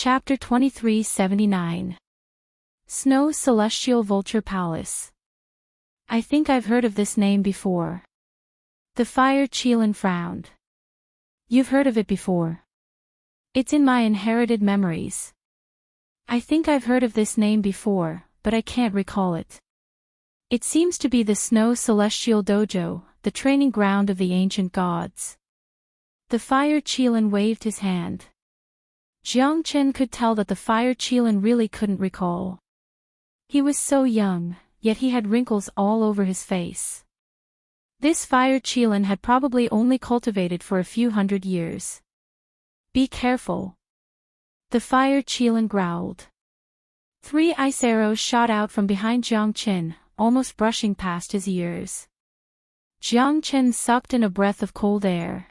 Chapter 2379. Snow Celestial Vulture Palace. I think I've heard of this name before. The Fire Chelan frowned. You've heard of it before. It's in my inherited memories. I think I've heard of this name before, but I can't recall it. It seems to be the Snow Celestial Dojo, the training ground of the ancient gods. The Fire Chelan waved his hand. Jiang Chen could tell that the Fire Chelan really couldn't recall. He was so young, yet he had wrinkles all over his face. This Fire Chelan had probably only cultivated for a few hundred years. Be careful. The Fire Chelan growled. 3 ice arrows shot out from behind Jiang Chen, almost brushing past his ears. Jiang Chen sucked in a breath of cold air.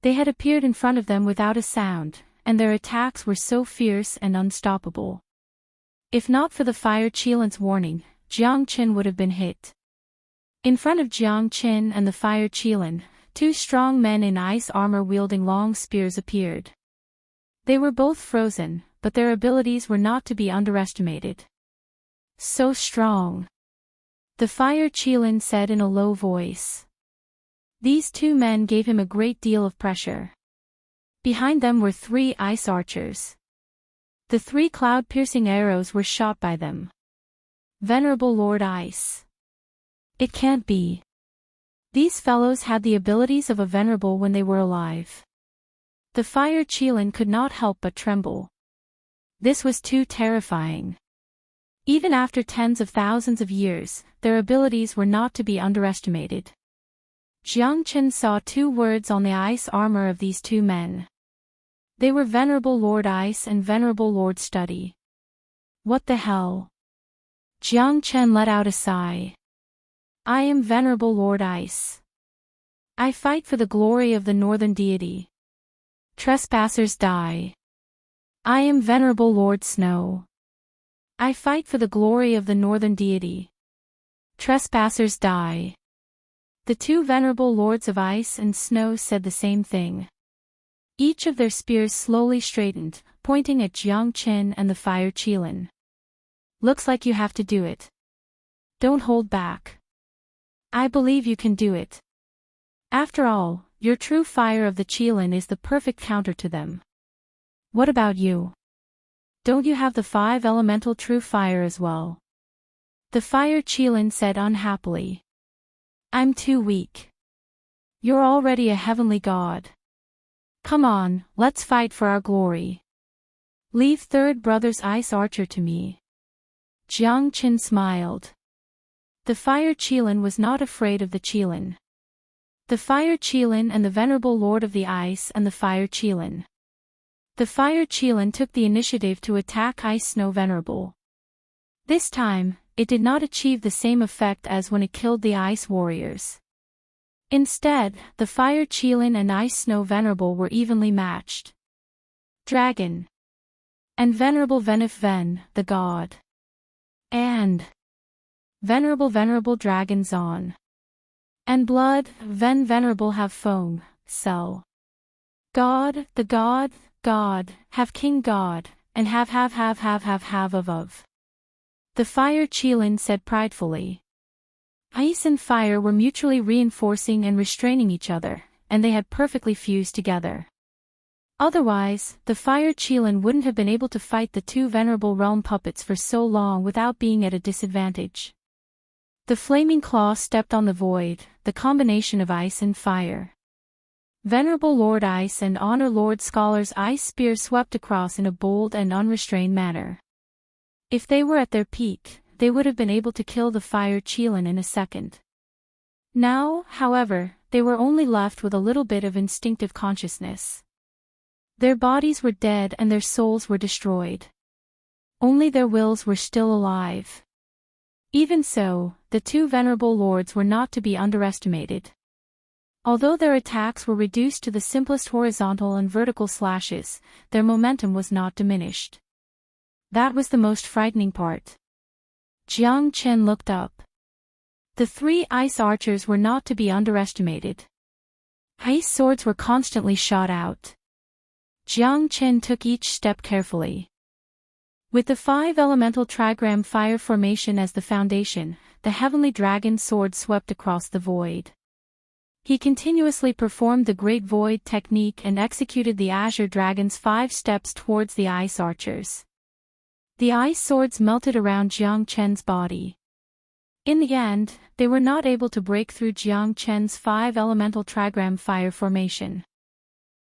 They had appeared in front of them without a sound, and their attacks were so fierce and unstoppable. If not for the Fire Chelan's warning, Jiang Chen would have been hit. In front of Jiang Chen and the Fire Chelan, 2 strong men in ice armor wielding long spears appeared. They were both frozen, but their abilities were not to be underestimated. So strong. The Fire Chelan said in a low voice. These 2 men gave him a great deal of pressure. Behind them were 3 ice archers. The 3 cloud-piercing arrows were shot by them. Venerable Lord Ice. It can't be. These fellows had the abilities of a venerable when they were alive. The Fire Chelan could not help but tremble. This was too terrifying. Even after tens of thousands of years, their abilities were not to be underestimated. Jiang Chen saw 2 words on the ice armor of these 2 men. They were Venerable Lord Ice and Venerable Lord Study. What the hell? Jiang Chen let out a sigh. I am Venerable Lord Ice. I fight for the glory of the northern deity. Trespassers die. I am Venerable Lord Snow. I fight for the glory of the northern deity. Trespassers die. The 2 venerable lords of ice and snow said the same thing. Each of their spears slowly straightened, pointing at Jiang Chen and the Fire Chelan. Looks like you have to do it. Don't hold back. I believe you can do it. After all, your true fire of the Chelan is the perfect counter to them. What about you? Don't you have the 5 elemental true fire as well? The Fire Chelan said unhappily. I'm too weak. You're already a heavenly god. Come on, let's fight for our glory. Leave third brother's ice archer to me. Jiang Chen smiled. The Fire Chelan was not afraid of the Chelan. The Fire Chelan and the Venerable Lord of the Ice and the Fire Chelan. The Fire Chelan took the initiative to attack Ice Snow Venerable. This time, it did not achieve the same effect as when it killed the Ice Warriors. Instead, the Fire Chelan and Ice Snow Venerable were evenly matched. Dragon. And Venerable Venif Ven, the god. And Venerable Dragon Zon. And Blood, Ven Venerable have Foam, Cell. God, the god, have King God, and have of. The Fire Chelan said pridefully. Ice and fire were mutually reinforcing and restraining each other, and they had perfectly fused together. Otherwise, the Fire Chelan wouldn't have been able to fight the 2 venerable realm puppets for so long without being at a disadvantage. The Flaming Claw stepped on the void, the combination of ice and fire. Venerable Lord Ice and Honor Lord Scholar's ice spear swept across in a bold and unrestrained manner. If they were at their peak, they would have been able to kill the Fire Chelan in a second. Now, however, they were only left with a little bit of instinctive consciousness. Their bodies were dead and their souls were destroyed. Only their wills were still alive. Even so, the 2 venerable lords were not to be underestimated. Although their attacks were reduced to the simplest horizontal and vertical slashes, their momentum was not diminished. That was the most frightening part. Jiang Chen looked up. The 3 ice archers were not to be underestimated. Ice swords were constantly shot out. Jiang Chen took each step carefully. With the 5-elemental trigram fire formation as the foundation, the heavenly dragon sword swept across the void. He continuously performed the Great Void technique and executed the Azure Dragon's 5 steps towards the ice archers. The ice swords melted around Jiang Chen's body. In the end, they were not able to break through Jiang Chen's 5-elemental trigram fire formation.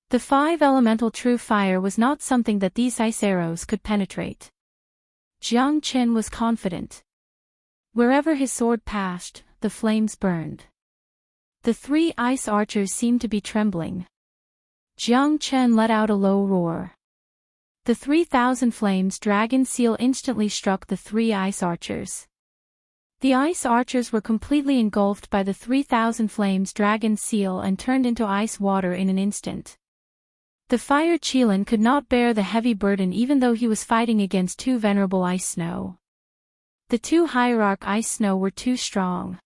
The 5-elemental true fire was not something that these ice arrows could penetrate. Jiang Chen was confident. Wherever his sword passed, the flames burned. The 3 ice archers seemed to be trembling. Jiang Chen let out a low roar. The 3,000 flames dragon seal instantly struck the 3 ice archers. The ice archers were completely engulfed by the 3,000 flames dragon seal and turned into ice water in an instant. The fire Qilin could not bear the heavy burden even though he was fighting against 2 venerable ice snow. The 2 hierarch ice snow were too strong.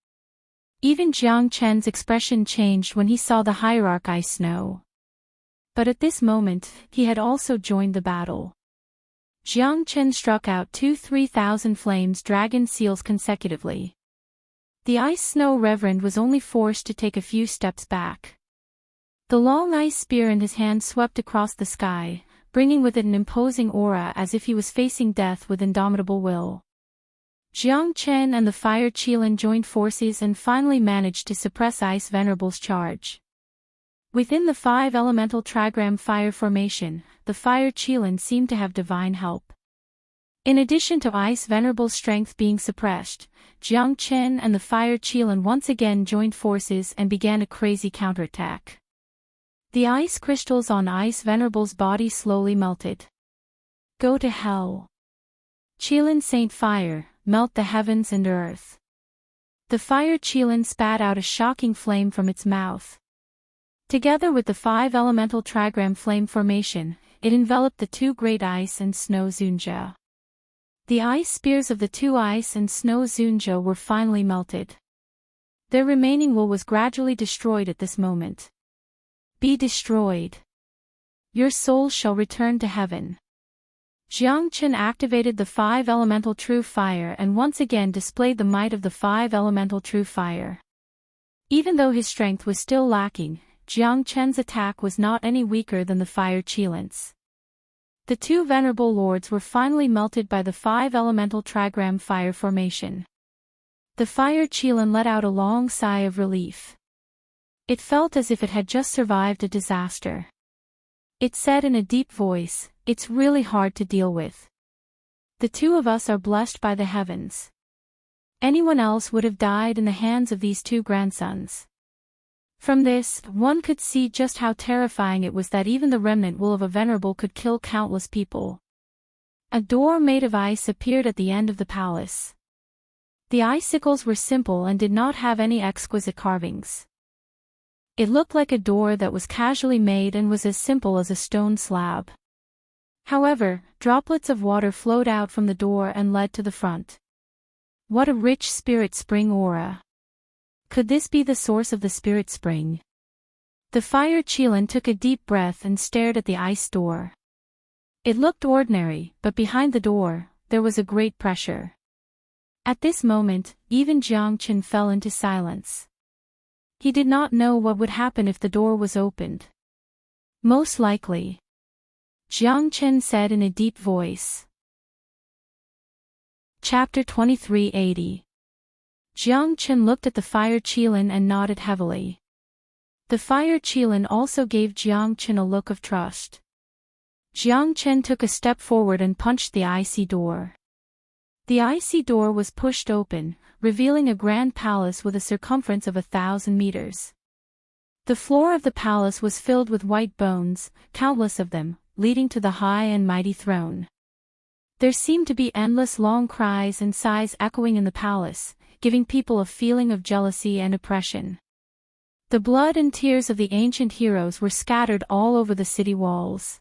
Even Jiang Chen's expression changed when he saw the hierarch ice snow. But at this moment, he had also joined the battle. Jiang Chen struck out 2 3,000 flames dragon seals consecutively. The ice snow reverend was only forced to take a few steps back. The long ice spear in his hand swept across the sky, bringing with it an imposing aura as if he was facing death with indomitable will. Jiang Chen and the fire Qilin joined forces and finally managed to suppress Ice Venerable's charge. Within the 5-elemental trigram fire formation, the fire Qilin seemed to have divine help. In addition to Ice Venerable's strength being suppressed, Jiang Chen and the fire Qilin once again joined forces and began a crazy counterattack. The ice crystals on Ice Venerable's body slowly melted. Go to hell. Qilin Saint Fire, melt the heavens and earth. The fire Qilin spat out a shocking flame from its mouth. Together with the 5-elemental trigram flame formation, it enveloped the 2 great ice and snow Zunja. The ice spears of the 2 ice and snow Zunja were finally melted. Their remaining will was gradually destroyed at this moment. Be destroyed. Your soul shall return to heaven. Jiang Chen activated the 5-elemental true fire and once again displayed the might of the 5-elemental true fire. Even though his strength was still lacking, Jiang Chen's attack was not any weaker than the fire Qilin's. The 2 venerable lords were finally melted by the 5-elemental trigram fire formation. The fire Qilin let out a long sigh of relief. It felt as if it had just survived a disaster. It said in a deep voice, "It's really hard to deal with. The 2 of us are blessed by the heavens. Anyone else would have died in the hands of these 2 grandsons." From this, one could see just how terrifying it was that even the remnant will of a venerable could kill countless people. A door made of ice appeared at the end of the palace. The icicles were simple and did not have any exquisite carvings. It looked like a door that was casually made and was as simple as a stone slab. However, droplets of water flowed out from the door and led to the front. What a rich spirit spring aura! Could this be the source of the spirit spring? The fire Qilin took a deep breath and stared at the ice door. It looked ordinary, but behind the door, there was a great pressure. At this moment, even Jiang Chen fell into silence. He did not know what would happen if the door was opened. Most likely. Jiang Chen said in a deep voice. Chapter 2380. Jiang Chen looked at the fire Qilin and nodded heavily. The fire Qilin also gave Jiang Chen a look of trust. Jiang Chen took a step forward and punched the icy door. The icy door was pushed open, revealing a grand palace with a circumference of 1,000 meters. The floor of the palace was filled with white bones, countless of them, leading to the high and mighty throne. There seemed to be endless long cries and sighs echoing in the palace, giving people a feeling of jealousy and oppression. The blood and tears of the ancient heroes were scattered all over the city walls.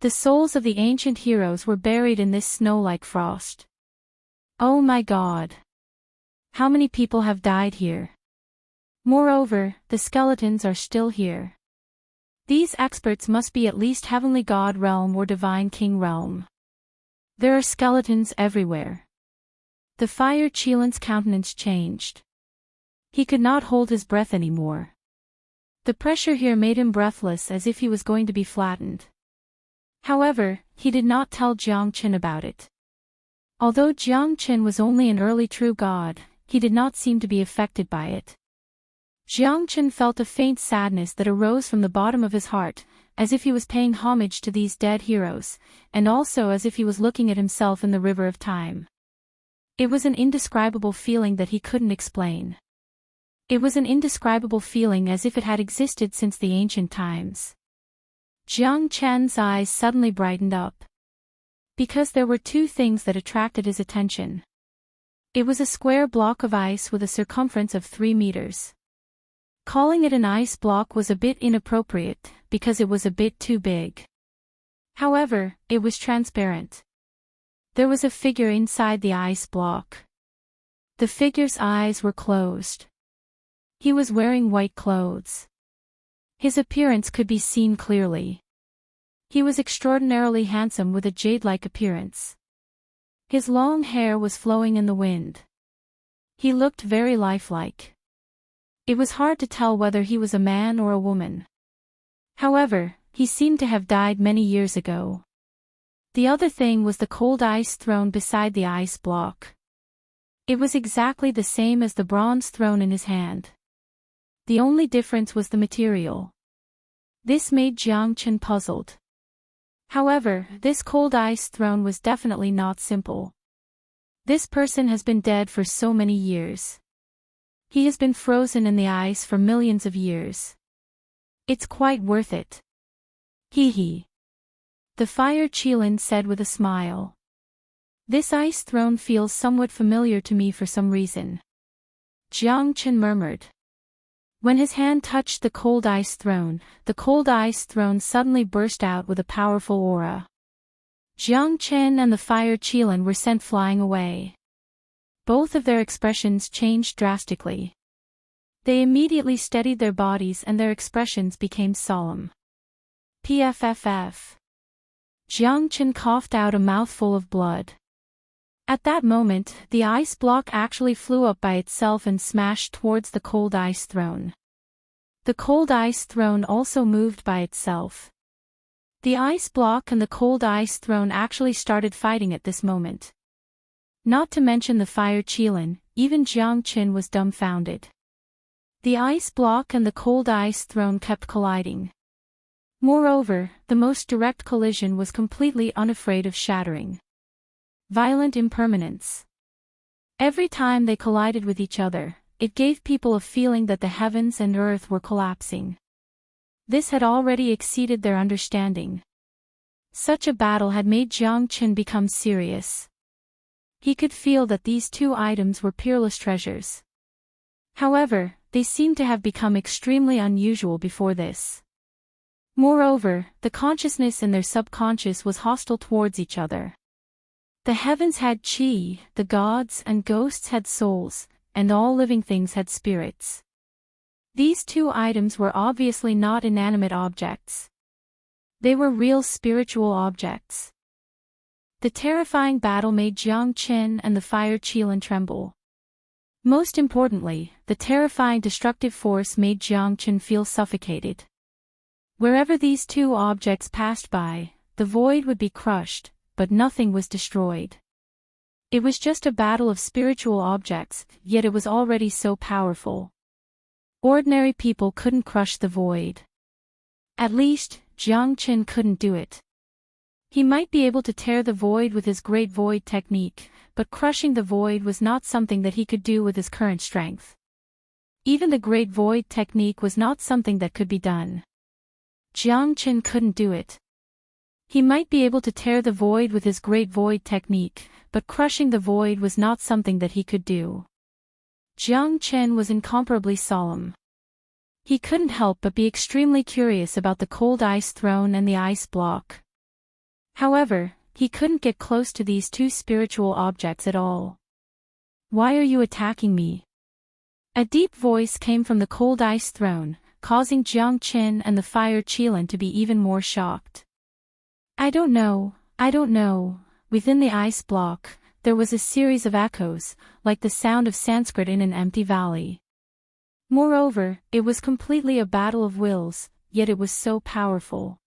The souls of the ancient heroes were buried in this snow-like frost. Oh my God! How many people have died here? Moreover, the skeletons are still here. These experts must be at least heavenly god realm or divine king realm. There are skeletons everywhere. The fire Qilan's countenance changed. He could not hold his breath anymore. The pressure here made him breathless, as if he was going to be flattened. However, he did not tell Jiang Qin about it. Although Jiang Qin was only an early true god, he did not seem to be affected by it. Jiang Qin felt a faint sadness that arose from the bottom of his heart, as if he was paying homage to these dead heroes, and also as if he was looking at himself in the river of time. It was an indescribable feeling that he couldn't explain. It was an indescribable feeling as if it had existed since the ancient times. Jiang Qin's eyes suddenly brightened up. Because there were two things that attracted his attention. It was a square block of ice with a circumference of 3 meters. Calling it an ice block was a bit inappropriate, because it was a bit too big. However, it was transparent. There was a figure inside the ice block. The figure's eyes were closed. He was wearing white clothes. His appearance could be seen clearly. He was extraordinarily handsome with a jade-like appearance. His long hair was flowing in the wind. He looked very lifelike. It was hard to tell whether he was a man or a woman. However, he seemed to have died many years ago. The other thing was the cold ice throne beside the ice block. It was exactly the same as the bronze throne in his hand. The only difference was the material. This made Jiang Qin puzzled. However, this cold ice throne was definitely not simple. This person has been dead for so many years. He has been frozen in the ice for millions of years. It's quite worth it. Hee. The fire Qilan said with a smile. This ice throne feels somewhat familiar to me for some reason. Jiang Qin murmured. When his hand touched the cold ice throne suddenly burst out with a powerful aura. Jiang Qin and the fire Qilan were sent flying away. Both of their expressions changed drastically. They immediately steadied their bodies and their expressions became solemn. Pfff. Jiang Qin coughed out a mouthful of blood. At that moment, the ice block actually flew up by itself and smashed towards the cold ice throne. The cold ice throne also moved by itself. The ice block and the cold ice throne actually started fighting at this moment. Not to mention the fire Qilan, even Jiang Qin was dumbfounded. The ice block and the cold ice throne kept colliding. Moreover, the most direct collision was completely unafraid of shattering. Violent impermanence. Every time they collided with each other, it gave people a feeling that the heavens and earth were collapsing. This had already exceeded their understanding. Such a battle had made Jiang Qin become serious. He could feel that these two items were peerless treasures. However, they seemed to have become extremely unusual before this. Moreover, the consciousness in their subconscious was hostile towards each other. The heavens had qi, the gods and ghosts had souls, and all living things had spirits. These two items were obviously not inanimate objects. They were real spiritual objects. The terrifying battle made Jiang Qin and the fire Qilan tremble. Most importantly, the terrifying destructive force made Jiang Qin feel suffocated. Wherever these two objects passed by, the void would be crushed, but nothing was destroyed. It was just a battle of spiritual objects, yet it was already so powerful. Ordinary people couldn't crush the void. At least, Jiang Qin couldn't do it. He might be able to tear the void with his great void technique, but crushing the void was not something that he could do with his current strength. Even the great void technique was not something that could be done. Jiang Qin couldn't do it. He might be able to tear the void with his great void technique, but crushing the void was not something that he could do. Jiang Qin was incomparably solemn. He couldn't help but be extremely curious about the cold ice throne and the ice block. However, he couldn't get close to these two spiritual objects at all. "Why are you attacking me?" A deep voice came from the cold ice throne, causing Jiang Qin and the fire Qilin to be even more shocked. I don't know. Within the ice block, there was a series of echoes, like the sound of Sanskrit in an empty valley. Moreover, it was completely a battle of wills, yet it was so powerful.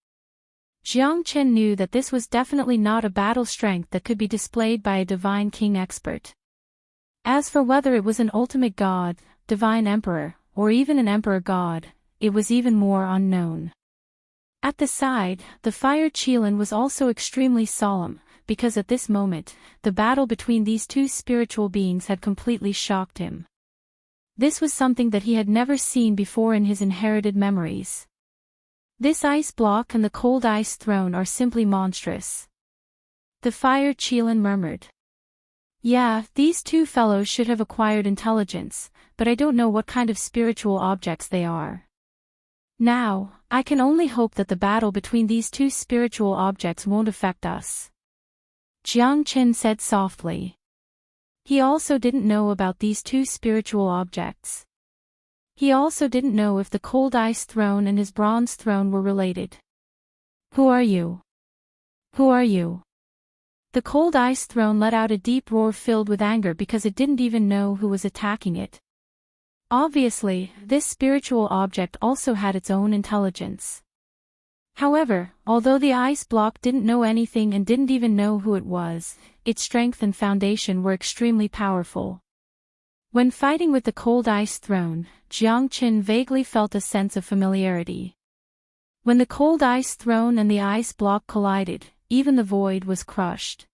Jiang Qin knew that this was definitely not a battle strength that could be displayed by a divine king expert. As for whether it was an ultimate god, divine emperor, or even an emperor god, it was even more unknown. At the side, the fire Qilin was also extremely solemn, because at this moment, the battle between these two spiritual beings had completely shocked him. This was something that he had never seen before in his inherited memories. This ice block and the cold ice throne are simply monstrous. The fire Qilin murmured. Yeah, these two fellows should have acquired intelligence, but I don't know what kind of spiritual objects they are. Now, I can only hope that the battle between these two spiritual objects won't affect us. Jiang Qin said softly. He also didn't know about these two spiritual objects. He also didn't know if the cold ice throne and his bronze throne were related. Who are you? Who are you? The cold ice throne let out a deep roar filled with anger because it didn't even know who was attacking it. Obviously, this spiritual object also had its own intelligence. However, although the ice block didn't know anything and didn't even know who it was, its strength and foundation were extremely powerful. When fighting with the cold ice throne, Jiang Qin vaguely felt a sense of familiarity. When the cold ice throne and the ice block collided, even the void was crushed.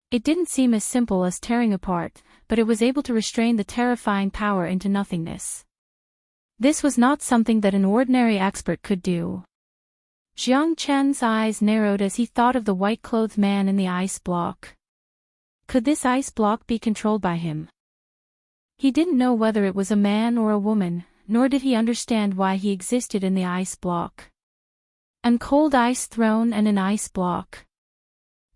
It didn't seem as simple as tearing apart, but it was able to restrain the terrifying power into nothingness. This was not something that an ordinary expert could do. Jiang Qin's eyes narrowed as he thought of the white-clothed man in the ice block. Could this ice block be controlled by him? He didn't know whether it was a man or a woman, nor did he understand why he existed in the ice block. An cold ice throne and an ice block.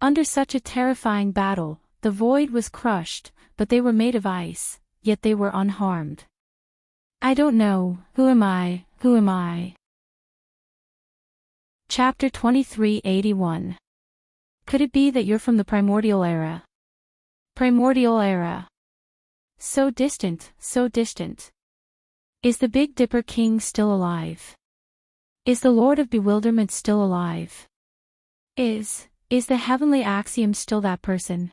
Under such a terrifying battle, the void was crushed, but they were made of ice, yet they were unharmed. I don't know, who am I? Chapter 2381. Could it be that you're from the primordial era? Primordial era. So distant, so distant. Is the Big Dipper King still alive? Is the Lord of Bewilderment still alive? Is the heavenly axiom still that person?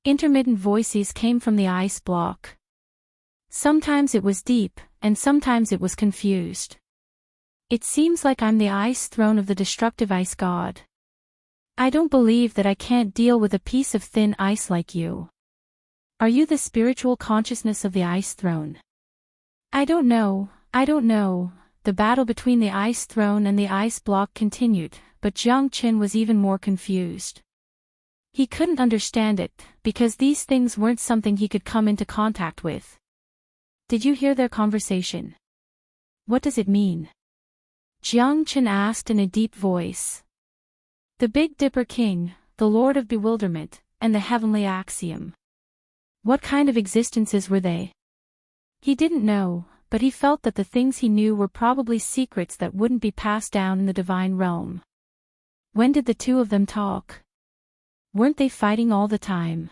Intermittent voices came from the ice block. Sometimes it was deep, and sometimes it was confused. It seems like I'm the ice throne of the destructive ice god. I don't believe that I can't deal with a piece of thin ice like you. Are you the spiritual consciousness of the ice throne? I don't know. The battle between the ice throne and the ice block continued, but Jiang Qin was even more confused. He couldn't understand it, because these things weren't something he could come into contact with. Did you hear their conversation? What does it mean? Jiang Qin asked in a deep voice. The Big Dipper King, the Lord of Bewilderment, and the heavenly axiom. What kind of existences were they? He didn't know, but he felt that the things he knew were probably secrets that wouldn't be passed down in the divine realm. When did the two of them talk? Weren't they fighting all the time?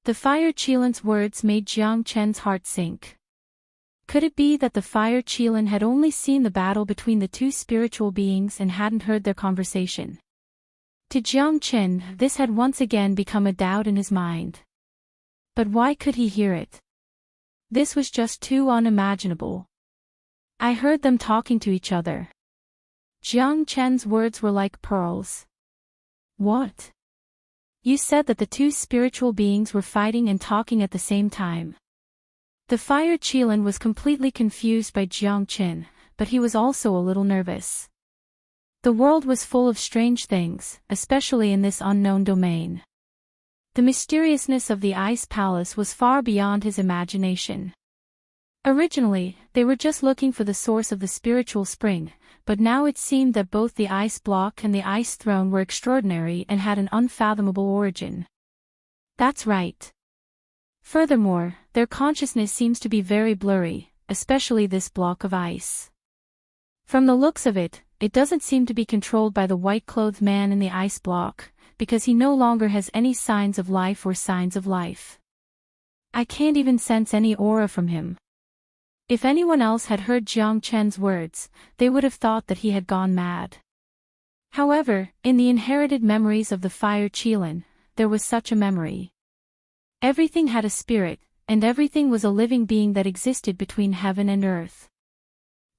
The fire Qilin's words made Jiang Qin's heart sink. Could it be that the fire Qilin had only seen the battle between the two spiritual beings and hadn't heard their conversation? To Jiang Qin, this had once again become a doubt in his mind. But why could he hear it? This was just too unimaginable. I heard them talking to each other. Jiang Qin's words were like pearls. What? You said that the two spiritual beings were fighting and talking at the same time. The fire Qilin was completely confused by Jiang Qin, but he was also a little nervous. The world was full of strange things, especially in this unknown domain. The mysteriousness of the ice palace was far beyond his imagination. Originally, they were just looking for the source of the spiritual spring, but now it seemed that both the ice block and the ice throne were extraordinary and had an unfathomable origin. That's right. Furthermore, their consciousness seems to be very blurry, especially this block of ice. From the looks of it, it doesn't seem to be controlled by the white-clothed man in the ice block, because he no longer has any signs of life or signs of life. I can't even sense any aura from him. If anyone else had heard Jiang Chen's words, they would have thought that he had gone mad. However, in the inherited memories of the fire Qilin, there was such a memory. Everything had a spirit, and everything was a living being that existed between heaven and earth.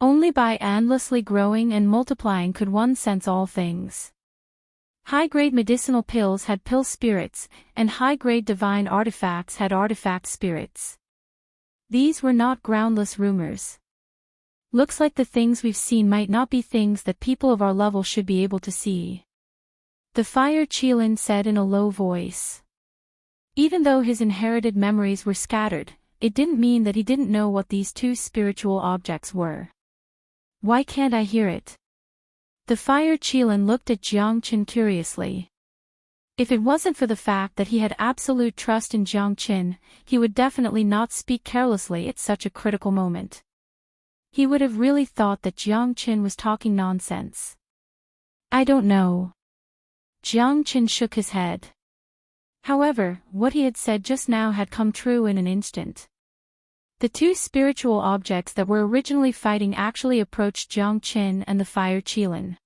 Only by endlessly growing and multiplying could one sense all things. High-grade medicinal pills had pill spirits, and high-grade divine artifacts had artifact spirits. These were not groundless rumors. Looks like the things we've seen might not be things that people of our level should be able to see. The fire Qilin said in a low voice. Even though his inherited memories were scattered, it didn't mean that he didn't know what these two spiritual objects were. Why can't I hear it? The fire Qilin looked at Jiang Chen curiously. If it wasn't for the fact that he had absolute trust in Jiang Chen, he would definitely not speak carelessly at such a critical moment. He would have really thought that Jiang Chen was talking nonsense. I don't know. Jiang Chen shook his head. However, what he had said just now had come true in an instant. The two spiritual objects that were originally fighting actually approached Jiang Chen and the fire Qilin.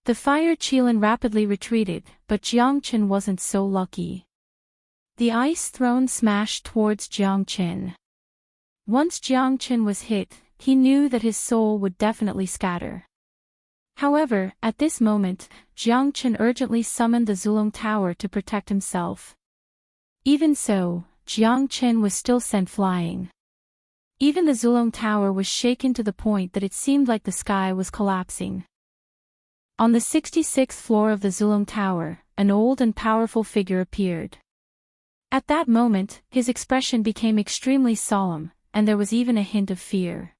The fire Qilin rapidly retreated, but Jiang Chen wasn't so lucky. The ice throne smashed towards Jiang Chen. Once Jiang Chen was hit, he knew that his soul would definitely scatter. However, at this moment, Jiang Chen urgently summoned the Zulong Tower to protect himself. Even so, Jiang Chen was still sent flying. Even the Zulong Tower was shaken to the point that it seemed like the sky was collapsing. On the 66th floor of the Zulong Tower, an old and powerful figure appeared. At that moment, his expression became extremely solemn, and there was even a hint of fear.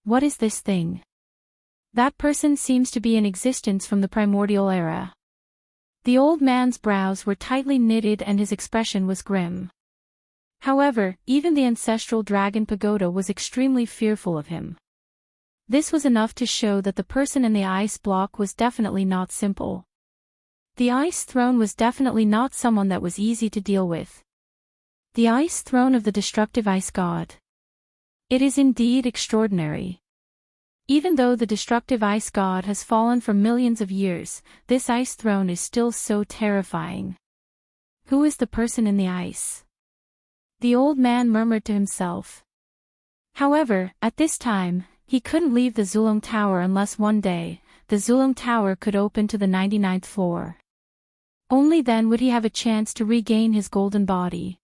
What is this thing? That person seems to be in existence from the primordial era. The old man's brows were tightly knitted and his expression was grim. However, even the ancestral dragon pagoda was extremely fearful of him. This was enough to show that the person in the ice block was definitely not simple. The ice throne was definitely not someone that was easy to deal with. The ice throne of the destructive ice god. It is indeed extraordinary. Even though the destructive ice god has fallen for millions of years, this ice throne is still so terrifying. Who is the person in the ice? The old man murmured to himself. However, at this time, he couldn't leave the Zulong Tower unless one day, the Zulong Tower could open to the 99th floor. Only then would he have a chance to regain his golden body.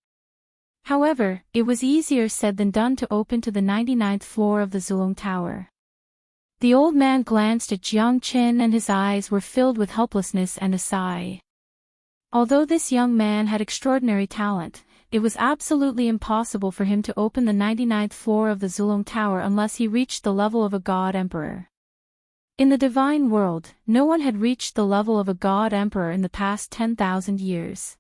However, it was easier said than done to open to the 99th floor of the Zulong Tower. The old man glanced at Jiang Chen and his eyes were filled with helplessness and a sigh. Although this young man had extraordinary talent, it was absolutely impossible for him to open the 99th floor of the Zulong Tower unless he reached the level of a god emperor. In the divine world, no one had reached the level of a god emperor in the past 10,000 years.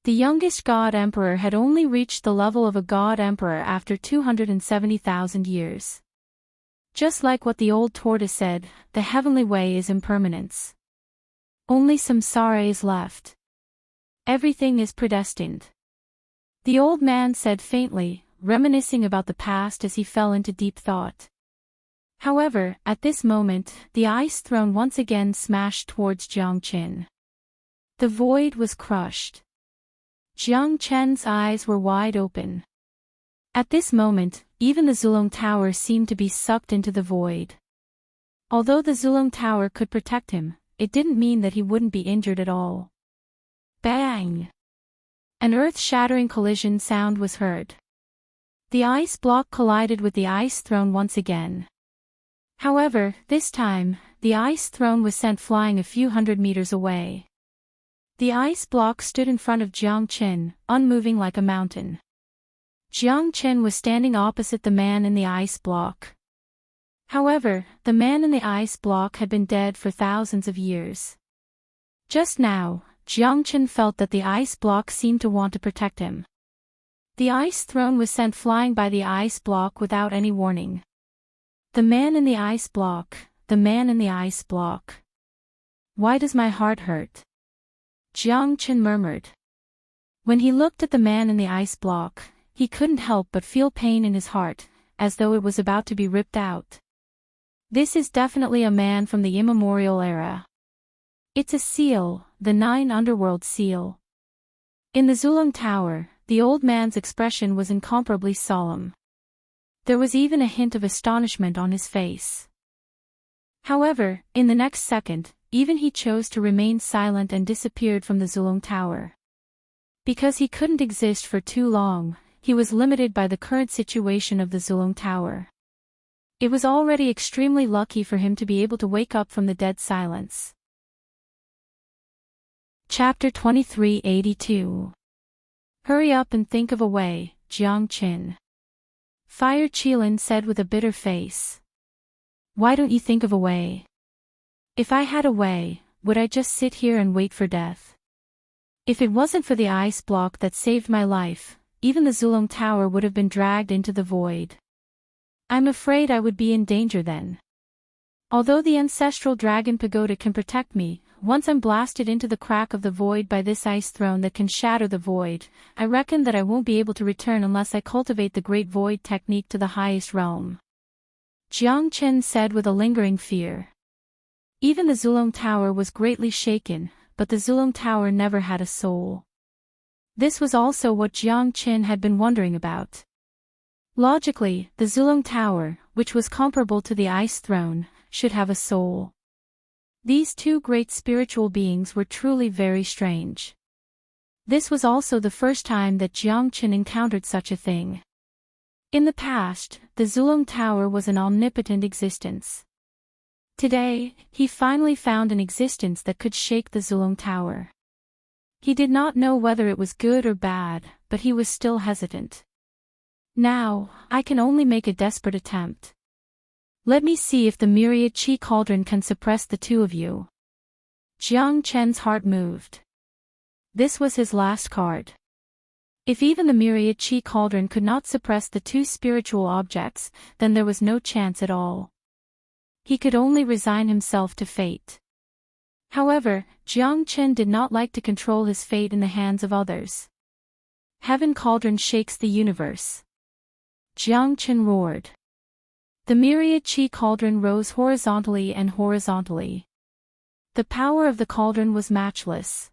The youngest god emperor had only reached the level of a god emperor after 270,000 years. Just like what the old tortoise said, the heavenly way is impermanence. Only samsara is left. Everything is predestined. The old man said faintly, reminiscing about the past as he fell into deep thought. However, at this moment, the ice throne once again smashed towards Jiang Chen. The void was crushed. Jiang Chen's eyes were wide open. At this moment, even the Zulong Tower seemed to be sucked into the void. Although the Zulong Tower could protect him, it didn't mean that he wouldn't be injured at all. Bang! An earth-shattering collision sound was heard. The ice block collided with the ice throne once again. However, this time, the ice throne was sent flying a few hundred meters away. The ice block stood in front of Jiang Chen, unmoving like a mountain. Jiang Chen was standing opposite the man in the ice block. However, the man in the ice block had been dead for thousands of years. Just now, Jiang Chen felt that the ice block seemed to want to protect him. The ice throne was sent flying by the ice block without any warning. The man in the ice block, the man in the ice block. Why does my heart hurt? Jiang Chen murmured. When he looked at the man in the ice block, he couldn't help but feel pain in his heart, as though it was about to be ripped out. This is definitely a man from the immemorial era. It's a seal, the 9 underworld seal. In the Zulong Tower, the old man's expression was incomparably solemn. There was even a hint of astonishment on his face. However, in the next second, even he chose to remain silent and disappeared from the Zulong Tower. Because he couldn't exist for too long, he was limited by the current situation of the Zulong Tower. It was already extremely lucky for him to be able to wake up from the dead silence. Chapter 2382. Hurry up and think of a way, Jiang Chen. Fire Qilin said with a bitter face. Why don't you think of a way? If I had a way, would I just sit here and wait for death? If it wasn't for the ice block that saved my life, even the Zulong Tower would have been dragged into the void. I'm afraid I would be in danger then. Although the ancestral dragon pagoda can protect me, once I'm blasted into the crack of the void by this ice throne that can shatter the void, I reckon that I won't be able to return unless I cultivate the great void technique to the highest realm. Jiang Chen said with a lingering fear. Even the Zulong Tower was greatly shaken, but the Zulong Tower never had a soul. This was also what Jiang Chen had been wondering about. Logically, the Zulong Tower, which was comparable to the Ice Throne, should have a soul. These two great spiritual beings were truly very strange. This was also the first time that Jiang Chen encountered such a thing. In the past, the Zulong Tower was an omnipotent existence. Today, he finally found an existence that could shake the Zulong Tower. He did not know whether it was good or bad, but he was still hesitant. Now, I can only make a desperate attempt. Let me see if the myriad chi cauldron can suppress the two of you. Jiang Chen's heart moved. This was his last card. If even the myriad chi cauldron could not suppress the two spiritual objects, then there was no chance at all. He could only resign himself to fate. However, Jiang Chen did not like to control his fate in the hands of others. Heaven cauldron shakes the universe. Jiang Chen roared. The myriad chi cauldron rose horizontally and horizontally. The power of the cauldron was matchless.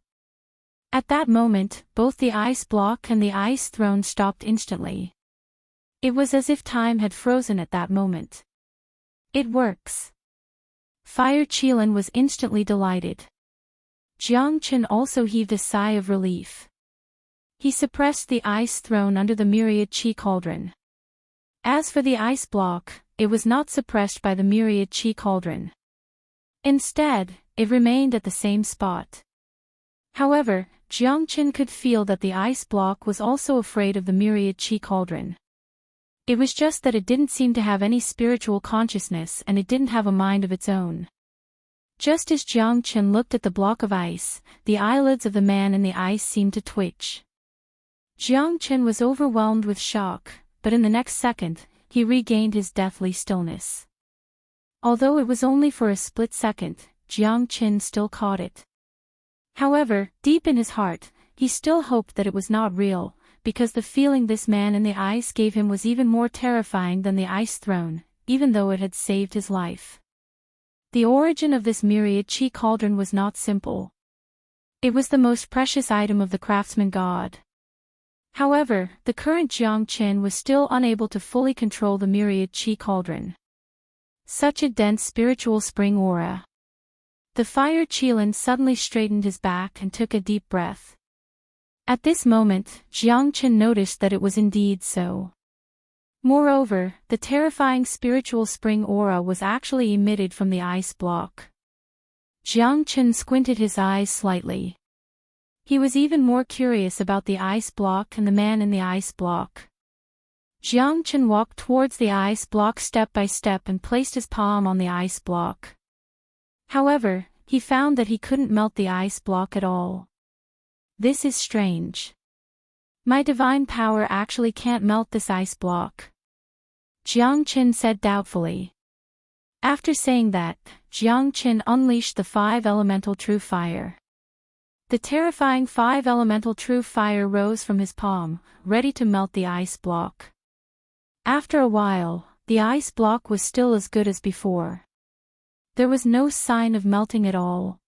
At that moment, both the ice block and the ice throne stopped instantly. It was as if time had frozen at that moment. It works. Fire Qilin was instantly delighted. Jiang Chen also heaved a sigh of relief. He suppressed the ice throne under the myriad chi cauldron. As for the ice block, it was not suppressed by the myriad chi cauldron. Instead, it remained at the same spot. However, Jiang Chen could feel that the ice block was also afraid of the myriad chi cauldron. It was just that it didn't seem to have any spiritual consciousness and it didn't have a mind of its own. Just as Jiang Chen looked at the block of ice, the eyelids of the man in the ice seemed to twitch. Jiang Chen was overwhelmed with shock, but in the next second, he regained his deathly stillness. Although it was only for a split second, Jiang Chen still caught it. However, deep in his heart, he still hoped that it was not real, because the feeling this man in the ice gave him was even more terrifying than the ice throne, even though it had saved his life. The origin of this myriad chi cauldron was not simple. It was the most precious item of the craftsman god. However, the current Jiang Chen was still unable to fully control the myriad chi cauldron. Such a dense spiritual spring aura. The Fire Qilin suddenly straightened his back and took a deep breath. At this moment, Jiang Chen noticed that it was indeed so. Moreover, the terrifying spiritual spring aura was actually emitted from the ice block. Jiang Chen squinted his eyes slightly. He was even more curious about the ice block and the man in the ice block. Jiang Chen walked towards the ice block step by step and placed his palm on the ice block. However, he found that he couldn't melt the ice block at all. This is strange. My divine power actually can't melt this ice block. Jiang Chen said doubtfully. After saying that, Jiang Qin unleashed the 5-elemental true fire. The terrifying 5-elemental true fire rose from his palm, ready to melt the ice block. After a while, the ice block was still as good as before. There was no sign of melting at all.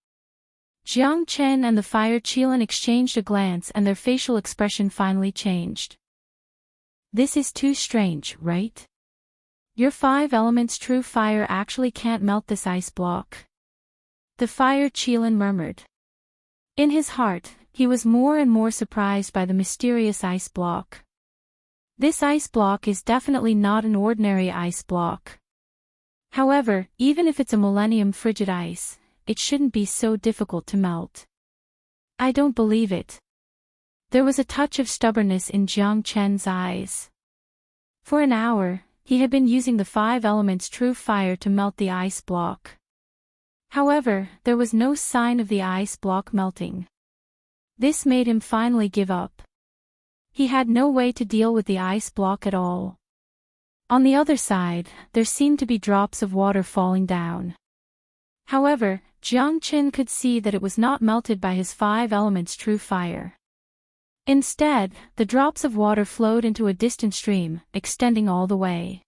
Jiang Chen and the fire Qilin exchanged a glance and their facial expression finally changed. This is too strange, right? Your 5 elements true fire actually can't melt this ice block. The fire Qilin murmured. In his heart, he was more and more surprised by the mysterious ice block. This ice block is definitely not an ordinary ice block. However, even if it's a millennium frigid ice, it shouldn't be so difficult to melt. I don't believe it. There was a touch of stubbornness in Jiang Chen's eyes. For an hour, he had been using the 5 elements true fire to melt the ice block. However, there was no sign of the ice block melting. This made him finally give up. He had no way to deal with the ice block at all. On the other side, there seemed to be drops of water falling down. However, Jiang Qin could see that it was not melted by his 5 elements true fire. Instead, the drops of water flowed into a distant stream, extending all the way.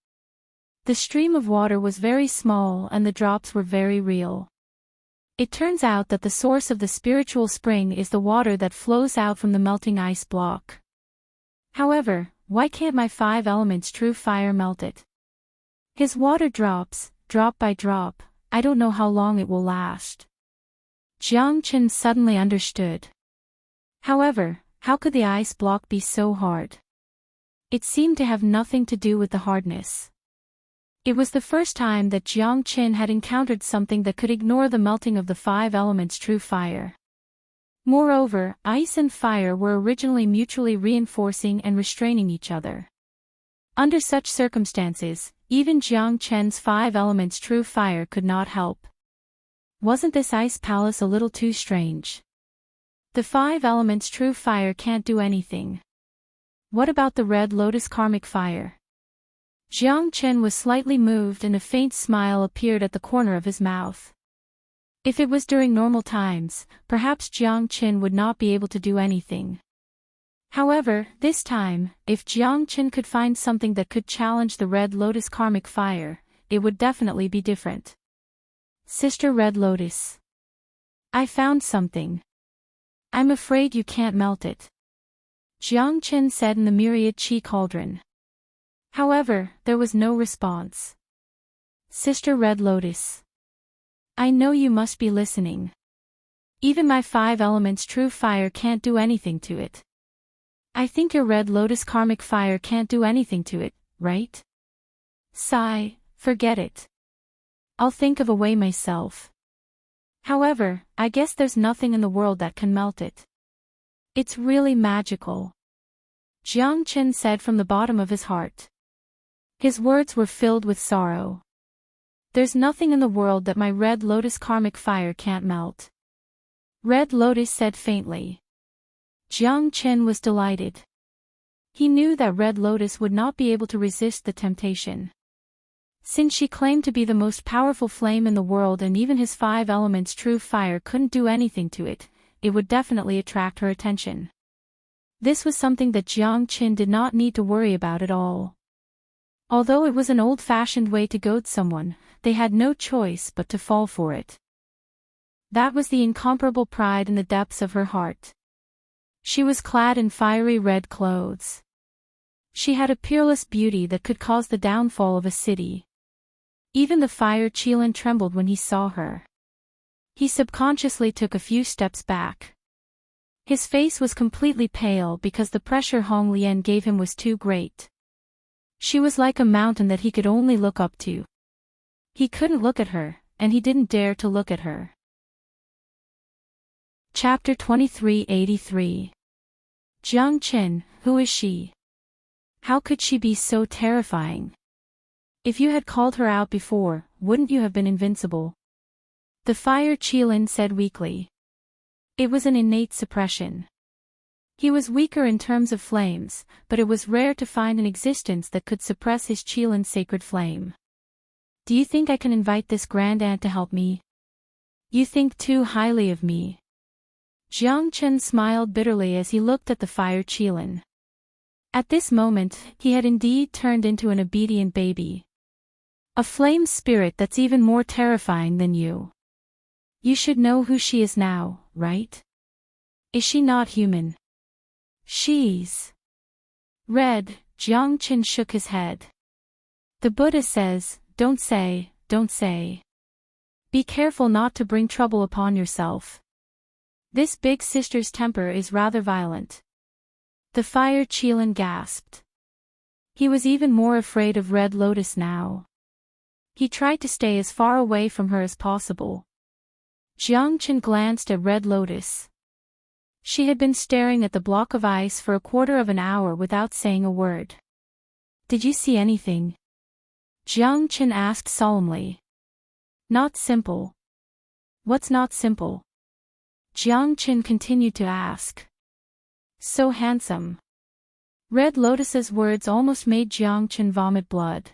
The stream of water was very small and the drops were very real. It turns out that the source of the spiritual spring is the water that flows out from the melting ice block. However, why can't my 5 elements true fire melt it? His water drops, drop by drop, I don't know how long it will last. Jiang Qin suddenly understood. However, how could the ice block be so hard? It seemed to have nothing to do with the hardness. It was the first time that Jiang Qin had encountered something that could ignore the melting of the 5 elements true fire. Moreover, ice and fire were originally mutually reinforcing and restraining each other. Under such circumstances, even Jiang Chen's 5 elements true fire could not help. Wasn't this ice palace a little too strange? The 5 elements true fire can't do anything. What about the red lotus karmic fire? Jiang Chen was slightly moved and a faint smile appeared at the corner of his mouth. If it was during normal times, perhaps Jiang Chen would not be able to do anything. However, this time, if Jiang Chen could find something that could challenge the red lotus karmic fire, it would definitely be different. Sister Red Lotus. I found something. I'm afraid you can't melt it. Jiang Chen said in the myriad chi cauldron. However, there was no response. Sister Red Lotus. I know you must be listening. Even my 5 elements true fire can't do anything to it. I think your red lotus karmic fire can't do anything to it, right? Sigh, forget it. I'll think of a way myself. However, I guess there's nothing in the world that can melt it. It's really magical. Jiang Chen said from the bottom of his heart. His words were filled with sorrow. There's nothing in the world that my red lotus karmic fire can't melt. Red Lotus said faintly. Jiang Chen was delighted. He knew that Red Lotus would not be able to resist the temptation. Since she claimed to be the most powerful flame in the world and even his 5 elements true fire couldn't do anything to it, it would definitely attract her attention. This was something that Jiang Chen did not need to worry about at all. Although it was an old-fashioned way to goad someone, they had no choice but to fall for it. That was the incomparable pride in the depths of her heart. She was clad in fiery red clothes. She had a peerless beauty that could cause the downfall of a city. Even the fire Qilin trembled when he saw her. He subconsciously took a few steps back. His face was completely pale because the pressure Hong Lian gave him was too great. She was like a mountain that he could only look up to. He couldn't look at her, and he didn't dare to look at her. Chapter 2383. Jiang Chen, who is she? How could she be so terrifying? If you had called her out before, wouldn't you have been invincible? The fire Qilin said weakly. It was an innate suppression. He was weaker in terms of flames, but it was rare to find an existence that could suppress his Qilin's sacred flame. Do you think I can invite this grandaunt to help me? You think too highly of me. Jiang Chen smiled bitterly as he looked at the fire Qilin. At this moment, he had indeed turned into an obedient baby. A flame spirit that's even more terrifying than you. You should know who she is now, right? Is she not human? She's red. Jiang Chen shook his head. The Buddha says, don't say. Be careful not to bring trouble upon yourself. This big sister's temper is rather violent. The fire Qilin gasped. He was even more afraid of Red Lotus now. He tried to stay as far away from her as possible. Jiang Chen glanced at Red Lotus. She had been staring at the block of ice for a quarter of an hour without saying a word. Did you see anything? Jiang Chen asked solemnly. Not simple. What's not simple? Jiang Chen continued to ask. So handsome. Red Lotus's words almost made Jiang Chen vomit blood.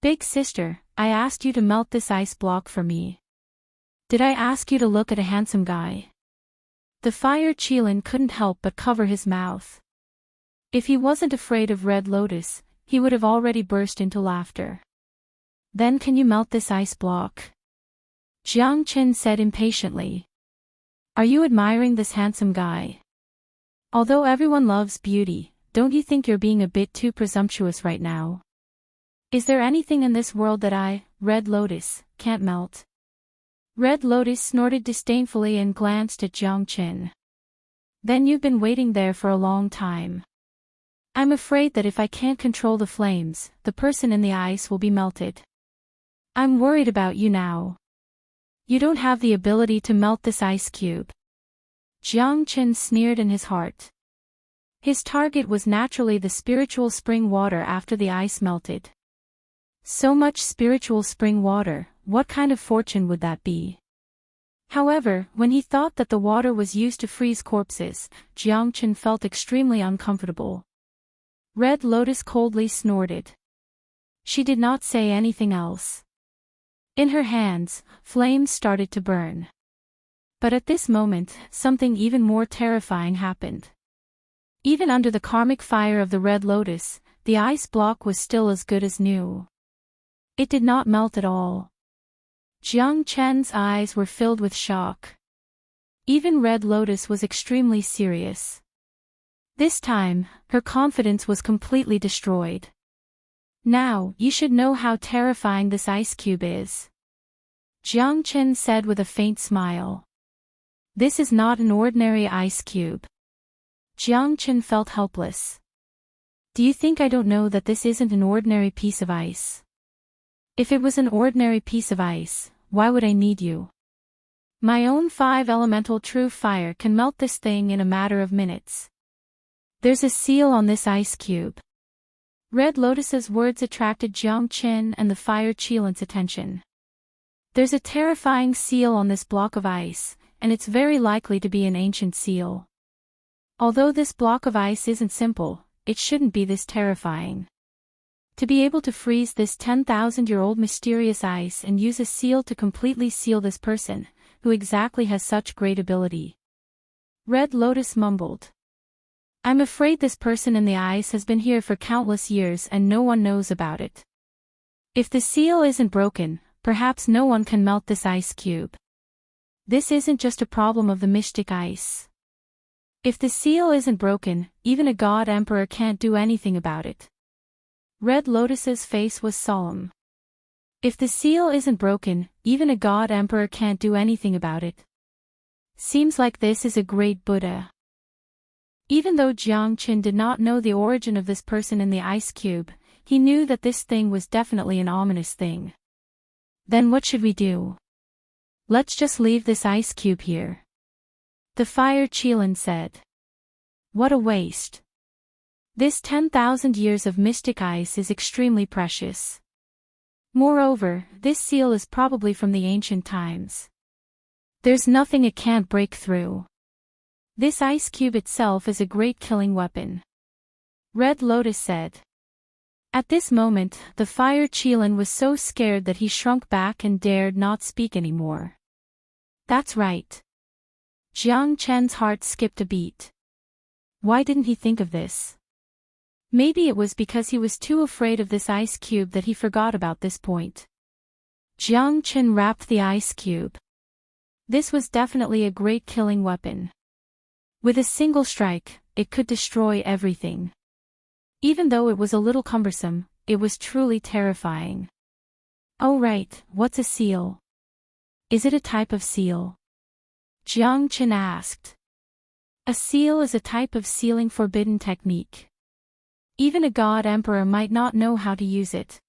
Big sister, I asked you to melt this ice block for me. Did I ask you to look at a handsome guy? The fire Qilin couldn't help but cover his mouth. If he wasn't afraid of Red Lotus, he would have already burst into laughter. Then can you melt this ice block? Jiang Chen said impatiently. Are you admiring this handsome guy? Although everyone loves beauty, don't you think you're being a bit too presumptuous right now? Is there anything in this world that I, Red Lotus, can't melt? Red Lotus snorted disdainfully and glanced at Jiang Chen. Then you've been waiting there for a long time. I'm afraid that if I can't control the flames, the person in the ice will be melted. I'm worried about you now. You don't have the ability to melt this ice cube. Jiang Chen sneered in his heart. His target was naturally the spiritual spring water after the ice melted. So much spiritual spring water, what kind of fortune would that be? However, when he thought that the water was used to freeze corpses, Jiang Chen felt extremely uncomfortable. Red Lotus coldly snorted. She did not say anything else. In her hands, flames started to burn. But at this moment, something even more terrifying happened. Even under the karmic fire of the Red Lotus, the ice block was still as good as new. It did not melt at all. Jiang Chen's eyes were filled with shock. Even Red Lotus was extremely serious. This time, her confidence was completely destroyed. Now, you should know how terrifying this ice cube is. Jiang Chen said with a faint smile. This is not an ordinary ice cube. Jiang Chen felt helpless. Do you think I don't know that this isn't an ordinary piece of ice? If it was an ordinary piece of ice, why would I need you? My own 5 elemental true fire can melt this thing in a matter of minutes. There's a seal on this ice cube. Red Lotus's words attracted Jiang Chen and the fire Qilin's attention. There's a terrifying seal on this block of ice, and it's very likely to be an ancient seal. Although this block of ice isn't simple, it shouldn't be this terrifying. To be able to freeze this 10,000-year-old mysterious ice and use a seal to completely seal this person, who exactly has such great ability? Red Lotus mumbled. I'm afraid this person in the ice has been here for countless years and no one knows about it. If the seal isn't broken, perhaps no one can melt this ice cube. This isn't just a problem of the mystic ice. If the seal isn't broken, even a god emperor can't do anything about it. Red Lotus's face was solemn. If the seal isn't broken, even a god emperor can't do anything about it. Seems like this is a great Buddha. Even though Jiang Chen did not know the origin of this person in the ice cube, he knew that this thing was definitely an ominous thing. Then what should we do? Let's just leave this ice cube here. The fire Qilin said. What a waste. This 10,000 years of mystic ice is extremely precious. Moreover, this seal is probably from the ancient times. There's nothing it can't break through. This ice cube itself is a great killing weapon. Red Lotus said. At this moment, the fire Qilin was so scared that he shrunk back and dared not speak anymore. That's right. Jiang Chen's heart skipped a beat. Why didn't he think of this? Maybe it was because he was too afraid of this ice cube that he forgot about this point. Jiang Chen wrapped the ice cube. This was definitely a great killing weapon. With a single strike, it could destroy everything. Even though it was a little cumbersome, it was truly terrifying. Oh right, what's a seal? Is it a type of seal? Jiang Chen asked. A seal is a type of sealing forbidden technique. Even a god emperor might not know how to use it.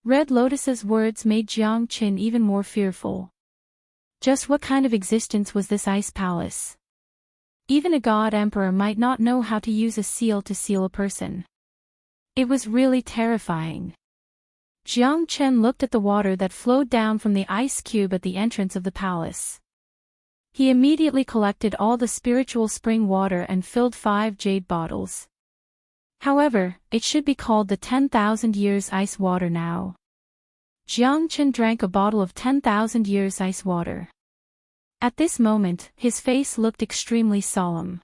Red Lotus's words made Jiang Chen even more fearful. Just what kind of existence was this ice palace? Even a god emperor might not know how to use a seal to seal a person. It was really terrifying. Jiang Chen looked at the water that flowed down from the ice cube at the entrance of the palace. He immediately collected all the spiritual spring water and filled 5 jade bottles. However, it should be called the 10,000 years ice water now. Jiang Chen drank a bottle of 10,000 years ice water. At this moment, his face looked extremely solemn.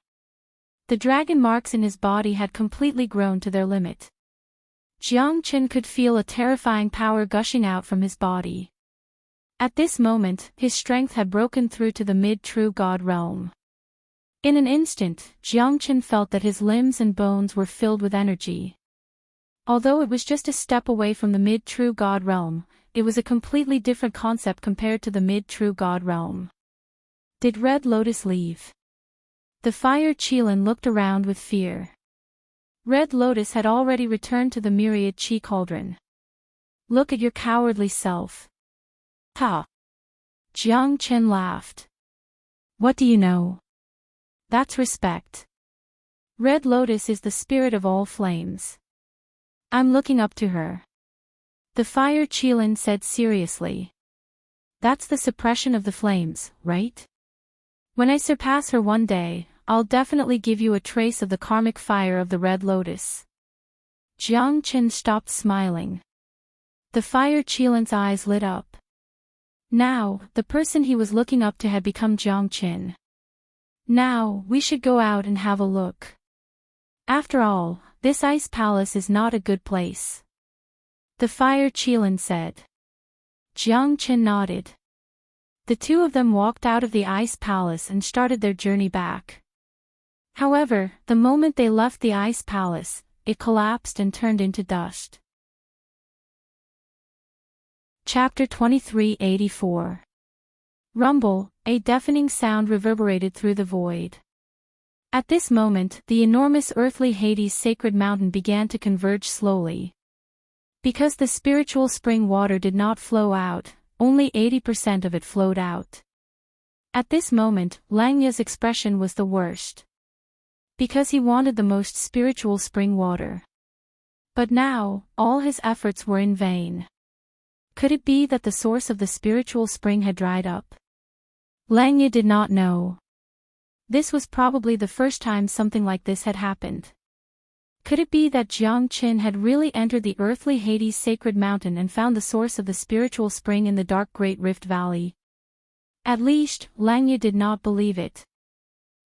The dragon marks in his body had completely grown to their limit. Jiang Chen could feel a terrifying power gushing out from his body. At this moment, his strength had broken through to the mid-true god realm. In an instant, Jiang Chen felt that his limbs and bones were filled with energy. Although it was just a step away from the mid-true god realm, it was a completely different concept compared to the mid-true god realm. Did Red Lotus leave? The fire Qilin looked around with fear. Red Lotus had already returned to the myriad Qi cauldron. Look at your cowardly self. Ha! Jiang Chen laughed. What do you know? That's respect. Red Lotus is the spirit of all flames. I'm looking up to her. The fire Qilin said seriously. That's the suppression of the flames, right? When I surpass her one day, I'll definitely give you a trace of the karmic fire of the Red Lotus. Jiang Chen stopped smiling. The fire Qilin's eyes lit up. Now, the person he was looking up to had become Jiang Chen. Now, we should go out and have a look. After all, this ice palace is not a good place. The fire Qilin said. Jiang Chen nodded. The two of them walked out of the ice palace and started their journey back. However, the moment they left the ice palace, it collapsed and turned into dust. Chapter 2384. Rumble, a deafening sound reverberated through the void. At this moment, the enormous earthly Hades sacred mountain began to converge slowly. Because the spiritual spring water did not flow out, only 80% of it flowed out. At this moment, Langya's expression was the worst. Because he wanted the most spiritual spring water. But now, all his efforts were in vain. Could it be that the source of the spiritual spring had dried up? Langya did not know. This was probably the first time something like this had happened. Could it be that Jiang Chen had really entered the earthly Hades sacred mountain and found the source of the spiritual spring in the dark Great Rift Valley? At least, Langya did not believe it.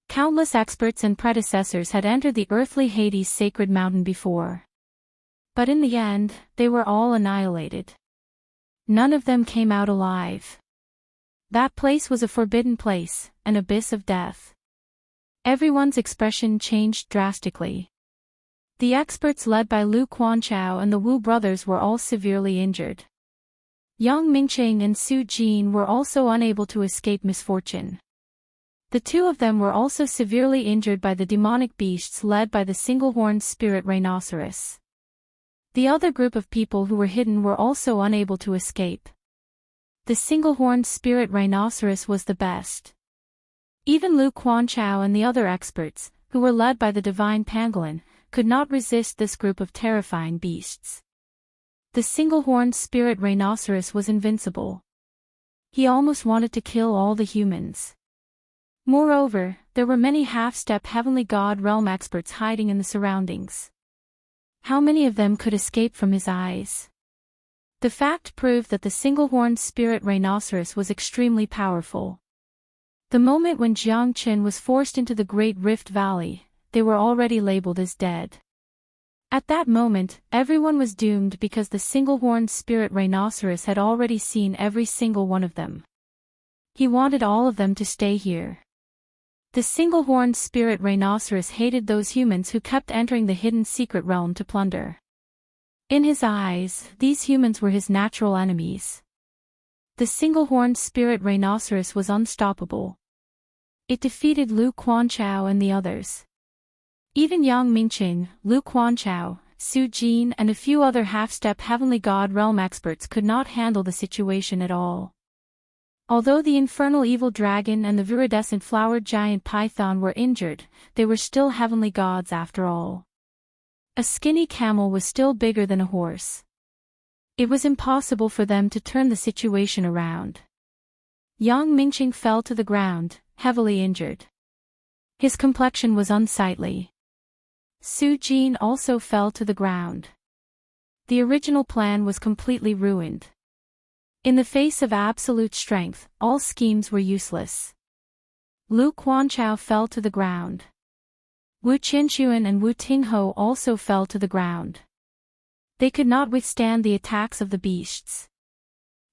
Countless experts and predecessors had entered the earthly Hades sacred mountain before. But in the end, they were all annihilated. None of them came out alive. That place was a forbidden place, an abyss of death. Everyone's expression changed drastically. The experts led by Lu Quanchao and the Wu brothers were all severely injured. Yang Mingqing and Su Jin were also unable to escape misfortune. The two of them were also severely injured by the demonic beasts led by the single-horned spirit rhinoceros. The other group of people who were hidden were also unable to escape. The single-horned spirit rhinoceros was the best. Even Lu Quanchao and the other experts, who were led by the divine pangolin, could not resist this group of terrifying beasts. The single-horned spirit rhinoceros was invincible. He almost wanted to kill all the humans. Moreover, there were many half-step heavenly god realm experts hiding in the surroundings. How many of them could escape from his eyes? The fact proved that the single-horned spirit rhinoceros was extremely powerful. The moment when Jiang Qin was forced into the Great Rift Valley, they were already labeled as dead. At that moment, everyone was doomed because the single-horned spirit rhinoceros had already seen every single one of them. He wanted all of them to stay here. The single-horned spirit rhinoceros hated those humans who kept entering the hidden secret realm to plunder. In his eyes, these humans were his natural enemies. The single-horned spirit rhinoceros was unstoppable. It defeated Lu Quanchao and the others. Even Yang Mingqing, Lu Quanchao, Su Jin and a few other half-step heavenly god realm experts could not handle the situation at all. Although the infernal evil dragon and the viridescent flowered giant python were injured, they were still heavenly gods after all. A skinny camel was still bigger than a horse. It was impossible for them to turn the situation around. Yang Mingqing fell to the ground, heavily injured. His complexion was unsightly. Su Jin also fell to the ground. The original plan was completely ruined. In the face of absolute strength, all schemes were useless. Lu Quanchao fell to the ground. Wu Qinchuan and Wu Tingho also fell to the ground. They could not withstand the attacks of the beasts.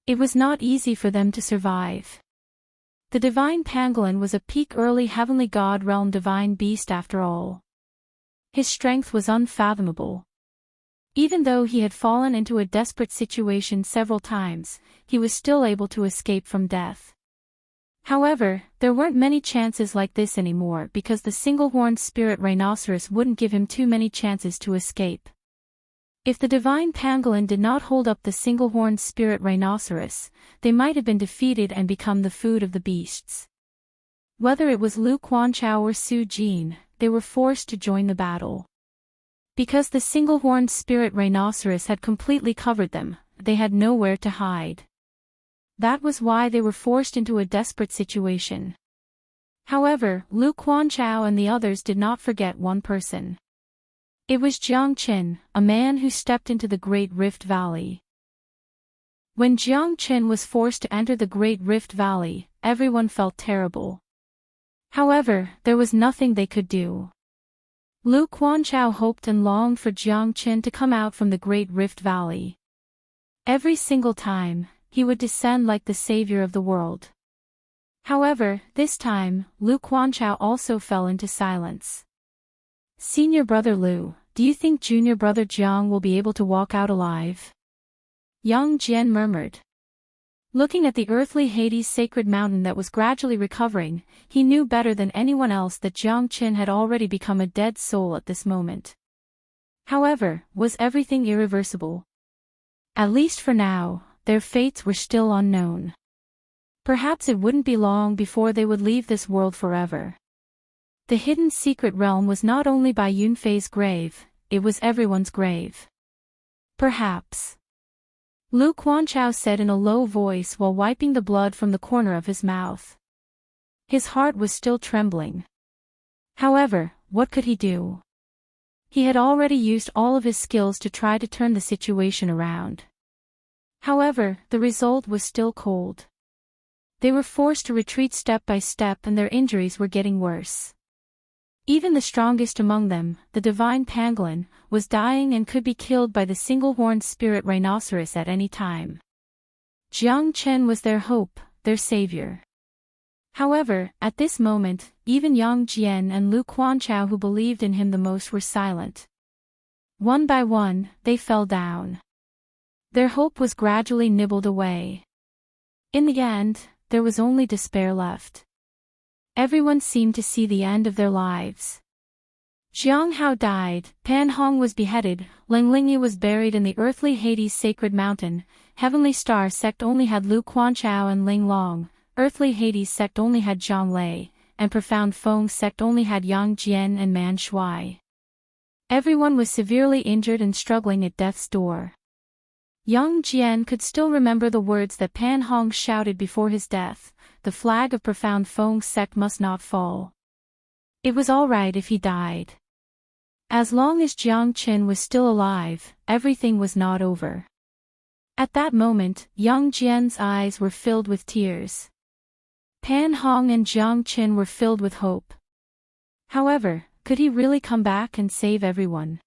It was not easy for them to survive. The divine pangolin was a peak early heavenly god realm divine beast after all. His strength was unfathomable. Even though he had fallen into a desperate situation several times, he was still able to escape from death. However, there weren't many chances like this anymore because the single-horned spirit rhinoceros wouldn't give him too many chances to escape. If the divine pangolin did not hold up the single-horned spirit rhinoceros, they might have been defeated and become the food of the beasts. Whether it was Lu Quanchao or Su Jin, they were forced to join the battle. Because the single-horned spirit rhinoceros had completely covered them, they had nowhere to hide. That was why they were forced into a desperate situation. However, Lu Quanchao and the others did not forget one person. It was Jiang Qin, a man who stepped into the Great Rift Valley. When Jiang Qin was forced to enter the Great Rift Valley, everyone felt terrible. However, there was nothing they could do. Lu Quanchao hoped and longed for Jiang Qin to come out from the Great Rift Valley. Every single time, he would descend like the savior of the world. However, this time, Lu Quanchao also fell into silence. Senior brother Lu, do you think junior brother Jiang will be able to walk out alive? Yang Jian murmured. Looking at the earthly Hades sacred mountain that was gradually recovering, he knew better than anyone else that Jiang Qin had already become a dead soul at this moment. However, was everything irreversible? At least for now, their fates were still unknown. Perhaps it wouldn't be long before they would leave this world forever. The hidden secret realm was not only by Yunfei's grave, it was everyone's grave. Perhaps. Lu Quanchao said in a low voice while wiping the blood from the corner of his mouth. His heart was still trembling. However, what could he do? He had already used all of his skills to try to turn the situation around. However, the result was still cold. They were forced to retreat step by step and their injuries were getting worse. Even the strongest among them, the divine pangolin, was dying and could be killed by the single-horned spirit rhinoceros at any time. Jiang Qin was their hope, their savior. However, at this moment, even Yang Jian and Lu Quanchao who believed in him the most were silent. One by one, they fell down. Their hope was gradually nibbled away. In the end, there was only despair left. Everyone seemed to see the end of their lives. Jiang Hao died, Pan Hong was beheaded, Ling Lingyi was buried in the earthly Hades sacred mountain, Heavenly Star sect only had Lu Quanchao and Ling Long, Earthly Hades sect only had Zhang Lei, and Profound Feng sect only had Yang Jian and Man Shui. Everyone was severely injured and struggling at death's door. Yang Jian could still remember the words that Pan Hong shouted before his death, the flag of Profound Feng sect must not fall. It was all right if he died. As long as Jiang Qin was still alive, everything was not over. At that moment, Yang Jian's eyes were filled with tears. Pan Hong and Jiang Qin were filled with hope. However, could he really come back and save everyone?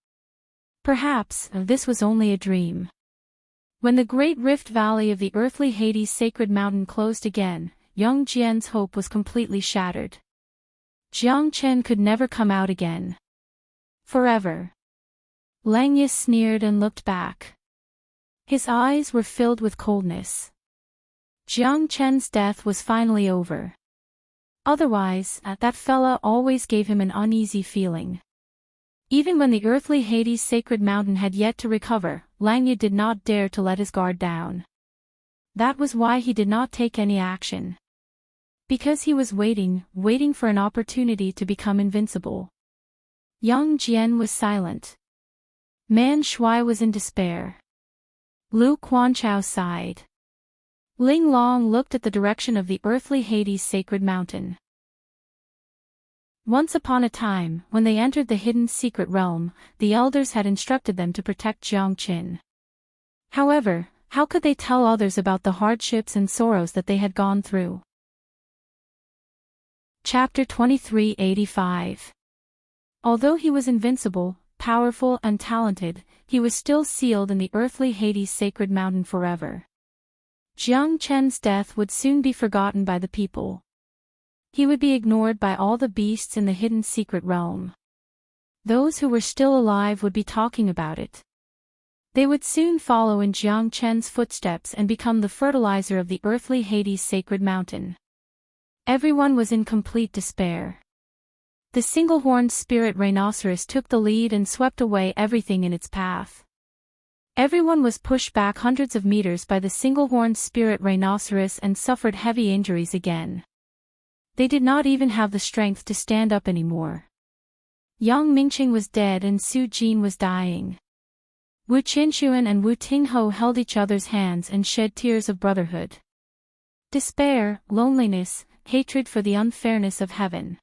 Perhaps, this was only a dream. When the great rift valley of the earthly Hades sacred mountain closed again, Yang Jian's hope was completely shattered. Jiang Qin could never come out again. Forever. Lang Yi sneered and looked back. His eyes were filled with coldness. Jiang Qin's death was finally over. Otherwise, that fella always gave him an uneasy feeling. Even when the earthly Hades sacred mountain had yet to recover, Lang Yi did not dare to let his guard down. That was why he did not take any action. Because he was waiting for an opportunity to become invincible. Yang Jian was silent. Man Shui was in despair. Lu Quanchao sighed. Ling Long looked at the direction of the earthly Hades sacred mountain. Once upon a time, when they entered the hidden secret realm, the elders had instructed them to protect Jiang Qin. However, how could they tell others about the hardships and sorrows that they had gone through? Chapter 2385. Although he was invincible, powerful and talented, he was still sealed in the earthly Hades sacred mountain forever. Jiang Qin's death would soon be forgotten by the people. He would be ignored by all the beasts in the hidden secret realm. Those who were still alive would be talking about it. They would soon follow in Jiang Qin's footsteps and become the fertilizer of the earthly Hades sacred mountain. Everyone was in complete despair. The single-horned spirit rhinoceros took the lead and swept away everything in its path. Everyone was pushed back hundreds of meters by the single-horned spirit rhinoceros and suffered heavy injuries again. They did not even have the strength to stand up anymore. Yang Mingqing was dead and Su Jin was dying. Wu Qinxuan and Wu Tingho held each other's hands and shed tears of brotherhood. Despair, loneliness, hatred for the unfairness of heaven.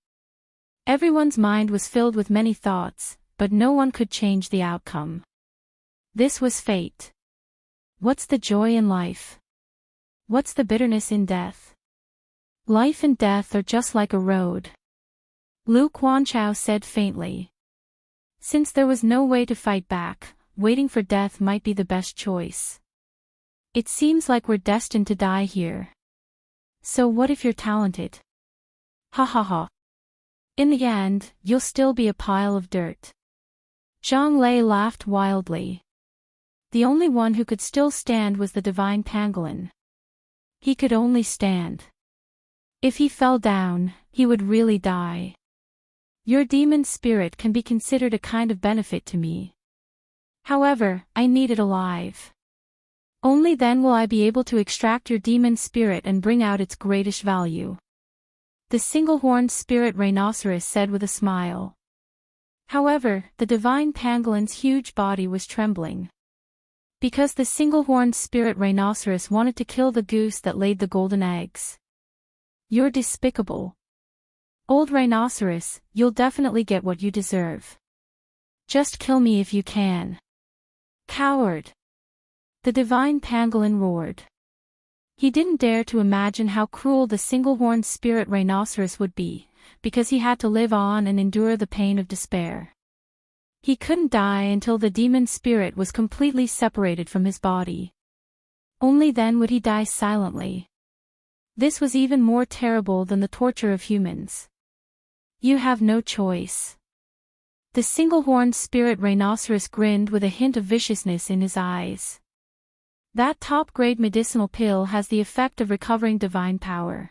Everyone's mind was filled with many thoughts, but no one could change the outcome. This was fate. What's the joy in life? What's the bitterness in death? Life and death are just like a road. Lu Quanchao said faintly. Since there was no way to fight back, waiting for death might be the best choice. It seems like we're destined to die here. So what if you're talented? Ha ha ha. In the end, you'll still be a pile of dirt. Zhang Lei laughed wildly. The only one who could still stand was the divine pangolin. He could only stand. If he fell down, he would really die. Your demon spirit can be considered a kind of benefit to me. However, I need it alive. Only then will I be able to extract your demon spirit and bring out its greatest value. The single-horned spirit rhinoceros said with a smile. However, the divine pangolin's huge body was trembling. Because the single-horned spirit rhinoceros wanted to kill the goose that laid the golden eggs. You're despicable. Old rhinoceros, you'll definitely get what you deserve. Just kill me if you can. Coward! The divine pangolin roared. He didn't dare to imagine how cruel the single-horned spirit rhinoceros would be, because he had to live on and endure the pain of despair. He couldn't die until the demon spirit was completely separated from his body. Only then would he die silently. This was even more terrible than the torture of humans. You have no choice. The single-horned spirit rhinoceros grinned with a hint of viciousness in his eyes. That top-grade medicinal pill has the effect of recovering divine power.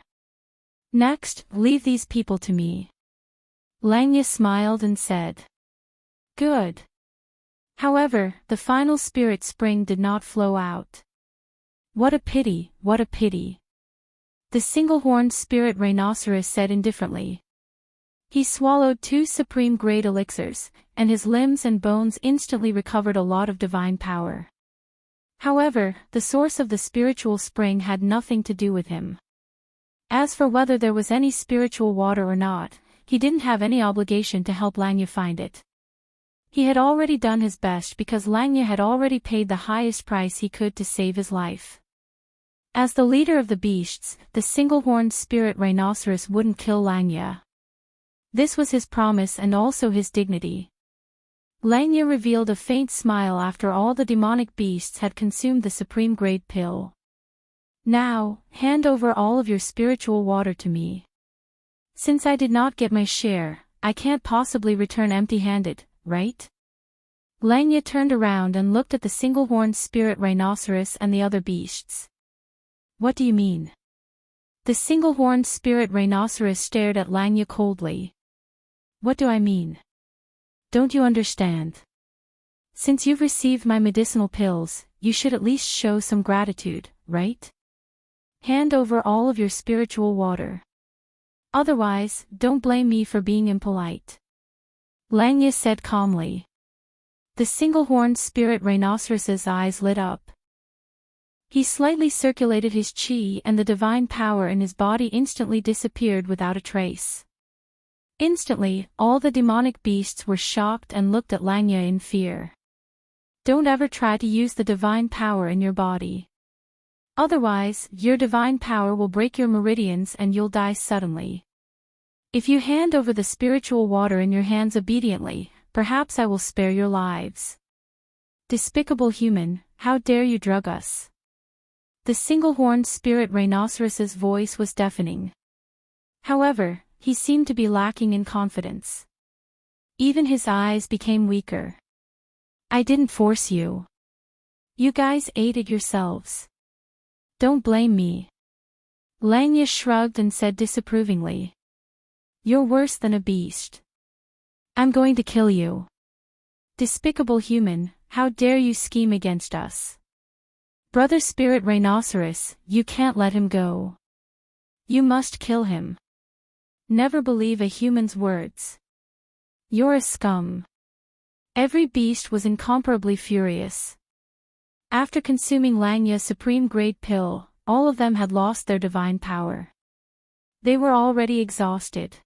Next, leave these people to me. Lang Yi smiled and said. Good. However, the final spirit spring did not flow out. What a pity, what a pity. The single-horned spirit rhinoceros said indifferently. He swallowed 2 supreme-grade elixirs, and his limbs and bones instantly recovered a lot of divine power. However, the source of the spiritual spring had nothing to do with him. As for whether there was any spiritual water or not, he didn't have any obligation to help Lang Yi find it. He had already done his best because Langya had already paid the highest price he could to save his life. As the leader of the beasts, the single-horned spirit rhinoceros wouldn't kill Langya. This was his promise and also his dignity. Langya revealed a faint smile after all the demonic beasts had consumed the supreme grade pill. Now, hand over all of your spiritual water to me. Since I did not get my share, I can't possibly return empty-handed, right? Langya turned around and looked at the single-horned spirit rhinoceros and the other beasts. What do you mean? The single-horned spirit rhinoceros stared at Langya coldly. What do I mean? Don't you understand? Since you've received my medicinal pills, you should at least show some gratitude, right? Hand over all of your spiritual water. Otherwise, don't blame me for being impolite. Langya said calmly. The single-horned spirit rhinoceros's eyes lit up. He slightly circulated his chi and the divine power in his body instantly disappeared without a trace. Instantly, all the demonic beasts were shocked and looked at Langya in fear. Don't ever try to use the divine power in your body. Otherwise, your divine power will break your meridians and you'll die suddenly. If you hand over the spiritual water in your hands obediently, perhaps I will spare your lives. Despicable human, how dare you drug us? The single-horned spirit rhinoceros's voice was deafening. However, he seemed to be lacking in confidence. Even his eyes became weaker. I didn't force you. You guys ate it yourselves. Don't blame me. Langya shrugged and said disapprovingly. You're worse than a beast. I'm going to kill you. Despicable human, how dare you scheme against us? Brother Spirit Rhinoceros, you can't let him go. You must kill him. Never believe a human's words. You're a scum. Every beast was incomparably furious. After consuming Langya's supreme grade pill, all of them had lost their divine power. They were already exhausted.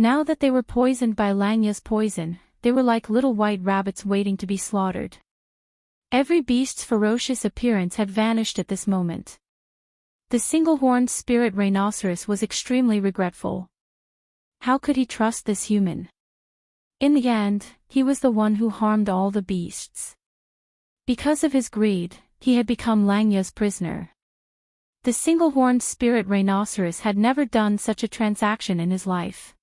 Now that they were poisoned by Langya's poison, they were like little white rabbits waiting to be slaughtered. Every beast's ferocious appearance had vanished at this moment. The single-horned spirit rhinoceros was extremely regretful. How could he trust this human? In the end, he was the one who harmed all the beasts. Because of his greed, he had become Langya's prisoner. The single-horned spirit rhinoceros had never done such a transaction in his life.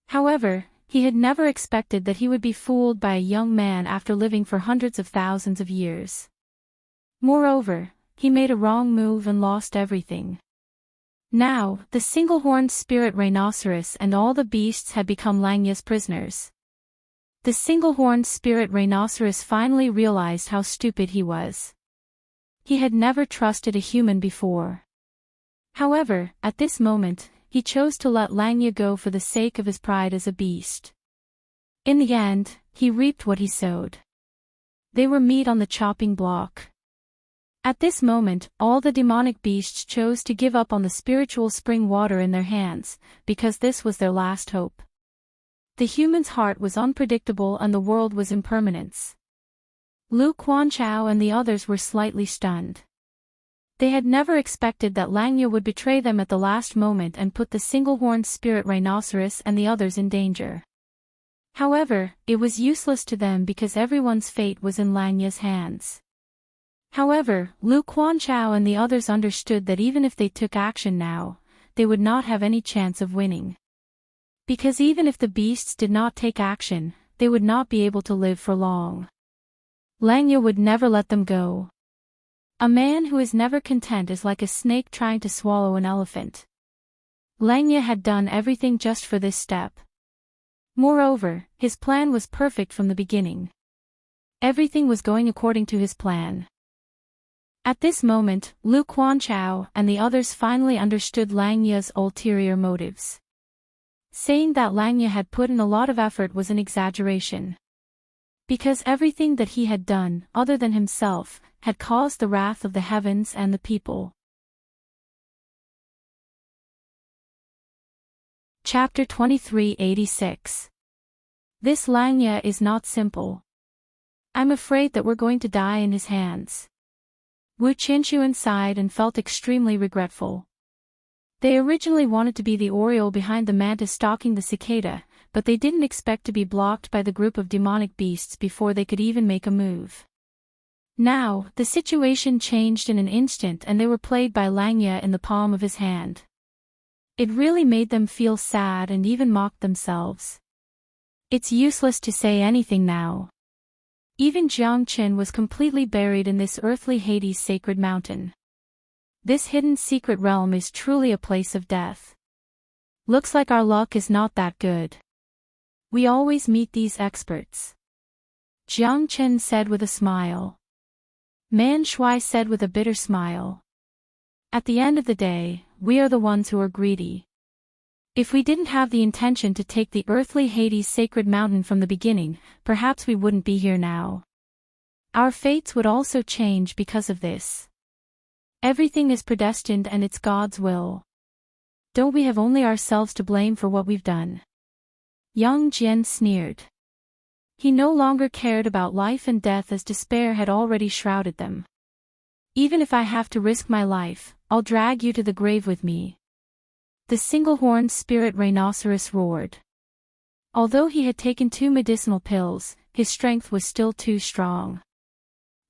However, he had never expected that he would be fooled by a young man after living for hundreds of thousands of years. Moreover, he made a wrong move and lost everything. Now, the single-horned spirit rhinoceros and all the beasts had become Langya's prisoners. The single-horned spirit rhinoceros finally realized how stupid he was. He had never trusted a human before. However, at this moment, he chose to let Langya go for the sake of his pride as a beast. In the end, he reaped what he sowed. They were meat on the chopping block. At this moment, all the demonic beasts chose to give up on the spiritual spring water in their hands, because this was their last hope. The human's heart was unpredictable and the world was impermanence. Lu Quanchao and the others were slightly stunned. They had never expected that Langya would betray them at the last moment and put the single-horned spirit rhinoceros and the others in danger. However, it was useless to them because everyone's fate was in Langya's hands. However, Lu Quanchao and the others understood that even if they took action now, they would not have any chance of winning. Because even if the beasts did not take action, they would not be able to live for long. Langya would never let them go. A man who is never content is like a snake trying to swallow an elephant. Langya had done everything just for this step. Moreover, his plan was perfect from the beginning. Everything was going according to his plan. At this moment, Lu Quanchao and the others finally understood Langya's ulterior motives. Saying that Langya had put in a lot of effort was an exaggeration. Because everything that he had done, other than himself, had caused the wrath of the heavens and the people. Chapter 2386. This Langya is not simple. I'm afraid that we're going to die in his hands. Wu Qinshuan sighed and felt extremely regretful. They originally wanted to be the oriole behind the mantis stalking the cicada, but they didn't expect to be blocked by the group of demonic beasts before they could even make a move. Now, the situation changed in an instant and they were played by Langya in the palm of his hand. It really made them feel sad and even mocked themselves. It's useless to say anything now. Even Jiang Qin was completely buried in this earthly Hades sacred mountain. This hidden secret realm is truly a place of death. Looks like our luck is not that good. We always meet these experts. Jiang Qin said with a smile. Man Shui said with a bitter smile. At the end of the day, we are the ones who are greedy. If we didn't have the intention to take the earthly Hades sacred mountain from the beginning, perhaps we wouldn't be here now. Our fates would also change because of this. Everything is predestined and it's God's will. Don't we have only ourselves to blame for what we've done? Yang Jian sneered. He no longer cared about life and death as despair had already shrouded them. Even if I have to risk my life, I'll drag you to the grave with me. The single-horned spirit rhinoceros roared. Although he had taken 2 medicinal pills, his strength was still too strong.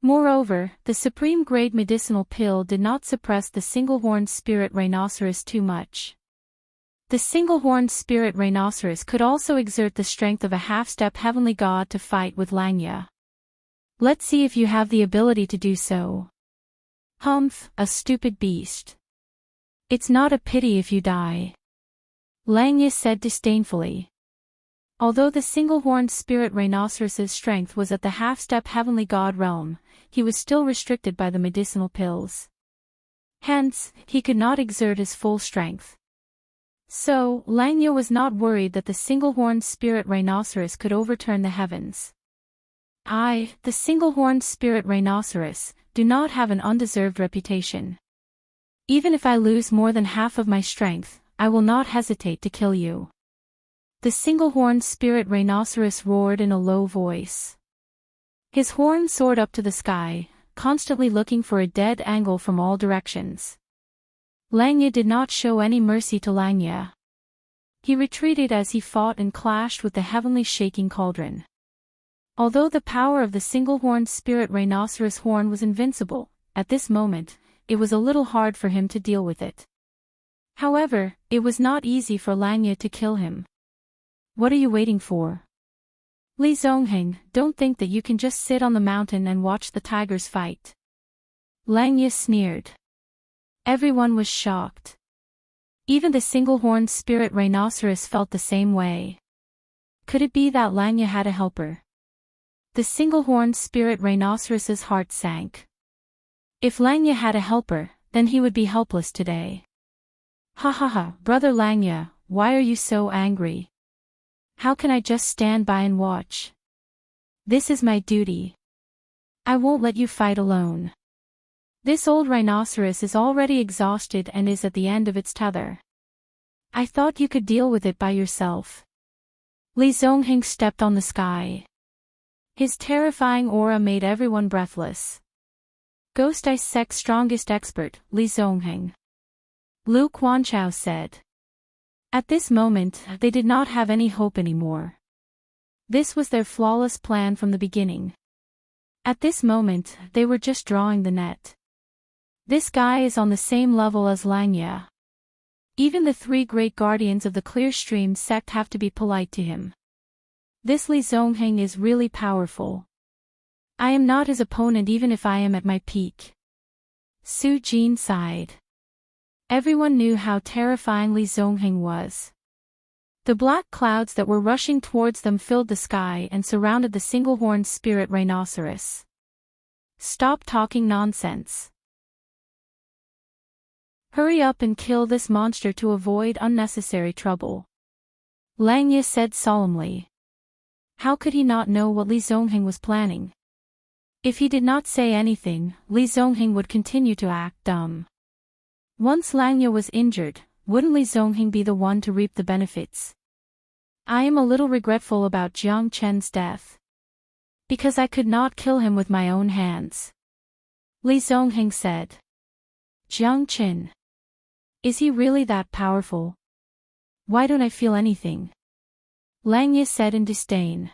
Moreover, the supreme-grade medicinal pill did not suppress the single-horned spirit rhinoceros too much. The single-horned spirit rhinoceros could also exert the strength of a half-step heavenly god to fight with Langya. Let's see if you have the ability to do so. Humph, a stupid beast. It's not a pity if you die. Langya said disdainfully. Although the single-horned spirit rhinoceros's strength was at the half-step heavenly god realm, he was still restricted by the medicinal pills. Hence, he could not exert his full strength. So, Langya was not worried that the single-horned spirit rhinoceros could overturn the heavens. I, the single-horned spirit rhinoceros, do not have an undeserved reputation. Even if I lose more than half of my strength, I will not hesitate to kill you. The single-horned spirit rhinoceros roared in a low voice. His horn soared up to the sky, constantly looking for a dead angle from all directions. Langya did not show any mercy to Langya. He retreated as he fought and clashed with the heavenly shaking cauldron. Although the power of the single-horned spirit rhinoceros horn was invincible, at this moment, it was a little hard for him to deal with it. However, it was not easy for Langya to kill him. What are you waiting for? Li Zongheng, don't think that you can just sit on the mountain and watch the tigers fight. Langya sneered. Everyone was shocked. Even the single-horned spirit rhinoceros felt the same way. Could it be that Langya had a helper? The single-horned spirit rhinoceros's heart sank. If Langya had a helper, then he would be helpless today. Ha ha ha, brother Langya, why are you so angry? How can I just stand by and watch? This is my duty. I won't let you fight alone. This old rhinoceros is already exhausted and is at the end of its tether. I thought you could deal with it by yourself. Li Zongheng stepped on the sky. His terrifying aura made everyone breathless. Ghost Ice Sect's strongest expert, Li Zongheng. Lu Quanchao said. At this moment, they did not have any hope anymore. This was their flawless plan from the beginning. At this moment, they were just drawing the net. This guy is on the same level as Langya. Even the 3 great guardians of the Clear Stream sect have to be polite to him. This Li Zongheng is really powerful. I am not his opponent even if I am at my peak. Su Jin sighed. Everyone knew how terrifying Li Zongheng was. The black clouds that were rushing towards them filled the sky and surrounded the single-horned spirit rhinoceros. Stop talking nonsense. Hurry up and kill this monster to avoid unnecessary trouble. Langya said solemnly. How could he not know what Li Zongheng was planning? If he did not say anything, Li Zongheng would continue to act dumb. Once Langya was injured, wouldn't Li Zongheng be the one to reap the benefits? I am a little regretful about Jiang Chen's death. Because I could not kill him with my own hands. Li Zongheng said. Jiang Chen. Is he really that powerful? Why don't I feel anything? Lang Ye said in disdain.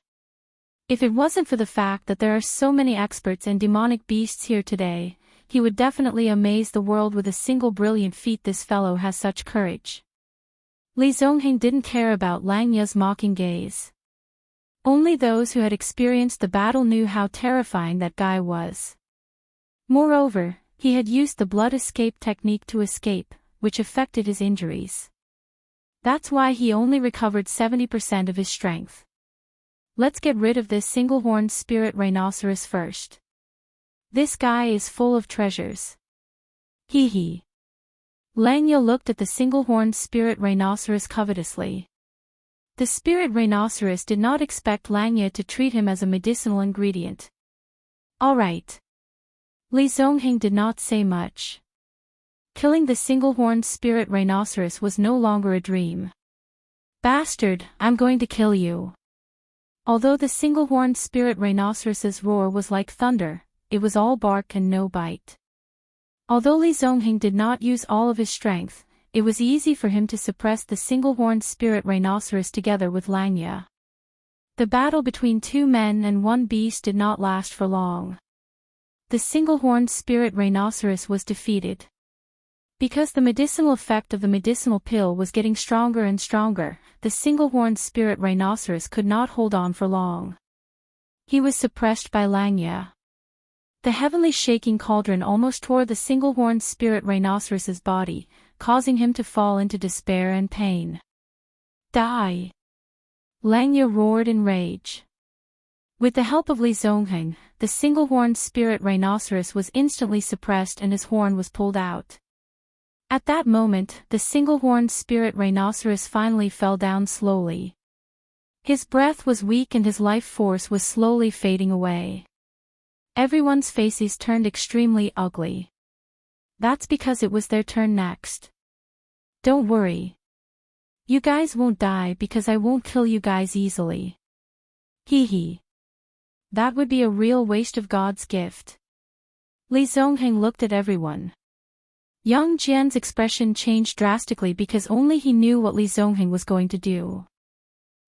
If it wasn't for the fact that there are so many experts and demonic beasts here today, he would definitely amaze the world with a single brilliant feat. This fellow has such courage. Li Zongheng didn't care about Lang Ye's mocking gaze. Only those who had experienced the battle knew how terrifying that guy was. Moreover, he had used the blood escape technique to escape, which affected his injuries. That's why he only recovered 70% of his strength. Let's get rid of this single-horned spirit rhinoceros first. This guy is full of treasures. Hee hee. Lang Ye looked at the single-horned spirit rhinoceros covetously. The spirit rhinoceros did not expect Lang Ye to treat him as a medicinal ingredient. All right. Li Zongheng did not say much. Killing the single-horned spirit rhinoceros was no longer a dream. Bastard, I'm going to kill you. Although the single-horned spirit rhinoceros's roar was like thunder, it was all bark and no bite. Although Li Zongheng did not use all of his strength, it was easy for him to suppress the single-horned spirit rhinoceros together with Lang Ye. The battle between two men and one beast did not last for long. The single-horned spirit rhinoceros was defeated. Because the medicinal effect of the medicinal pill was getting stronger and stronger, the single-horned spirit rhinoceros could not hold on for long. He was suppressed by Lang Ye. The heavenly shaking cauldron almost tore the single-horned spirit rhinoceros's body, causing him to fall into despair and pain. Die! Lang Ye roared in rage. With the help of Li Zongheng, the single-horned spirit rhinoceros was instantly suppressed and his horn was pulled out. At that moment, the single-horned spirit rhinoceros finally fell down slowly. His breath was weak and his life force was slowly fading away. Everyone's faces turned extremely ugly. That's because it was their turn next. Don't worry. You guys won't die because I won't kill you guys easily. Hee hee. That would be a real waste of God's gift. Li Zongheng looked at everyone. Yang Jian's expression changed drastically because only he knew what Li Zongheng was going to do.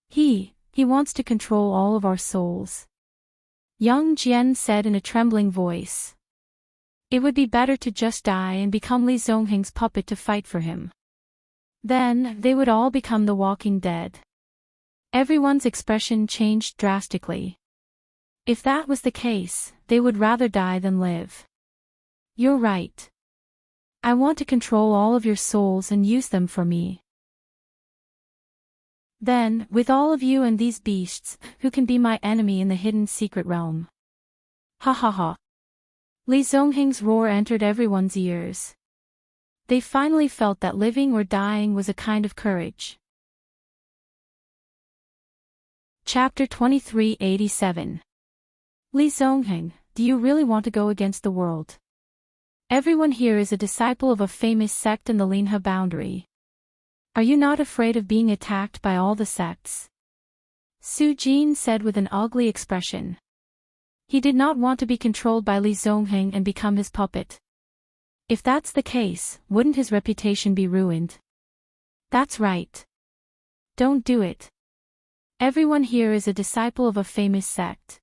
He wants to control all of our souls. Yang Jian said in a trembling voice. It would be better to just die and become Li Zongheng's puppet to fight for him. Then, they would all become the walking dead. Everyone's expression changed drastically. If that was the case, they would rather die than live. You're right. I want to control all of your souls and use them for me. Then, with all of you and these beasts, who can be my enemy in the hidden secret realm? Ha ha ha. Li Zongheng's roar entered everyone's ears. They finally felt that living or dying was a kind of courage. Chapter 2387. Li Zongheng, do you really want to go against the world? Everyone here is a disciple of a famous sect in the Linhe boundary. Are you not afraid of being attacked by all the sects? Su Jin said with an ugly expression. He did not want to be controlled by Li Zongheng and become his puppet. If that's the case, wouldn't his reputation be ruined? That's right. Don't do it. Everyone here is a disciple of a famous sect.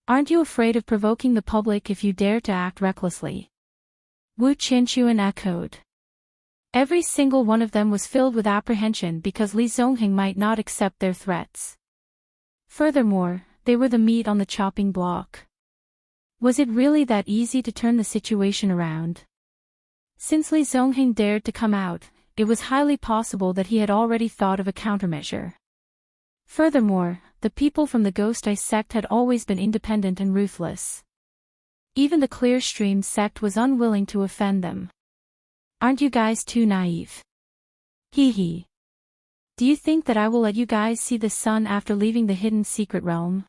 Aren't you afraid of provoking the public if you dare to act recklessly? Wu Qianchuan echoed. Every single one of them was filled with apprehension because Li Zongheng might not accept their threats. Furthermore, they were the meat on the chopping block. Was it really that easy to turn the situation around? Since Li Zongheng dared to come out, it was highly possible that he had already thought of a countermeasure. Furthermore, the people from the Ghost Eye sect had always been independent and ruthless. Even the Clearstream sect was unwilling to offend them. Aren't you guys too naive? Hee hee. Do you think that I will let you guys see the sun after leaving the hidden secret realm?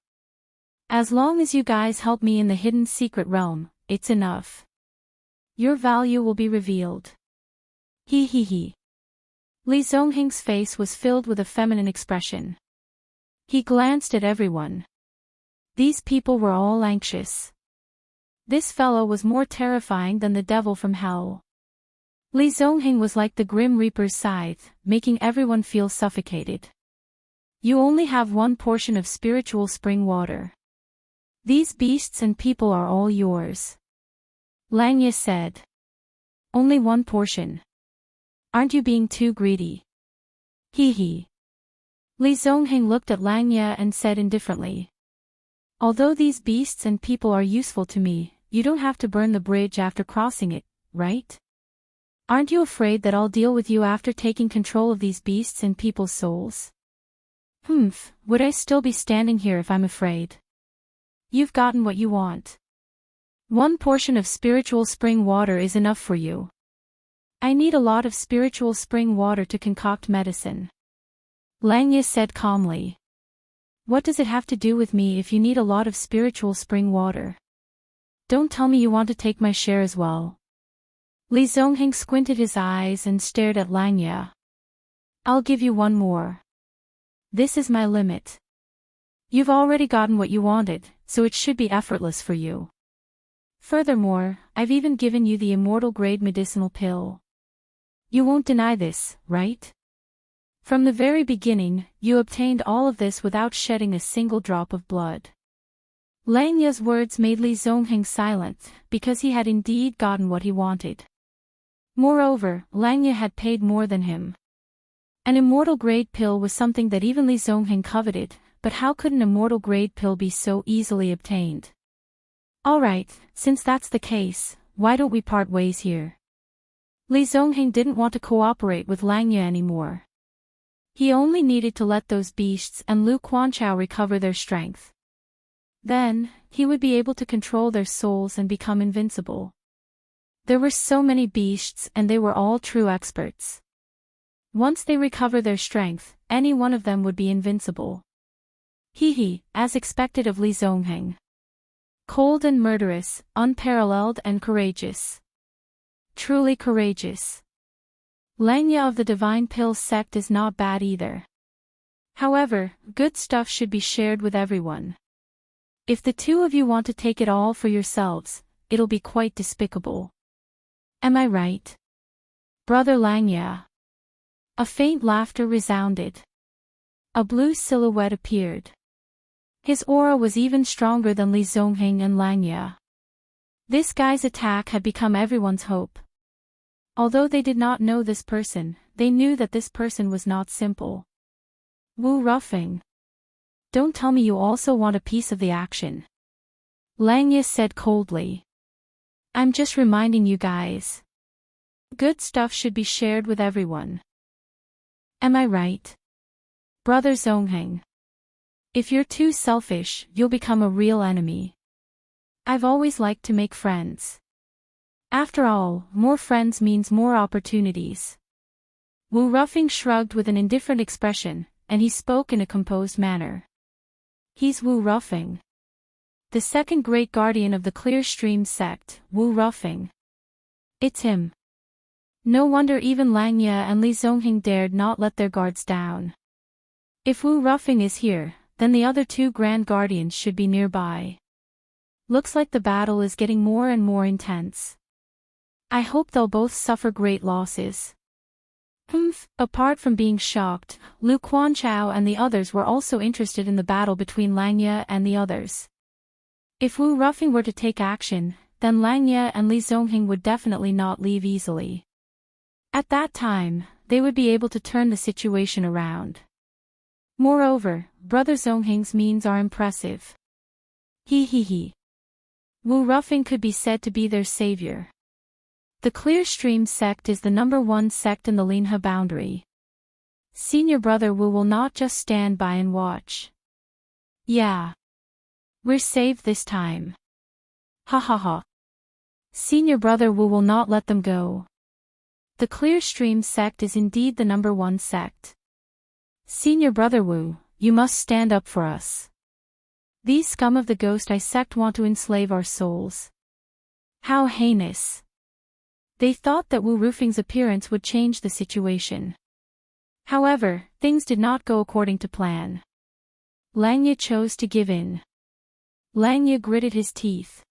As long as you guys help me in the hidden secret realm, it's enough. Your value will be revealed. Hee hee hee. Li Zongheng's face was filled with a feminine expression. He glanced at everyone. These people were all anxious. This fellow was more terrifying than the devil from hell. Li Zongheng was like the Grim Reaper's scythe, making everyone feel suffocated. You only have one portion of spiritual spring water. These beasts and people are all yours. Langya said. Only one portion. Aren't you being too greedy? Hee hee. Li Zongheng looked at Langya and said indifferently. Although these beasts and people are useful to me, you don't have to burn the bridge after crossing it, right? Aren't you afraid that I'll deal with you after taking control of these beasts and people's souls? Would I still be standing here if I'm afraid? You've gotten what you want. One portion of spiritual spring water is enough for you. I need a lot of spiritual spring water to concoct medicine. Langya said calmly. What does it have to do with me if you need a lot of spiritual spring water? Don't tell me you want to take my share as well. Li Zongheng squinted his eyes and stared at Langya. I'll give you one more. This is my limit. You've already gotten what you wanted, so it should be effortless for you. Furthermore, I've even given you the immortal-grade medicinal pill. You won't deny this, right? From the very beginning, you obtained all of this without shedding a single drop of blood. Langya's words made Li Zongheng silent, because he had indeed gotten what he wanted. Moreover, Langya had paid more than him. An immortal-grade pill was something that even Li Zongheng coveted, but how could an immortal-grade pill be so easily obtained? Alright, since that's the case, why don't we part ways here? Li Zongheng didn't want to cooperate with Langya anymore. He only needed to let those beasts and Lu Quanchao recover their strength. Then, he would be able to control their souls and become invincible. There were so many beasts and they were all true experts. Once they recover their strength, any one of them would be invincible. Hee, as expected of Li Zongheng. Cold and murderous, unparalleled and courageous. Truly courageous. Langya of the Divine Pill sect is not bad either. However, good stuff should be shared with everyone. If the two of you want to take it all for yourselves, it'll be quite despicable. Am I right? Brother Langya. A faint laughter resounded. A blue silhouette appeared. His aura was even stronger than Li Zongheng and Langya. This guy's attack had become everyone's hope. Although they did not know this person, they knew that this person was not simple. Wu Ruffing. Don't tell me you also want a piece of the action. Langya said coldly. I'm just reminding you guys. Good stuff should be shared with everyone. Am I right? Brother Zongheng. If you're too selfish, you'll become a real enemy. I've always liked to make friends. After all, more friends means more opportunities. Wu Ruffing shrugged with an indifferent expression, and he spoke in a composed manner. He's Wu Ruffing. The second great guardian of the Clear Stream sect, Wu Ruffing. It's him. No wonder even Langya and Li Zongheng dared not let their guards down. If Wu Ruffing is here, then the other two grand guardians should be nearby. Looks like the battle is getting more and more intense. I hope they'll both suffer great losses. Apart from being shocked, Lu Quanchao and the others were also interested in the battle between Langya and the others. If Wu Ruffing were to take action, then Langya and Li Zongheng would definitely not leave easily. At that time, they would be able to turn the situation around. Moreover, Brother Zongheng's means are impressive. Hee. Wu Ruffing could be said to be their savior. The Clear Stream sect is the #1 sect in the Linhe boundary. Senior Brother Wu will not just stand by and watch. Yeah. We're saved this time. Ha. Senior Brother Wu will not let them go. The Clear Stream sect is indeed the #1 sect. Senior Brother Wu, you must stand up for us. These scum of the Ghost Eye sect want to enslave our souls. How heinous. They thought that Wu Ruffing's appearance would change the situation. However, things did not go according to plan. Langya chose to give in. Langya gritted his teeth.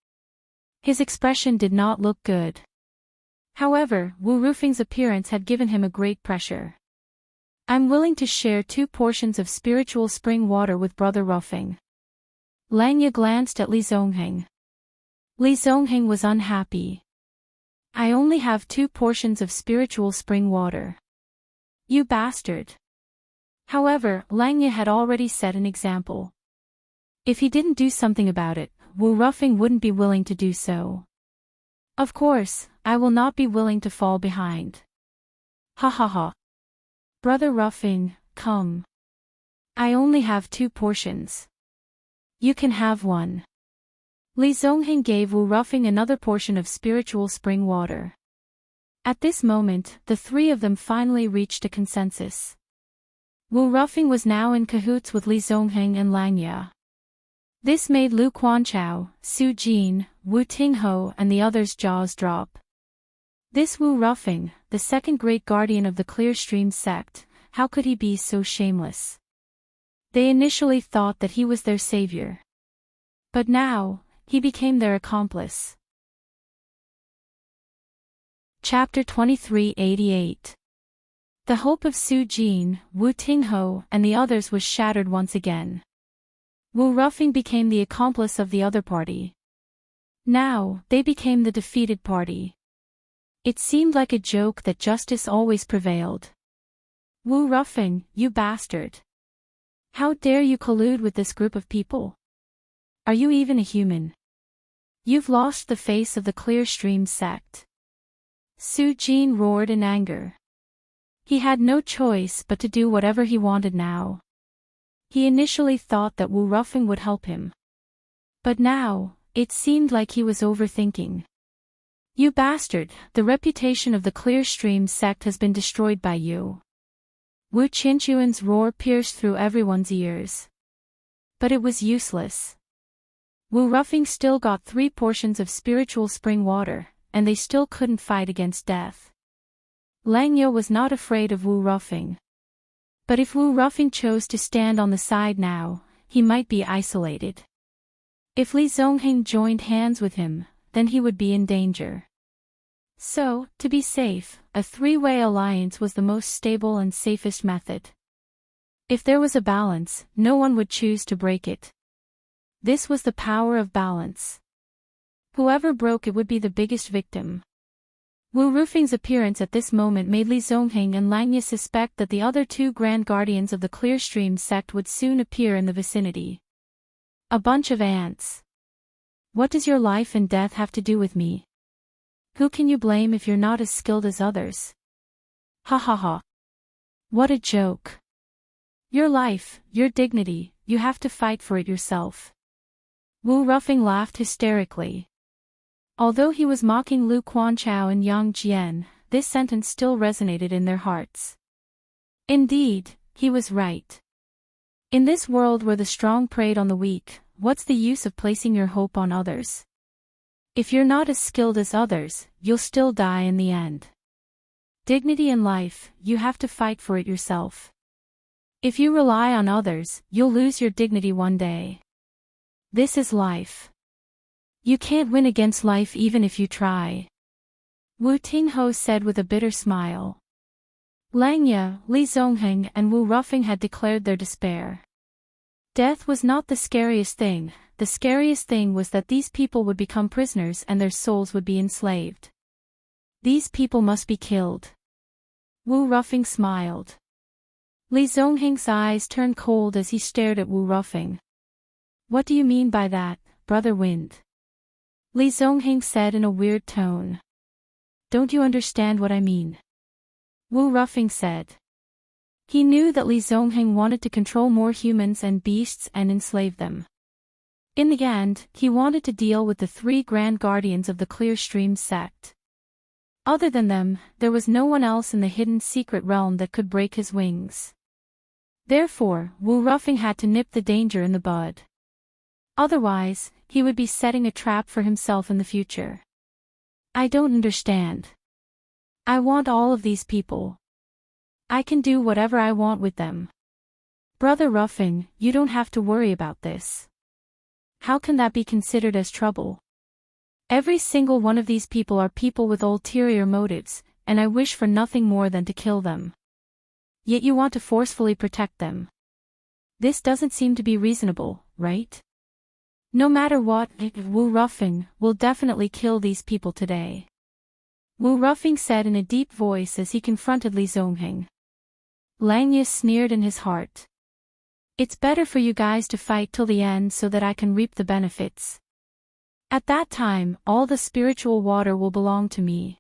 His expression did not look good. However, Wu Rufeng's appearance had given him a great pressure. I'm willing to share 2 portions of spiritual spring water with Brother Rufeng. Langya glanced at Li Zongheng. Li Zongheng was unhappy. I only have 2 portions of spiritual spring water. You bastard. However, Langya had already set an example. If he didn't do something about it, Wu Rufeng wouldn't be willing to do so. Of course, I will not be willing to fall behind. Ha ha ha. Brother Rufeng, come. I only have 2 portions. You can have 1. Li Zongheng gave Wu Rufeng another portion of spiritual spring water. At this moment, the 3 of them finally reached a consensus. Wu Rufeng was now in cahoots with Li Zongheng and Langya. This made Lu Quanchao, Su Jin, Wu Tingho and the others' jaws drop. This Wu Rufeng, the second great guardian of the Clear Stream sect, how could he be so shameless? They initially thought that he was their savior. But now, he became their accomplice. Chapter 2388. The hope of Su Jin, Wu Tingho and the others was shattered once again. Wu Rufeng became the accomplice of the other party. Now, they became the defeated party. It seemed like a joke that justice always prevailed. Wu Rufeng, you bastard. How dare you collude with this group of people? Are you even a human? You've lost the face of the Clear Stream sect. Su Jin roared in anger. He had no choice but to do whatever he wanted now. He initially thought that Wu Rufeng would help him. But now, it seemed like he was overthinking. You bastard, the reputation of the Clear Stream sect has been destroyed by you. Wu Qinchuan's roar pierced through everyone's ears. But it was useless. Wu Rufeng still got 3 portions of spiritual spring water, and they still couldn't fight against death. Langya was not afraid of Wu Rufeng. But if Wu Rufeng chose to stand on the side now, he might be isolated. If Li Zongheng joined hands with him, then he would be in danger. So, to be safe, a 3-way alliance was the most stable and safest method. If there was a balance, no one would choose to break it. This was the power of balance. Whoever broke it would be the biggest victim. Wu Rufeng's appearance at this moment made Li Zongheng and Langya suspect that the other 2 grand guardians of the Clear Stream sect would soon appear in the vicinity. A bunch of ants. What does your life and death have to do with me? Who can you blame if you're not as skilled as others? Ha ha ha. What a joke. Your life, your dignity, you have to fight for it yourself. Wu Rufeng laughed hysterically. Although he was mocking Lu Quanchao and Yang Jian, this sentence still resonated in their hearts. Indeed, he was right. In this world where the strong preyed on the weak, what's the use of placing your hope on others? If you're not as skilled as others, you'll still die in the end. Dignity in life, you have to fight for it yourself. If you rely on others, you'll lose your dignity one day. This is life. You can't win against life even if you try. Wu Tingho said with a bitter smile. Langya, Li Zongheng and Wu Rufeng had declared their despair. Death was not the scariest thing. The scariest thing was that these people would become prisoners and their souls would be enslaved. These people must be killed. Wu Rufeng smiled. Li Zongheng's eyes turned cold as he stared at Wu Rufeng. What do you mean by that, Brother Wind? Li Zongheng said in a weird tone. Don't you understand what I mean? Wu Rufeng said. He knew that Li Zongheng wanted to control more humans and beasts and enslave them. In the end, he wanted to deal with the 3 grand guardians of the Clear Stream sect. Other than them, there was no one else in the hidden secret realm that could break his wings. Therefore, Wu Rufeng had to nip the danger in the bud. Otherwise, he would be setting a trap for himself in the future. I don't understand. I want all of these people. I can do whatever I want with them. Brother Ruffing, you don't have to worry about this. How can that be considered as trouble? Every single one of these people are people with ulterior motives, and I wish for nothing more than to kill them. Yet you want to forcefully protect them. This doesn't seem to be reasonable, right? No matter what, Wu Ruffing will definitely kill these people today. Wu Ruffing said in a deep voice as he confronted Li Zongheng. Lang Yi sneered in his heart. It's better for you guys to fight till the end so that I can reap the benefits. At that time, all the spiritual water will belong to me.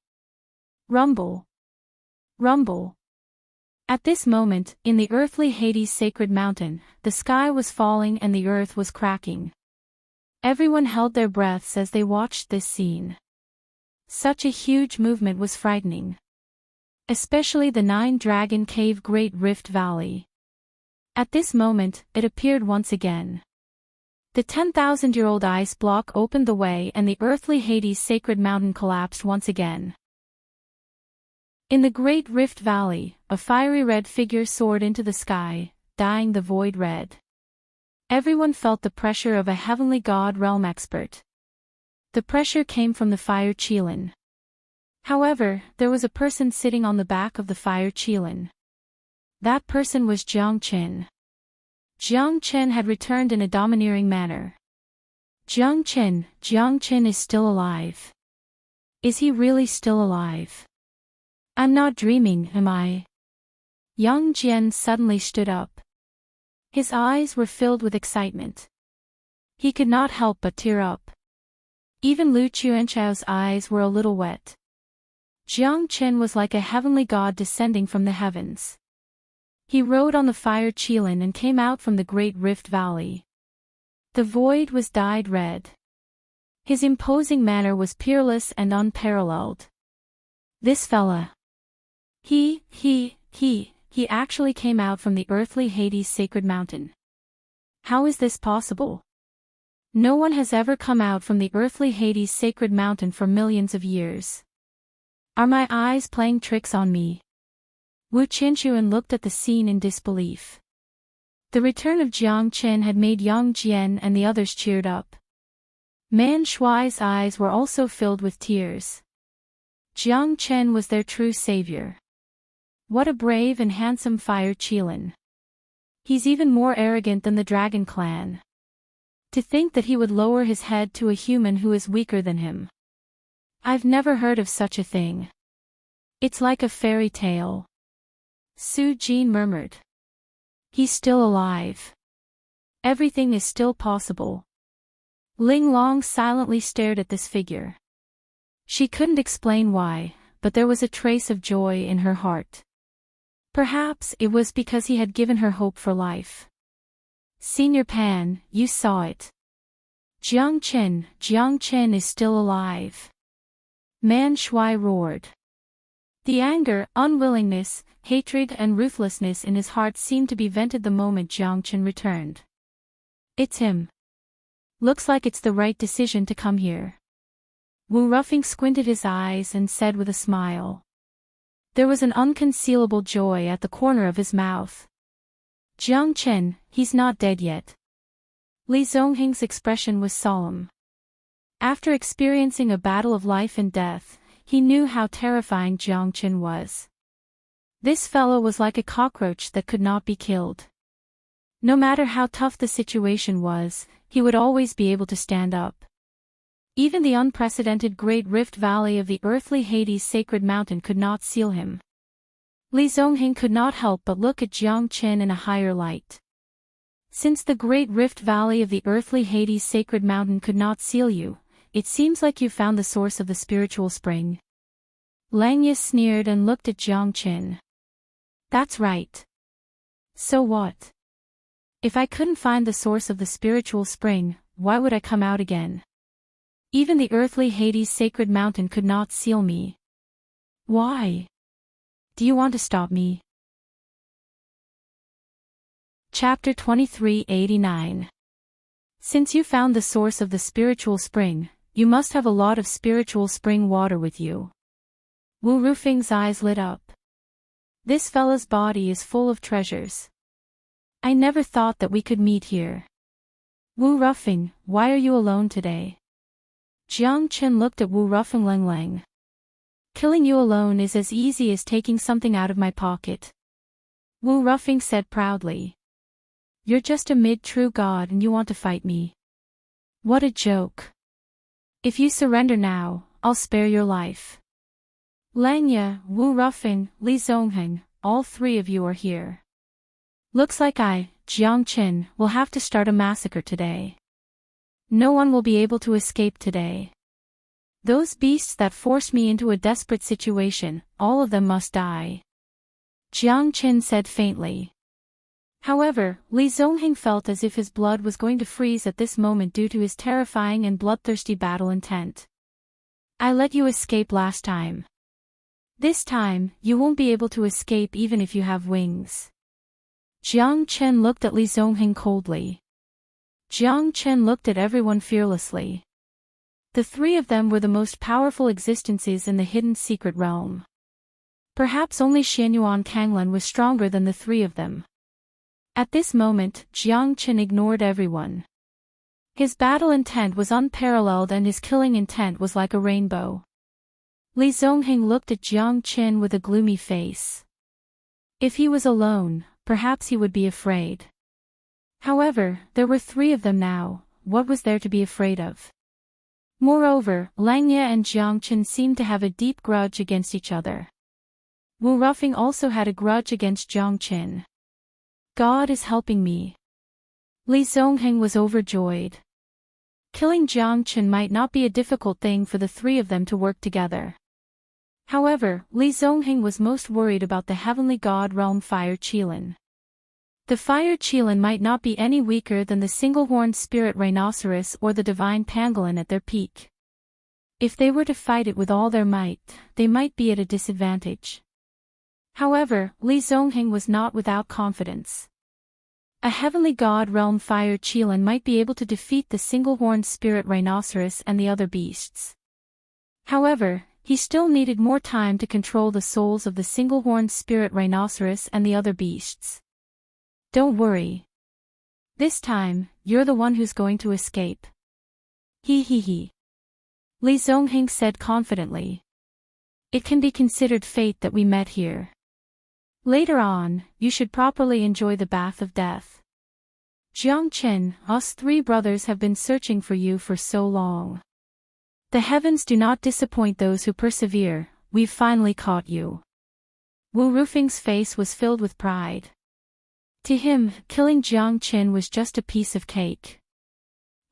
Rumble. Rumble. At this moment, in the earthly Hades sacred mountain, the sky was falling and the earth was cracking. Everyone held their breaths as they watched this scene. Such a huge movement was frightening. Especially the Nine-Dragon Cave Great Rift Valley. At this moment, it appeared once again. The 10,000-year-old ice block opened the way and the earthly Hades sacred mountain collapsed once again. In the Great Rift Valley, a fiery red figure soared into the sky, dyeing the void red. Everyone felt the pressure of a heavenly god realm expert. The pressure came from the fire Qilin. However, there was a person sitting on the back of the fire Qilin. That person was Jiang Qin. Jiang Qin had returned in a domineering manner. Jiang Qin is still alive. Is he really still alive? I'm not dreaming, am I? Yang Jian suddenly stood up. His eyes were filled with excitement. He could not help but tear up. Even Lu Chuanchao's eyes were a little wet. Jiang Qin was like a heavenly god descending from the heavens. He rode on the fire Qilin and came out from the Great Rift Valley. The void was dyed red. His imposing manner was peerless and unparalleled. This fella. He actually came out from the earthly Hades sacred mountain. How is this possible? No one has ever come out from the earthly Hades sacred mountain for millions of years. Are my eyes playing tricks on me? Wu Qinchuan looked at the scene in disbelief. The return of Jiang Qin had made Yang Jian and the others cheered up. Man Shuai's eyes were also filled with tears. Jiang Qin was their true savior. What a brave and handsome fire Qilin. He's even more arrogant than the Dragon Clan. To think that he would lower his head to a human who is weaker than him. I've never heard of such a thing. It's like a fairy tale. Su Jin murmured. He's still alive. Everything is still possible. Ling Long silently stared at this figure. She couldn't explain why, but there was a trace of joy in her heart. Perhaps it was because he had given her hope for life. Senior Pan, you saw it. Jiang Qin is still alive. Man Shuai roared. The anger, unwillingness, hatred and ruthlessness in his heart seemed to be vented the moment Jiang Qin returned. It's him. Looks like it's the right decision to come here. Wu Ruffing squinted his eyes and said with a smile. There was an unconcealable joy at the corner of his mouth. Jiang Qin, he's not dead yet. Li Zongheng's expression was solemn. After experiencing a battle of life and death, he knew how terrifying Jiang Qin was. This fellow was like a cockroach that could not be killed. No matter how tough the situation was, he would always be able to stand up. Even the unprecedented Great Rift Valley of the earthly Hades sacred mountain could not seal him. Li Zongheng could not help but look at Jiang Qin in a higher light. Since the Great Rift Valley of the earthly Hades sacred mountain could not seal you, it seems like you found the source of the spiritual spring. Lang Yi sneered and looked at Jiang Qin. That's right. So what? If I couldn't find the source of the spiritual spring, why would I come out again? Even the earthly Hades sacred mountain could not seal me. Why? Do you want to stop me? Chapter 2389. Since you found the source of the spiritual spring, you must have a lot of spiritual spring water with you. Wu Rufing's eyes lit up. This fella's body is full of treasures. I never thought that we could meet here. Wu Ruffing, why are you alone today? Jiang Chen looked at Wu Ruffing Lang. Killing you alone is as easy as taking something out of my pocket. Wu Ruffing said proudly. You're just a mid-true god and you want to fight me. What a joke. If you surrender now, I'll spare your life. Langya, Wu Ruffing, Li Zongheng, all three of you are here. Looks like I, Jiang Chen, will have to start a massacre today. No one will be able to escape today. Those beasts that forced me into a desperate situation, all of them must die. Jiang Chen said faintly. However, Li Zongheng felt as if his blood was going to freeze at this moment due to his terrifying and bloodthirsty battle intent. I let you escape last time. This time, you won't be able to escape even if you have wings. Jiang Chen looked at Li Zongheng coldly. Jiang Chen looked at everyone fearlessly. The three of them were the most powerful existences in the hidden secret realm. Perhaps only Xianyuan Kanglan was stronger than the three of them. At this moment, Jiang Chen ignored everyone. His battle intent was unparalleled and his killing intent was like a rainbow. Li Zongheng looked at Jiang Chen with a gloomy face. If he was alone, perhaps he would be afraid. However, there were three of them now, what was there to be afraid of? Moreover, Langya and Jiang Chen seemed to have a deep grudge against each other. Wu Ruffing also had a grudge against Jiang Chen. God is helping me. Li Zongheng was overjoyed. Killing Jiang Chen might not be a difficult thing for the three of them to work together. However, Li Zongheng was most worried about the heavenly god realm fire Qilin. The fire Qilin might not be any weaker than the single-horned spirit rhinoceros or the divine pangolin at their peak. If they were to fight it with all their might, they might be at a disadvantage. However, Li Zongheng was not without confidence. A heavenly god realm fire Qilin might be able to defeat the single-horned spirit rhinoceros and the other beasts. However, he still needed more time to control the souls of the single-horned spirit rhinoceros and the other beasts. Don't worry. This time, you're the one who's going to escape. He. Li Zongheng said confidently. It can be considered fate that we met here. Later on, you should properly enjoy the bath of death. Jiang Chen, us three brothers have been searching for you for so long. The heavens do not disappoint those who persevere, we've finally caught you. Wu Rufing's face was filled with pride. To him, killing Jiang Chen was just a piece of cake.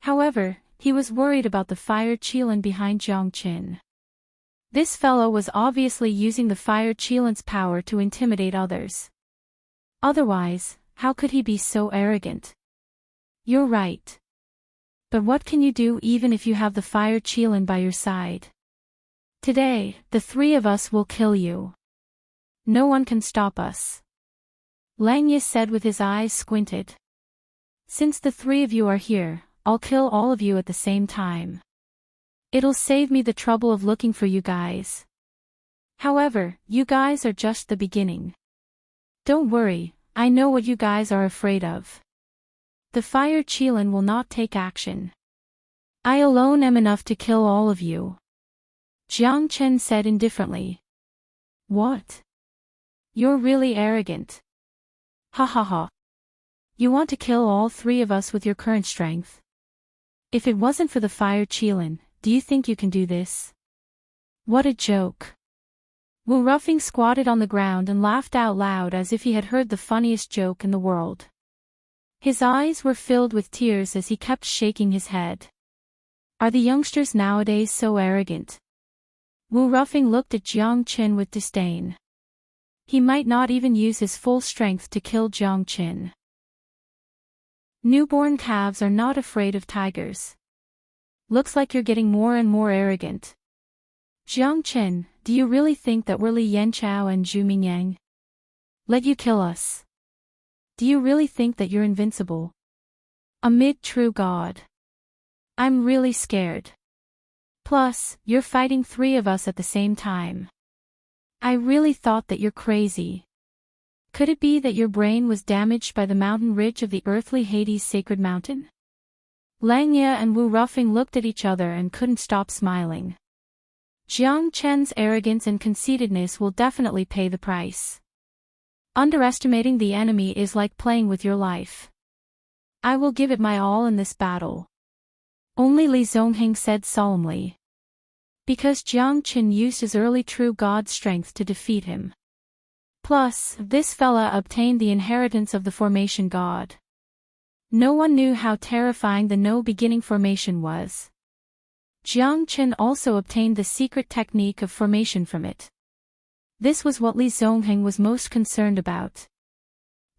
However, he was worried about the fire Qilin behind Jiang Chen. This fellow was obviously using the fire Qilin's power to intimidate others. Otherwise, how could he be so arrogant? You're right. But what can you do even if you have the fire Qilin by your side? Today, the three of us will kill you. No one can stop us. Langya said with his eyes squinted. Since the three of you are here, I'll kill all of you at the same time. It'll save me the trouble of looking for you guys. However, you guys are just the beginning. Don't worry, I know what you guys are afraid of. The fire Qilin will not take action. I alone am enough to kill all of you. Jiang Chen said indifferently. What? You're really arrogant. Ha ha ha. You want to kill all three of us with your current strength? If it wasn't for the fire Qilin, do you think you can do this? What a joke. Wu Ruffing squatted on the ground and laughed out loud as if he had heard the funniest joke in the world. His eyes were filled with tears as he kept shaking his head. Are the youngsters nowadays so arrogant? Wu Ruffing looked at Jiang Chen with disdain. He might not even use his full strength to kill Jiang Chen. Newborn calves are not afraid of tigers. Looks like you're getting more and more arrogant. Jiang Chen, do you really think that we're Li Yanchao and Zhu Mingyang? Let you kill us. Do you really think that you're invincible? A mid-true god. I'm really scared. Plus, you're fighting three of us at the same time. I really thought that you're crazy. Could it be that your brain was damaged by the mountain ridge of the earthly Hades' sacred mountain? Langya and Wu Ruffing looked at each other and couldn't stop smiling. Jiang Chen's arrogance and conceitedness will definitely pay the price. Underestimating the enemy is like playing with your life. I will give it my all in this battle. Only Li Zongheng said solemnly. Because Jiang Chen used his early true God strength to defeat him. Plus, this fella obtained the inheritance of the formation god. No one knew how terrifying the no-beginning formation was. Jiang Chen also obtained the secret technique of formation from it. This was what Li Zongheng was most concerned about.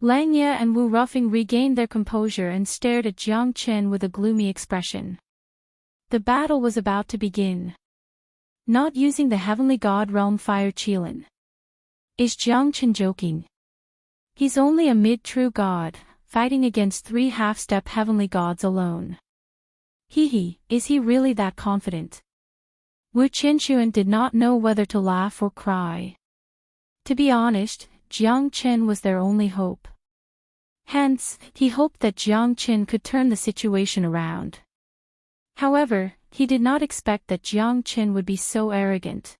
Langya and Wu Ruffing regained their composure and stared at Jiang Chen with a gloomy expression. The battle was about to begin. Not using the heavenly god realm fire Qilin. Is Jiang Chen joking? He's only a mid-true god, fighting against 3 half-step heavenly gods alone. Is he really that confident? Wu Qinshuan did not know whether to laugh or cry. To be honest, Jiang Chen was their only hope. Hence, he hoped that Jiang Chen could turn the situation around. However, he did not expect that Jiang Chen would be so arrogant.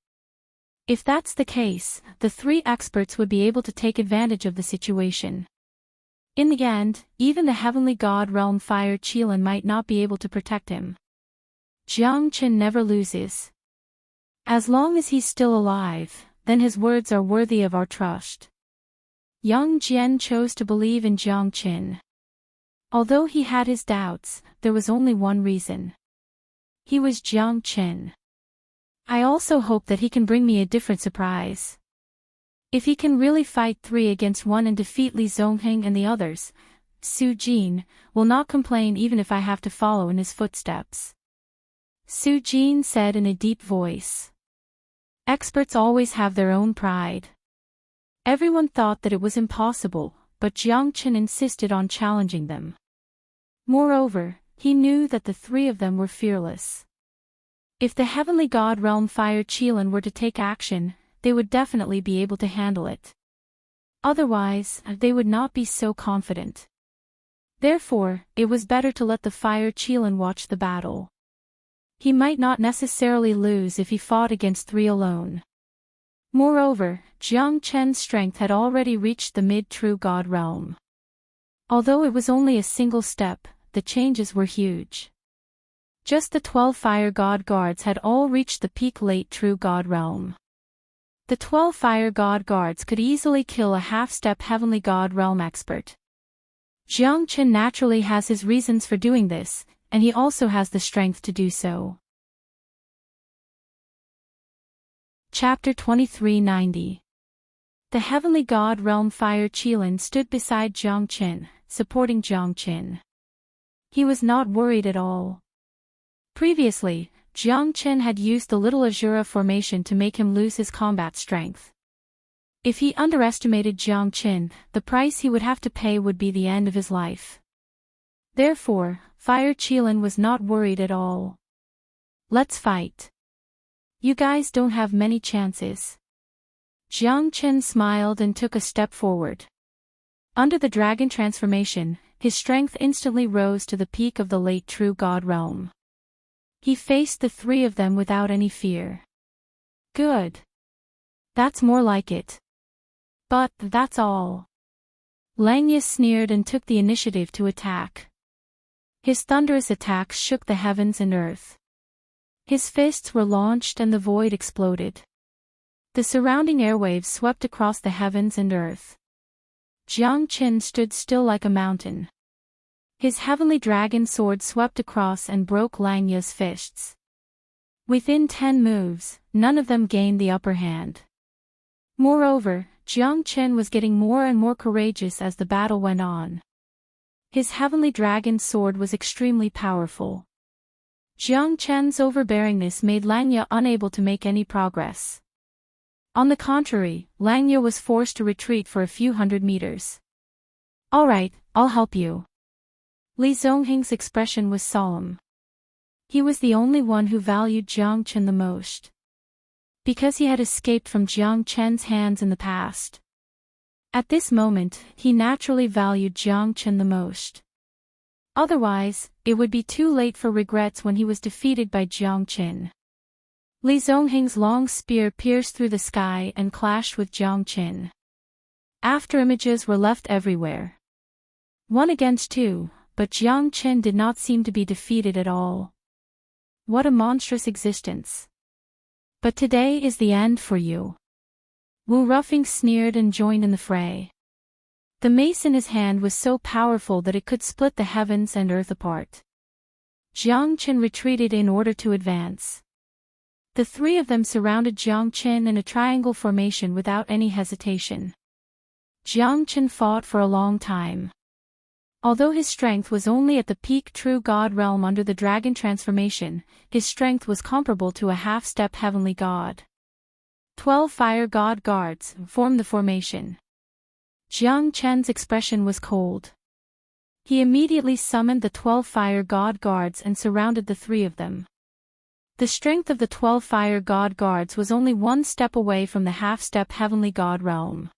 If that's the case, the 3 experts would be able to take advantage of the situation. In the end, even the heavenly god realm fire Qilin might not be able to protect him. Jiang Chen never loses. As long as he's still alive, then his words are worthy of our trust. Yang Jian chose to believe in Jiang Chen. Although he had his doubts, there was only one reason. He was Jiang Chen. I also hope that he can bring me a different surprise. If he can really fight 3 against 1 and defeat Li Zongheng and the others, Su Jin will not complain even if I have to follow in his footsteps. Su Jin said in a deep voice. Experts always have their own pride. Everyone thought that it was impossible, but Jiang Chen insisted on challenging them. Moreover, he knew that the 3 of them were fearless. If the heavenly god realm fire Qilin were to take action, they would definitely be able to handle it. Otherwise, they would not be so confident. Therefore, it was better to let the fire Qilin watch the battle. He might not necessarily lose if he fought against 3 alone. Moreover, Jiang Chen's strength had already reached the mid-true god realm. Although it was only a single step, the changes were huge. Just the 12 fire god guards had all reached the peak late true god realm. The 12 fire god guards could easily kill a half-step heavenly god realm expert. Jiang Chen naturally has his reasons for doing this, and he also has the strength to do so. Chapter 2390. The heavenly god realm fire Qilin stood beside Jiang Chen, supporting Jiang Chen. He was not worried at all. Previously, Jiang Chen had used the little Azura formation to make him lose his combat strength. If he underestimated Jiang Chen, the price he would have to pay would be the end of his life. Therefore, Fire Qilin was not worried at all. Let's fight. You guys don't have many chances. Jiang Chen smiled and took a step forward. Under the dragon transformation, his strength instantly rose to the peak of the late true god realm. He faced the 3 of them without any fear. Good. That's more like it. But that's all. Langya sneered and took the initiative to attack. His thunderous attacks shook the heavens and earth. His fists were launched and the void exploded. The surrounding airwaves swept across the heavens and earth. Jiang Chen stood still like a mountain. His heavenly dragon sword swept across and broke Langya's fists. Within 10 moves, none of them gained the upper hand. Moreover, Jiang Chen was getting more and more courageous as the battle went on. His heavenly dragon sword was extremely powerful. Jiang Chen's overbearingness made Langya unable to make any progress. On the contrary, Langya was forced to retreat for a few hundred meters. All right, I'll help you. Li Zongheng's expression was solemn. He was the only one who valued Jiang Chen the most. Because he had escaped from Jiang Chen's hands in the past. At this moment, he naturally valued Jiang Chen the most. Otherwise, it would be too late for regrets when he was defeated by Jiang Chen. Li Zongheng's long spear pierced through the sky and clashed with Jiang Chen. Afterimages were left everywhere. 1 against 2, but Jiang Chen did not seem to be defeated at all. What a monstrous existence. But today is the end for you. Wu Ruffing sneered and joined in the fray. The mace in his hand was so powerful that it could split the heavens and earth apart. Jiang Chen retreated in order to advance. The three of them surrounded Jiang Chen in a triangle formation without any hesitation. Jiang Chen fought for a long time. Although his strength was only at the peak true god realm under the dragon transformation, his strength was comparable to a half-step heavenly god. 12 fire god guards formed the formation. Jiang Chen's expression was cold. He immediately summoned the 12 fire god guards and surrounded the three of them. The strength of the 12 fire god guards was only 1 step away from the half-step heavenly god realm.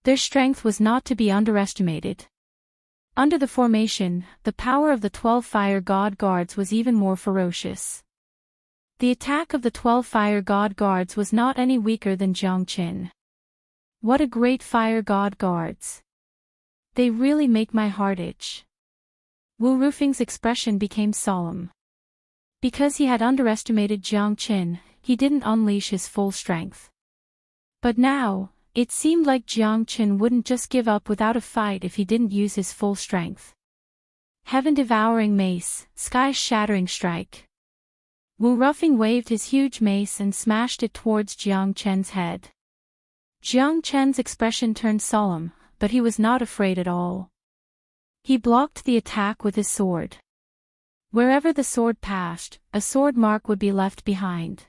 Their strength was not to be underestimated. Under the formation, the power of the 12 fire god guards was even more ferocious. The attack of the 12 fire god guards was not any weaker than Jiang Chen. What a great fire god guards! They really make my heart itch. Wu Rufing's expression became solemn. Because he had underestimated Jiang Chen, he didn't unleash his full strength. But now, it seemed like Jiang Chen wouldn't just give up without a fight if he didn't use his full strength. Heaven-devouring mace, sky-shattering strike. Wu Ruffing waved his huge mace and smashed it towards Jiang Chen's head. Jiang Chen's expression turned solemn, but he was not afraid at all. He blocked the attack with his sword. Wherever the sword passed, a sword mark would be left behind.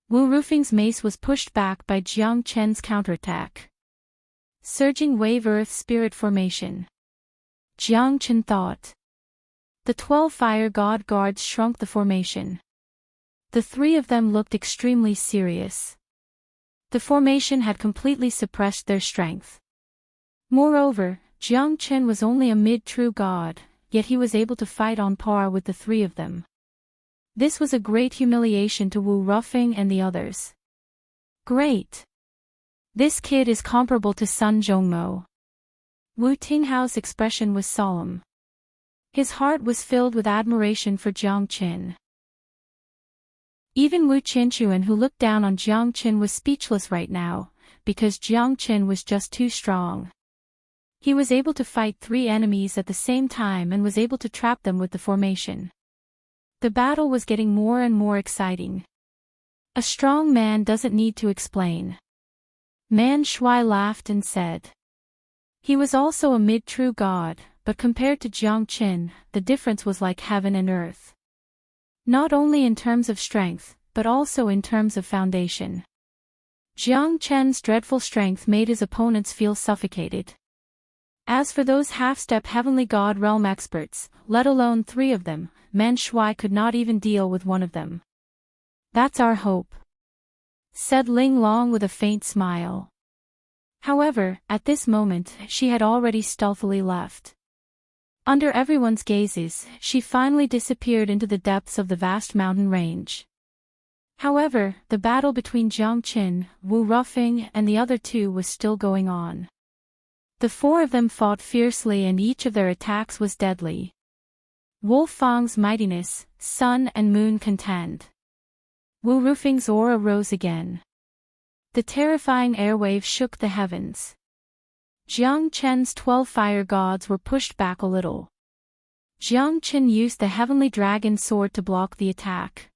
Wu Rufing's mace was pushed back by Jiang Chen's counterattack. Surging wave earth spirit formation. Jiang Chen thought. The 12 fire god guards shrunk the formation. The three of them looked extremely serious. The formation had completely suppressed their strength. Moreover, Jiang Chen was only a mid-true god, yet he was able to fight on par with the three of them. This was a great humiliation to Wu Ruffing and the others. Great! This kid is comparable to Sun Zhongmo. Wu Tinghao's expression was solemn. His heart was filled with admiration for Jiang Chen. Even Wu Qinchuan, who looked down on Jiang Chen, was speechless right now, because Jiang Chen was just too strong. He was able to fight 3 enemies at the same time and was able to trap them with the formation. The battle was getting more and more exciting. A strong man doesn't need to explain. Man Shui laughed and said. He was also a mid-true god, but compared to Jiang Chen, the difference was like heaven and earth. Not only in terms of strength, but also in terms of foundation. Jiang Chen's dreadful strength made his opponents feel suffocated. As for those half-step heavenly god realm experts, let alone 3 of them, Man Shui could not even deal with one of them. That's our hope, said Ling Long with a faint smile. However, at this moment, she had already stealthily left. Under everyone's gazes, she finally disappeared into the depths of the vast mountain range. However, the battle between Jiang Chen, Wu Ruffing, and the other 2 was still going on. The 4 of them fought fiercely and each of their attacks was deadly. Wolf Fang's mightiness, sun and moon contend. Wu Rufing's aura rose again. The terrifying airwave shook the heavens. Jiang Chen's 12 fire gods were pushed back a little. Jiang Chen used the heavenly dragon sword to block the attack.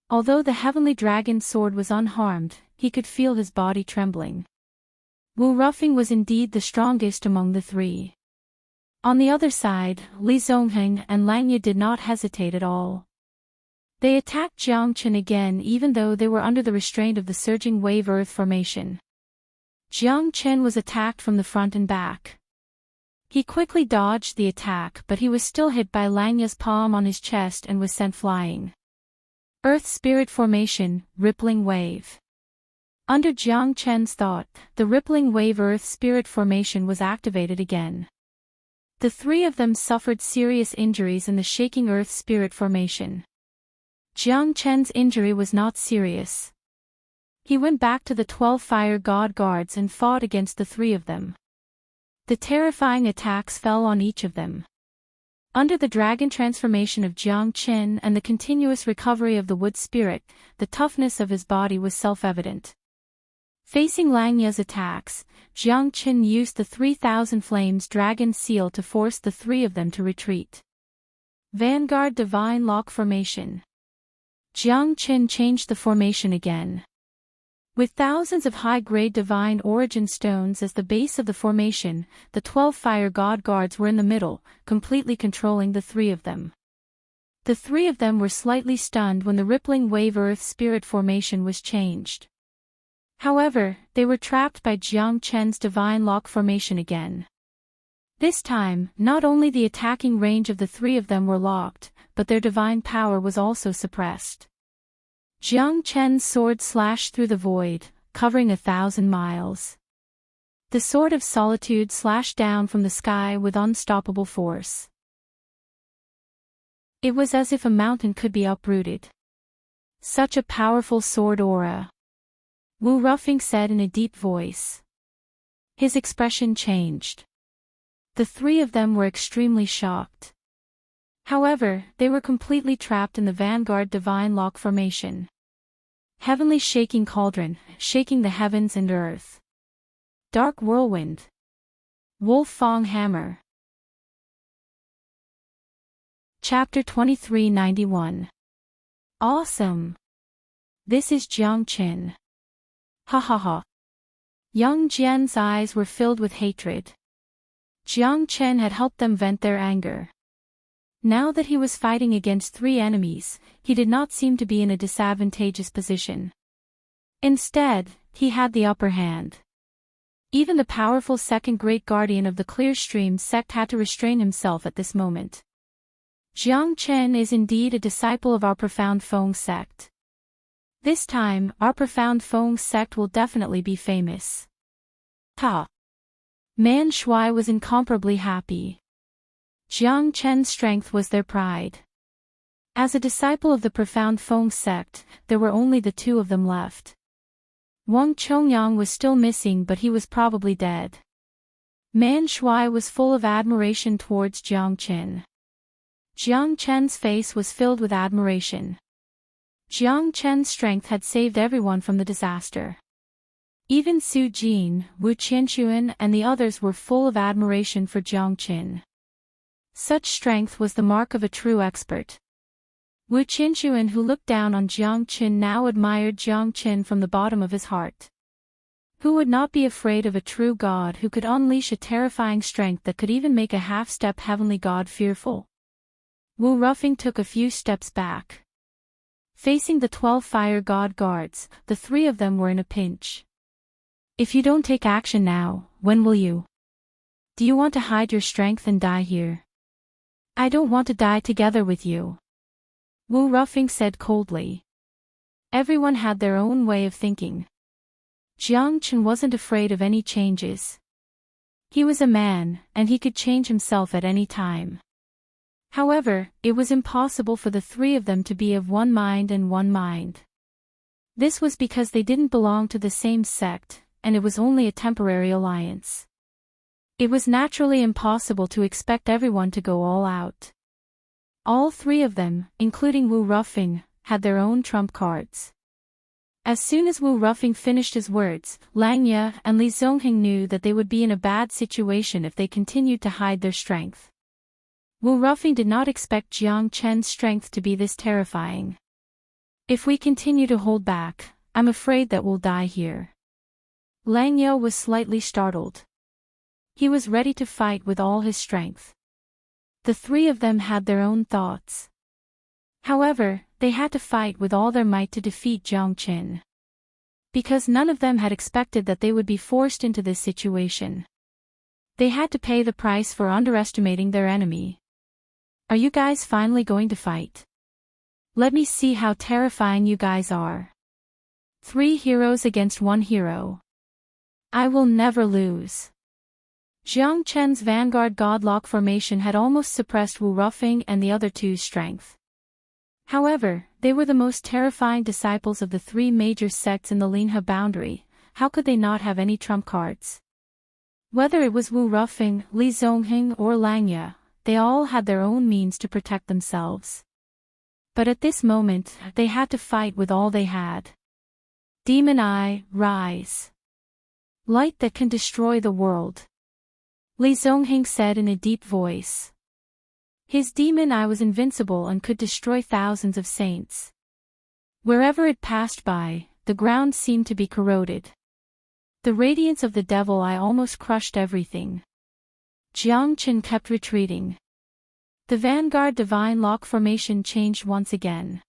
Although the heavenly dragon sword was unharmed, he could feel his body trembling. Wu Ruffing was indeed the strongest among the 3. On the other side, Li Zongheng and Langya did not hesitate at all. They attacked Jiang Chen again even though they were under the restraint of the surging wave earth formation. Jiang Chen was attacked from the front and back. He quickly dodged the attack, but he was still hit by Langya's palm on his chest and was sent flying. Earth Spirit Formation, Rippling Wave. Under Jiang Chen's thought, the rippling wave earth spirit formation was activated again. The three of them suffered serious injuries in the shaking earth spirit formation. Jiang Chen's injury was not serious. He went back to the 12 fire god guards and fought against the three of them. The terrifying attacks fell on each of them. Under the dragon transformation of Jiang Chen and the continuous recovery of the wood spirit, the toughness of his body was self-evident. Facing Lang Ye's attacks, Jiang Chen used the 3000 Flames Dragon Seal to force the three of them to retreat. Vanguard Divine Lock Formation. Jiang Chen changed the formation again. With thousands of high-grade divine origin stones as the base of the formation, the 12 fire god guards were in the middle, completely controlling the three of them. The three of them were slightly stunned when the rippling wave earth spirit formation was changed. However, they were trapped by Jiang Chen's divine lock formation again. This time, not only the attacking range of the three of them were locked, but their divine power was also suppressed. Jiang Chen's sword slashed through the void, covering 1,000 miles. The sword of solitude slashed down from the sky with unstoppable force. It was as if a mountain could be uprooted. Such a powerful sword aura. Wu Ruffing said in a deep voice. His expression changed. The three of them were extremely shocked. However, they were completely trapped in the Vanguard Divine Lock Formation. Heavenly Shaking Cauldron, shaking the heavens and earth. Dark Whirlwind. Wolf Fong Hammer. Chapter 2391. Awesome. This is Jiang Chen. Ha ha ha. Young Jian's eyes were filled with hatred. Jiang Chen had helped them vent their anger. Now that he was fighting against three enemies, he did not seem to be in a disadvantageous position. Instead, he had the upper hand. Even the powerful second great guardian of the Clear Stream sect had to restrain himself at this moment. Jiang Chen is indeed a disciple of our Profound Feng sect. This time, our Profound Feng sect will definitely be famous. Ha! Man Shui was incomparably happy. Jiang Chen's strength was their pride. As a disciple of the Profound Feng sect, there were only the two of them left. Wang Chongyang was still missing, but he was probably dead. Man Shui was full of admiration towards Jiang Chen. Jiang Chen's face was filled with admiration. Jiang Chen's strength had saved everyone from the disaster. Even Su Jin, Wu Qianxuan and the others were full of admiration for Jiang Chen. Such strength was the mark of a true expert. Wu Qianxuan, who looked down on Jiang Chen, now admired Jiang Chen from the bottom of his heart. Who would not be afraid of a true god who could unleash a terrifying strength that could even make a half-step heavenly god fearful? Wu Ruffing took a few steps back. Facing the 12 fire god guards, the three of them were in a pinch. If you don't take action now, when will you? Do you want to hide your strength and die here? I don't want to die together with you. Wu Ruffing said coldly. Everyone had their own way of thinking. Jiang Chen wasn't afraid of any changes. He was a man, and he could change himself at any time. However, it was impossible for the three of them to be of one mind and one mind. This was because they didn't belong to the same sect, and it was only a temporary alliance. It was naturally impossible to expect everyone to go all out. All three of them, including Wu Ruffing, had their own trump cards. As soon as Wu Ruffing finished his words, Lang Ye and Li Zongheng knew that they would be in a bad situation if they continued to hide their strength. Wu Ruffing did not expect Jiang Chen's strength to be this terrifying. If we continue to hold back, I'm afraid that we'll die here. Lang Ye was slightly startled. He was ready to fight with all his strength. The three of them had their own thoughts. However, they had to fight with all their might to defeat Jiang Chen. Because none of them had expected that they would be forced into this situation. They had to pay the price for underestimating their enemy. Are you guys finally going to fight? Let me see how terrifying you guys are. 3 heroes against 1 hero. I will never lose. Jiang Chen's vanguard godlock formation had almost suppressed Wu Rufeng and the other two's strength. However, they were the most terrifying disciples of the 3 major sects in the Linhe boundary. How could they not have any trump cards? Whether it was Wu Rufeng, Li Zongheng or Langya, they all had their own means to protect themselves. But at this moment, they had to fight with all they had. Demon Eye, rise. Light that can destroy the world. Li Zongheng said in a deep voice. His demon eye was invincible and could destroy thousands of saints. Wherever it passed by, the ground seemed to be corroded. The radiance of the devil eye almost crushed everything. Jiang Chen kept retreating. The vanguard divine lock formation changed once again.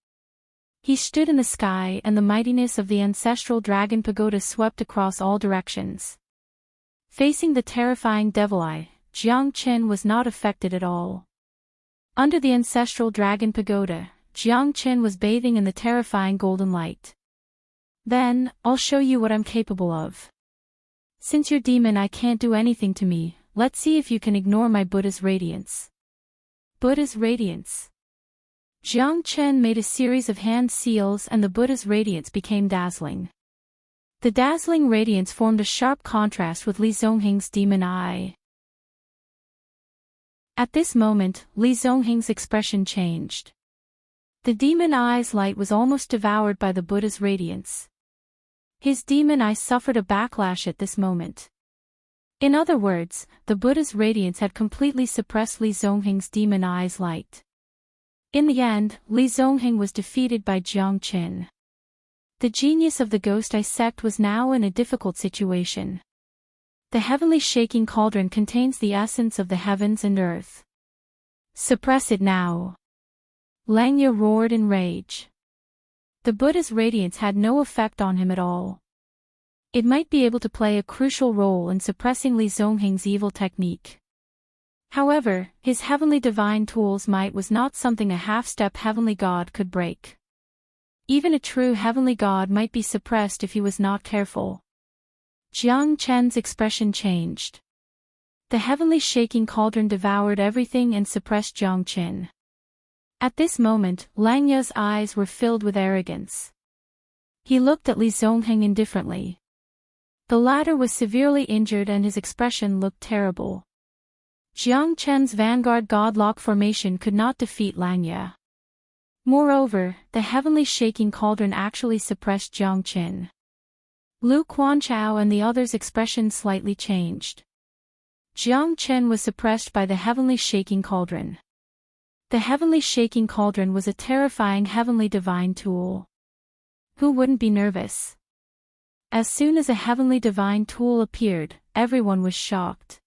He stood in the sky and the mightiness of the ancestral dragon pagoda swept across all directions. Facing the terrifying devil eye, Jiang Chen was not affected at all. Under the ancestral dragon pagoda, Jiang Chen was bathing in the terrifying golden light. Then, I'll show you what I'm capable of. Since you're demon I can't do anything to me, let's see if you can ignore my Buddha's radiance. Buddha's radiance. Jiang Chen made a series of hand seals and the Buddha's radiance became dazzling. The dazzling radiance formed a sharp contrast with Li Zongheng's demon eye. At this moment, Li Zongheng's expression changed. The demon eye's light was almost devoured by the Buddha's radiance. His demon eye suffered a backlash at this moment. In other words, the Buddha's radiance had completely suppressed Li Zongheng's demon eye's light. In the end, Li Zongheng was defeated by Jiang Chen. The genius of the Ghost Eye sect was now in a difficult situation. The heavenly shaking cauldron contains the essence of the heavens and earth. Suppress it now. Langya roared in rage. The Buddha's radiance had no effect on him at all. It might be able to play a crucial role in suppressing Li Zongheng's evil technique. However, his heavenly divine tool's might was not something a half-step heavenly god could break. Even a true heavenly god might be suppressed if he was not careful. Jiang Chen's expression changed. The heavenly shaking cauldron devoured everything and suppressed Jiang Chen. At this moment, Langya's eyes were filled with arrogance. He looked at Li Zongheng indifferently. The latter was severely injured and his expression looked terrible. Jiang Chen's vanguard godlock formation could not defeat Langya. Moreover, the heavenly shaking cauldron actually suppressed Jiang Chen. Lu Quanchao and the others' expression slightly changed. Jiang Chen was suppressed by the heavenly shaking cauldron. The heavenly shaking cauldron was a terrifying heavenly divine tool. Who wouldn't be nervous? As soon as a heavenly divine tool appeared, everyone was shocked.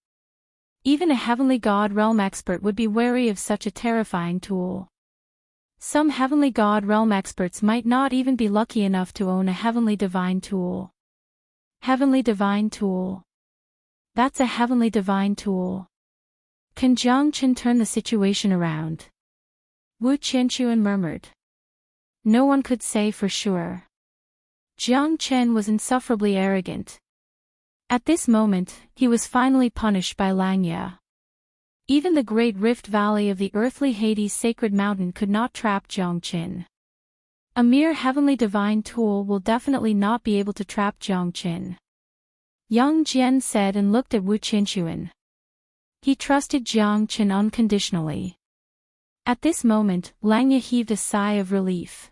Even a heavenly god realm expert would be wary of such a terrifying tool. Some heavenly god realm experts might not even be lucky enough to own a heavenly divine tool. Heavenly divine tool. That's a heavenly divine tool. Can Jiang Chen turn the situation around? Wu Qianchuan murmured. No one could say for sure. Jiang Chen was insufferably arrogant. At this moment, he was finally punished by Langya. Even the great rift valley of the earthly Hades sacred mountain could not trap Jiang Chen. A mere heavenly divine tool will definitely not be able to trap Jiang Chen. Yang Jian said and looked at Wu Qianchuan. He trusted Jiang Chen unconditionally. At this moment, Langya heaved a sigh of relief.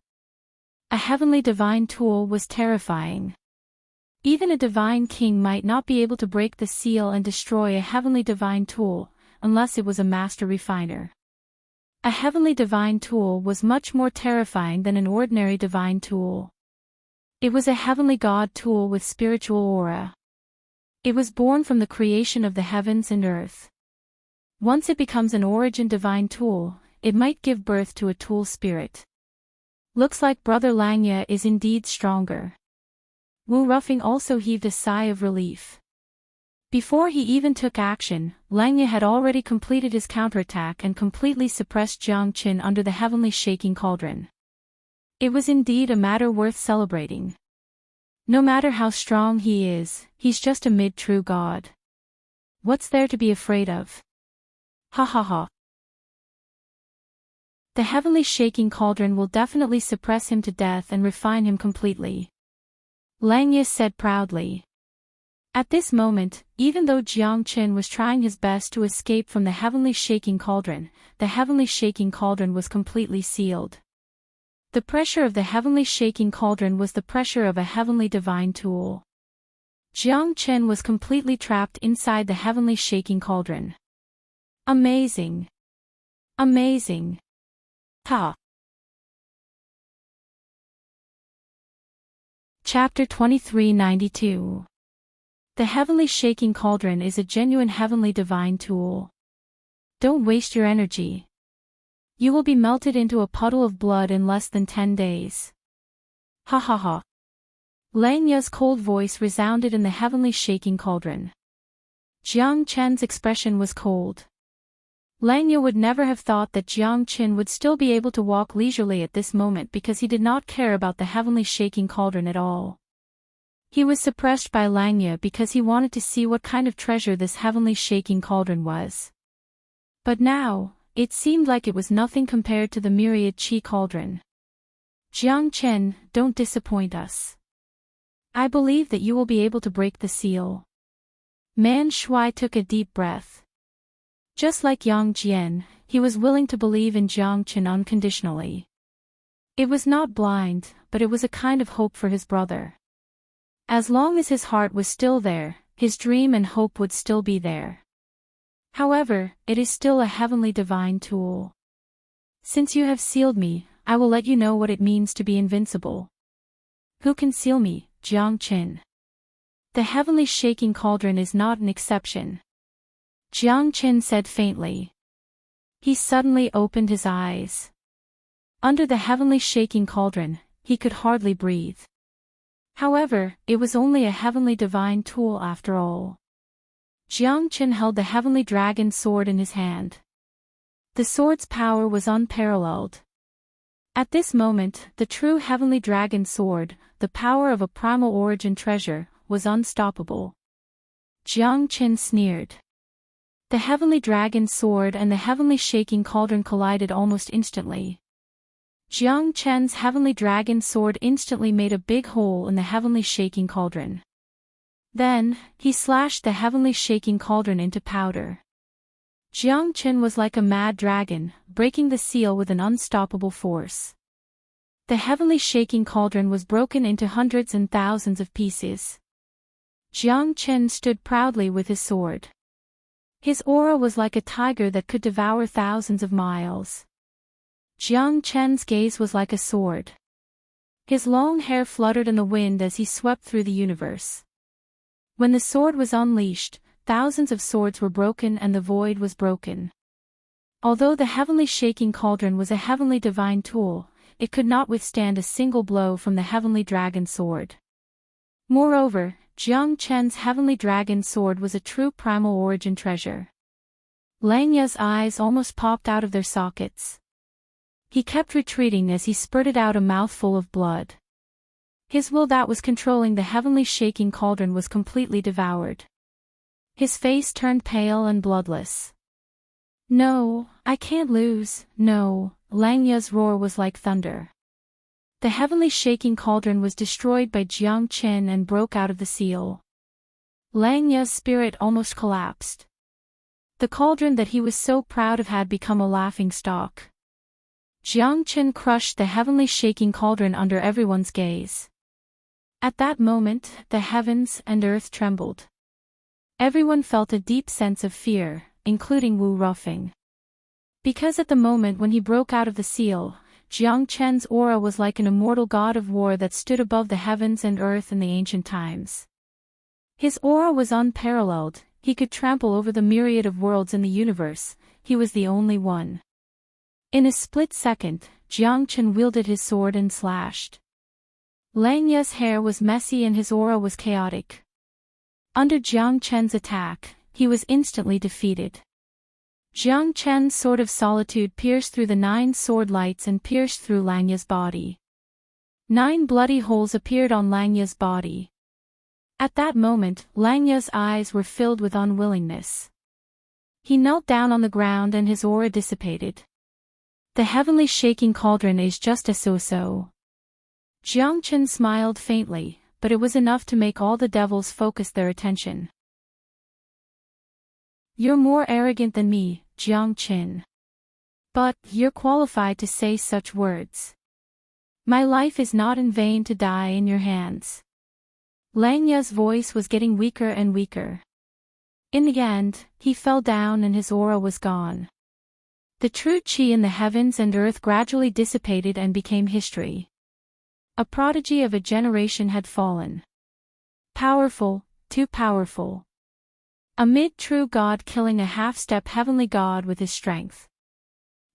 A heavenly divine tool was terrifying. Even a divine king might not be able to break the seal and destroy a heavenly divine tool, unless it was a master refiner. A heavenly divine tool was much more terrifying than an ordinary divine tool. It was a heavenly god tool with spiritual aura. It was born from the creation of the heavens and earth. Once it becomes an origin divine tool, it might give birth to a tool spirit. Looks like Brother Langya is indeed stronger. Wu Rufeng also heaved a sigh of relief. Before he even took action, Langya had already completed his counterattack and completely suppressed Jiang Chen under the heavenly shaking cauldron. It was indeed a matter worth celebrating. No matter how strong he is, he's just a mid-true god. What's there to be afraid of? Ha ha ha. The heavenly shaking cauldron will definitely suppress him to death and refine him completely. Langya said proudly. At this moment, even though Jiang Qin was trying his best to escape from the heavenly shaking cauldron, the heavenly shaking cauldron was completely sealed. The pressure of the heavenly shaking cauldron was the pressure of a heavenly divine tool. Jiang Qin was completely trapped inside the heavenly shaking cauldron. Amazing! Amazing! Ta! Chapter 2392. The heavenly shaking cauldron is a genuine heavenly divine tool. Don't waste your energy. You will be melted into a puddle of blood in less than 10 days. Ha ha ha. Langya's cold voice resounded in the heavenly shaking cauldron. Jiang Chen's expression was cold. Langya would never have thought that Jiang Qin would still be able to walk leisurely at this moment because he did not care about the heavenly shaking cauldron at all. He was suppressed by Langya because he wanted to see what kind of treasure this heavenly shaking cauldron was. But now, it seemed like it was nothing compared to the myriad qi cauldron. Jiang Qin, don't disappoint us. I believe that you will be able to break the seal. Man Shui took a deep breath. Just like Yang Jian, he was willing to believe in Jiang Qin unconditionally. It was not blind, but it was a kind of hope for his brother. As long as his heart was still there, his dream and hope would still be there. However, it is still a heavenly divine tool. Since you have sealed me, I will let you know what it means to be invincible. Who can seal me, Jiang Qin? The heavenly shaking cauldron is not an exception. Jiang Qin said faintly. He suddenly opened his eyes. Under the heavenly shaking cauldron, he could hardly breathe. However, it was only a heavenly divine tool after all. Jiang Qin held the heavenly dragon sword in his hand. The sword's power was unparalleled. At this moment, the true heavenly dragon sword, the power of a primal origin treasure, was unstoppable. Jiang Qin sneered. The heavenly dragon sword and the heavenly shaking cauldron collided almost instantly. Jiang Chen's heavenly dragon sword instantly made a big hole in the heavenly shaking cauldron. Then, he slashed the heavenly shaking cauldron into powder. Jiang Qin was like a mad dragon, breaking the seal with an unstoppable force. The heavenly shaking cauldron was broken into hundreds and thousands of pieces. Jiang Qin stood proudly with his sword. His aura was like a tiger that could devour thousands of miles. Jiang Chen's gaze was like a sword. His long hair fluttered in the wind as he swept through the universe. When the sword was unleashed, thousands of swords were broken and the void was broken. Although the heavenly shaking cauldron was a heavenly divine tool, it could not withstand a single blow from the heavenly dragon sword. Moreover, Jiang Chen's heavenly dragon sword was a true primal origin treasure. Langya's eyes almost popped out of their sockets. He kept retreating as he spurted out a mouthful of blood. His will that was controlling the heavenly shaking cauldron was completely devoured. His face turned pale and bloodless. No, I can't lose, no, Langya's roar was like thunder. The heavenly shaking cauldron was destroyed by Jiang Qin and broke out of the seal. Langya's spirit almost collapsed. The cauldron that he was so proud of had become a laughingstock. Jiang Qin crushed the heavenly shaking cauldron under everyone's gaze. At that moment, the heavens and earth trembled. Everyone felt a deep sense of fear, including Wu Rufeng. Because at the moment when he broke out of the seal, Jiang Chen's aura was like an immortal god of war that stood above the heavens and earth in the ancient times. His aura was unparalleled, he could trample over the myriad of worlds in the universe, he was the only one. In a split second, Jiang Chen wielded his sword and slashed. Langya's hair was messy and his aura was chaotic. Under Jiang Chen's attack, he was instantly defeated. Jiang Chen's sword of solitude pierced through the 9 sword lights and pierced through Langya's body. 9 bloody holes appeared on Langya's body. At that moment, Langya's eyes were filled with unwillingness. He knelt down on the ground and his aura dissipated. The heavenly shaking cauldron is just a so-so. Jiangchen smiled faintly, but it was enough to make all the devils focus their attention. You're more arrogant than me, Jiangchen. But, you're qualified to say such words. My life is not in vain to die in your hands. Langya's voice was getting weaker and weaker. In the end, he fell down and his aura was gone. The true qi in the heavens and earth gradually dissipated and became history. A prodigy of a generation had fallen. Powerful, too powerful. A mid-true god killing a half-step heavenly god with his strength.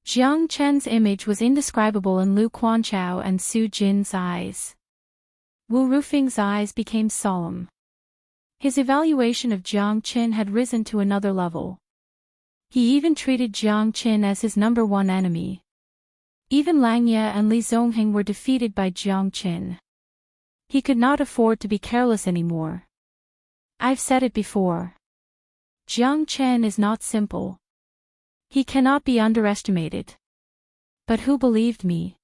Jiang Chen's image was indescribable in Lu Quanchao and Su Jin's eyes. Wu Rufing's eyes became solemn. His evaluation of Jiang Chen had risen to another level. He even treated Jiang Chen as his number one enemy. Even Langya and Li Zongheng were defeated by Jiang Chen. He could not afford to be careless anymore. I've said it before. Jiang Chen is not simple. He cannot be underestimated. But who believed me?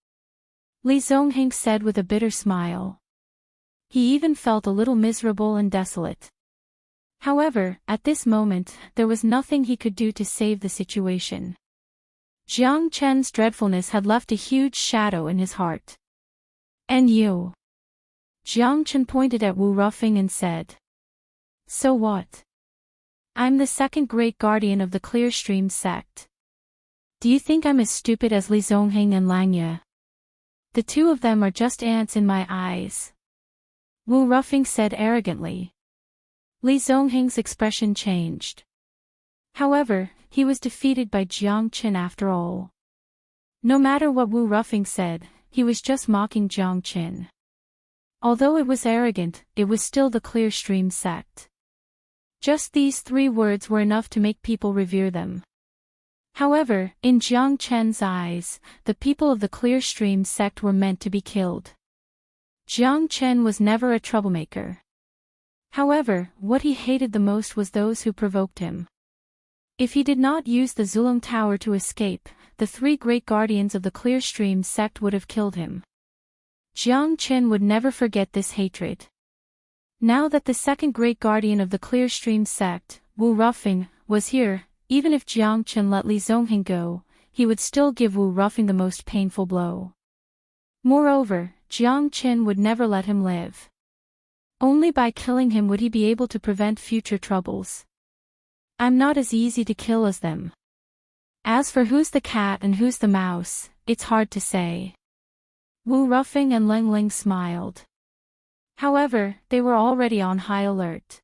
Li Zongheng said with a bitter smile. He even felt a little miserable and desolate. However, at this moment, there was nothing he could do to save the situation. Jiang Chen's dreadfulness had left a huge shadow in his heart. And you? Jiang Chen pointed at Wu Rufing and said. So what? I'm the second great guardian of the Clear Stream sect. Do you think I'm as stupid as Li Zongheng and Langya? The two of them are just ants in my eyes. Wu Rufing said arrogantly. Li Zongheng's expression changed. However, he was defeated by Jiang Chen after all. No matter what Wu Rufing said, he was just mocking Jiang Chen. Although it was arrogant, it was still the Clear Stream sect. Just these 3 words were enough to make people revere them. However, in Jiang Chen's eyes, the people of the Clear Stream sect were meant to be killed. Jiang Chen was never a troublemaker. However, what he hated the most was those who provoked him. If he did not use the Zulong Tower to escape, the 3 great guardians of the Clear Stream sect would have killed him. Jiang Chen would never forget this hatred. Now that the second great guardian of the Clear Stream sect, Wu Rufing, was here, even if Jiang Chen let Li Zongheng go, he would still give Wu Rufing the most painful blow. Moreover, Jiang Chen would never let him live. Only by killing him would he be able to prevent future troubles. I'm not as easy to kill as them. As for who's the cat and who's the mouse, it's hard to say. Wu Rufing and Leng Ling smiled. However, they were already on high alert.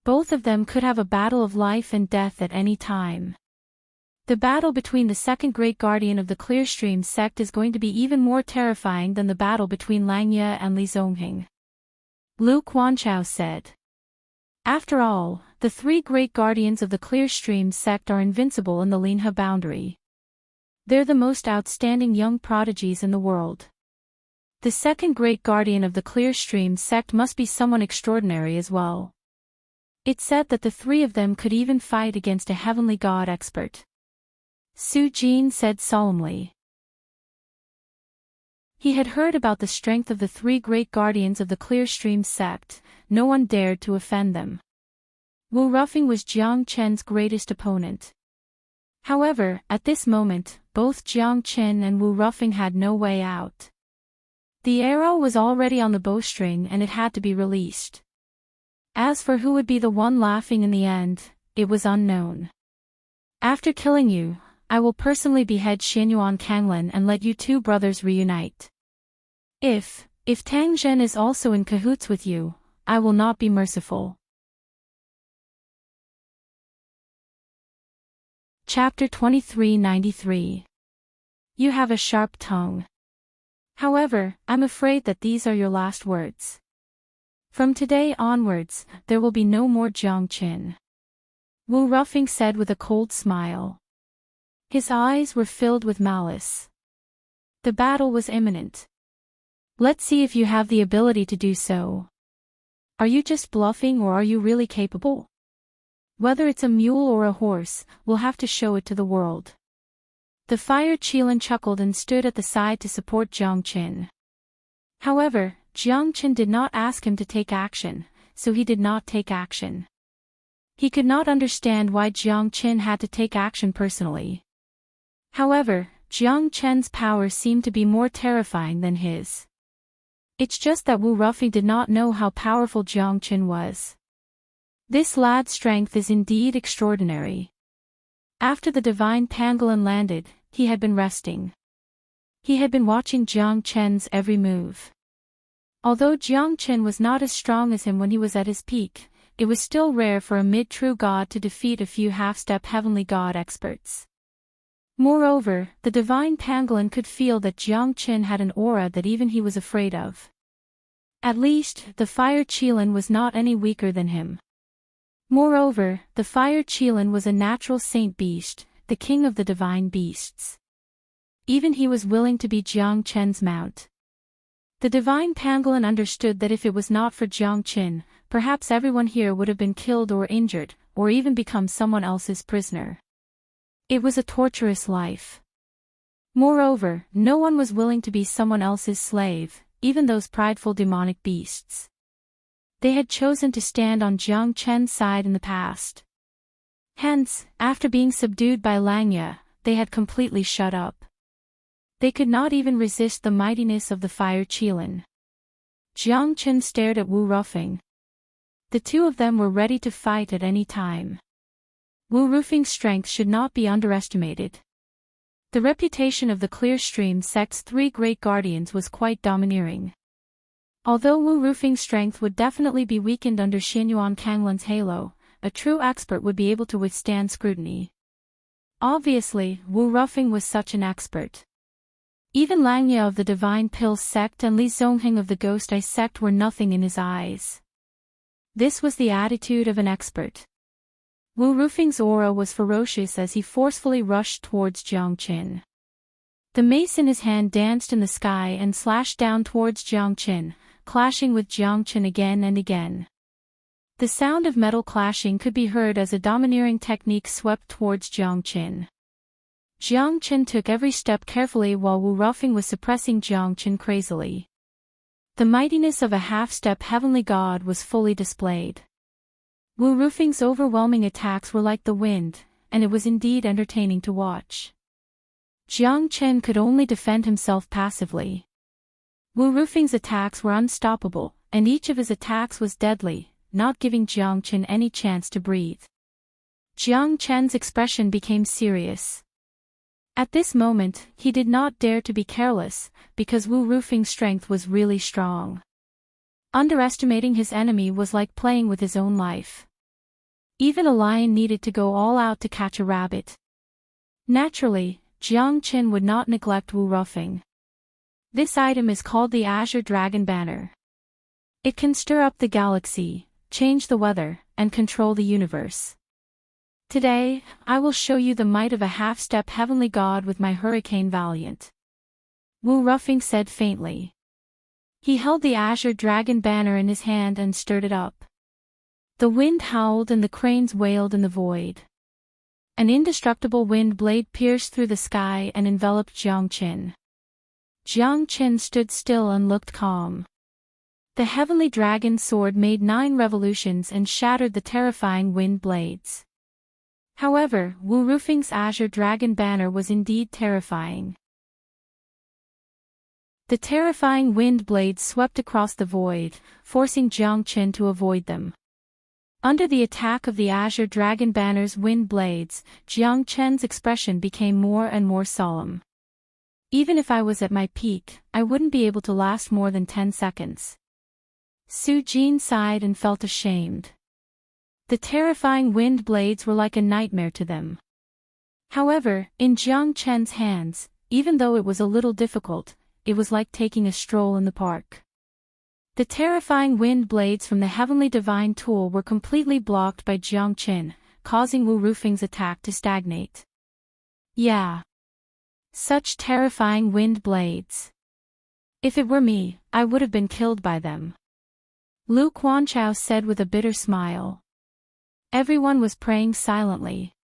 Both of them could have a battle of life and death at any time. The battle between the second great guardian of the Clear Stream sect is going to be even more terrifying than the battle between Langya and Li Zongheng. Lu Quanchao said. After all, the 3 great guardians of the Clear Stream sect are invincible in the Linha boundary. They're the most outstanding young prodigies in the world. The second great guardian of the Clear Stream sect must be someone extraordinary as well. It said that the 3 of them could even fight against a heavenly god expert. Su Jin said solemnly. He had heard about the strength of the 3 great guardians of the Clear Stream sect. No one dared to offend them. Wu Rufing was Jiang Chen's greatest opponent. However, at this moment, both Jiang Chen and Wu Rufing had no way out. The arrow was already on the bowstring and it had to be released. As for who would be the one laughing in the end, it was unknown. After killing you, I will personally behead Xianyuan Kanglan and let you 2 brothers reunite. If Tang Zhen is also in cahoots with you, I will not be merciful. Chapter 2393. You have a sharp tongue. However, I'm afraid that these are your last words. From today onwards, there will be no more Jiang Chen. Wu Rufing said with a cold smile. His eyes were filled with malice. The battle was imminent. Let's see if you have the ability to do so. Are you just bluffing or are you really capable? Whether it's a mule or a horse, we'll have to show it to the world. The fire Qilin chuckled and stood at the side to support Jiang Qin. However, Jiang Qin did not ask him to take action, so he did not take action. He could not understand why Jiang Qin had to take action personally. However, Jiang Qin's power seemed to be more terrifying than his. It's just that Wu Rufeng did not know how powerful Jiang Qin was. This lad's strength is indeed extraordinary. After the divine pangolin landed, he had been resting. He had been watching Jiang Qin's every move. Although Jiang Qin was not as strong as him when he was at his peak, it was still rare for a mid-true god to defeat a few half-step heavenly god experts. Moreover, the divine pangolin could feel that Jiang Qin had an aura that even he was afraid of. At least, the fire Qilin was not any weaker than him. Moreover, the fire Qilin was a natural saint beast, the king of the divine beasts. Even he was willing to be Jiang Qin's mount. The divine pangolin understood that if it was not for Jiang Qin, perhaps everyone here would have been killed or injured, or even become someone else's prisoner. It was a torturous life. Moreover, no one was willing to be someone else's slave, even those prideful demonic beasts. They had chosen to stand on Jiang Qin's side in the past. Hence, after being subdued by Langya, they had completely shut up. They could not even resist the mightiness of the fire Qilin. Jiang Qin stared at Wu Rufeng. The two of them were ready to fight at any time. Wu Rufeng's strength should not be underestimated. The reputation of the Clear Stream sect's three great guardians was quite domineering. Although Wu Rufeng's strength would definitely be weakened under Xinyuan Kanglin's halo, a true expert would be able to withstand scrutiny. Obviously, Wu Rufeng was such an expert. Even Langya of the Divine Pill sect and Li Zongheng of the Ghost Eye sect were nothing in his eyes. This was the attitude of an expert. Wu Rufeng's aura was ferocious as he forcefully rushed towards Jiang Qin. The mace in his hand danced in the sky and slashed down towards Jiang Qin, clashing with Jiang Qin again and again. The sound of metal clashing could be heard as a domineering technique swept towards Jiang Qin. Jiang Qin took every step carefully while Wu Rufeng was suppressing Jiang Qin crazily. The mightiness of a half-step heavenly god was fully displayed. Wu Rufeng's overwhelming attacks were like the wind, and it was indeed entertaining to watch. Jiang Qin could only defend himself passively. Wu Rufeng's attacks were unstoppable, and each of his attacks was deadly, not giving Jiang Qin any chance to breathe. Jiang Qin's expression became serious. At this moment, he did not dare to be careless, because Wu Rufeng's strength was really strong. Underestimating his enemy was like playing with his own life. Even a lion needed to go all out to catch a rabbit. Naturally, Jiang Qin would not neglect Wu Rufeng. This item is called the Azure Dragon Banner. It can stir up the galaxy, change the weather, and control the universe. Today, I will show you the might of a half-step heavenly god with my hurricane valiant. Wu Rufeng said faintly. He held the Azure Dragon Banner in his hand and stirred it up. The wind howled and the cranes wailed in the void. An indestructible wind blade pierced through the sky and enveloped Jiang Qin. Jiang Qin stood still and looked calm. The heavenly dragon sword made 9 revolutions and shattered the terrifying wind blades. However, Wu Rufeng's Azure Dragon Banner was indeed terrifying. The terrifying wind blades swept across the void, forcing Jiang Qin to avoid them. Under the attack of the Azure Dragon Banner's wind blades, Jiang Qin's expression became more and more solemn. Even if I was at my peak, I wouldn't be able to last more than 10 seconds. Su Jin sighed and felt ashamed. The terrifying wind blades were like a nightmare to them. However, in Jiang Qin's hands, even though it was a little difficult, it was like taking a stroll in the park. The terrifying wind blades from the heavenly divine tool were completely blocked by Jiang Qin, causing Wu Rufeng's attack to stagnate. Yeah. Such terrifying wind blades. If it were me, I would have been killed by them. Lu Quanchao said with a bitter smile. Everyone was praying silently.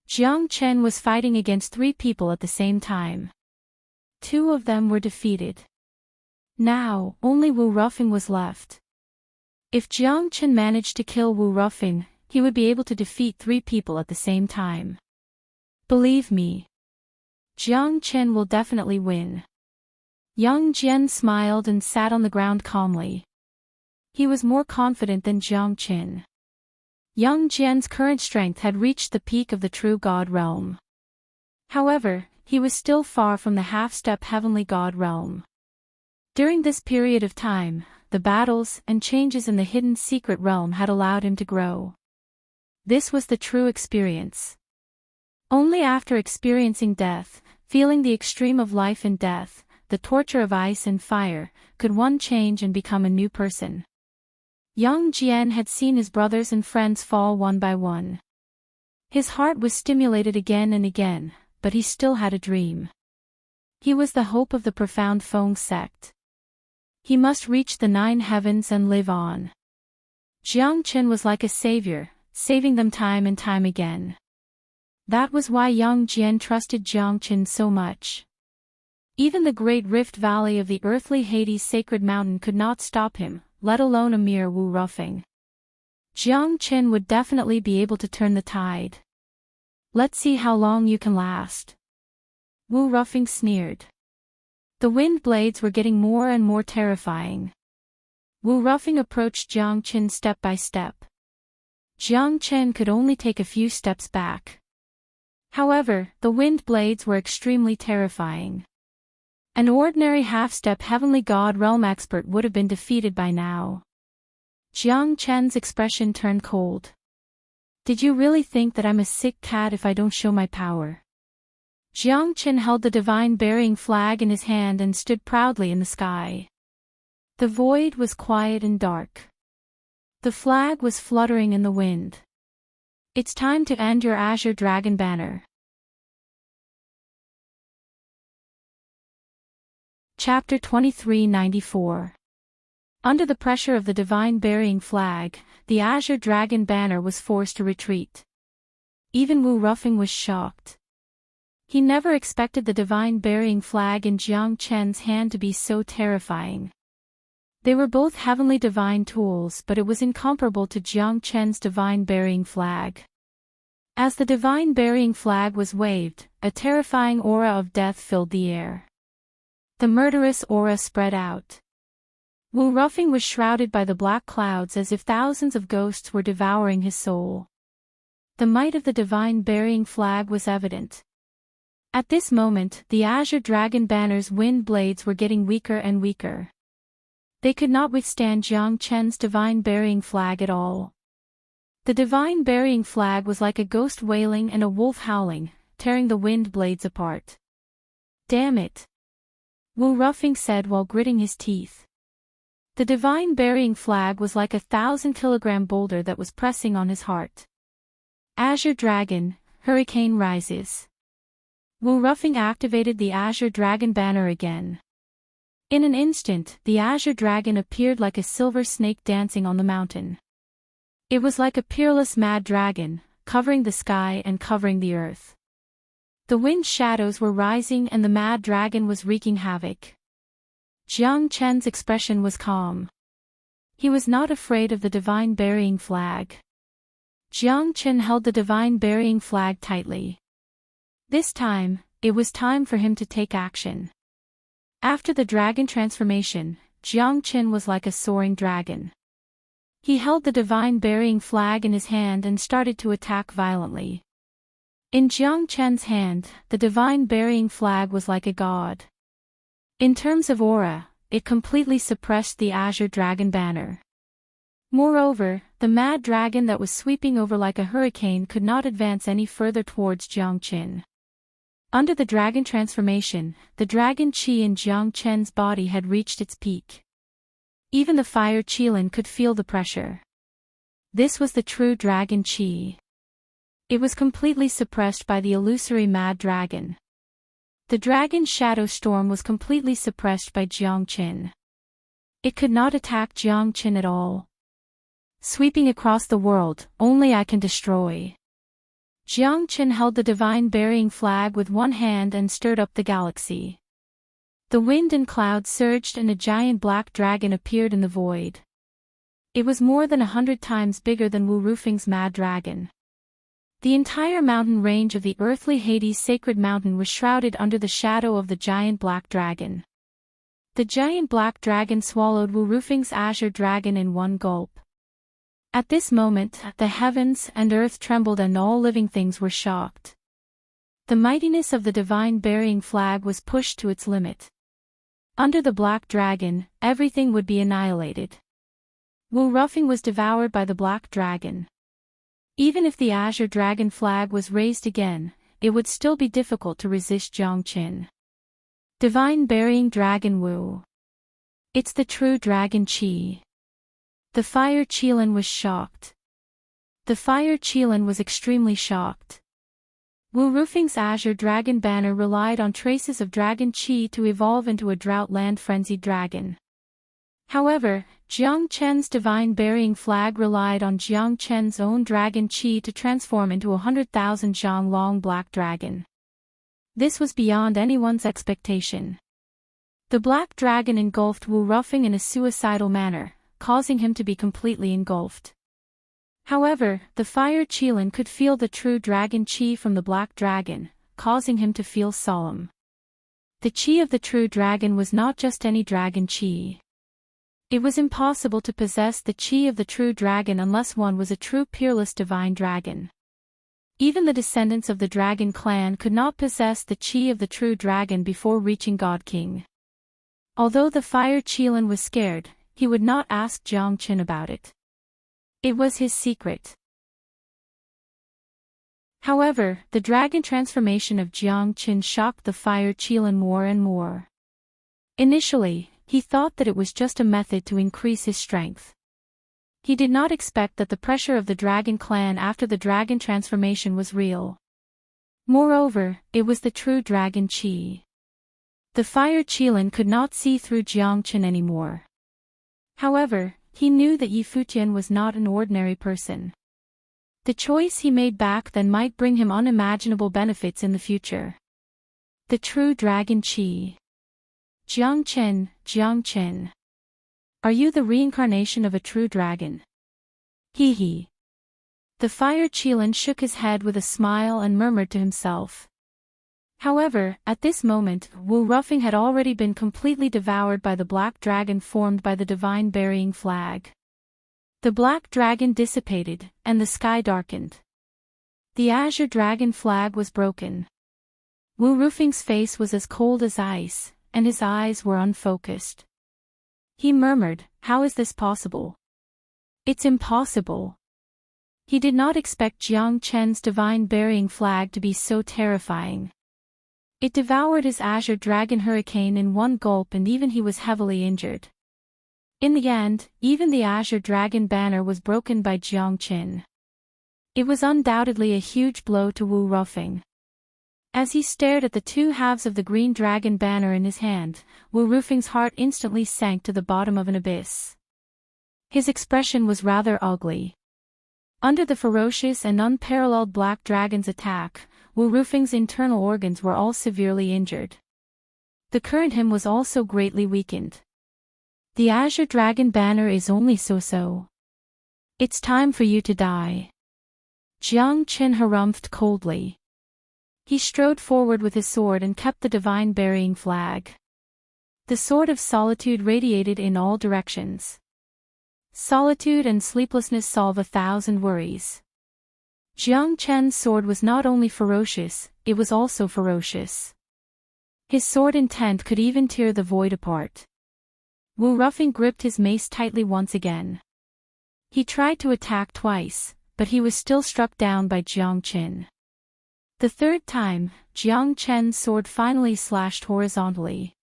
Jiang Chen was fighting against 3 people at the same time. 2 of them were defeated. Now, only Wu Rufeng was left. If Jiang Chen managed to kill Wu Rufeng, he would be able to defeat 3 people at the same time. Believe me, Jiang Chen will definitely win. Yang Jian smiled and sat on the ground calmly. He was more confident than Jiang Chen. Yang Jian's current strength had reached the peak of the true God realm. However, he was still far from the half-step heavenly God realm. During this period of time, the battles and changes in the hidden secret realm had allowed him to grow. This was the true experience. Only after experiencing death, feeling the extreme of life and death, the torture of ice and fire, could one change and become a new person. Yang Jian had seen his brothers and friends fall one by one. His heart was stimulated again and again, but he still had a dream. He was the hope of the profound Feng sect. He must reach the 9 heavens and live on. Jiang Chen was like a savior, saving them time and time again. That was why Yang Jian trusted Jiang Chen so much. Even the great rift valley of the earthly Hades sacred mountain could not stop him, let alone a mere Wu Rufeng. Jiang Chen would definitely be able to turn the tide. Let's see how long you can last. Wu Rufeng sneered. The wind blades were getting more and more terrifying. Wu Rufeng approached Jiang Chen step by step. Jiang Chen could only take a few steps back. However, the wind blades were extremely terrifying. An ordinary half-step heavenly god realm expert would have been defeated by now. Jiang Chen's expression turned cold. Did you really think that I'm a sick cat if I don't show my power? Jiang Chen held the divine burying flag in his hand and stood proudly in the sky. The void was quiet and dark. The flag was fluttering in the wind. It's time to end your azure dragon banner. Chapter 2394. Under the pressure of the divine burying flag, the azure dragon banner was forced to retreat. Even Wu Rufeng was shocked. He never expected the divine burying flag in Jiang Chen's hand to be so terrifying. They were both heavenly divine tools, but it was incomparable to Jiang Chen's divine burying flag. As the divine burying flag was waved, a terrifying aura of death filled the air. The murderous aura spread out. Wu Rufeng was shrouded by the black clouds as if thousands of ghosts were devouring his soul. The might of the divine burying flag was evident. At this moment, the azure dragon banner's wind blades were getting weaker and weaker. They could not withstand Jiang Chen's divine burying flag at all. The divine burying flag was like a ghost wailing and a wolf howling, tearing the wind blades apart. Damn it! Wu Rufeng said while gritting his teeth. The divine burying flag was like a 1,000-kilogram boulder that was pressing on his heart. Azure Dragon, Hurricane rises. Wu Rufeng activated the Azure Dragon banner again. In an instant, the Azure Dragon appeared like a silver snake dancing on the mountain. It was like a peerless mad dragon, covering the sky and covering the earth. The wind shadows were rising and the mad dragon was wreaking havoc. Jiang Chen's expression was calm. He was not afraid of the divine burying flag. Jiang Chen held the divine burying flag tightly. This time, it was time for him to take action. After the dragon transformation, Jiang Chen was like a soaring dragon. He held the divine burying flag in his hand and started to attack violently. In Jiang Chen's hand, the divine burying flag was like a god. In terms of aura, it completely suppressed the Azure Dragon banner. Moreover, the mad dragon that was sweeping over like a hurricane could not advance any further towards Jiang Chen. Under the dragon transformation, the dragon qi in Jiang Chen's body had reached its peak. Even the fire qilin could feel the pressure. This was the true dragon qi. It was completely suppressed by the illusory mad dragon. The dragon's shadow storm was completely suppressed by Jiang Qin. It could not attack Jiang Qin at all. Sweeping across the world, only I can destroy. Jiang Qin held the divine burying flag with one hand and stirred up the galaxy. The wind and clouds surged and a giant black dragon appeared in the void. It was more than 100 times bigger than Wu Rufeng's mad dragon. The entire mountain range of the earthly Hades sacred mountain was shrouded under the shadow of the giant black dragon. The giant black dragon swallowed Wu Rufeng's azure dragon in one gulp. At this moment, the heavens and earth trembled and all living things were shocked. The mightiness of the divine burying flag was pushed to its limit. Under the black dragon, everything would be annihilated. Wu Rufeng was devoured by the black dragon. Even if the azure dragon flag was raised again, it would still be difficult to resist Jiang Qin. Divine burying dragon Wu. It's the true dragon Qi. The fire Qilin was shocked. The fire Qilin was extremely shocked. Wu Rufeng's azure dragon banner relied on traces of dragon Qi to evolve into a drought-land frenzied dragon. However, Jiang Chen's divine burying flag relied on Jiang Chen's own dragon Qi to transform into 100,000 zhang long black dragon. This was beyond anyone's expectation. The black dragon engulfed Wu Rufeng in a suicidal manner, causing him to be completely engulfed. However, the fire Qilin could feel the true dragon Qi from the black dragon, causing him to feel solemn. The Qi of the true dragon was not just any dragon Qi. It was impossible to possess the Qi of the true dragon unless one was a true peerless divine dragon. Even the descendants of the dragon clan could not possess the Qi of the true dragon before reaching God King. Although the fire Qilin was scared, he would not ask Jiang Qin about it. It was his secret. However, the dragon transformation of Jiang Qin shocked the fire Qilin more and more. Initially, he thought that it was just a method to increase his strength. He did not expect that the pressure of the dragon clan after the dragon transformation was real. Moreover, it was the true dragon Qi. The fire Qilin could not see through Jiang Qin anymore. However, he knew that Yi Futian was not an ordinary person. The choice he made back then might bring him unimaginable benefits in the future. The true dragon Qi. Jiang Qin. Are you the reincarnation of a true dragon? He he. The fire Qilin shook his head with a smile and murmured to himself. However, at this moment, Wu Rufeng had already been completely devoured by the black dragon formed by the divine burying flag. The black dragon dissipated, and the sky darkened. The azure dragon flag was broken. Wu Rufeng's face was as cold as ice, and his eyes were unfocused. He murmured, "How is this possible? It's impossible." He did not expect Jiang Chen's divine burying flag to be so terrifying. It devoured his azure dragon hurricane in one gulp and even he was heavily injured. In the end, even the azure dragon banner was broken by Jiang Qin. It was undoubtedly a huge blow to Wu Rufeng. As he stared at the two halves of the green dragon banner in his hand, Wu Rufeng's heart instantly sank to the bottom of an abyss. His expression was rather ugly. Under the ferocious and unparalleled black dragon's attack, Wu Rufeng's internal organs were all severely injured. The current him was also greatly weakened. The azure dragon banner is only so-so. It's time for you to die. Jiang Qin harumphed coldly. He strode forward with his sword and kept the divine burying flag. The sword of solitude radiated in all directions. Solitude and sleeplessness solve 1,000 worries. Jiang Chen's sword was not only ferocious, it was also ferocious. His sword intent could even tear the void apart. Wu Rufeng gripped his mace tightly once again. He tried to attack twice, but he was still struck down by Jiang Qin. The third time, Jiang Chen's sword finally slashed horizontally.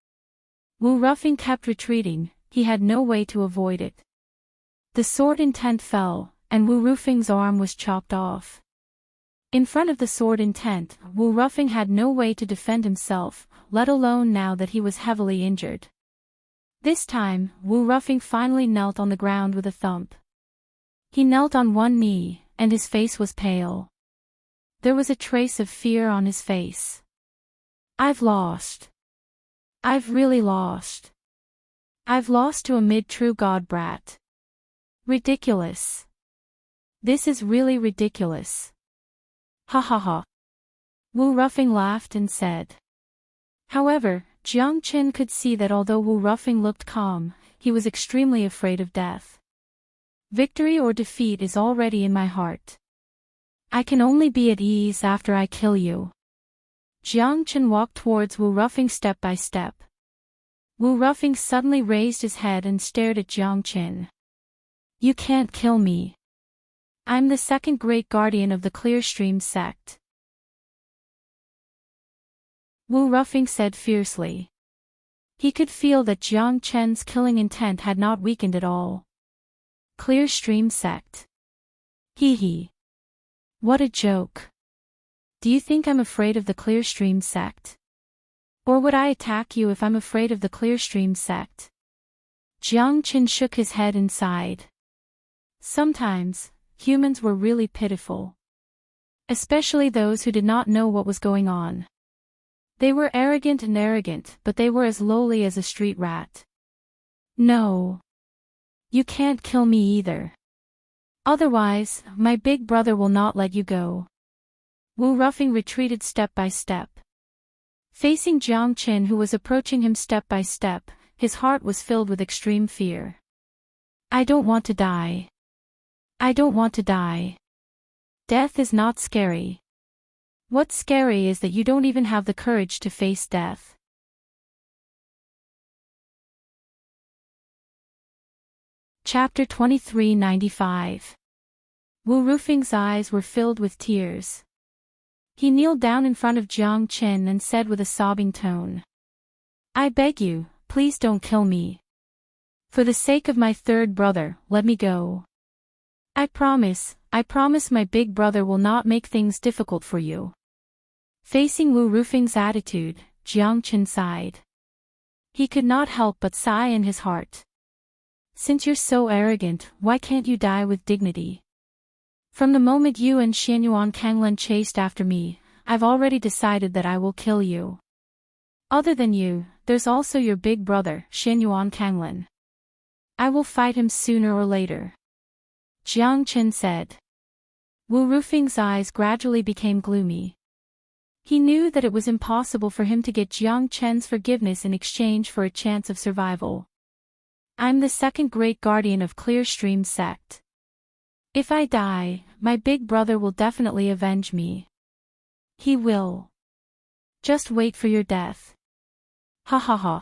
Wu Rufeng kept retreating, he had no way to avoid it. The sword intent fell, and Wu Rufeng's arm was chopped off. In front of the sword intent, Wu Rufeng had no way to defend himself, let alone now that he was heavily injured. This time, Wu Ruffing finally knelt on the ground with a thump. He knelt on one knee, and his face was pale. There was a trace of fear on his face. I've lost. I've really lost. I've lost to a mid-true god brat. Ridiculous. This is really ridiculous. Ha ha ha. Wu Ruffing laughed and said. However, Jiang Qin could see that although Wu Ruffing looked calm, he was extremely afraid of death. Victory or defeat is already in my heart. I can only be at ease after I kill you. Jiang Qin walked towards Wu Ruffing step by step. Wu Ruffing suddenly raised his head and stared at Jiang Qin. You can't kill me. I'm the second great guardian of the Clear Stream sect. Wu Ruffing said fiercely. He could feel that Jiang Qin's killing intent had not weakened at all. Clear Stream sect. Hee hee. What a joke. Do you think I'm afraid of the Clear Stream sect? Or would I attack you if I'm afraid of the Clear Stream sect? Jiang Qin shook his head and sighed. Sometimes, humans were really pitiful. Especially those who did not know what was going on. They were arrogant, but they were as lowly as a street rat. No. You can't kill me either. Otherwise, my big brother will not let you go. Wu Ruffing retreated step by step. Facing Jiang Qin, who was approaching him step by step, his heart was filled with extreme fear. I don't want to die. I don't want to die. Death is not scary. What's scary is that you don't even have the courage to face death. Chapter 2395. Wu Ruffing's eyes were filled with tears. He kneeled down in front of Jiang Qin and said with a sobbing tone. I beg you, please don't kill me. For the sake of my third brother, let me go. I promise my big brother will not make things difficult for you. Facing Wu Ruffing's attitude, Jiang Qin sighed. He could not help but sigh in his heart. Since you're so arrogant, why can't you die with dignity? From the moment you and Xianyuan Kanglan chased after me, I've already decided that I will kill you. Other than you, there's also your big brother, Xianyuan Kanglan. I will fight him sooner or later. Jiang Qin said. Wu Ruffing's eyes gradually became gloomy. He knew that it was impossible for him to get Jiang Qin's forgiveness in exchange for a chance of survival. I'm the second great guardian of Clear Stream sect. If I die, my big brother will definitely avenge me. He will. Just wait for your death. Ha ha ha.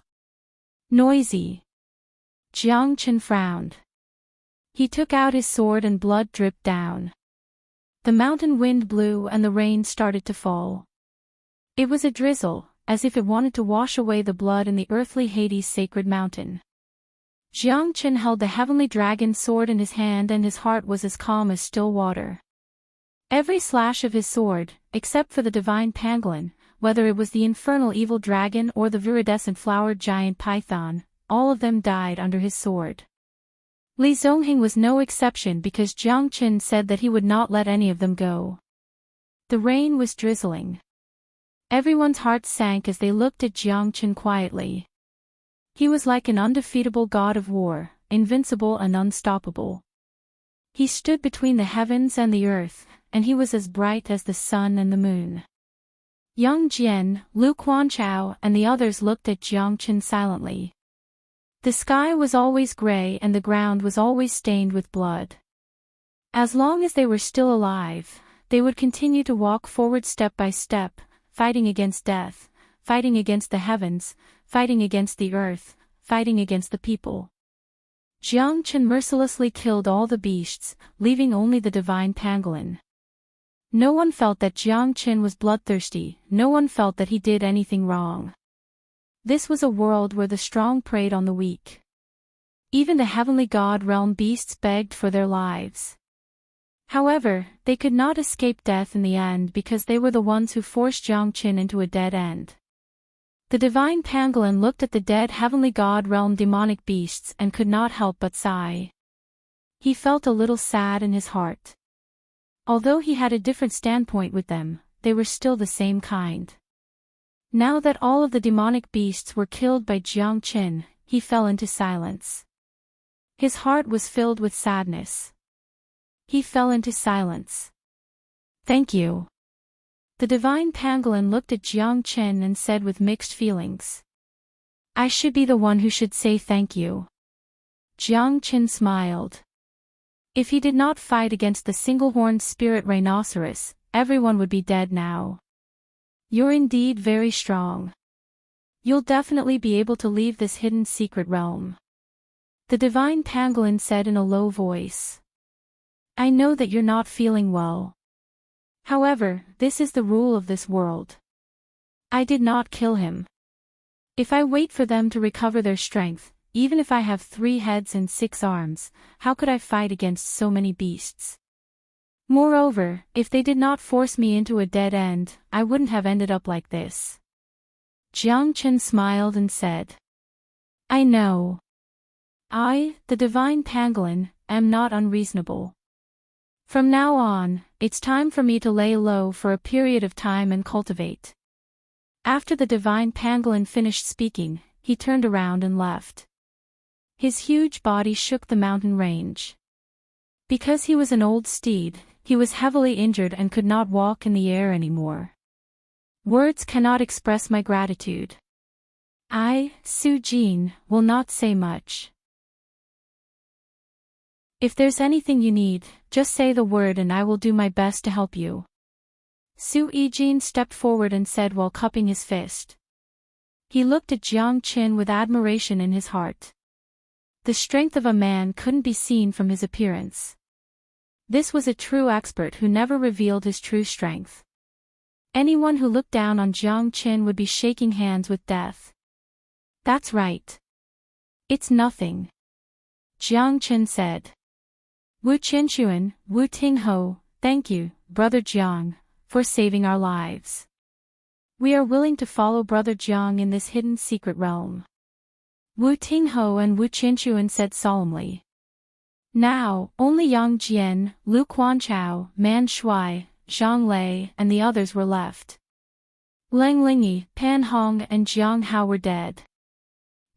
Noisy. Jiang Qin frowned. He took out his sword and blood dripped down. The mountain wind blew and the rain started to fall. It was a drizzle, as if it wanted to wash away the blood in the earthly Hades' sacred mountain. Jiang Qin held the heavenly dragon sword in his hand and his heart was as calm as still water. Every slash of his sword, except for the divine pangolin, whether it was the infernal evil dragon or the viridescent flowered giant python, all of them died under his sword. Li Zongheng was no exception because Jiang Qin said that he would not let any of them go. The rain was drizzling. Everyone's heart sank as they looked at Jiang Qin quietly. He was like an undefeatable god of war, invincible and unstoppable. He stood between the heavens and the earth, and he was as bright as the sun and the moon. Yang Jian, Lu Quanchao and the others looked at Jiang Qin silently. The sky was always gray and the ground was always stained with blood. As long as they were still alive, they would continue to walk forward step by step, fighting against death, fighting against the heavens, fighting against the earth, fighting against the people. Jiang Qin mercilessly killed all the beasts, leaving only the divine pangolin. No one felt that Jiang Qin was bloodthirsty, no one felt that he did anything wrong. This was a world where the strong preyed on the weak. Even the heavenly god realm beasts begged for their lives. However, they could not escape death in the end because they were the ones who forced Jiang Qin into a dead end. The divine pangolin looked at the dead heavenly god realm demonic beasts and could not help but sigh. He felt a little sad in his heart. Although he had a different standpoint with them, they were still the same kind. Now that all of the demonic beasts were killed by Jiang Qin, he fell into silence. His heart was filled with sadness. He fell into silence. Thank you. The divine pangolin looked at Jiang Qin and said with mixed feelings. I should be the one who should say thank you. Jiang Qin smiled. If he did not fight against the single-horned spirit rhinoceros, everyone would be dead now. You're indeed very strong. You'll definitely be able to leave this hidden secret realm. The divine pangolin said in a low voice. I know that you're not feeling well. However, this is the rule of this world. I did not kill him. If I wait for them to recover their strength, even if I have 3 heads and 6 arms, how could I fight against so many beasts? Moreover, if they did not force me into a dead end, I wouldn't have ended up like this. Jiang Qin smiled and said. I know. I, the divine pangolin, am not unreasonable. From now on, it's time for me to lay low for a period of time and cultivate. After the divine pangolin finished speaking, he turned around and left. His huge body shook the mountain range. Because he was an old steed, he was heavily injured and could not walk in the air anymore. Words cannot express my gratitude. I, Su Jin, will not say much. If there's anything you need, just say the word and I will do my best to help you. Su Yijin stepped forward and said while cupping his fist. He looked at Jiang Qin with admiration in his heart. The strength of a man couldn't be seen from his appearance. This was a true expert who never revealed his true strength. Anyone who looked down on Jiang Qin would be shaking hands with death. That's right. It's nothing. Jiang Qin said. Wu Qinshuan, Wu Tingho, thank you, Brother Jiang, for saving our lives. We are willing to follow Brother Jiang in this hidden secret realm. Wu Tingho and Wu Qinshuan said solemnly. Now, only Yang Jian, Lu Quanchao, Man Shui, Zhang Lei, and the others were left. Leng Lingyi, Pan Hong and Jiang Hao were dead.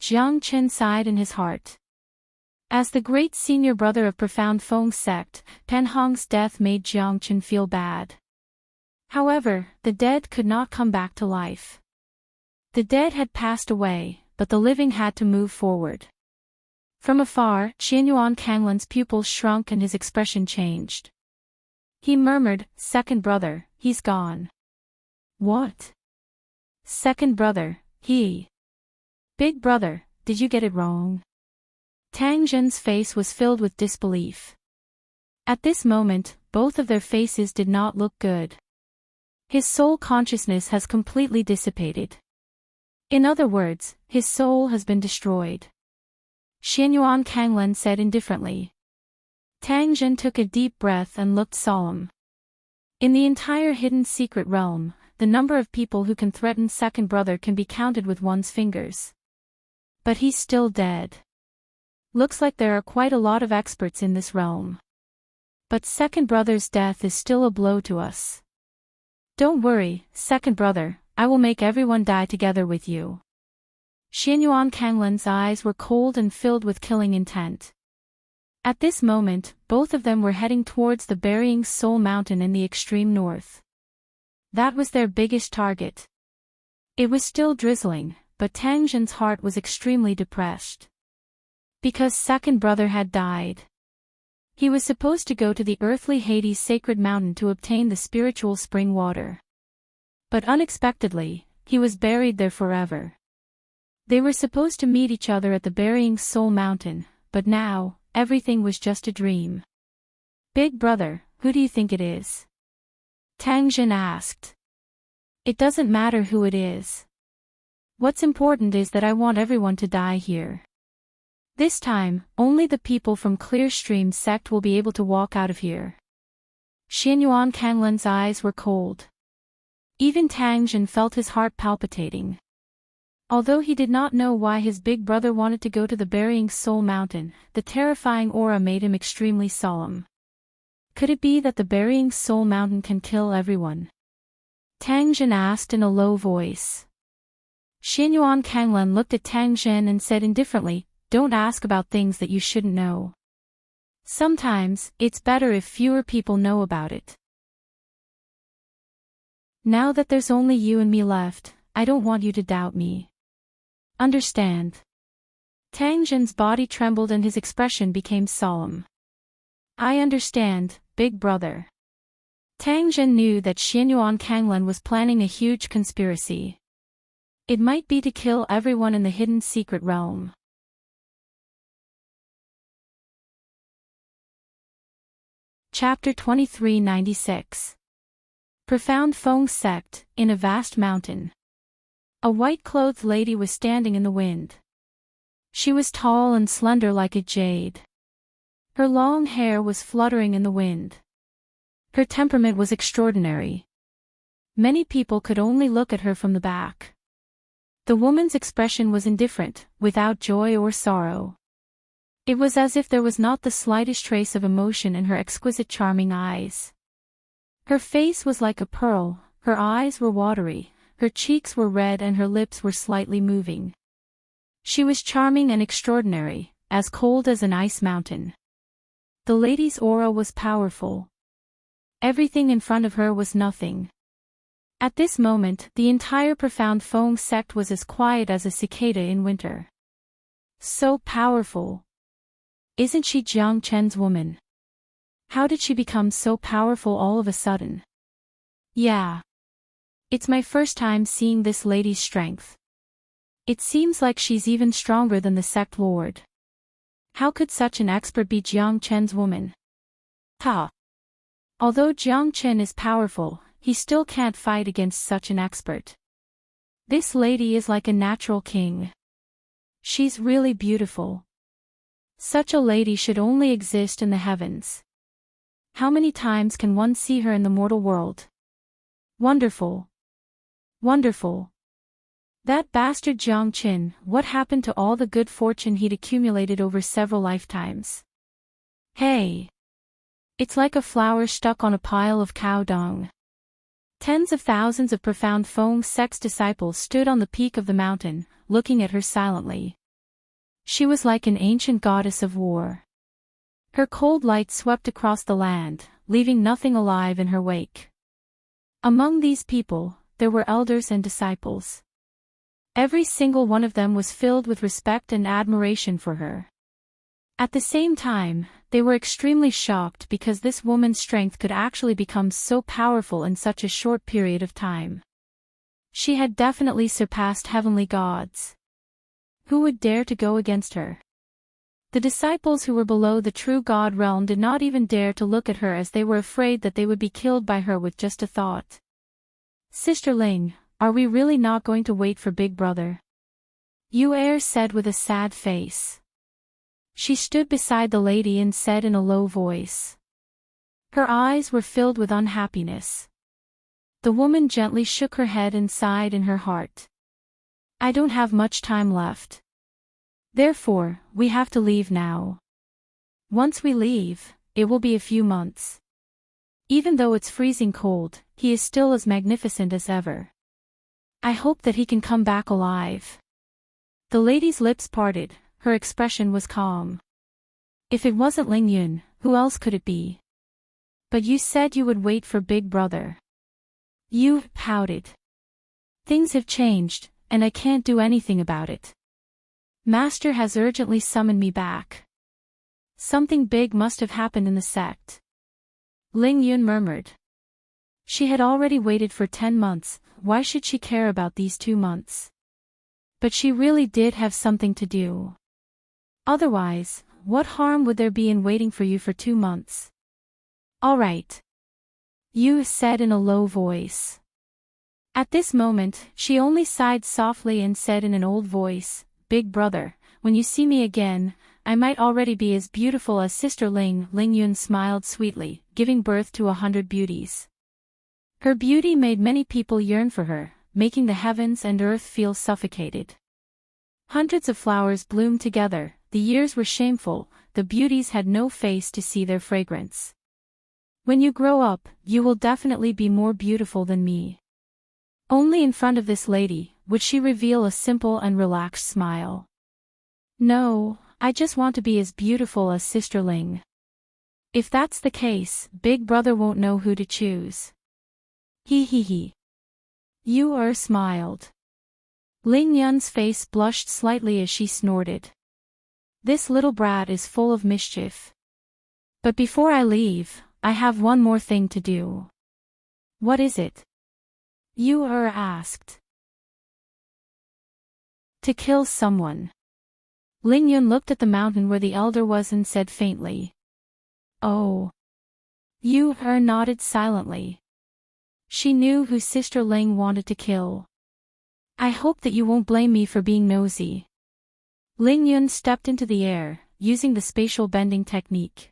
Jiang Qin sighed in his heart. As the great senior brother of profound Feng sect, Pan Hong's death made Jiang Qin feel bad. However, the dead could not come back to life. The dead had passed away, but the living had to move forward. From afar, Qianyuan Kanglin's pupils shrunk and his expression changed. He murmured, Second brother, he's gone. What? Second brother, he. Big brother, did you get it wrong? Tang Zhen's face was filled with disbelief. At this moment, both of their faces did not look good. His soul consciousness has completely dissipated. In other words, his soul has been destroyed. Qianyuan Kanglin said indifferently. Tang Zhen took a deep breath and looked solemn. In the entire hidden secret realm, the number of people who can threaten second brother can be counted with one's fingers. But he's still dead. Looks like there are quite a lot of experts in this realm. But second brother's death is still a blow to us. Don't worry, second brother, I will make everyone die together with you. Qianyuan Kanglin's eyes were cold and filled with killing intent. At this moment, both of them were heading towards the burying soul mountain in the extreme north. That was their biggest target. It was still drizzling, but Tang Zhen's heart was extremely depressed. Because second brother had died. He was supposed to go to the earthly Hades sacred mountain to obtain the spiritual spring water. But unexpectedly, he was buried there forever. They were supposed to meet each other at the burying soul mountain, but now, everything was just a dream. Big brother, who do you think it is? Tang Zhen asked. It doesn't matter who it is. What's important is that I want everyone to die here. This time, only the people from Clear Stream sect will be able to walk out of here. Qianyuan Kanglin's eyes were cold. Even Tang Zhen felt his heart palpitating. Although he did not know why his big brother wanted to go to the burying soul mountain, the terrifying aura made him extremely solemn. Could it be that the burying soul mountain can kill everyone? Tang Zhen asked in a low voice. Xianyuan Kanglan looked at Tang Zhen and said indifferently, "Don't ask about things that you shouldn't know. Sometimes, it's better if fewer people know about it. Now that there's only you and me left, I don't want you to doubt me. Understand?" Tang Zhen's body trembled and his expression became solemn. "I understand, big brother." Tang Zhen knew that Xianyuan Kanglan was planning a huge conspiracy. It might be to kill everyone in the hidden secret realm. Chapter 2396. Profound Feng Sect, in a vast mountain. A white-clothed lady was standing in the wind. She was tall and slender like a jade. Her long hair was fluttering in the wind. Her temperament was extraordinary. Many people could only look at her from the back. The woman's expression was indifferent, without joy or sorrow. It was as if there was not the slightest trace of emotion in her exquisite charming eyes. Her face was like a pearl, her eyes were watery, her cheeks were red and her lips were slightly moving. She was charming and extraordinary, as cold as an ice mountain. The lady's aura was powerful. Everything in front of her was nothing. At this moment, the entire Profound Feng sect was as quiet as a cicada in winter. So powerful. Isn't she Jiang Chen's woman? How did she become so powerful all of a sudden? Yeah. It's my first time seeing this lady's strength. It seems like she's even stronger than the sect lord. How could such an expert be Jiang Chen's woman? Ha! Although Jiang Chen is powerful, he still can't fight against such an expert. This lady is like a natural king. She's really beautiful. Such a lady should only exist in the heavens. How many times can one see her in the mortal world? Wonderful. Wonderful. That bastard Jiang Chen, what happened to all the good fortune he'd accumulated over several lifetimes? Hey! It's like a flower stuck on a pile of cow dung. Tens of thousands of Profound Feng sect's disciples stood on the peak of the mountain, looking at her silently. She was like an ancient goddess of war. Her cold light swept across the land, leaving nothing alive in her wake. Among these people, there were elders and disciples. Every single one of them was filled with respect and admiration for her. At the same time, they were extremely shocked because this woman's strength could actually become so powerful in such a short period of time. She had definitely surpassed heavenly gods. Who would dare to go against her? The disciples who were below the true God realm did not even dare to look at her as they were afraid that they would be killed by her with just a thought. "Sister Ling, are we really not going to wait for Big Brother?" Yu Er said with a sad face. She stood beside the lady and said in a low voice. Her eyes were filled with unhappiness. The woman gently shook her head and sighed in her heart. "I don't have much time left. Therefore, we have to leave now. Once we leave, it will be a few months. Even though it's freezing cold, he is still as magnificent as ever. I hope that he can come back alive." The lady's lips parted, her expression was calm. "If it wasn't Ling Yun, who else could it be? But you said you would wait for Big Brother." Yu pouted. "Things have changed, and I can't do anything about it. Master has urgently summoned me back. Something big must have happened in the sect." Ling Yun murmured. She had already waited for 10 months, why should she care about these 2 months? But she really did have something to do. Otherwise, what harm would there be in waiting for you for 2 months? "All right," Yu said in a low voice. At this moment, she only sighed softly and said in an old voice, "Big Brother, when you see me again, I might already be as beautiful as Sister Ling." Ling Yun smiled sweetly, giving birth to 100 beauties. Her beauty made many people yearn for her, making the heavens and earth feel suffocated. Hundreds of flowers bloomed together, the years were shameful, the beauties had no face to see their fragrance. When you grow up, you will definitely be more beautiful than me. Only in front of this lady would she reveal a simple and relaxed smile. No, I just want to be as beautiful as Sister Ling. If that's the case, Big Brother won't know who to choose. He. You smiled. Ling Yun's face blushed slightly as she snorted. This little brat is full of mischief. But before I leave, I have one more thing to do. What is it? You asked. To kill someone. Ling Yun looked at the mountain where the elder was and said faintly. Oh. You nodded silently. She knew who Sister Ling wanted to kill. I hope that you won't blame me for being nosy. Ling Yun stepped into the air, using the spatial bending technique.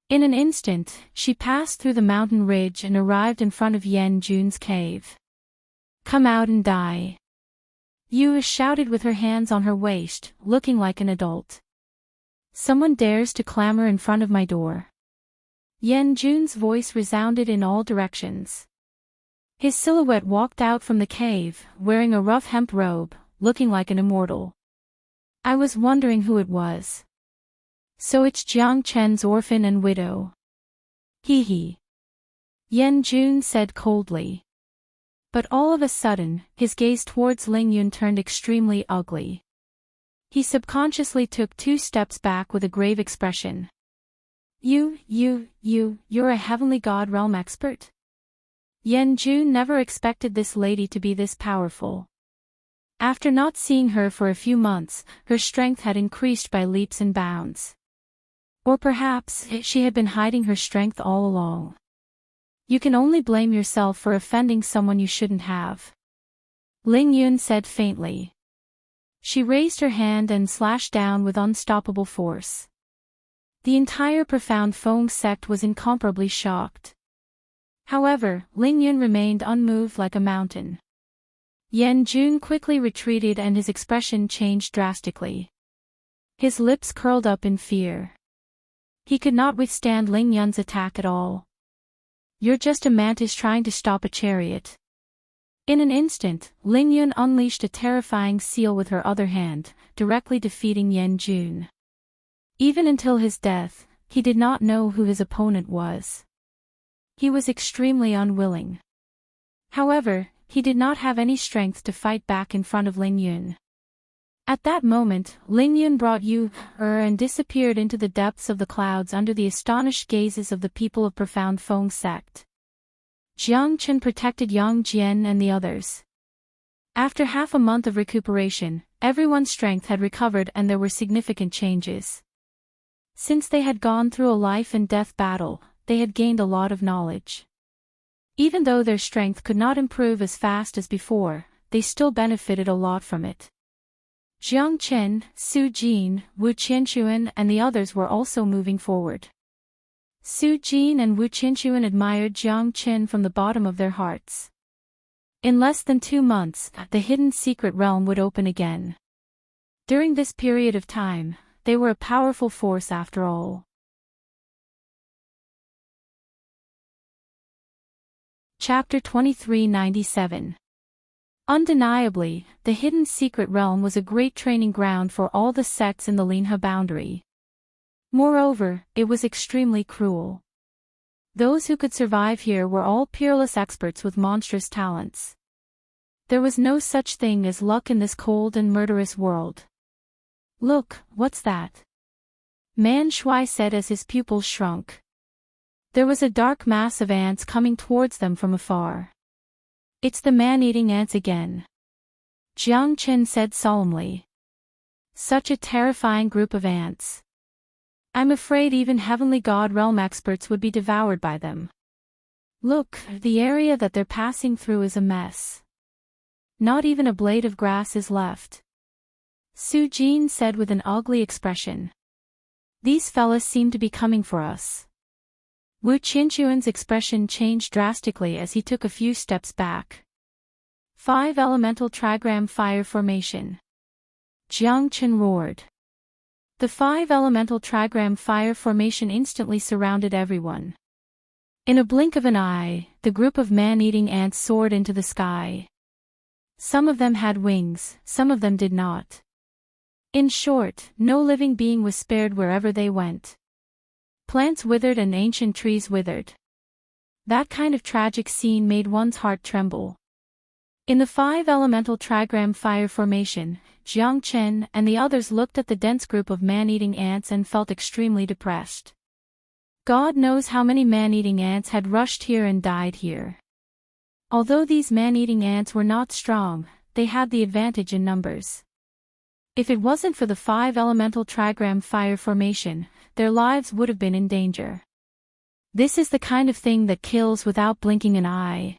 In an instant, she passed through the mountain ridge and arrived in front of Yan Jun's cave. Come out and die. Yu shouted with her hands on her waist, looking like an adult. Someone dares to clamor in front of my door. Yan Jun's voice resounded in all directions. His silhouette walked out from the cave, wearing a rough hemp robe, looking like an immortal. I was wondering who it was. So it's Jiang Chen's orphan and widow. He. Yan Jun said coldly. But all of a sudden, his gaze towards Ling Yun turned extremely ugly. He subconsciously took 2 steps back with a grave expression. You're a heavenly god realm expert? Yan Jun never expected this lady to be this powerful. After not seeing her for a few months, her strength had increased by leaps and bounds. Or perhaps, she had been hiding her strength all along. You can only blame yourself for offending someone you shouldn't have. Ling Yun said faintly. She raised her hand and slashed down with unstoppable force. The entire profound Feng sect was incomparably shocked. However, Ling Yun remained unmoved like a mountain. Yan Jun quickly retreated and his expression changed drastically. His lips curled up in fear. He could not withstand Ling Yun's attack at all. You're just a mantis trying to stop a chariot. In an instant, Ling Yun unleashed a terrifying seal with her other hand, directly defeating Yan Jun. Even until his death, he did not know who his opponent was. He was extremely unwilling. However, he did not have any strength to fight back in front of Ling Yun. At that moment, Ling Yun brought Yu and disappeared into the depths of the clouds under the astonished gazes of the people of profound Feng sect. Jiang Chen protected Yang Jian and the others. After half a month of recuperation, everyone's strength had recovered and there were significant changes. Since they had gone through a life and death battle, they had gained a lot of knowledge. Even though their strength could not improve as fast as before, they still benefited a lot from it. Jiang Chen, Su Jin, Wu Qianxuan and the others were also moving forward. Su Jin and Wu Qianxuan admired Jiang Chen from the bottom of their hearts. In less than 2 months, the hidden secret realm would open again. During this period of time, they were a powerful force after all. Chapter 2397. Undeniably, the hidden secret realm was a great training ground for all the sects in the Linhe boundary. Moreover, it was extremely cruel. Those who could survive here were all peerless experts with monstrous talents. There was no such thing as luck in this cold and murderous world. Look, what's that? Man Shui said as his pupils shrunk. There was a dark mass of ants coming towards them from afar. It's the man-eating ants again. Jiang Chen said solemnly. Such a terrifying group of ants. I'm afraid even heavenly god realm experts would be devoured by them. Look, the area that they're passing through is a mess. Not even a blade of grass is left. Su Jin said with an ugly expression. These fellas seem to be coming for us. Wu Qianxuan's expression changed drastically as he took a few steps back. 5 elemental trigram fire formation. Jiang Chen roared. The 5 elemental trigram fire formation instantly surrounded everyone. In a blink of an eye, the group of man-eating ants soared into the sky. Some of them had wings, some of them did not. In short, no living being was spared wherever they went. Plants withered and ancient trees withered. That kind of tragic scene made one's heart tremble. In the 5 elemental trigram fire formation, Jiang Chen and the others looked at the dense group of man-eating ants and felt extremely depressed. God knows how many man-eating ants had rushed here and died here. Although these man-eating ants were not strong, they had the advantage in numbers. If it wasn't for the 5 elemental trigram fire formation, their lives would have been in danger. This is the kind of thing that kills without blinking an eye.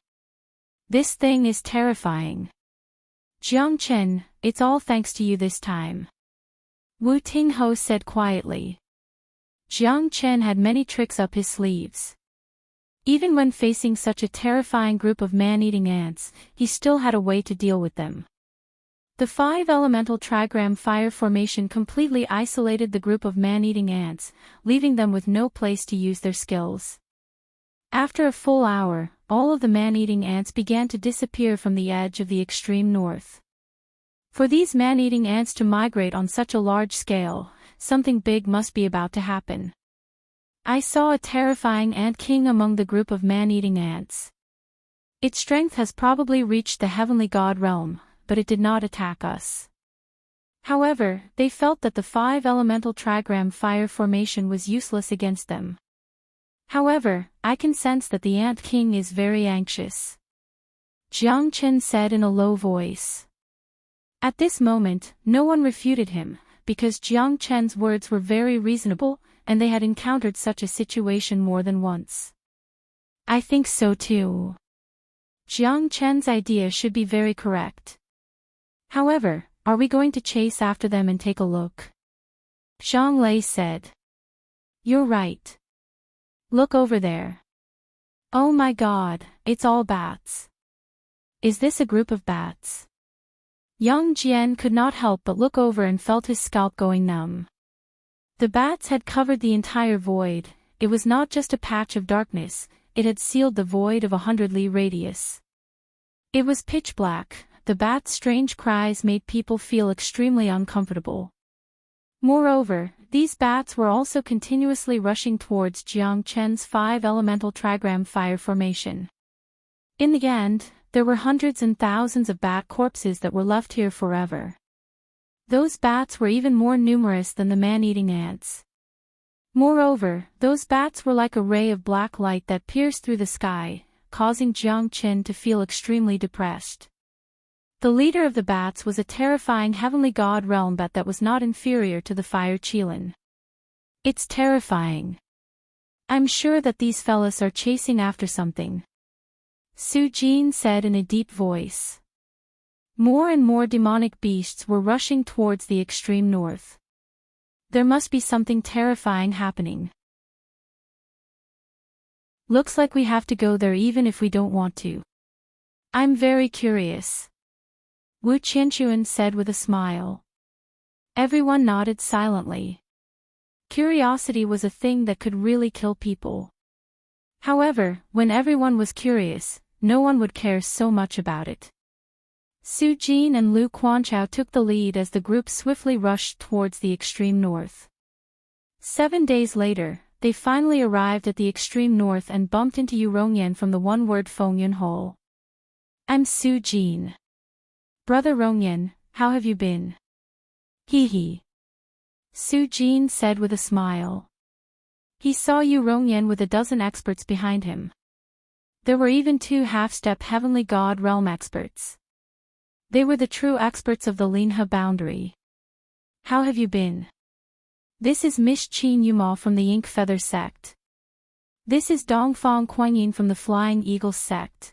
This thing is terrifying. Jiang Chen, it's all thanks to you this time. Wu Tingho said quietly. Jiang Chen had many tricks up his sleeves. Even when facing such a terrifying group of man-eating ants, he still had a way to deal with them. The 5 elemental trigram fire formation completely isolated the group of man-eating ants, leaving them with no place to use their skills. After a full hour, all of the man-eating ants began to disappear from the edge of the extreme north. For these man-eating ants to migrate on such a large scale, something big must be about to happen. I saw a terrifying ant king among the group of man-eating ants. Its strength has probably reached the heavenly god realm, but it did not attack us. However, they felt that the 5 elemental trigram fire formation was useless against them. However, I can sense that the Ant King is very anxious. Jiang Chen said in a low voice. At this moment, no one refuted him, because Jiang Chen's words were very reasonable, and they had encountered such a situation more than once. I think so too. Jiang Chen's idea should be very correct. However, are we going to chase after them and take a look? Zhang Lei said. You're right. Look over there. Oh my god, it's all bats. Is this a group of bats? Yang Jian could not help but look over and felt his scalp going numb. The bats had covered the entire void. It was not just a patch of darkness, it had sealed the void of 100 li radius. It was pitch black. The bats' strange cries made people feel extremely uncomfortable. Moreover, these bats were also continuously rushing towards Jiang Chen's 5 elemental trigram fire formation. In the end, there were hundreds and thousands of bat corpses that were left here forever. Those bats were even more numerous than the man-eating ants. Moreover, those bats were like a ray of black light that pierced through the sky, causing Jiang Chen to feel extremely depressed. The leader of the bats was a terrifying heavenly god realm bat that was not inferior to the fire Qilin. It's terrifying. I'm sure that these fellas are chasing after something. Su Jin said in a deep voice. More and more demonic beasts were rushing towards the extreme north. There must be something terrifying happening. Looks like we have to go there even if we don't want to. I'm very curious. Wu Qianchuan said with a smile. Everyone nodded silently. Curiosity was a thing that could really kill people. However, when everyone was curious, no one would care so much about it. Su Jin and Lu Quanchao took the lead as the group swiftly rushed towards the extreme north. 7 days later, they finally arrived at the extreme north and bumped into Yu Rongyan from the one-word Fengyun Hole. I'm Su Jin. Brother Rongyan, how have you been? Hee hee. Su Jin said with a smile. He saw Yu Rongyan with a dozen experts behind him. There were even 2 half-step heavenly god realm experts. They were the true experts of the Linhe boundary. How have you been? This is Miss Qin Yuma from the Ink Feather sect. This is Dongfang Kuangyin from the Flying Eagle sect.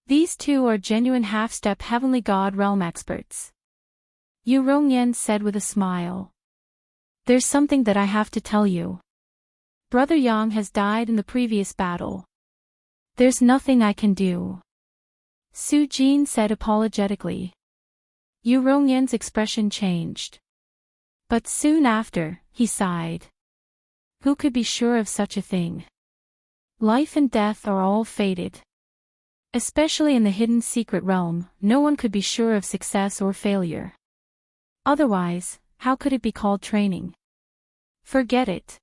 These 2 are genuine half-step heavenly god realm experts. Yu Rongyan said with a smile. There's something that I have to tell you. Brother Yang has died in the previous battle. There's nothing I can do. Su Jin said apologetically. Yu Rongyan's expression changed. But soon after, he sighed. Who could be sure of such a thing? Life and death are all fated. Especially in the hidden secret realm, no one could be sure of success or failure. Otherwise, how could it be called training? Forget it.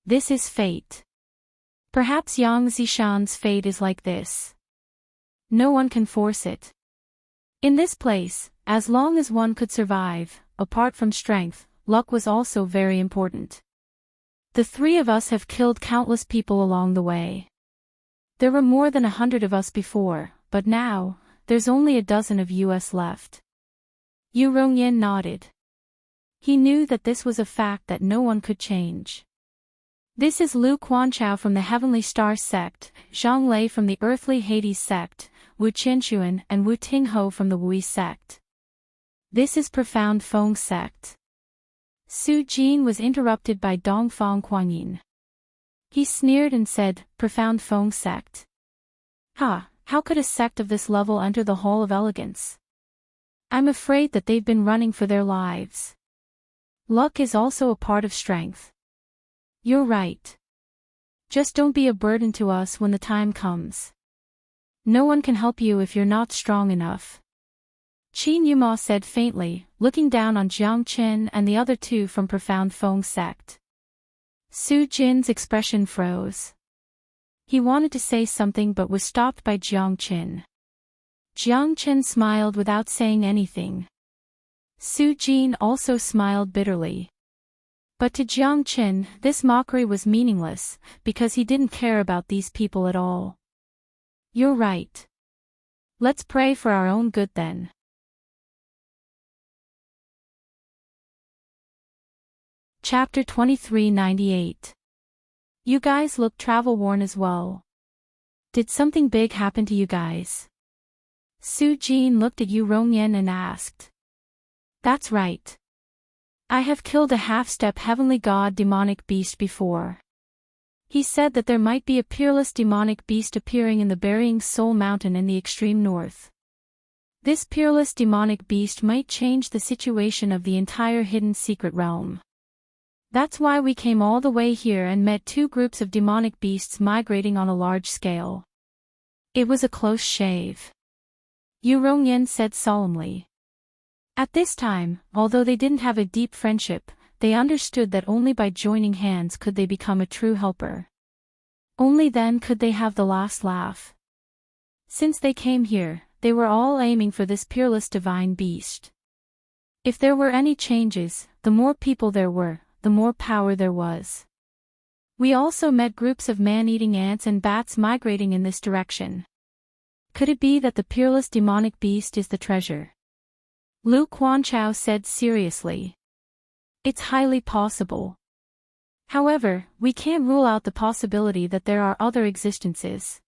This is fate. Perhaps Yang Zishan's fate is like this. No one can force it. In this place, as long as one could survive, apart from strength, luck was also very important. The three of us have killed countless people along the way. There were more than 100 of us before, but now, there's only a dozen of us left. Yu Rongyan nodded. He knew that this was a fact that no one could change. This is Lu Quanchao from the Heavenly Star sect, Zhang Lei from the Earthly Hades sect, Wu Qinshuan and Wu Tingho from the Wui sect. This is Profound Feng sect. Su Jin was interrupted by Dongfang Kuangyin. He sneered and said, Profound Feng sect. How could a sect of this level enter the Hall of Elegance? I'm afraid that they've been running for their lives. Luck is also a part of strength. You're right. Just don't be a burden to us when the time comes. No one can help you if you're not strong enough. Qin Yuma said faintly, looking down on Jiang Qin and the other two from Profound Feng sect. Su Jin's expression froze. He wanted to say something but was stopped by Jiang Qin. Jiang Qin smiled without saying anything. Su Jin also smiled bitterly. But to Jiang Qin, this mockery was meaningless, because he didn't care about these people at all. You're right. Let's pray for our own good then. Chapter 2398. You guys look travel-worn as well. Did something big happen to you guys? Su Jin looked at Yu Rongyan and asked. That's right. I have killed a half-step heavenly god demonic beast before. He said that there might be a peerless demonic beast appearing in the Burying Soul Mountain in the extreme north. This peerless demonic beast might change the situation of the entire hidden secret realm. That's why we came all the way here and met two groups of demonic beasts migrating on a large scale. It was a close shave. Yu Rongyan said solemnly. At this time, although they didn't have a deep friendship, they understood that only by joining hands could they become a true helper. Only then could they have the last laugh. Since they came here, they were all aiming for this peerless divine beast. If there were any changes, the more people there were, the more power there was. We also met groups of man-eating ants and bats migrating in this direction. Could it be that the peerless demonic beast is the treasure? Lu Quanchao said seriously. It's highly possible. However, we can't rule out the possibility that there are other existences.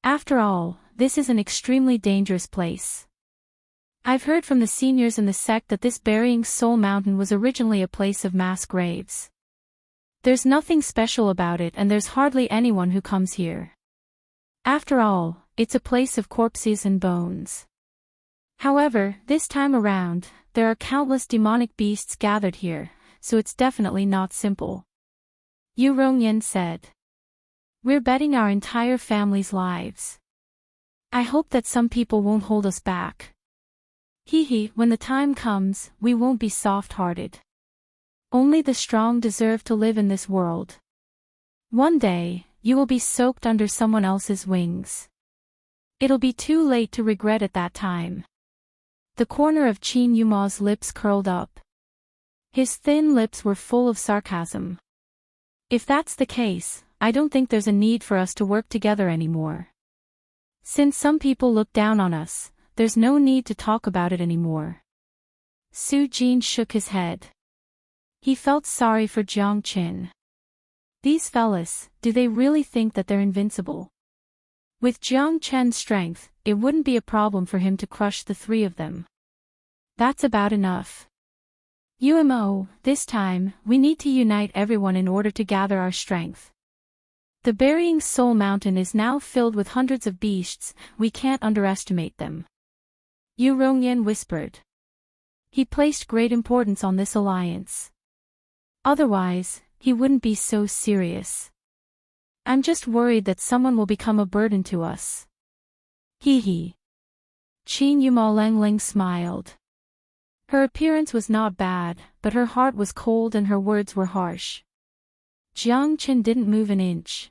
After all, this is an extremely dangerous place. I've heard from the seniors in the sect that this Burying Soul Mountain was originally a place of mass graves. There's nothing special about it and there's hardly anyone who comes here. After all, it's a place of corpses and bones. However, this time around, there are countless demonic beasts gathered here, so it's definitely not simple. Yu Rongyan said. We're betting our entire family's lives. I hope that some people won't hold us back. When the time comes, we won't be soft-hearted. Only the strong deserve to live in this world. One day, you will be soaked under someone else's wings. It'll be too late to regret at that time. The corner of Qin Yuma's lips curled up. His thin lips were full of sarcasm. If that's the case, I don't think there's a need for us to work together anymore. Since some people look down on us, there's no need to talk about it anymore. Su Jin shook his head. He felt sorry for Jiang Qin. These fellas, do they really think that they're invincible? With Jiang Chen's strength, it wouldn't be a problem for him to crush the three of them. That's about enough. UMO, this time, we need to unite everyone in order to gather our strength. The burying soul mountain is now filled with hundreds of beasts, we can't underestimate them. Yu Rongyan whispered. He placed great importance on this alliance. Otherwise, he wouldn't be so serious. I'm just worried that someone will become a burden to us. Hee hee. Qin Yumalengling smiled. Her appearance was not bad, but her heart was cold and her words were harsh. Jiang Chen didn't move an inch.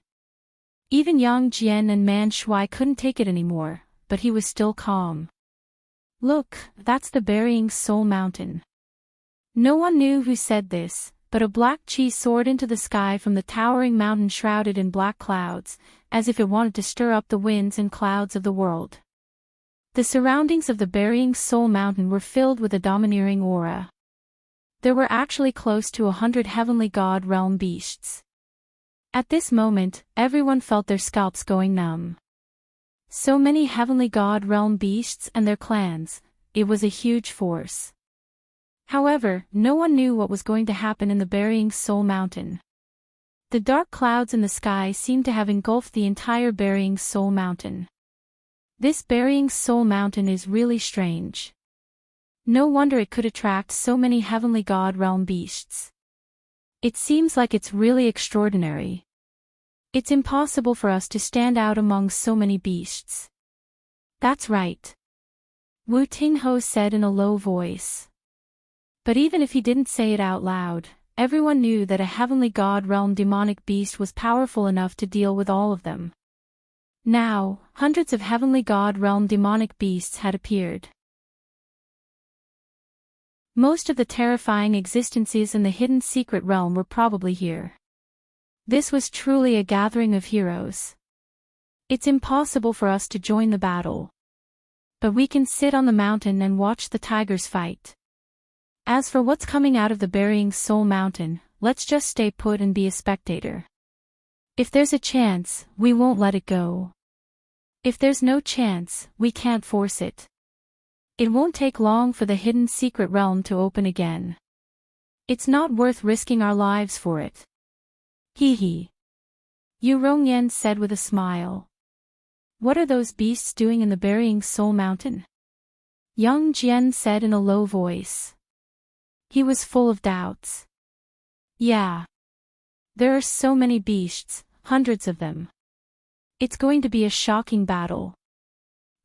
Even Yang Jian and Man Shui couldn't take it anymore, but he was still calm. Look, that's the burying soul mountain. No one knew who said this, but a black chi soared into the sky from the towering mountain shrouded in black clouds, as if it wanted to stir up the winds and clouds of the world. The surroundings of the burying soul mountain were filled with a domineering aura. There were actually close to 100 heavenly god realm beasts. At this moment, everyone felt their scalps going numb. So many heavenly god realm beasts and their clans, it was a huge force. However, no one knew what was going to happen in the burying soul mountain. The dark clouds in the sky seemed to have engulfed the entire burying soul mountain. This burying soul mountain is really strange. No wonder it could attract so many heavenly god realm beasts. It seems like it's really extraordinary. It's impossible for us to stand out among so many beasts. That's right. Wu Tingho said in a low voice. But even if he didn't say it out loud, everyone knew that a heavenly god realm demonic beast was powerful enough to deal with all of them. Now, hundreds of heavenly god realm demonic beasts had appeared. Most of the terrifying existences in the hidden secret realm were probably here. This was truly a gathering of heroes. It's impossible for us to join the battle. But we can sit on the mountain and watch the tigers fight. As for what's coming out of the burying soul mountain, let's just stay put and be a spectator. If there's a chance, we won't let it go. If there's no chance, we can't force it. It won't take long for the hidden secret realm to open again. It's not worth risking our lives for it. Hee hee. Yu Rongyan said with a smile. What are those beasts doing in the burying soul mountain? Yang Jian said in a low voice. He was full of doubts. Yeah. There are so many beasts, hundreds of them. It's going to be a shocking battle.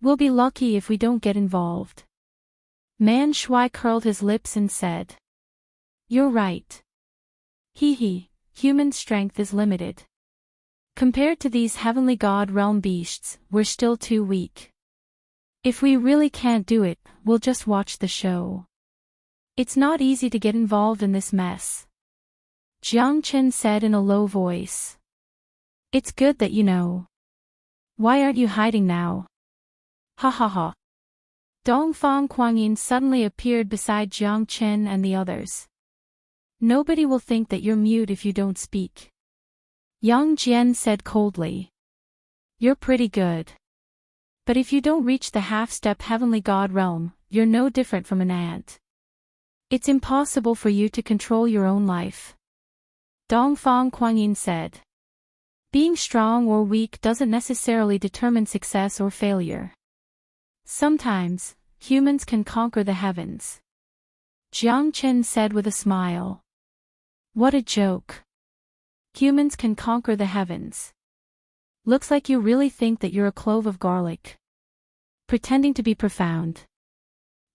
We'll be lucky if we don't get involved. Man Shui curled his lips and said. You're right. Hee hee, human strength is limited. Compared to these heavenly god realm beasts, we're still too weak. If we really can't do it, we'll just watch the show. It's not easy to get involved in this mess. Jiang Chen said in a low voice. It's good that you know. Why aren't you hiding now? Ha ha ha. Dongfang Kuangyin suddenly appeared beside Jiang Chen and the others. Nobody will think that you're mute if you don't speak. Yang Jian said coldly. You're pretty good. But if you don't reach the half-step heavenly god realm, you're no different from an ant. It's impossible for you to control your own life. Dongfang Kuangyin said. Being strong or weak doesn't necessarily determine success or failure. Sometimes, humans can conquer the heavens. Jiang Chen said with a smile. What a joke. Humans can conquer the heavens. Looks like you really think that you're a clove of garlic. Pretending to be profound.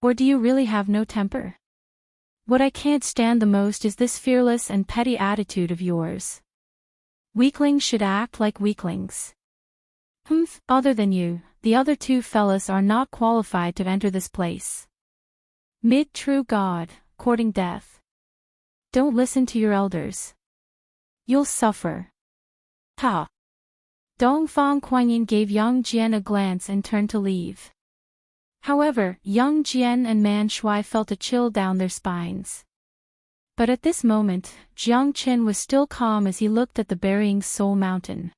Or do you really have no temper? What I can't stand the most is this fearless and petty attitude of yours. Weaklings should act like weaklings. Other than you, the other two fellas are not qualified to enter this place. Mid-true God, courting death. Don't listen to your elders. You'll suffer. Ha! Dongfang Kuangyin gave Yang Jian a glance and turned to leave. However, Yang Jian and Man Shui felt a chill down their spines. But at this moment, Jiang Chen was still calm as he looked at the burying soul mountain.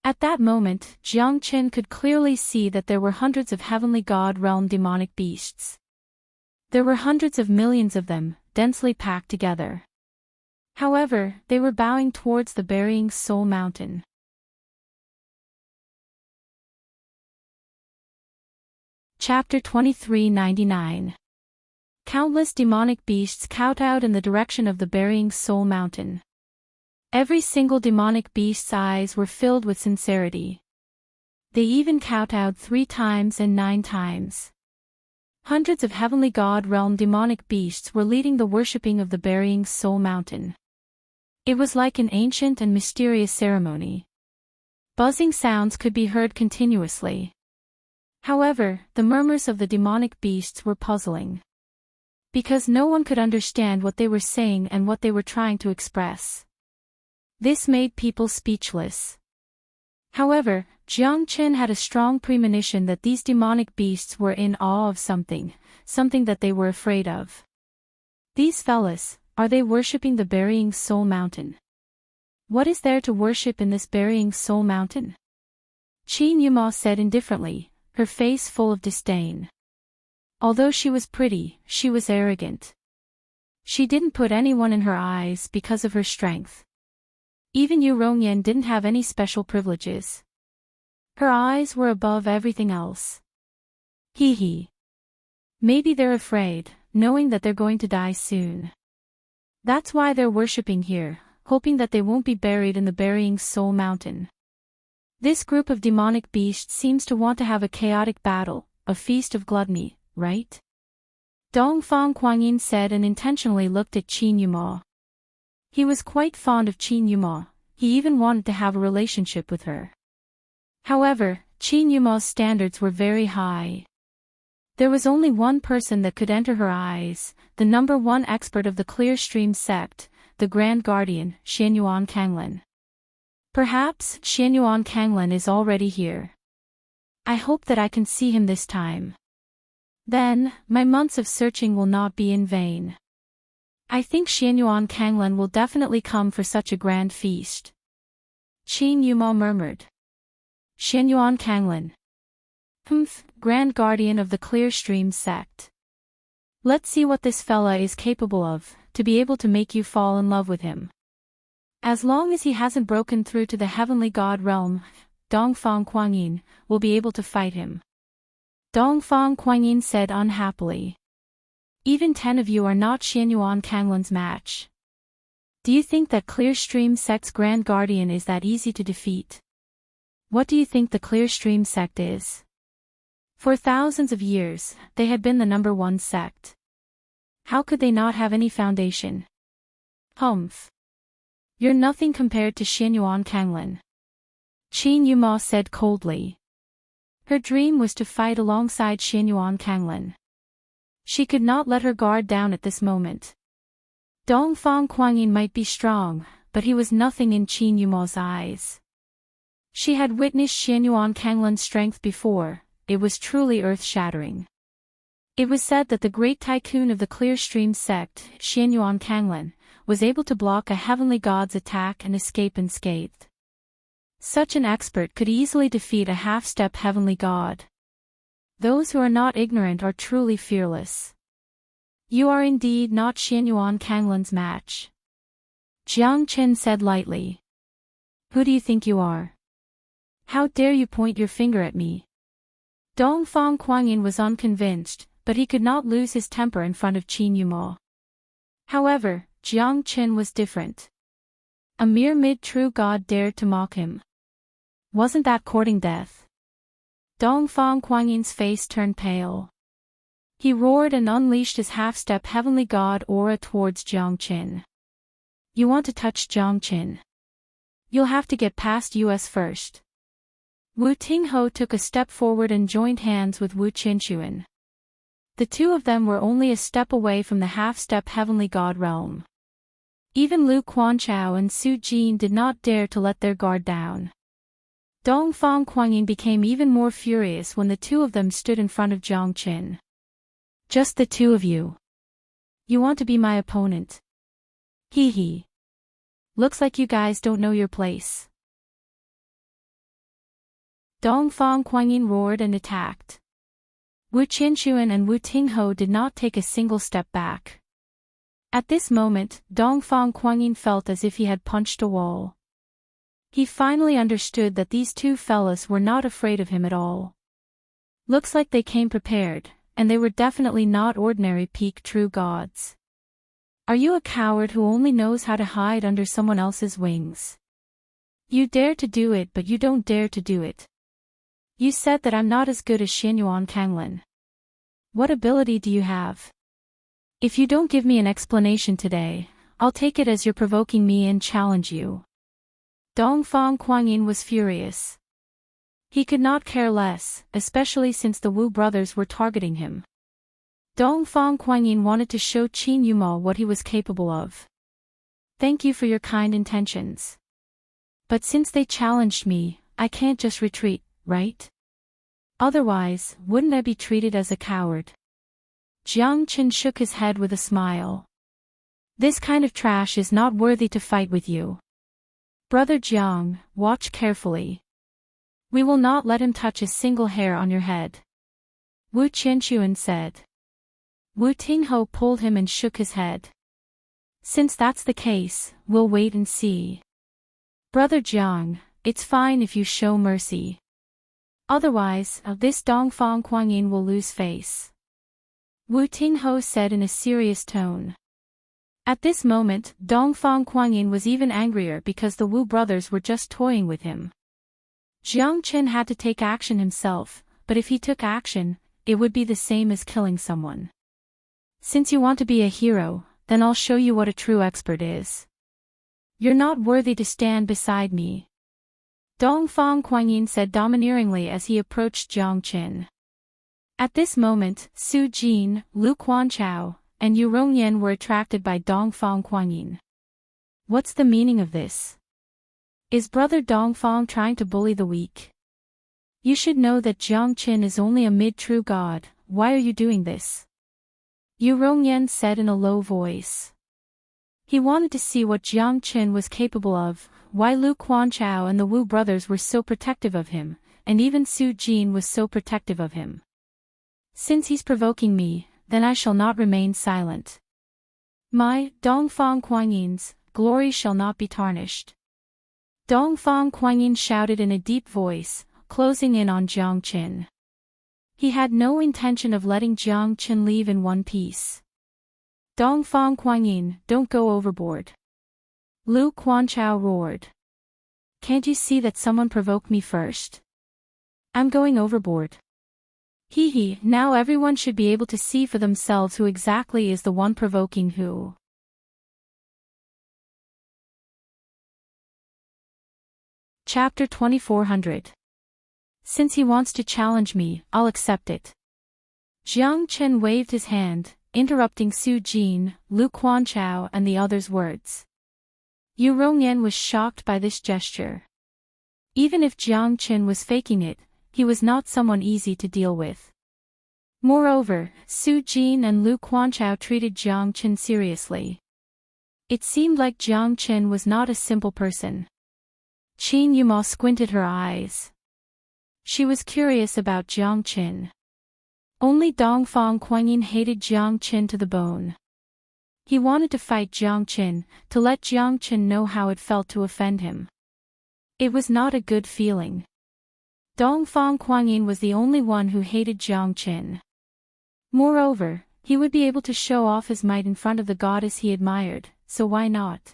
At that moment, Jiang Chen could clearly see that there were hundreds of heavenly god realm demonic beasts. There were hundreds of millions of them, densely packed together. However, they were bowing towards the burying soul mountain. Chapter 2399. Countless demonic beasts kowtowed in the direction of the burying soul mountain. Every single demonic beast's eyes were filled with sincerity. They even kowtowed 3 times and 9 times. Hundreds of heavenly god realm demonic beasts were leading the worshipping of the burying soul mountain. It was like an ancient and mysterious ceremony. Buzzing sounds could be heard continuously. However, the murmurs of the demonic beasts were puzzling. Because no one could understand what they were saying and what they were trying to express. This made people speechless. However, Jiang Qin had a strong premonition that these demonic beasts were in awe of something that they were afraid of. These fellas, are they worshipping the burying soul mountain? What is there to worship in this burying soul mountain? Qin Yuma said indifferently, her face full of disdain. Although she was pretty, she was arrogant. She didn't put anyone in her eyes because of her strength. Even Yu Rongyan didn't have any special privileges. Her eyes were above everything else. Hee hee. Maybe they're afraid, knowing that they're going to die soon. That's why they're worshipping here, hoping that they won't be buried in the burying soul mountain. This group of demonic beasts seems to want to have a chaotic battle, a feast of gluttony, right? Dongfang Kuangyin said and intentionally looked at Qin Yuma. He was quite fond of Qin Yuma, he even wanted to have a relationship with her. However, Qin Yuma's standards were very high. There was only one person that could enter her eyes, the number 1 expert of the Clear Stream sect, the Grand Guardian, Xianyuan Kanglan. Perhaps Xianyuan Kanglan is already here. I hope that I can see him this time. Then, my months of searching will not be in vain. I think Xianyuan Kanglan will definitely come for such a grand feast. Qin Yuma murmured. Xianyuan Kanglan. Grand Guardian of the Clear Stream sect. Let's see what this fella is capable of, to be able to make you fall in love with him. As long as he hasn't broken through to the heavenly god realm, Dongfang Kuangyin will be able to fight him. Dongfang Kuangyin said unhappily. Even 10 of you are not Xianyuan Kanglan's match. Do you think that Clear Stream sect's Grand Guardian is that easy to defeat? What do you think the Clear Stream sect is? For thousands of years, they had been the number 1 sect. How could they not have any foundation? Humph. You're nothing compared to Xianyuan Kanglan. Qin Yuma said coldly. Her dream was to fight alongside Xianyuan Kanglan. She could not let her guard down at this moment. Dongfang Kuangyin might be strong, but he was nothing in Qin Yuma's eyes. She had witnessed Xianyuan Kanglan's strength before, it was truly earth-shattering. It was said that the great tycoon of the Clear Stream sect, Xianyuan Kanglan, was able to block a heavenly god's attack and escape unscathed. Such an expert could easily defeat a half-step heavenly god. Those who are not ignorant are truly fearless. You are indeed not Xianyuan Kanglan's match. Jiang Qin said lightly. Who do you think you are? How dare you point your finger at me? Dongfang Kuangyin was unconvinced, but he could not lose his temper in front of Qin Yuma. However, Jiang Qin was different. A mere mid-true god dared to mock him. Wasn't that courting death? Dongfang Kuangyin's face turned pale. He roared and unleashed his half-step heavenly god aura towards Jiang Qin. You want to touch Jiang Qin? You'll have to get past us first. Wu Tingho took a step forward and joined hands with Wu Qinxuan. The two of them were only a step away from the half-step heavenly god realm. Even Lu Quanchao and Su Jin did not dare to let their guard down. Dongfang Kuangyin became even more furious when the two of them stood in front of Jiang Qin. Just the two of you. You want to be my opponent? Hee hee. Looks like you guys don't know your place. Dongfang Kuangyin roared and attacked. Wu Qinxuan and Wu Tingho did not take a single step back. At this moment, Dongfang Kuangyin felt as if he had punched a wall. He finally understood that these two fellas were not afraid of him at all. Looks like they came prepared, and they were definitely not ordinary peak true gods. Are you a coward who only knows how to hide under someone else's wings? You dare to do it, but you don't dare to do it. You said that I'm not as good as Xinyuan Kanglin. What ability do you have? If you don't give me an explanation today, I'll take it as you're provoking me and challenge you. Dongfang Kuangyin was furious. He could not care less, especially since the Wu brothers were targeting him. Dongfang Kuangyin wanted to show Qin Yuma what he was capable of. Thank you for your kind intentions. But since they challenged me, I can't just retreat, right? Otherwise, wouldn't I be treated as a coward? Jiang Qin shook his head with a smile. This kind of trash is not worthy to fight with you. Brother Jiang, watch carefully. We will not let him touch a single hair on your head. Wu Qianchuan said. Wu Tingho pulled him and shook his head. Since that's the case, we'll wait and see. Brother Jiang, it's fine if you show mercy. Otherwise, this Dongfang Kuangyin will lose face. Wu Tingho said in a serious tone. At this moment, Dongfang Kuangyin was even angrier because the Wu brothers were just toying with him. Jiang Qin had to take action himself, but if he took action, it would be the same as killing someone. Since you want to be a hero, then I'll show you what a true expert is. You're not worthy to stand beside me. Dongfang Kuangyin said domineeringly as he approached Jiang Qin. At this moment, Su Jin, Lu Quanchao, and Yu Rongyan were attracted by Dongfang Kuangyin. What's the meaning of this? Is Brother Dongfang trying to bully the weak? You should know that Jiang Qin is only a mid-true god. Why are you doing this? Yu Rongyan said in a low voice. He wanted to see what Jiang Qin was capable of, why Lu Quanchao and the Wu brothers were so protective of him, and even Su Jin was so protective of him. Since he's provoking me, then I shall not remain silent. My, Dongfang Kuangyin's, glory shall not be tarnished. Dongfang Kuangyin shouted in a deep voice, closing in on Jiang Qin. He had no intention of letting Jiang Qin leave in one piece. Dongfang Kuangyin, don't go overboard. Lu Quanchao roared. Can't you see that someone provoked me first? I'm going overboard. Hee hee, now everyone should be able to see for themselves who exactly is the one provoking who. Chapter 2400. Since he wants to challenge me, I'll accept it. Jiang Qin waved his hand, interrupting Su Jin, Lu Quanchao and the others' words. Yu Rongyan was shocked by this gesture. Even if Jiang Qin was faking it, he was not someone easy to deal with. Moreover, Su Jin and Lu Quanchao treated Jiang Qin seriously. It seemed like Jiang Qin was not a simple person. Qin Yuma squinted her eyes. She was curious about Jiang Qin. Only Dongfang Kuangyin hated Jiang Qin to the bone. He wanted to fight Jiang Qin, to let Jiang Qin know how it felt to offend him. It was not a good feeling. Dongfang Kuangyin was the only one who hated Jiang Qin. Moreover, he would be able to show off his might in front of the goddess he admired, so why not?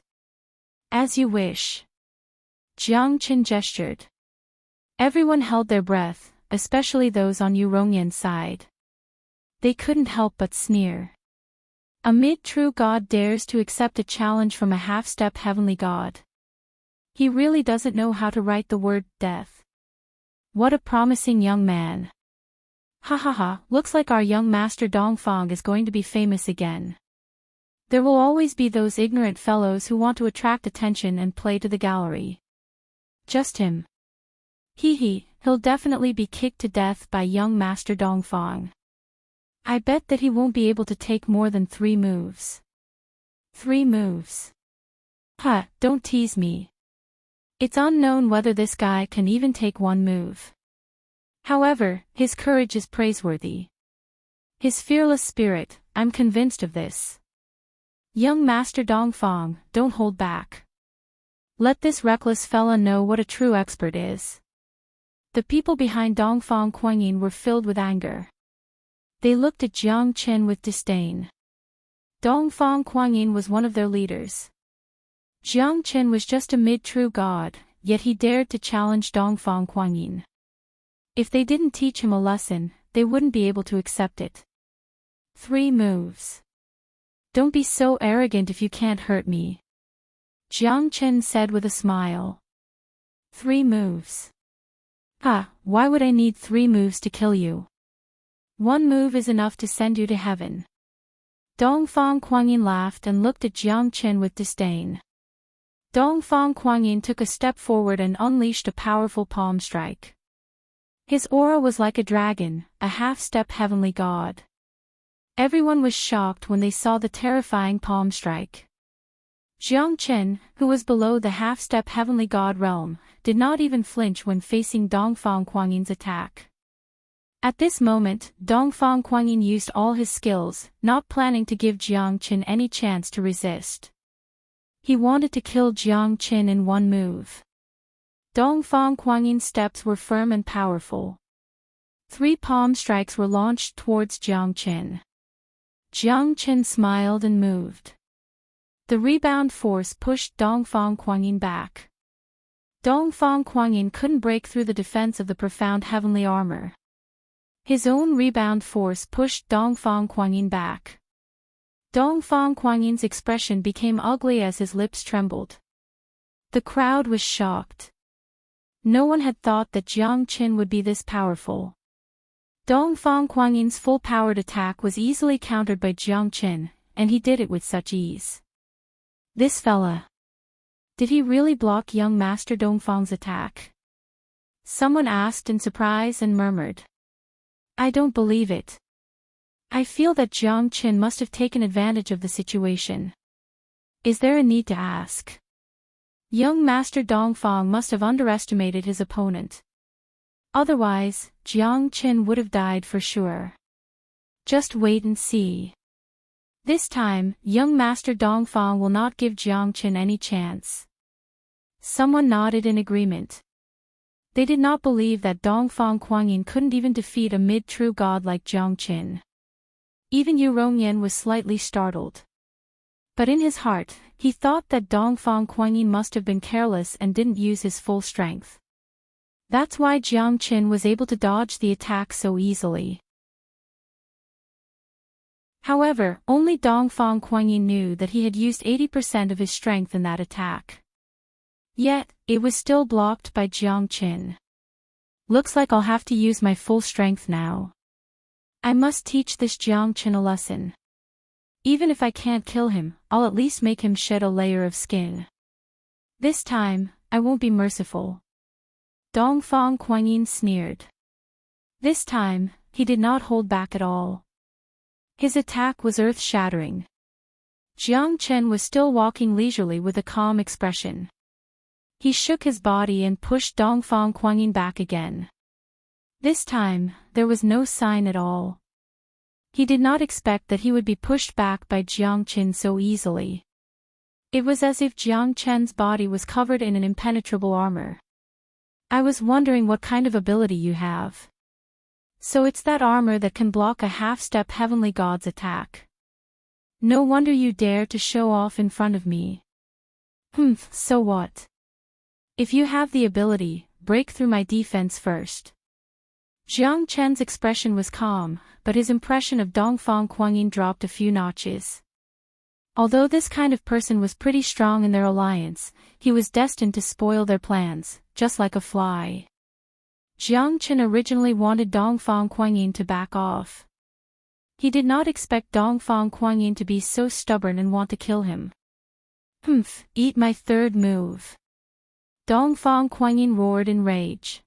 As you wish. Jiang Qin gestured. Everyone held their breath, especially those on Yu Rongyan's side. They couldn't help but sneer. A mid-true god dares to accept a challenge from a half-step heavenly god. He really doesn't know how to write the word death. What a promising young man. Ha ha ha, looks like our young master Dongfang is going to be famous again. There will always be those ignorant fellows who want to attract attention and play to the gallery. Just him. Hee hee, he'll definitely be kicked to death by young master Dongfang. I bet that he won't be able to take more than 3 moves. 3 moves. Huh, don't tease me. It's unknown whether this guy can even take 1 move. However, his courage is praiseworthy. His fearless spirit, I'm convinced of this. Young Master Dongfang, don't hold back. Let this reckless fella know what a true expert is. The people behind Dongfang Kuangyin were filled with anger. They looked at Jiang Chen with disdain. Dongfang Kuangyin was one of their leaders. Jiang Chen was just a mid-true god, yet he dared to challenge Dongfang Kuangyin. If they didn't teach him a lesson, they wouldn't be able to accept it. 3 moves. Don't be so arrogant if you can't hurt me, Jiang Chen said with a smile. 3 moves. Why would I need 3 moves to kill you? 1 move is enough to send you to heaven. Dongfang Kuangyin laughed and looked at Jiang Chen with disdain. Dongfang Kuangyin took a step forward and unleashed a powerful palm strike. His aura was like a dragon, a half-step heavenly god. Everyone was shocked when they saw the terrifying palm strike. Jiang Chen, who was below the half-step heavenly god realm, did not even flinch when facing Dongfang Kuangyin's attack. At this moment, Dongfang Kuangyin used all his skills, not planning to give Jiang Chen any chance to resist. He wanted to kill Jiang Chen in 1 move. Dongfang Kuangyin's steps were firm and powerful. 3 palm strikes were launched towards Jiang Chen. Jiang Chen smiled and moved. The rebound force pushed Dongfang Kuangyin back. Dongfang Kuangyin couldn't break through the defense of the profound heavenly armor. His own rebound force pushed Dongfang Kuangyin back. Dongfang Kuangyin's expression became ugly as his lips trembled. The crowd was shocked. No one had thought that Jiang Chen would be this powerful. Dongfang Kuangyin's full-powered attack was easily countered by Jiang Chen, and he did it with such ease. This fella. Did he really block young Master Dongfang's attack? Someone asked in surprise and murmured. I don't believe it. I feel that Jiang Chen must have taken advantage of the situation. Is there a need to ask? Young Master Dongfang must have underestimated his opponent. Otherwise, Jiang Chen would have died for sure. Just wait and see. This time, young Master Dongfang will not give Jiang Chen any chance. Someone nodded in agreement. They did not believe that Dongfang Kuangyin couldn't even defeat a mid-true god like Jiang Chen. Even Yu Rongyan was slightly startled. But in his heart, he thought that Dongfang Kuangyin must have been careless and didn't use his full strength. That's why Jiang Chen was able to dodge the attack so easily. However, only Dongfang Kuangyin knew that he had used 80% of his strength in that attack. Yet, it was still blocked by Jiang Chen. Looks like I'll have to use my full strength now. I must teach this Jiang Chen a lesson. Even if I can't kill him, I'll at least make him shed a layer of skin. This time, I won't be merciful. Dongfang Kuangyin sneered. This time, he did not hold back at all. His attack was earth-shattering. Jiang Chen was still walking leisurely with a calm expression. He shook his body and pushed Dongfang Kuangyin back again. This time, there was no sign at all. He did not expect that he would be pushed back by Jiang Chen so easily. It was as if Jiang Chen's body was covered in an impenetrable armor. I was wondering what kind of ability you have. So it's that armor that can block a half-step heavenly god's attack. No wonder you dare to show off in front of me. So what? If you have the ability, break through my defense first. Jiang Chen's expression was calm, but his impression of Dongfang Kuangyin dropped a few notches. Although this kind of person was pretty strong in their alliance, he was destined to spoil their plans, just like a fly. Jiang Chen originally wanted Dongfang Kuangyin to back off. He did not expect Dongfang Kuangyin to be so stubborn and want to kill him. Eat my 3rd move. Dongfang Kuangyin roared in rage.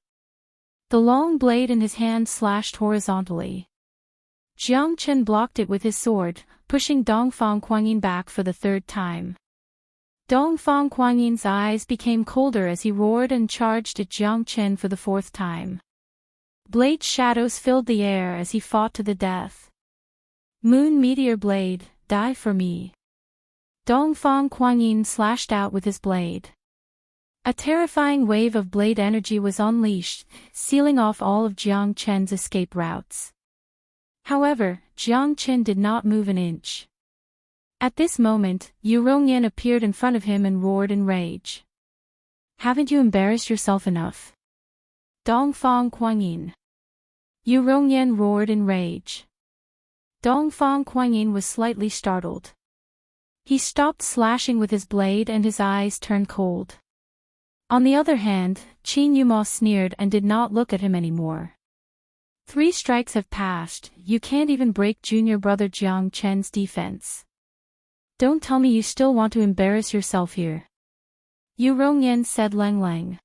The long blade in his hand slashed horizontally. Jiang Chen blocked it with his sword, pushing Dongfang Kuangyin back for the 3rd time. Dongfang Kuangyin's eyes became colder as he roared and charged at Jiang Chen for the 4th time. Blade shadows filled the air as he fought to the death. Moon Meteor Blade, die for me. Dongfang Kuangyin slashed out with his blade. A terrifying wave of blade energy was unleashed, sealing off all of Jiang Chen's escape routes. However, Jiang Chen did not move an inch. At this moment, Yu Rongyan appeared in front of him and roared in rage. "Haven't you embarrassed yourself enough? Dongfang Kuangyin." Yu Rongyan roared in rage. Dongfang Kuangyin was slightly startled. He stopped slashing with his blade and his eyes turned cold. On the other hand, Qin Yuma sneered and did not look at him anymore. "3 strikes have passed, you can't even break junior brother Jiang Chen's defense. Don't tell me you still want to embarrass yourself here." Yu Rongyan said Lang Lang.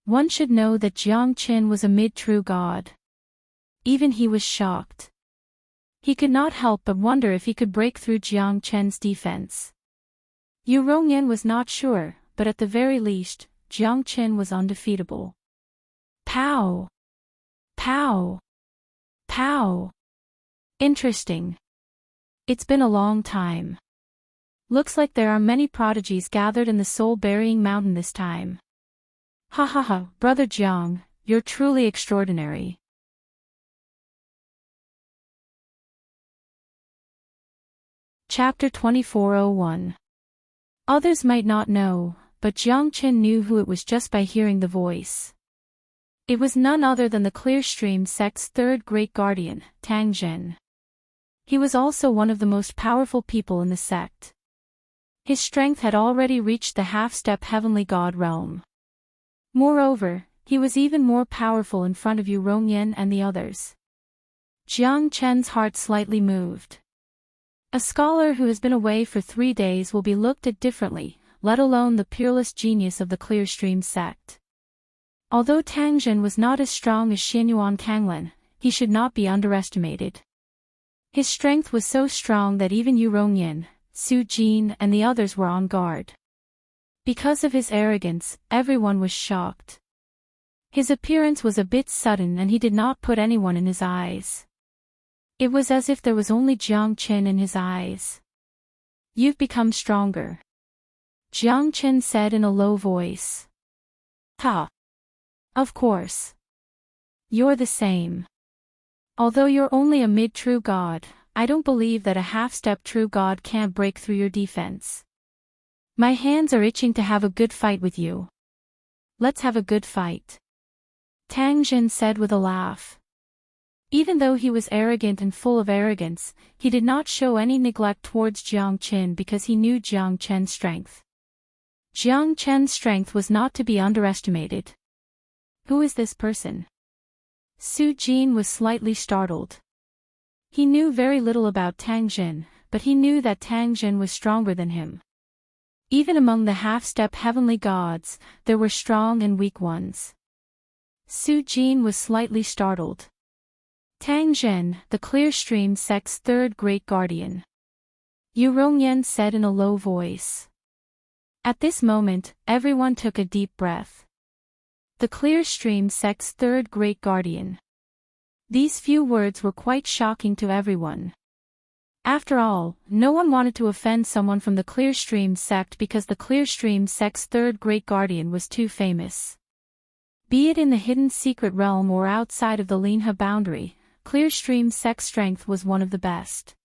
One should know that Jiang Chen was a mid-true god. Even he was shocked. He could not help but wonder if he could break through Jiang Chen's defense. Yu Rongyan was not sure, but at the very least, Jiang Chen was undefeatable. Pow! Pow! Pow! Interesting. It's been a long time. Looks like there are many prodigies gathered in the soul-burying mountain this time. Ha ha ha, Brother Jiang, you're truly extraordinary. Chapter 2401. Others might not know, but Jiang Chen knew who it was just by hearing the voice. It was none other than the Clearstream sect's third great guardian, Tang Zhen. He was also one of the most powerful people in the sect. His strength had already reached the half-step heavenly god realm. Moreover, he was even more powerful in front of Yu Rongyan and the others. Jiang Chen's heart slightly moved. A scholar who has been away for 3 days will be looked at differently, let alone the peerless genius of the Clearstream sect. Although Tang Zhen was not as strong as Xianyuan Kanglan, he should not be underestimated. His strength was so strong that even Yu Rongyan, Su Jin and the others were on guard. Because of his arrogance, everyone was shocked. His appearance was a bit sudden and he did not put anyone in his eyes. It was as if there was only Jiang Chen in his eyes. "You've become stronger," Jiang Chen said in a low voice. "Ha! Of course. You're the same. Although you're only a mid-true god, I don't believe that a half-step true god can't break through your defense. My hands are itching to have a good fight with you. Let's have a good fight," Tang Zhen said with a laugh. Even though he was arrogant and full of arrogance, he did not show any neglect towards Jiang Chen because he knew Jiang Chen's strength. Jiang Chen's strength was not to be underestimated. Who is this person? Su Jin was slightly startled. He knew very little about Tang Zhen, but he knew that Tang Zhen was stronger than him. Even among the half-step heavenly gods, there were strong and weak ones. Su Jin was slightly startled. Tang Zhen, the Clearstream sect's third great guardian. Yu Rongyan said in a low voice. At this moment, everyone took a deep breath. The Clearstream sect's third great guardian. These few words were quite shocking to everyone. After all, no one wanted to offend someone from the Clearstream sect because the Clearstream sect's third great guardian was too famous. Be it in the hidden secret realm or outside of the Linha boundary, Clearstream sect's strength was one of the best.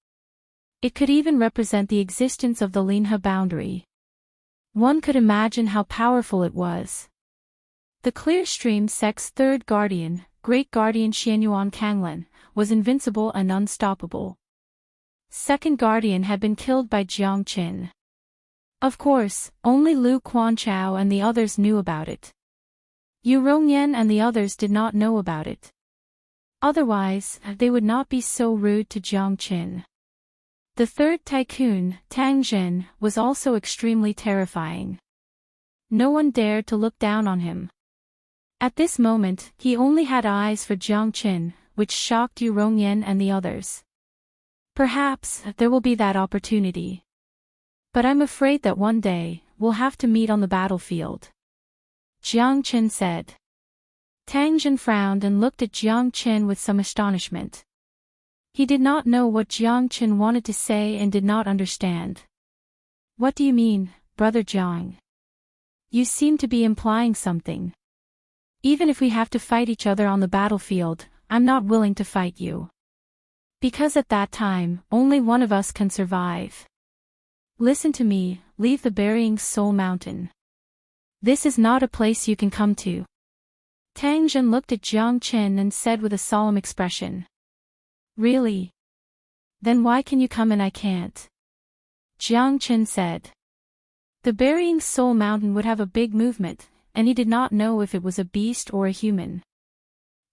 It could even represent the existence of the Linha boundary. One could imagine how powerful it was. The Clearstream sect's third guardian, Great Guardian Xianyuan Kanglan, was invincible and unstoppable. Second guardian had been killed by Jiang Chen. Of course, only Lu Quanchao and the others knew about it. Yu Rongyan and the others did not know about it. Otherwise, they would not be so rude to Jiang Chen. The third tycoon, Tang Zhen, was also extremely terrifying. No one dared to look down on him. At this moment, he only had eyes for Jiang Chen, which shocked Yu Rongyan and the others. Perhaps, there will be that opportunity. But I'm afraid that one day, we'll have to meet on the battlefield, Jiang Chen said. Tang Zhen frowned and looked at Jiang Chen with some astonishment. He did not know what Jiang Chen wanted to say and did not understand. What do you mean, Brother Jiang? You seem to be implying something. Even if we have to fight each other on the battlefield, I'm not willing to fight you. Because at that time, only one of us can survive. Listen to me, leave the burying soul mountain. This is not a place you can come to. Tang Zhen looked at Jiang Qin and said with a solemn expression. Really? Then why can you come and I can't? Jiang Qin said. The burying soul mountain would have a big movement, and he did not know if it was a beast or a human.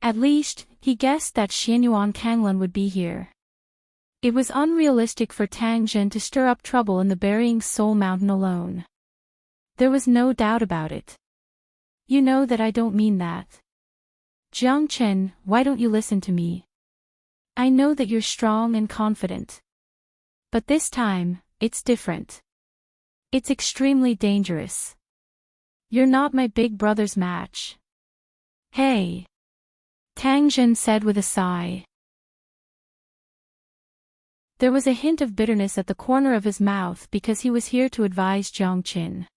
At least, he guessed that Xianyuan Kanglan would be here. It was unrealistic for Tang Zhen to stir up trouble in the burying soul mountain alone. There was no doubt about it. You know that I don't mean that. Jiang Qin, why don't you listen to me? I know that you're strong and confident. But this time, it's different. It's extremely dangerous. You're not my big brother's match. Hey! Tang Zhen said with a sigh. There was a hint of bitterness at the corner of his mouth because he was here to advise Jiang Qin.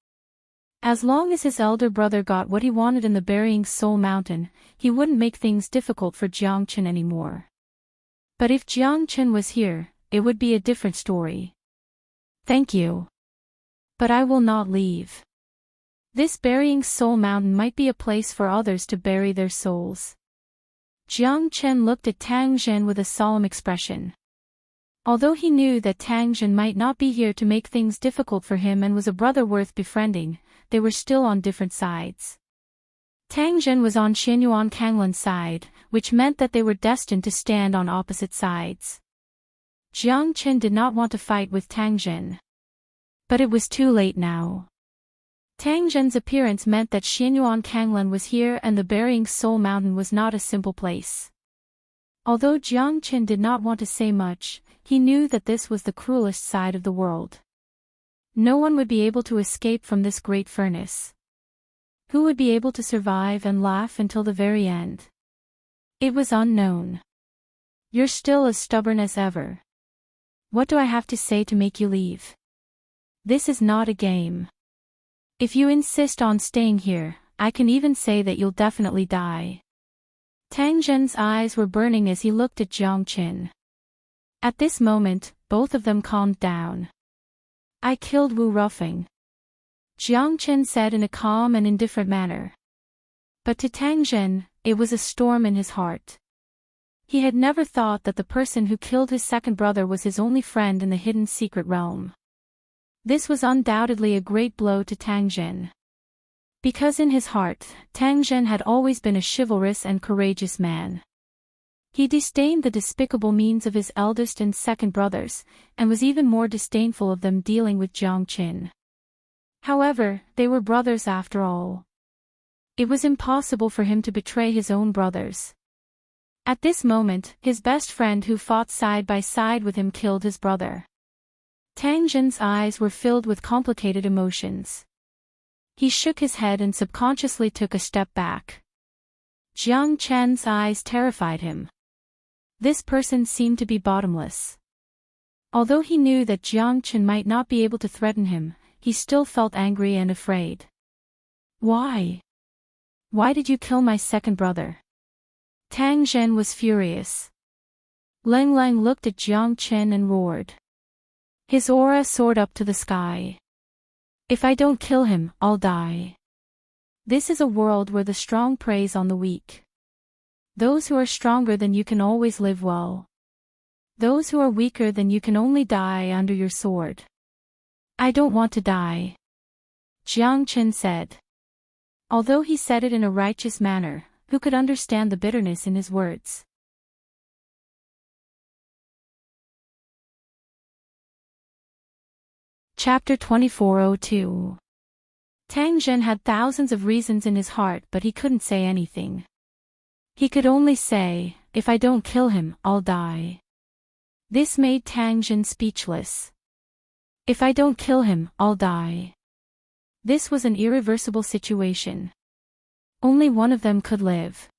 As long as his elder brother got what he wanted in the burying soul mountain, he wouldn't make things difficult for Jiang Qin anymore. But if Jiang Qin was here, it would be a different story. Thank you. But I will not leave. This burying soul mountain might be a place for others to bury their souls. Jiang Qin looked at Tang Zhen with a solemn expression. Although he knew that Tang Zhen might not be here to make things difficult for him and was a brother worth befriending, they were still on different sides. Tang Zhen was on Xianyuan Kanglan's side, which meant that they were destined to stand on opposite sides. Jiang Qin did not want to fight with Tang Zhen. But it was too late now. Tang Zhen's appearance meant that Xianyuan Kanglan was here and the burying soul mountain was not a simple place. Although Jiang Qin did not want to say much, he knew that this was the cruelest side of the world. No one would be able to escape from this great furnace. Who would be able to survive and laugh until the very end? It was unknown. You're still as stubborn as ever. What do I have to say to make you leave? This is not a game. If you insist on staying here, I can even say that you'll definitely die. Tang Zhen's eyes were burning as he looked at Jiang Qin. At this moment, both of them calmed down. I killed Wu Rufeng. Jiang Qin said in a calm and indifferent manner. But to Tang Zhen, it was a storm in his heart. He had never thought that the person who killed his second brother was his only friend in the hidden secret realm. This was undoubtedly a great blow to Tang Zhen. Because in his heart, Tang Zhen had always been a chivalrous and courageous man. He disdained the despicable means of his eldest and second brothers, and was even more disdainful of them dealing with Jiang Qin. However, they were brothers after all. It was impossible for him to betray his own brothers. At this moment, his best friend who fought side by side with him killed his brother. Tang Zhen's eyes were filled with complicated emotions. He shook his head and subconsciously took a step back. Jiang Qin's eyes terrified him. This person seemed to be bottomless. Although he knew that Jiang Qin might not be able to threaten him, he still felt angry and afraid. Why? Why did you kill my second brother? Tang Zhen was furious. Leng Leng looked at Jiang Qin and roared. His aura soared up to the sky. If I don't kill him, I'll die. This is a world where the strong preys on the weak. Those who are stronger than you can always live well. Those who are weaker than you can only die under your sword. I don't want to die. Jiang Qin said. Although he said it in a righteous manner, who could understand the bitterness in his words? Chapter 2402. Tang Zhen had thousands of reasons in his heart, but he couldn't say anything. He could only say, if I don't kill him, I'll die. This made Tang Zhen speechless. If I don't kill him, I'll die. This was an irreversible situation. Only one of them could live.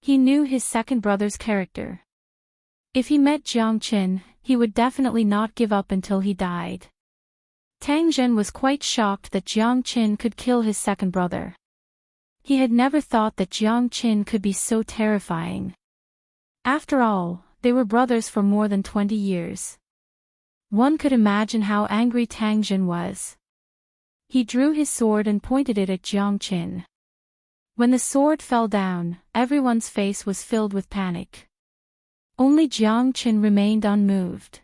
He knew his second brother's character. If he met Jiang Qin, he would definitely not give up until he died. Tang Zhen was quite shocked that Jiang Qin could kill his second brother. He had never thought that Jiang Qin could be so terrifying. After all, they were brothers for more than 20 years. One could imagine how angry Tang Zhen was. He drew his sword and pointed it at Jiang Qin. When the sword fell down, everyone's face was filled with panic. Only Jiang Qin remained unmoved.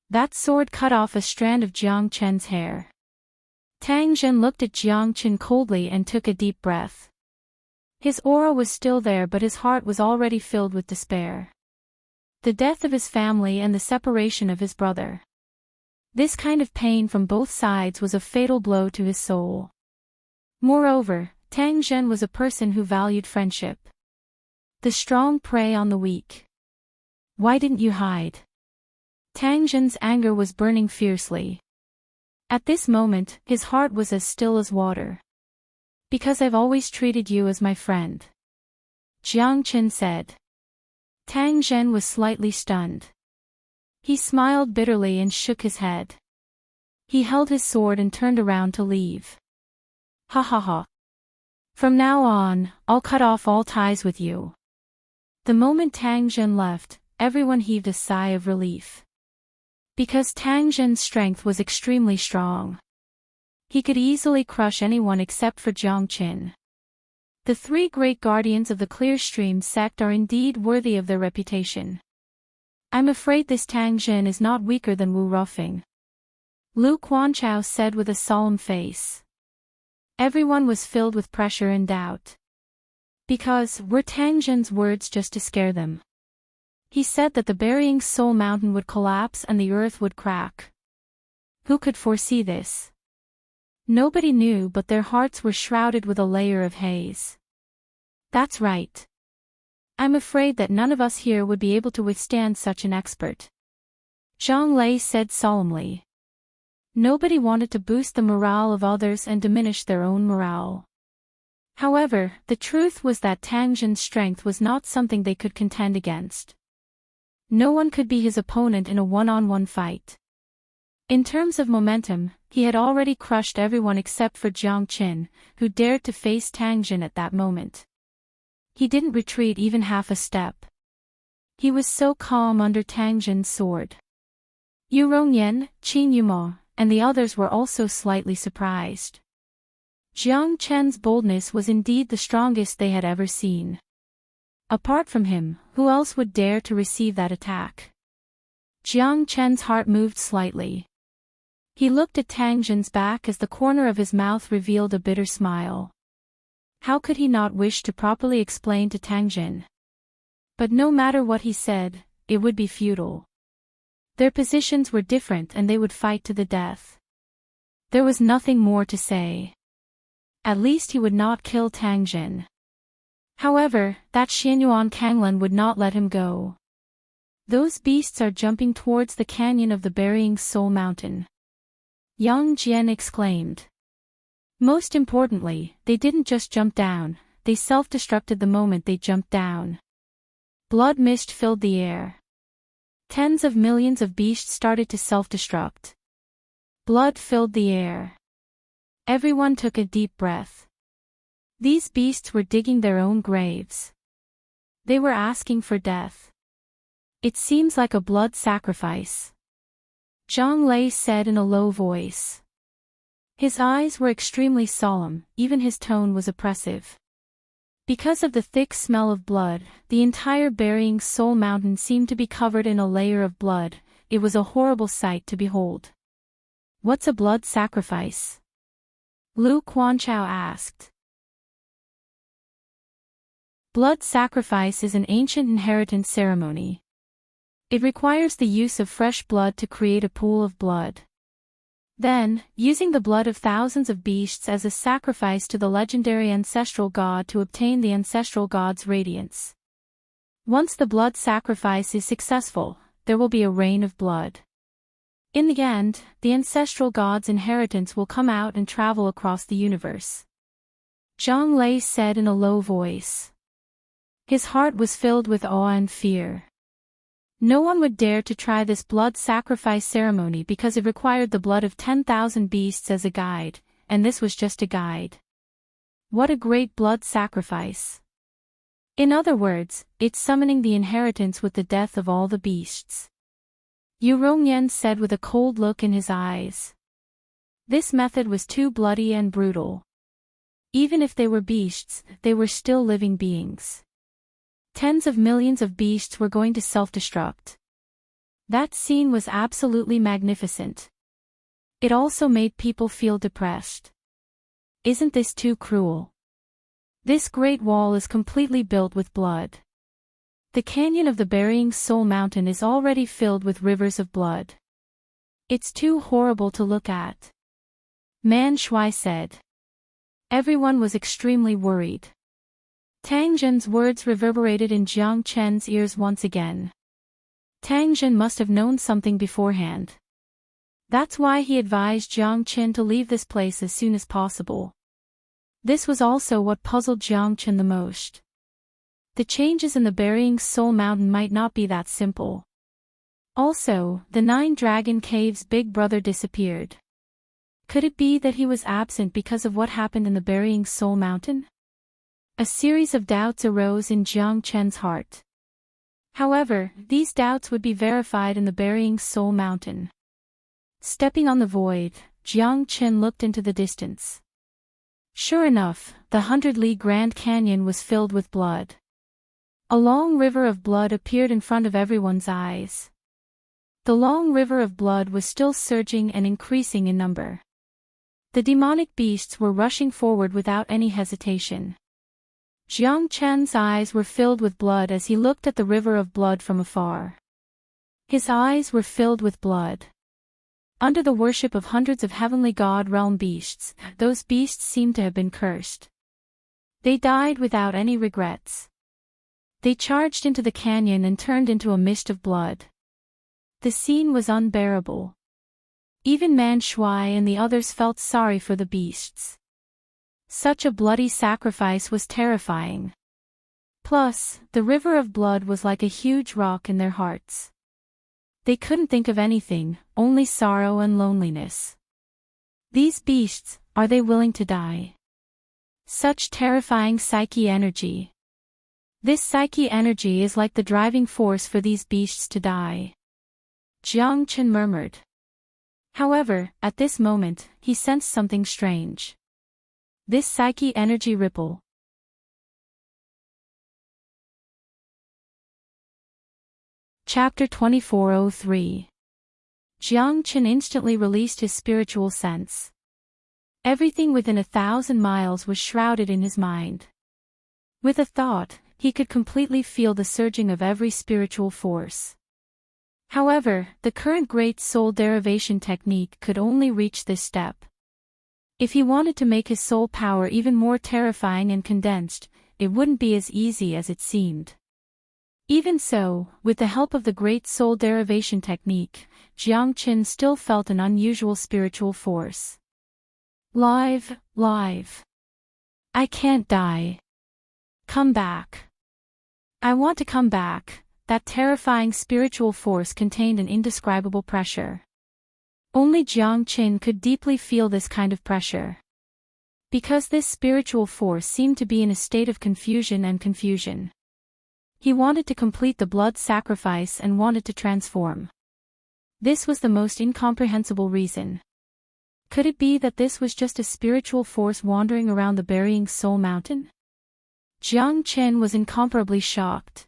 That sword cut off a strand of Jiang Qin's hair. Tang Zhen looked at Jiang Qin coldly and took a deep breath. His aura was still there, but his heart was already filled with despair. The death of his family and the separation of his brother. This kind of pain from both sides was a fatal blow to his soul. Moreover, Tang Zhen was a person who valued friendship. The strong prey on the weak. Why didn't you hide? Tang Zhen's anger was burning fiercely. At this moment, his heart was as still as water. Because I've always treated you as my friend. Jiang Qin said. Tang Zhen was slightly stunned. He smiled bitterly and shook his head. He held his sword and turned around to leave. Ha ha ha. From now on, I'll cut off all ties with you. The moment Tang Zhen left, everyone heaved a sigh of relief. Because Tang Zhen's strength was extremely strong. He could easily crush anyone except for Jiang Qin. The three great guardians of the Clear Stream sect are indeed worthy of their reputation. I'm afraid this Tang Zhen is not weaker than Wu Rufeng. Lu Quanchao said with a solemn face. Everyone was filled with pressure and doubt. Because were Tang Zhen's words just to scare them? He said that the burying soul mountain would collapse and the earth would crack. Who could foresee this? Nobody knew, but their hearts were shrouded with a layer of haze. That's right. I'm afraid that none of us here would be able to withstand such an expert. Zhang Lei said solemnly. Nobody wanted to boost the morale of others and diminish their own morale. However, the truth was that Tang Zhen's strength was not something they could contend against. No one could be his opponent in a one-on-one fight. In terms of momentum, he had already crushed everyone except for Jiang Qin, who dared to face Tang Zhen at that moment. He didn't retreat even half a step. He was so calm under Tang Zhen's sword. Yu Rongyan, Qin Yuma, and the others were also slightly surprised. Jiang Qin's boldness was indeed the strongest they had ever seen. Apart from him, who else would dare to receive that attack? Jiang Qin's heart moved slightly. He looked at Tang Zhen's back as the corner of his mouth revealed a bitter smile. How could he not wish to properly explain to Tang Zhen? But no matter what he said, it would be futile. Their positions were different and they would fight to the death. There was nothing more to say. At least he would not kill Tang Zhen. However, that Xianyuan Kanglan would not let him go. Those beasts are jumping towards the canyon of the burying soul mountain. Yang Jian exclaimed. Most importantly, they didn't just jump down, they self-destructed the moment they jumped down. Blood mist filled the air. Tens of millions of beasts started to self-destruct. Blood filled the air. Everyone took a deep breath. These beasts were digging their own graves. They were asking for death. It seems like a blood sacrifice. Zhang Lei said in a low voice. His eyes were extremely solemn, even his tone was oppressive. Because of the thick smell of blood, the entire burying soul mountain seemed to be covered in a layer of blood. It was a horrible sight to behold. What's a blood sacrifice? Lu Quanchao asked. Blood sacrifice is an ancient inheritance ceremony. It requires the use of fresh blood to create a pool of blood. Then, using the blood of thousands of beasts as a sacrifice to the legendary ancestral god to obtain the ancestral god's radiance. Once the blood sacrifice is successful, there will be a rain of blood. In the end, the ancestral god's inheritance will come out and travel across the universe. Zhang Lei said in a low voice. His heart was filled with awe and fear. No one would dare to try this blood sacrifice ceremony because it required the blood of 10,000 beasts as a guide, and this was just a guide. What a great blood sacrifice! In other words, it's summoning the inheritance with the death of all the beasts. Yu Rongyan said with a cold look in his eyes. This method was too bloody and brutal. Even if they were beasts, they were still living beings. Tens of millions of beasts were going to self-destruct. That scene was absolutely magnificent. It also made people feel depressed. Isn't this too cruel? This great wall is completely built with blood. The canyon of the Burying Soul Mountain is already filled with rivers of blood. It's too horrible to look at. Man Shui said. Everyone was extremely worried. Tang Zhen's words reverberated in Jiang Chen's ears once again. Tang Zhen must have known something beforehand. That's why he advised Jiang Chen to leave this place as soon as possible. This was also what puzzled Jiang Chen the most. The changes in the Burying Soul Mountain might not be that simple. Also, the 9 Dragon Cave's big brother disappeared. Could it be that he was absent because of what happened in the Burying Soul Mountain? A series of doubts arose in Jiang Chen's heart. However, these doubts would be verified in the Burying Soul Mountain. Stepping on the void, Jiang Chen looked into the distance. Sure enough, the 100-li Grand Canyon was filled with blood. A long river of blood appeared in front of everyone's eyes. The long river of blood was still surging and increasing in number. The demonic beasts were rushing forward without any hesitation. Jiang Chen's eyes were filled with blood as he looked at the river of blood from afar. His eyes were filled with blood. Under the worship of hundreds of heavenly god realm beasts, those beasts seemed to have been cursed. They died without any regrets. They charged into the canyon and turned into a mist of blood. The scene was unbearable. Even Man Shui and the others felt sorry for the beasts. Such a bloody sacrifice was terrifying. Plus, the river of blood was like a huge rock in their hearts. They couldn't think of anything, only sorrow and loneliness. These beasts, are they willing to die? Such terrifying psyche energy. This psyche energy is like the driving force for these beasts to die. Jiang Chen murmured. However, at this moment, he sensed something strange. This psyche energy ripple. Chapter 2403. Jiang Chen instantly released his spiritual sense. Everything within 1,000 miles was shrouded in his mind. With a thought, he could completely feel the surging of every spiritual force. However, the current Great Soul Derivation technique could only reach this step. If he wanted to make his soul power even more terrifying and condensed, it wouldn't be as easy as it seemed. Even so, with the help of the Great Soul Derivation technique, Jiang Chen still felt an unusual spiritual force. Live. I can't die. Come back. I want to come back. That terrifying spiritual force contained an indescribable pressure. Only Jiang Chen could deeply feel this kind of pressure. Because this spiritual force seemed to be in a state of confusion. He wanted to complete the blood sacrifice and wanted to transform. This was the most incomprehensible reason. Could it be that this was just a spiritual force wandering around the Burying Soul Mountain? Jiang Chen was incomparably shocked.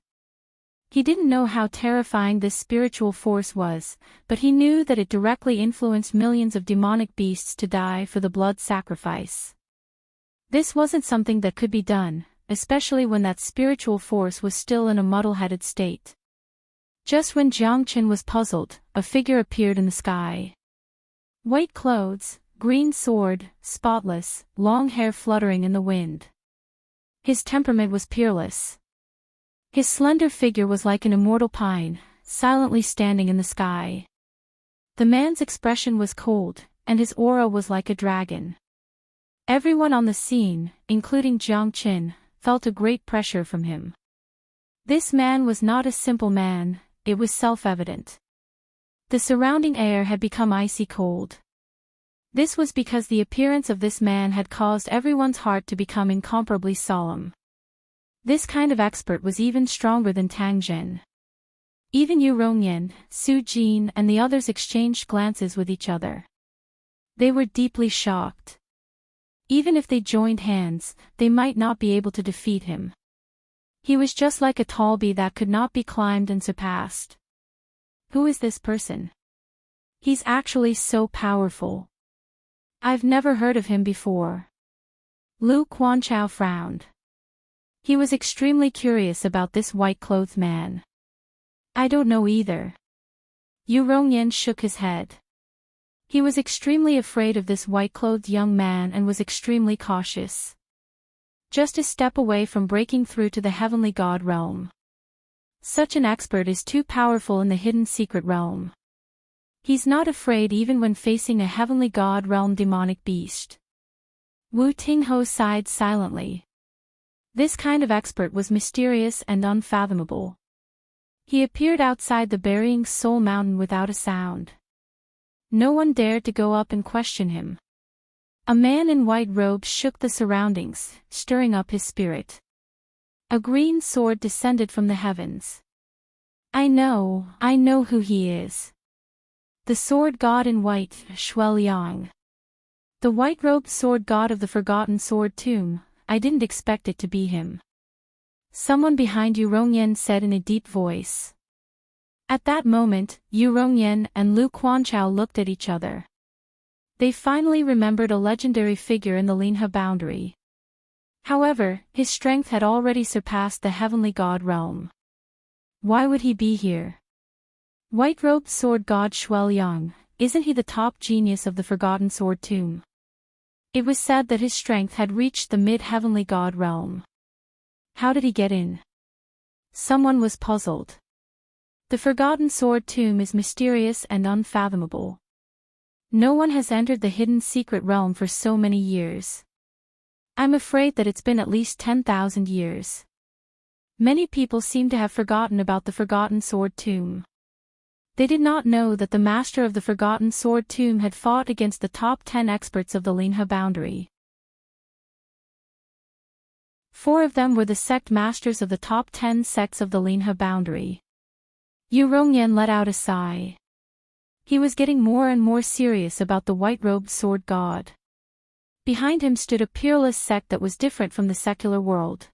He didn't know how terrifying this spiritual force was, but he knew that it directly influenced millions of demonic beasts to die for the blood sacrifice. This wasn't something that could be done, especially when that spiritual force was still in a muddle-headed state. Just when Jiang Chen was puzzled, a figure appeared in the sky. White clothes, green sword, spotless, long hair fluttering in the wind. His temperament was peerless. His slender figure was like an immortal pine, silently standing in the sky. The man's expression was cold, and his aura was like a dragon. Everyone on the scene, including Jiang Chen, felt a great pressure from him. This man was not a simple man, it was self-evident. The surrounding air had become icy cold. This was because the appearance of this man had caused everyone's heart to become incomparably solemn. This kind of expert was even stronger than Tang Zhen. Even Yu Rongyan, Su Jin and the others exchanged glances with each other. They were deeply shocked. Even if they joined hands, they might not be able to defeat him. He was just like a tall tree that could not be climbed and surpassed. Who is this person? He's actually so powerful. I've never heard of him before. Lu Quanchao frowned. He was extremely curious about this white-clothed man. I don't know either. Yu Rongyan shook his head. He was extremely afraid of this white-clothed young man and was extremely cautious. Just a step away from breaking through to the heavenly god realm. Such an expert is too powerful in the hidden secret realm. He's not afraid even when facing a heavenly god realm demonic beast. Wu Tingho sighed silently. This kind of expert was mysterious and unfathomable. He appeared outside the burying soul mountain without a sound. No one dared to go up and question him. A man in white robes shook the surroundings, stirring up his spirit. A green sword descended from the heavens. I know who he is. The sword god in white, Shuel Yang. The white-robed sword god of the forgotten sword tomb, I didn't expect it to be him. Someone behind Yu Rongyan said in a deep voice. At that moment, Yu Rongyan and Lu Quanchao looked at each other. They finally remembered a legendary figure in the Linhe boundary. However, his strength had already surpassed the heavenly god realm. Why would he be here? White-robed sword god Shuel Yang, isn't he the top genius of the forgotten sword tomb? It was said that his strength had reached the mid-heavenly god realm. How did he get in? Someone was puzzled. The forgotten sword tomb is mysterious and unfathomable. No one has entered the hidden secret realm for so many years. I'm afraid that it's been at least 10,000 years. Many people seem to have forgotten about the forgotten sword tomb. They did not know that the master of the forgotten sword tomb had fought against the top 10 experts of the Linhe boundary. 4 of them were the sect masters of the top 10 sects of the Linhe boundary. Yu Rongyan let out a sigh. He was getting more and more serious about the white-robed sword god. Behind him stood a peerless sect that was different from the secular world.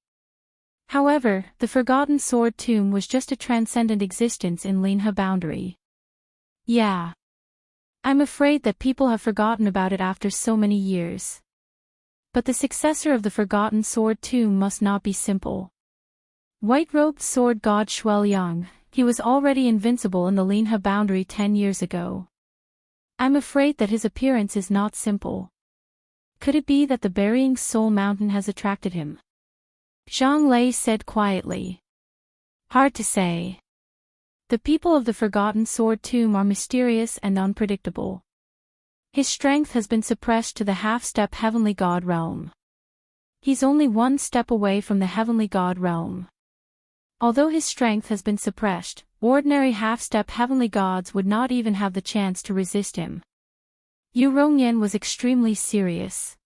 However, the forgotten sword tomb was just a transcendent existence in Linhe boundary. Yeah. I'm afraid that people have forgotten about it after so many years. But the successor of the forgotten sword tomb must not be simple. White-robed sword god Shuel Yang, he was already invincible in the Linhe boundary 10 years ago. I'm afraid that his appearance is not simple. Could it be that the burying soul mountain has attracted him? Zhang Lei said quietly. Hard to say. The people of the forgotten sword tomb are mysterious and unpredictable. His strength has been suppressed to the half-step heavenly god realm. He's only one step away from the heavenly god realm. Although his strength has been suppressed, ordinary half-step heavenly gods would not even have the chance to resist him. Yu Rongyan was extremely serious.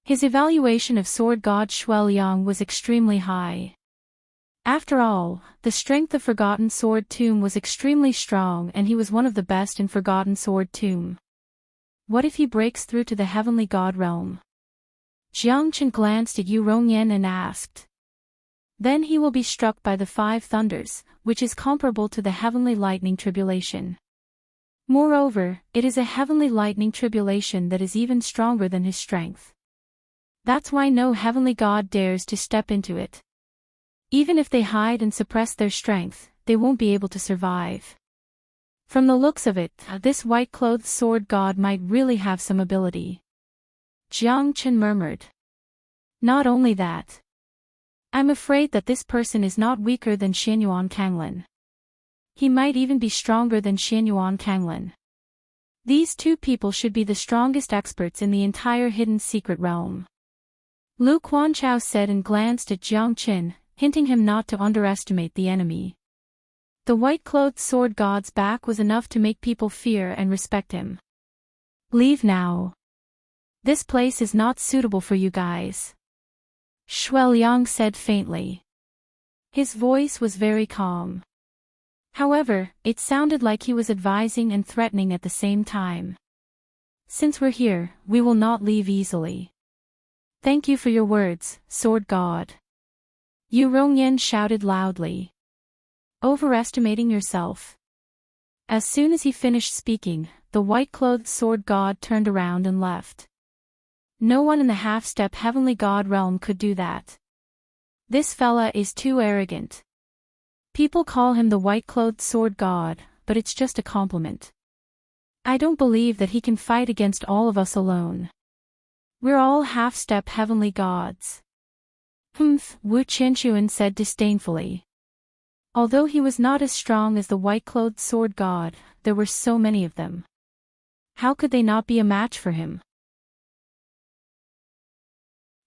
His evaluation of sword god Shuel Yang was extremely high. After all, the strength of Forgotten Sword Tomb was extremely strong and he was one of the best in Forgotten Sword Tomb. What if he breaks through to the heavenly god realm? Jiang Chen glanced at Yu Rongyan and asked. Then he will be struck by the 5 thunders, which is comparable to the heavenly lightning tribulation. Moreover, it is a heavenly lightning tribulation that is even stronger than his strength. That's why no heavenly god dares to step into it. Even if they hide and suppress their strength, they won't be able to survive. From the looks of it, this white-clothed sword god might really have some ability. Jiang Chen murmured. Not only that. I'm afraid that this person is not weaker than Xianyuan Kanglin. He might even be stronger than Xianyuan Kanglin. These 2 people should be the strongest experts in the entire hidden secret realm. Lu Quanchao said and glanced at Jiang Chen, hinting him not to underestimate the enemy. The white-clothed sword god's back was enough to make people fear and respect him. "Leave now. This place is not suitable for you guys," Shuiliang said faintly. His voice was very calm. However, it sounded like he was advising and threatening at the same time. "Since we're here, we will not leave easily. Thank you for your words, sword god," Yu Rongyan shouted loudly. "Overestimating yourself." As soon as he finished speaking, the white-clothed sword god turned around and left. No one in the half-step heavenly god realm could do that. "This fella is too arrogant. People call him the white-clothed sword god, but it's just a compliment. I don't believe that he can fight against all of us alone. We're all half-step heavenly gods." "Humph," Wu Qinshuan said disdainfully. Although he was not as strong as the white-clothed sword god, there were so many of them. How could they not be a match for him?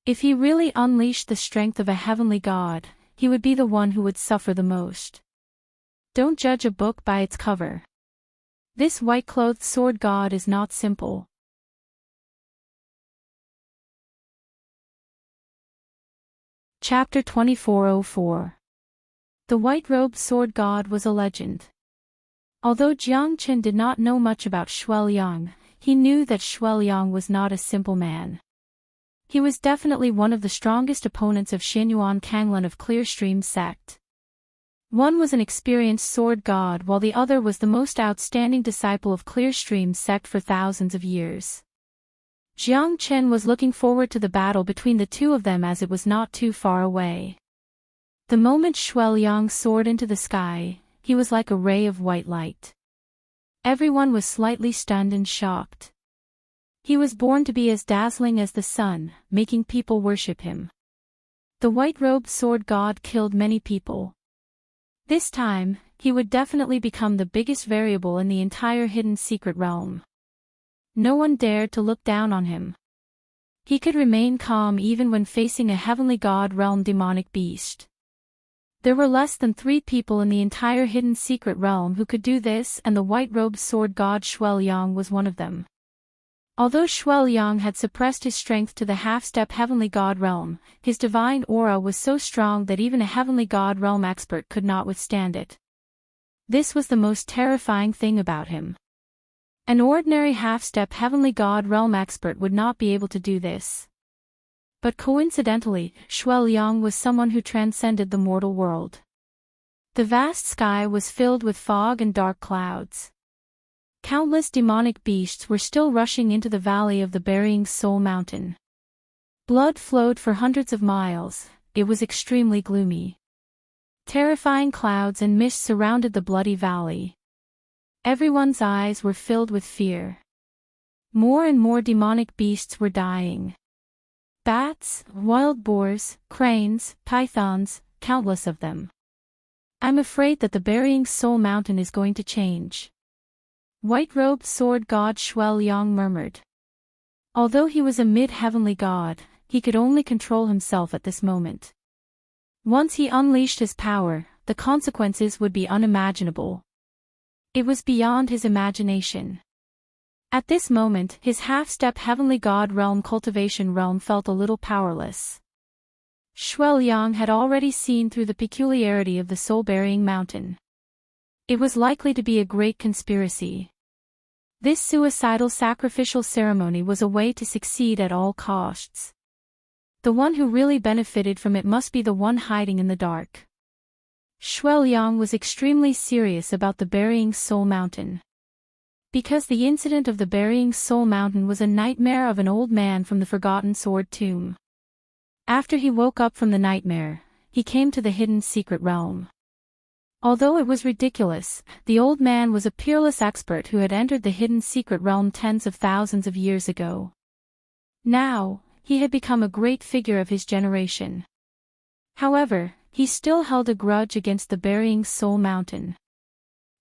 If he really unleashed the strength of a heavenly god, he would be the one who would suffer the most. Don't judge a book by its cover. This white-clothed sword god is not simple. Chapter 2404. The white-robed sword god was a legend. Although Jiang Chen did not know much about Shuiliang, he knew that Shuiliang was not a simple man. He was definitely one of the strongest opponents of Xinyuan Kanglan of Clearstream sect. One was an experienced sword god while the other was the most outstanding disciple of Clearstream sect for thousands of years. Jiang Chen was looking forward to the battle between the two of them as it was not too far away. The moment Shuiliang soared into the sky, he was like a ray of white light. Everyone was slightly stunned and shocked. He was born to be as dazzling as the sun, making people worship him. The white-robed sword god killed many people. This time, he would definitely become the biggest variable in the entire hidden secret realm. No one dared to look down on him. He could remain calm even when facing a heavenly god realm demonic beast. There were less than 3 people in the entire hidden secret realm who could do this, and the white-robed sword god Shuiliang was one of them. Although Shuiliang had suppressed his strength to the half-step heavenly god realm, his divine aura was so strong that even a heavenly god realm expert could not withstand it. This was the most terrifying thing about him. An ordinary half-step heavenly god realm expert would not be able to do this. But coincidentally, Shuiliang was someone who transcended the mortal world. The vast sky was filled with fog and dark clouds. Countless demonic beasts were still rushing into the valley of the burying soul mountain. Blood flowed for hundreds of miles. It was extremely gloomy. Terrifying clouds and mist surrounded the bloody valley. Everyone's eyes were filled with fear. More and more demonic beasts were dying. Bats, wild boars, cranes, pythons, countless of them. I'm afraid that the burying soul mountain is going to change. White-robed sword god Shuiliang murmured. Although he was a mid-heavenly god, he could only control himself at this moment. Once he unleashed his power, the consequences would be unimaginable. It was beyond his imagination. At this moment, his half-step heavenly god realm cultivation realm felt a little powerless. Shuiliang had already seen through the peculiarity of the soul-burying mountain. It was likely to be a great conspiracy. This suicidal sacrificial ceremony was a way to succeed at all costs. The one who really benefited from it must be the one hiding in the dark. Shuiliang was extremely serious about the burying soul mountain. Because the incident of the burying soul mountain was a nightmare of an old man from the forgotten sword tomb. After he woke up from the nightmare, he came to the hidden secret realm. Although it was ridiculous, the old man was a peerless expert who had entered the hidden secret realm tens of thousands of years ago. Now, he had become a great figure of his generation. However, he still held a grudge against the burying soul mountain.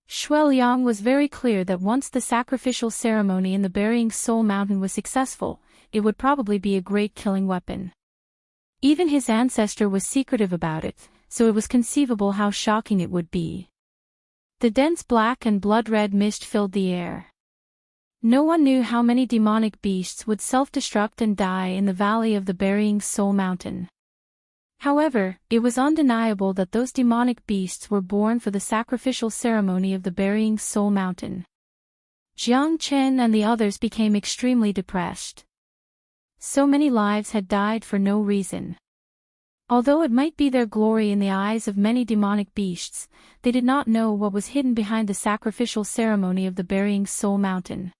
Shuiliang was very clear that once the sacrificial ceremony in the burying soul mountain was successful, it would probably be a great killing weapon. Even his ancestor was secretive about it, so it was conceivable how shocking it would be. The dense black and blood-red mist filled the air. No one knew how many demonic beasts would self-destruct and die in the valley of the burying soul mountain. However, it was undeniable that those demonic beasts were born for the sacrificial ceremony of the burying soul mountain. Jiang Chen and the others became extremely depressed. So many lives had died for no reason. Although it might be their glory in the eyes of many demonic beasts, they did not know what was hidden behind the sacrificial ceremony of the burying soul mountain.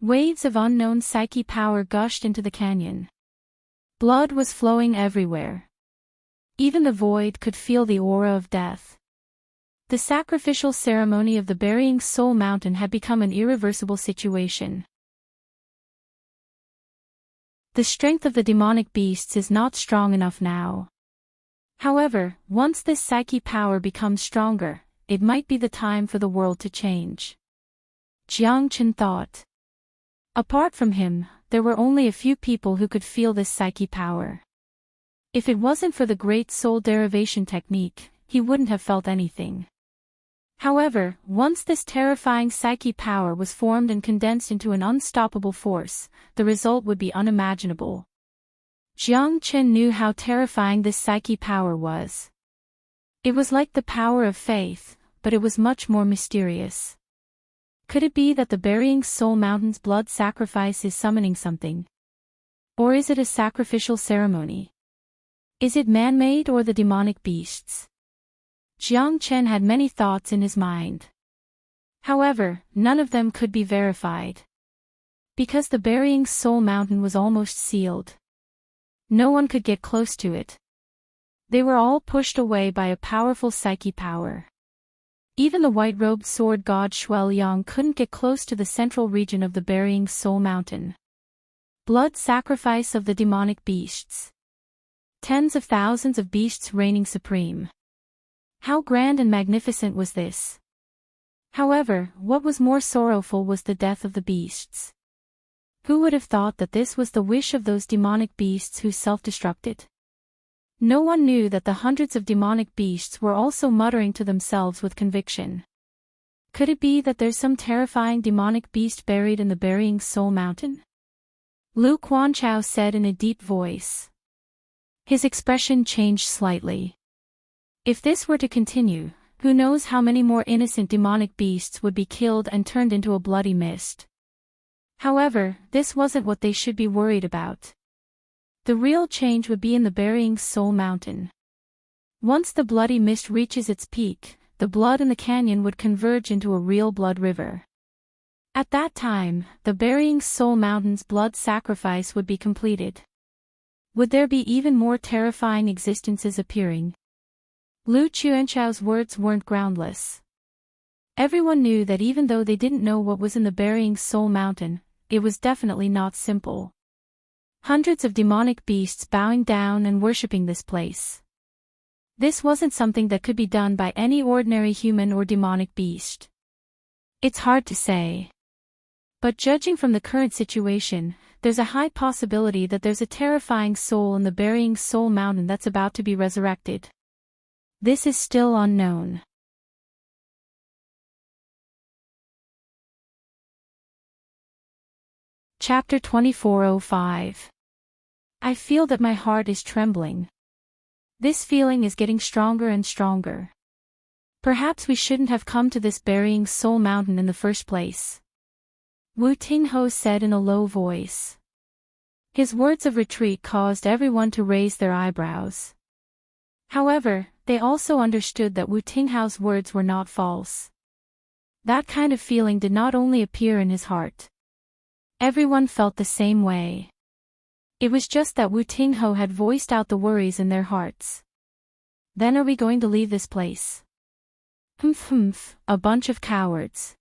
Waves of unknown psyche power gushed into the canyon. Blood was flowing everywhere. Even the void could feel the aura of death. The sacrificial ceremony of the burying soul mountain had become an irreversible situation. The strength of the demonic beasts is not strong enough now. However, once this psyche power becomes stronger, it might be the time for the world to change. Jiang Chen thought. Apart from him, there were only a few people who could feel this psyche power. If it wasn't for the great soul derivation technique, he wouldn't have felt anything. However, once this terrifying psyche power was formed and condensed into an unstoppable force, the result would be unimaginable. Jiang Chen knew how terrifying this psyche power was. It was like the power of faith, but it was much more mysterious. Could it be that the burying soul mountain's blood sacrifice is summoning something? Or is it a sacrificial ceremony? Is it man-made or the demonic beasts? Jiang Chen had many thoughts in his mind. However, none of them could be verified. Because the burying soul mountain was almost sealed. No one could get close to it. They were all pushed away by a powerful psyche power. Even the white-robed sword god Shuel Yang couldn't get close to the central region of the burying soul mountain. Blood sacrifice of the demonic beasts. Tens of thousands of beasts reigning supreme. How grand and magnificent was this? However, what was more sorrowful was the death of the beasts. Who would have thought that this was the wish of those demonic beasts who self-destructed? No one knew that the hundreds of demonic beasts were also muttering to themselves with conviction. Could it be that there's some terrifying demonic beast buried in the burying soul mountain? Lu Quanchao said in a deep voice. His expression changed slightly. If this were to continue, who knows how many more innocent demonic beasts would be killed and turned into a bloody mist. However, this wasn't what they should be worried about. The real change would be in the burying soul mountain. Once the bloody mist reaches its peak, the blood in the canyon would converge into a real blood river. At that time, the burying soul mountain's blood sacrifice would be completed. Would there be even more terrifying existences appearing? Lu Chuanchao's words weren't groundless. Everyone knew that even though they didn't know what was in the burying soul mountain, it was definitely not simple. Hundreds of demonic beasts bowing down and worshipping this place. This wasn't something that could be done by any ordinary human or demonic beast. It's hard to say. But judging from the current situation, there's a high possibility that there's a terrifying soul in the burying soul mountain that's about to be resurrected. This is still unknown. Chapter 2405. I feel that my heart is trembling. This feeling is getting stronger and stronger. Perhaps we shouldn't have come to this burying soul mountain in the first place. Wu Tingho said in a low voice. His words of retreat caused everyone to raise their eyebrows. However, they also understood that Wu Tinghao's words were not false. That kind of feeling did not only appear in his heart. Everyone felt the same way. It was just that Wu Tingho had voiced out the worries in their hearts. Then are we going to leave this place? Humph, a bunch of cowards.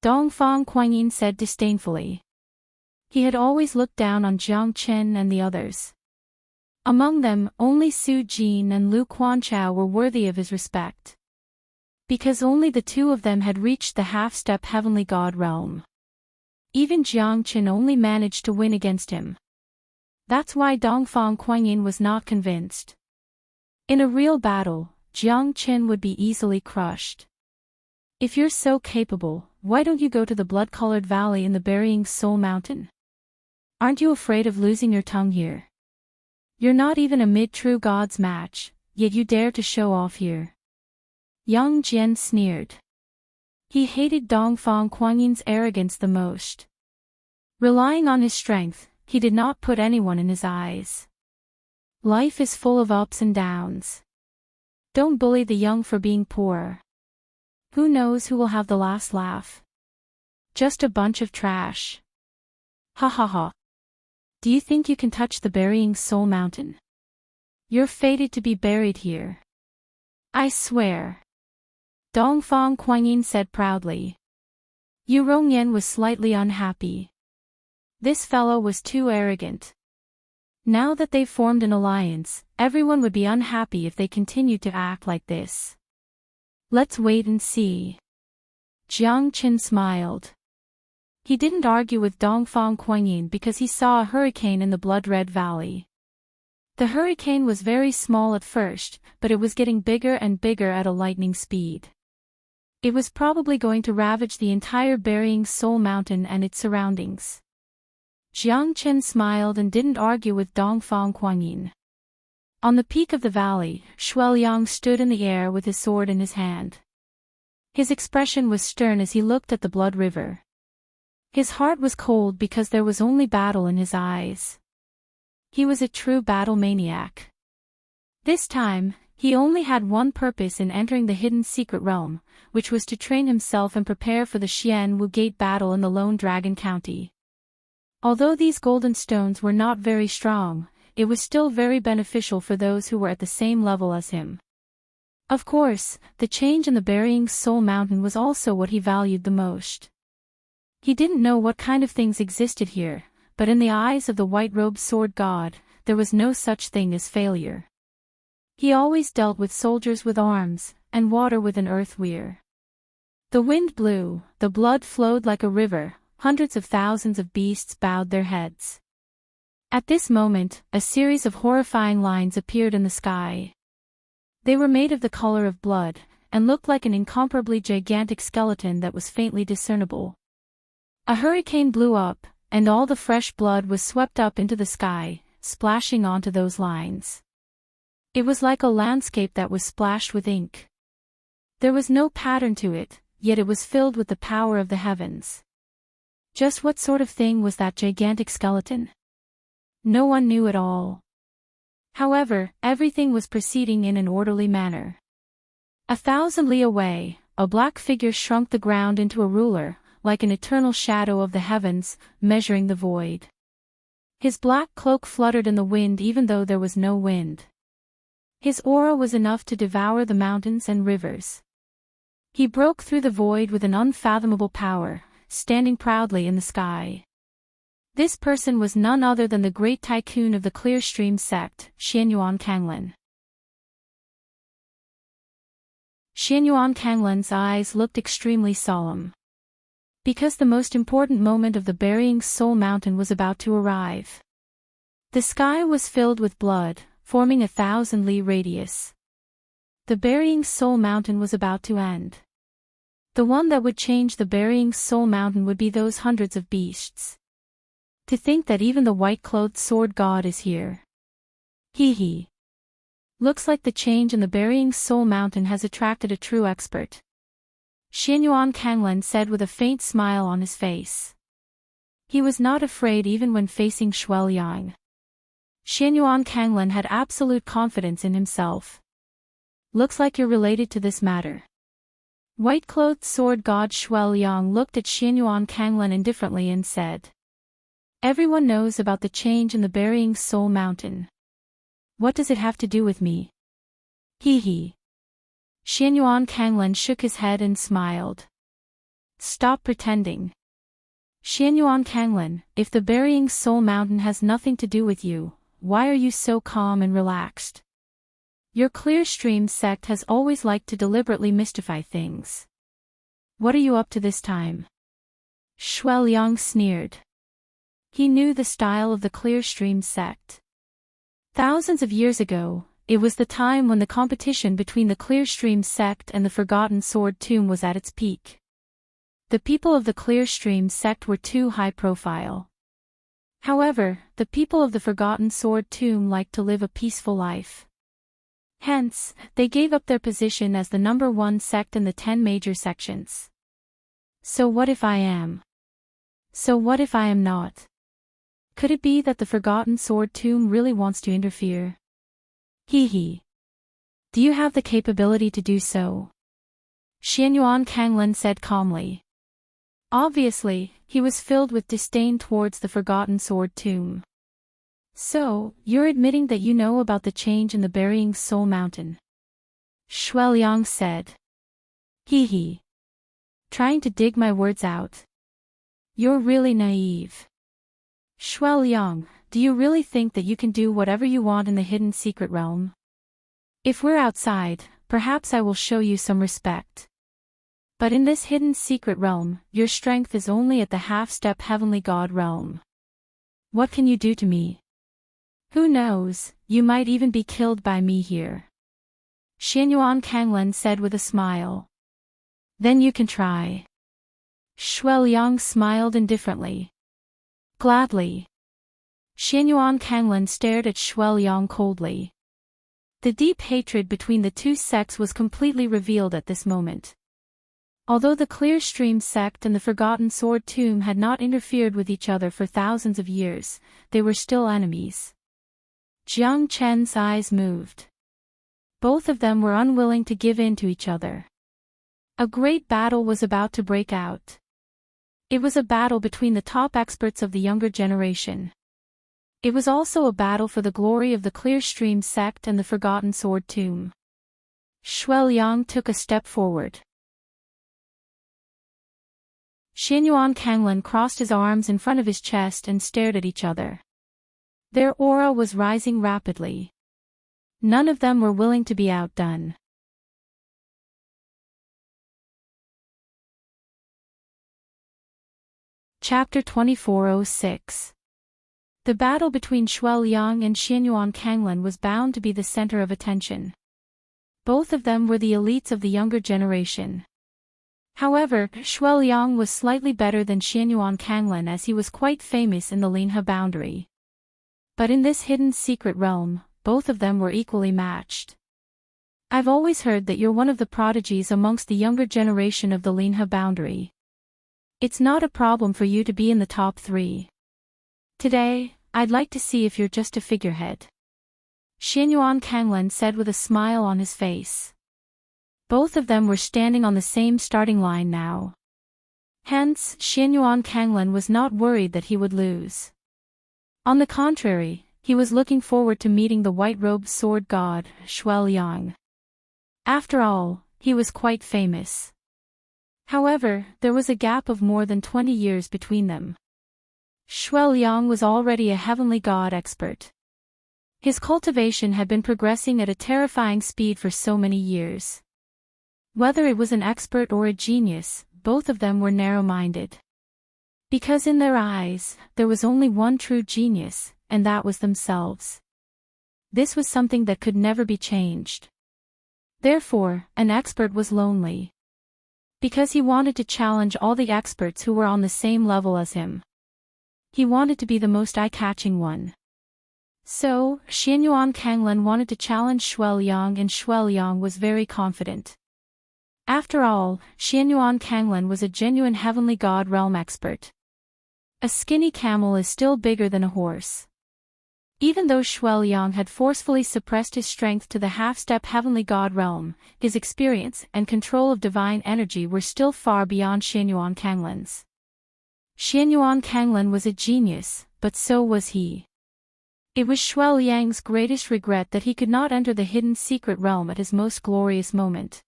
Dongfang Kuangyin said disdainfully. He had always looked down on Jiang Chen and the others. Among them, only Su Jin and Lu Quanchao were worthy of his respect. Because only the two of them had reached the half-step heavenly god realm. Even Jiang Chen only managed to win against him. That's why Dongfang Kuangyin was not convinced. In a real battle, Jiang Chen would be easily crushed. If you're so capable, why don't you go to the blood-colored valley in the burying soul mountain? Aren't you afraid of losing your tongue here? You're not even a mid-true god's match, yet you dare to show off here. Yang Jian sneered. He hated Dongfang Kuanyin's arrogance the most. Relying on his strength, he did not put anyone in his eyes. Life is full of ups and downs. Don't bully the young for being poor. Who knows who will have the last laugh? Just a bunch of trash. Ha ha ha. Do you think you can touch the burying soul mountain? You're fated to be buried here. I swear. Dongfang Kuangyin said proudly. Yu Rongyan was slightly unhappy. This fellow was too arrogant. Now that they've formed an alliance, everyone would be unhappy if they continued to act like this. Let's wait and see. Jiang Qin smiled. He didn't argue with Dongfang Kuangyin because he saw a hurricane in the blood-red valley. The hurricane was very small at first, but it was getting bigger and bigger at a lightning speed. It was probably going to ravage the entire burying soul mountain and its surroundings. Jiang Qin smiled and didn't argue with Dongfang Kuangyin. On the peak of the valley, Shueliang stood in the air with his sword in his hand. His expression was stern as he looked at the blood river. His heart was cold because there was only battle in his eyes. He was a true battle maniac. This time, he only had one purpose in entering the hidden secret realm, which was to train himself and prepare for the Xian Wu Gate battle in the Lone Dragon County. Although these golden stones were not very strong, it was still very beneficial for those who were at the same level as him. Of course, the change in the burying soul mountain was also what he valued the most. He didn't know what kind of things existed here, but in the eyes of the white-robed sword god, there was no such thing as failure. He always dealt with soldiers with arms, and water with an earth weir. The wind blew, the blood flowed like a river, hundreds of thousands of beasts bowed their heads. At this moment, a series of horrifying lines appeared in the sky. They were made of the color of blood, and looked like an incomparably gigantic skeleton that was faintly discernible. A hurricane blew up, and all the fresh blood was swept up into the sky, splashing onto those lines. It was like a landscape that was splashed with ink. There was no pattern to it, yet it was filled with the power of the heavens. Just what sort of thing was that gigantic skeleton? No one knew at all. However, everything was proceeding in an orderly manner. 1,000 li away, a black figure shrunk the ground into a ruler, like an eternal shadow of the heavens, measuring the void. His black cloak fluttered in the wind even though there was no wind. His aura was enough to devour the mountains and rivers. He broke through the void with an unfathomable power, standing proudly in the sky. This person was none other than the great tycoon of the Clear Stream sect, Xianyuan Kanglan. Xianyuan Kanglan's eyes looked extremely solemn. Because the most important moment of the burying soul mountain was about to arrive. The sky was filled with blood, forming 1,000 li radius. The burying soul mountain was about to end. The one that would change the burying soul mountain would be those hundreds of beasts. To think that even the white-clothed sword god is here. Hee hee. Looks like the change in the burying soul mountain has attracted a true expert. Xianyuan Kanglan said with a faint smile on his face. He was not afraid even when facing Shueliang. Xianyuan Kanglan had absolute confidence in himself. Looks like you're related to this matter. White-clothed sword god Shueliang looked at Xianyuan Kanglan indifferently and said. Everyone knows about the change in the burying soul mountain. What does it have to do with me? Hee hee. Xianyuan Kanglan shook his head and smiled. Stop pretending. Xianyuan Kanglan, if the burying soul mountain has nothing to do with you, why are you so calm and relaxed? Your Clear Stream sect has always liked to deliberately mystify things. What are you up to this time? Shueliang sneered. He knew the style of the Clear Stream sect. Thousands of years ago, it was the time when the competition between the Clearstream sect and the Forgotten Sword Tomb was at its peak. The people of the Clearstream sect were too high profile. However, the people of the Forgotten Sword Tomb liked to live a peaceful life. Hence, they gave up their position as the number one sect in the 10 major sections. So what if I am? So what if I am not? Could it be that the Forgotten Sword Tomb really wants to interfere? Hee hee. Do you have the capability to do so? Xianyuan Kanglin said calmly. Obviously, he was filled with disdain towards the Forgotten Sword Tomb. So, you're admitting that you know about the change in the Burying Soul Mountain? Shueliang said. Hee hee. Trying to dig my words out. You're really naive. Shueliang, do you really think that you can do whatever you want in the hidden secret realm? If we're outside, perhaps I will show you some respect. But in this hidden secret realm, your strength is only at the half-step heavenly god realm. What can you do to me? Who knows, you might even be killed by me here. Xianyuan Kanglin said with a smile. Then you can try. Shueliang smiled indifferently. Gladly. Xianyuan Kanglin stared at Shueliang coldly. The deep hatred between the two sects was completely revealed at this moment. Although the Clearstream sect and the Forgotten Sword Tomb had not interfered with each other for thousands of years, they were still enemies. Jiang Chen's eyes moved. Both of them were unwilling to give in to each other. A great battle was about to break out. It was a battle between the top experts of the younger generation. It was also a battle for the glory of the Clearstream sect and the Forgotten Sword Tomb. Shueliang took a step forward. Xianyuan Kanglin crossed his arms in front of his chest and stared at each other. Their aura was rising rapidly. None of them were willing to be outdone. Chapter 2406. The battle between Shueliang and Xianyuan Kanglin was bound to be the center of attention. Both of them were the elites of the younger generation. However, Shueliang was slightly better than Xianyuan Kanglin as he was quite famous in the Linhe boundary. But in this hidden secret realm, both of them were equally matched. I've always heard that you're one of the prodigies amongst the younger generation of the Linhe boundary. It's not a problem for you to be in the top 3. Today, I'd like to see if you're just a figurehead. Xianyuan Kanglin said with a smile on his face. Both of them were standing on the same starting line now. Hence, Xianyuan Kanglin was not worried that he would lose. On the contrary, he was looking forward to meeting the white-robed sword god, Shueliang. After all, he was quite famous. However, there was a gap of more than 20 years between them. Shueliang was already a heavenly god expert. His cultivation had been progressing at a terrifying speed for so many years. Whether it was an expert or a genius, both of them were narrow-minded. Because in their eyes, there was only one true genius, and that was themselves. This was something that could never be changed. Therefore, an expert was lonely. Because he wanted to challenge all the experts who were on the same level as him. He wanted to be the most eye-catching one. So, Xianyuan Kanglin wanted to challenge Shueliang, and Shueliang was very confident. After all, Xianyuan Kanglin was a genuine heavenly god realm expert. A skinny camel is still bigger than a horse. Even though Shueliang had forcefully suppressed his strength to the half-step heavenly god realm, his experience and control of divine energy were still far beyond Xianyuan Kanglin's. Xianyuan Kanglin was a genius, but so was he. It was Shueliang's greatest regret that he could not enter the hidden secret realm at his most glorious moment.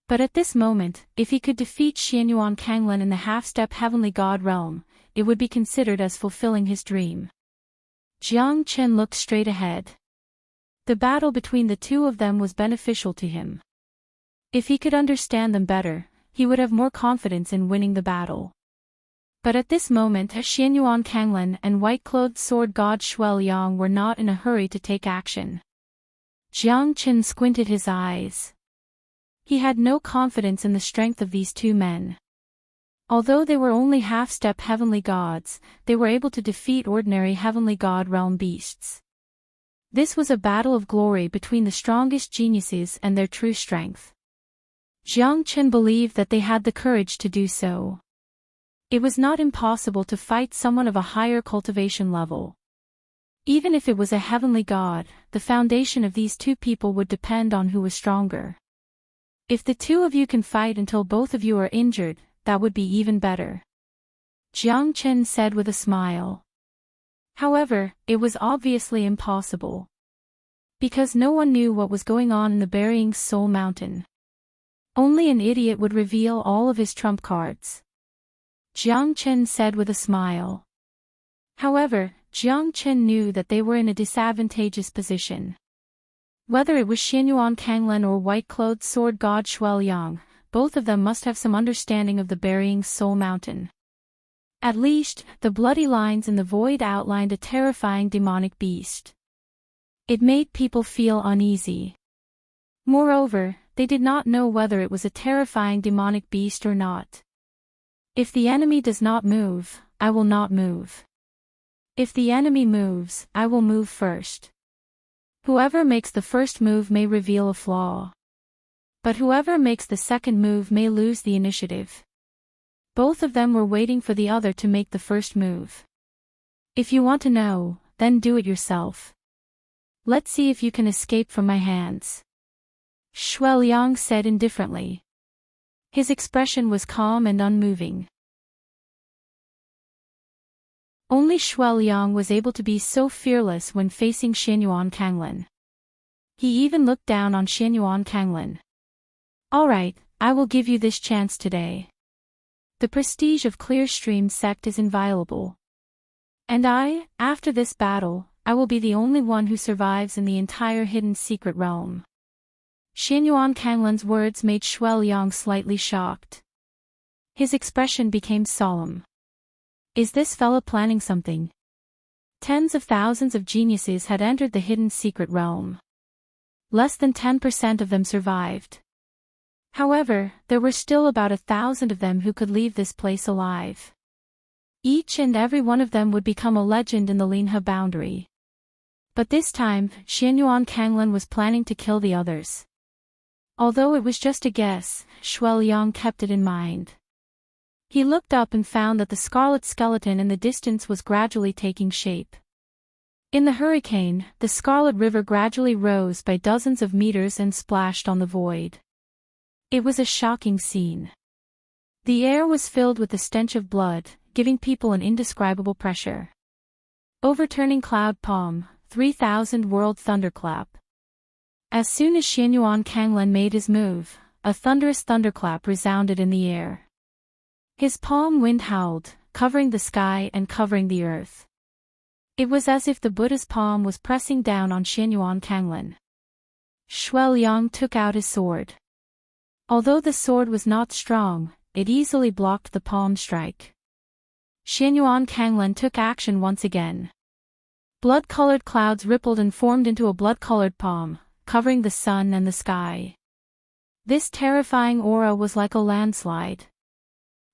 But at this moment, if he could defeat Xianyuan Kanglin in the half-step heavenly god realm, it would be considered as fulfilling his dream. Jiang Chen looked straight ahead. The battle between the two of them was beneficial to him. If he could understand them better, he would have more confidence in winning the battle. But at this moment, Xianyuan Kanglin and white-clothed sword god Shueliang were not in a hurry to take action. Jiang Qin squinted his eyes. He had no confidence in the strength of these two men. Although they were only half-step heavenly gods, they were able to defeat ordinary heavenly god realm beasts. This was a battle of glory between the strongest geniuses and their true strength. Jiang Qin believed that they had the courage to do so. It was not impossible to fight someone of a higher cultivation level. Even if it was a heavenly god, the foundation of these two people would depend on who was stronger. If the two of you can fight until both of you are injured, that would be even better. Jiang Qin said with a smile. However, it was obviously impossible. Because no one knew what was going on in the burying soul mountain. Only an idiot would reveal all of his trump cards. Jiang Qin said with a smile. However, Jiang Qin knew that they were in a disadvantageous position. Whether it was Xianyuan Kanglen or white-clothed sword god Shueliang, both of them must have some understanding of the burying soul mountain. At least, the bloody lines in the void outlined a terrifying demonic beast. It made people feel uneasy. Moreover, they did not know whether it was a terrifying demonic beast or not. If the enemy does not move, I will not move. If the enemy moves, I will move first. Whoever makes the first move may reveal a flaw. But whoever makes the second move may lose the initiative. Both of them were waiting for the other to make the first move. If you want to know, then do it yourself. Let's see if you can escape from my hands. Shueliang said indifferently. His expression was calm and unmoving. Only Shueliang was able to be so fearless when facing Xianyuan Kanglen. He even looked down on Xianyuan Kanglen. Alright, I will give you this chance today. The prestige of Clearstream sect is inviolable. And after this battle, I will be the only one who survives in the entire hidden secret realm. Xianyuan Kanglen's words made Shueliang slightly shocked. His expression became solemn. Is this fella planning something? Tens of thousands of geniuses had entered the hidden secret realm. Less than 10% of them survived. However, there were still about 1,000 of them who could leave this place alive. Each and every one of them would become a legend in the Linhe boundary. But this time, Xianyuan Kanglen was planning to kill the others. Although it was just a guess, Shueliang kept it in mind. He looked up and found that the scarlet skeleton in the distance was gradually taking shape. In the hurricane, the scarlet river gradually rose by dozens of meters and splashed on the void. It was a shocking scene. The air was filled with the stench of blood, giving people an indescribable pressure. Overturning cloud palm, 3,000 world thunderclap. As soon as Xianyuan Kanglen made his move, a thunderous thunderclap resounded in the air. His palm wind howled, covering the sky and covering the earth. It was as if the Buddha's palm was pressing down on Xianyuan Kanglen. Shueliang took out his sword. Although the sword was not strong, it easily blocked the palm strike. Xianyuan Kanglen took action once again. Blood-colored clouds rippled and formed into a blood-colored palm, covering the sun and the sky. This terrifying aura was like a landslide.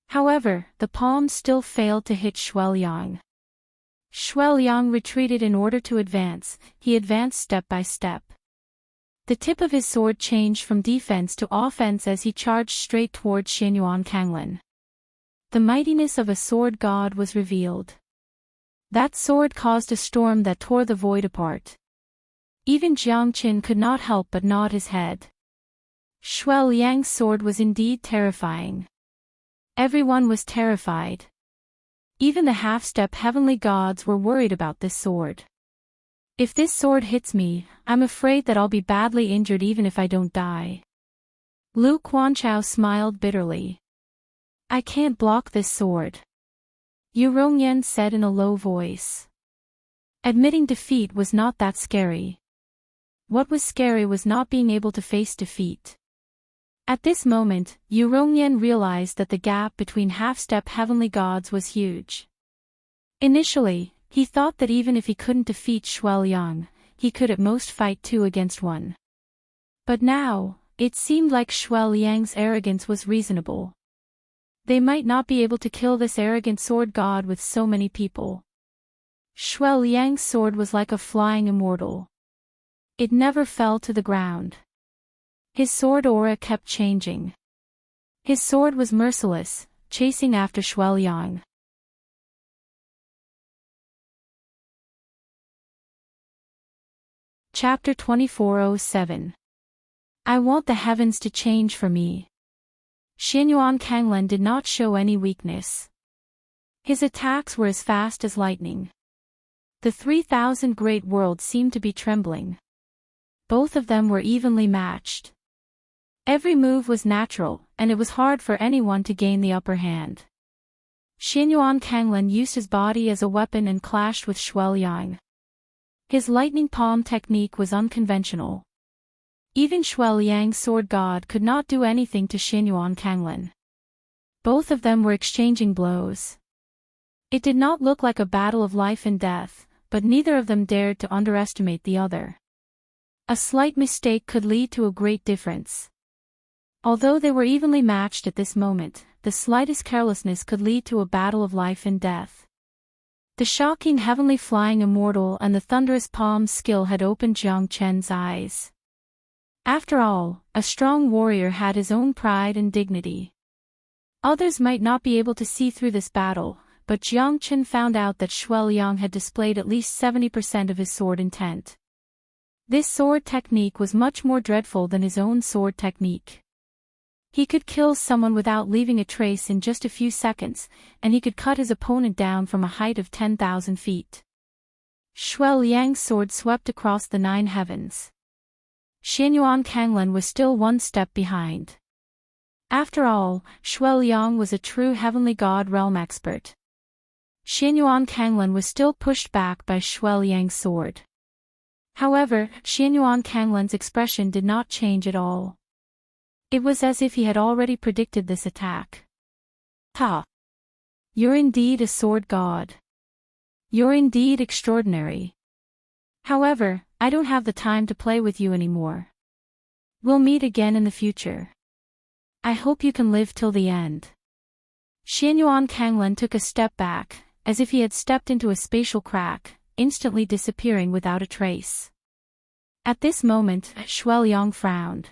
However, the palm still failed to hit Shueliang. Shueliang retreated in order to advance. He advanced step by step. The tip of his sword changed from defense to offense as he charged straight towards Xianyuan Kanglen. The mightiness of a sword god was revealed. That sword caused a storm that tore the void apart. Even Jiang Qin could not help but nod his head. Shueliang's sword was indeed terrifying. Everyone was terrified. Even the half-step heavenly gods were worried about this sword. If this sword hits me, I'm afraid that I'll be badly injured even if I don't die. Lu Quanchao smiled bitterly. I can't block this sword. Yu Rongyan said in a low voice. Admitting defeat was not that scary. What was scary was not being able to face defeat. At this moment, Yu Rongyan realized that the gap between half-step heavenly gods was huge. Initially, he thought that even if he couldn't defeat Shueliang, he could at most fight 2 against 1. But now, it seemed like Shuai Liang's arrogance was reasonable. They might not be able to kill this arrogant sword god with so many people. Shuai Liang's sword was like a flying immortal. It never fell to the ground. His sword aura kept changing. His sword was merciless, chasing after Shuai Liang. Chapter 2407. I want the heavens to change for me. Xianyuan Kanglen did not show any weakness. His attacks were as fast as lightning. The 3,000 great worlds seemed to be trembling. Both of them were evenly matched. Every move was natural, and it was hard for anyone to gain the upper hand. Xianyuan Kanglen used his body as a weapon and clashed with Shuai Liang. His lightning palm technique was unconventional. Even Shuai Liang's sword god could not do anything to Xianyuan Kanglen. Both of them were exchanging blows. It did not look like a battle of life and death, but neither of them dared to underestimate the other. A slight mistake could lead to a great difference. Although they were evenly matched at this moment, the slightest carelessness could lead to a battle of life and death. The shocking heavenly flying immortal and the thunderous palm skill had opened Jiang Chen's eyes. After all, a strong warrior had his own pride and dignity. Others might not be able to see through this battle, but Jiang Chen found out that Shuai Liang had displayed at least 70% of his sword intent. This sword technique was much more dreadful than his own sword technique. He could kill someone without leaving a trace in just a few seconds, and he could cut his opponent down from a height of 10,000 feet. Shuai Liang's sword swept across the 9 heavens. Xianyuan Kanglen was still 1 step behind. After all, Shuai Liang was a true heavenly god realm expert. Xianyuan Kanglen was still pushed back by Shuai Liang's sword. However, Xianyuan Kanglen's expression did not change at all. It was as if he had already predicted this attack. Ha! You're indeed a sword god. You're indeed extraordinary. However, I don't have the time to play with you anymore. We'll meet again in the future. I hope you can live till the end. Xianyuan Kanglen took a step back, as if he had stepped into a spatial crack, instantly disappearing without a trace. At this moment, Shuai Liang frowned.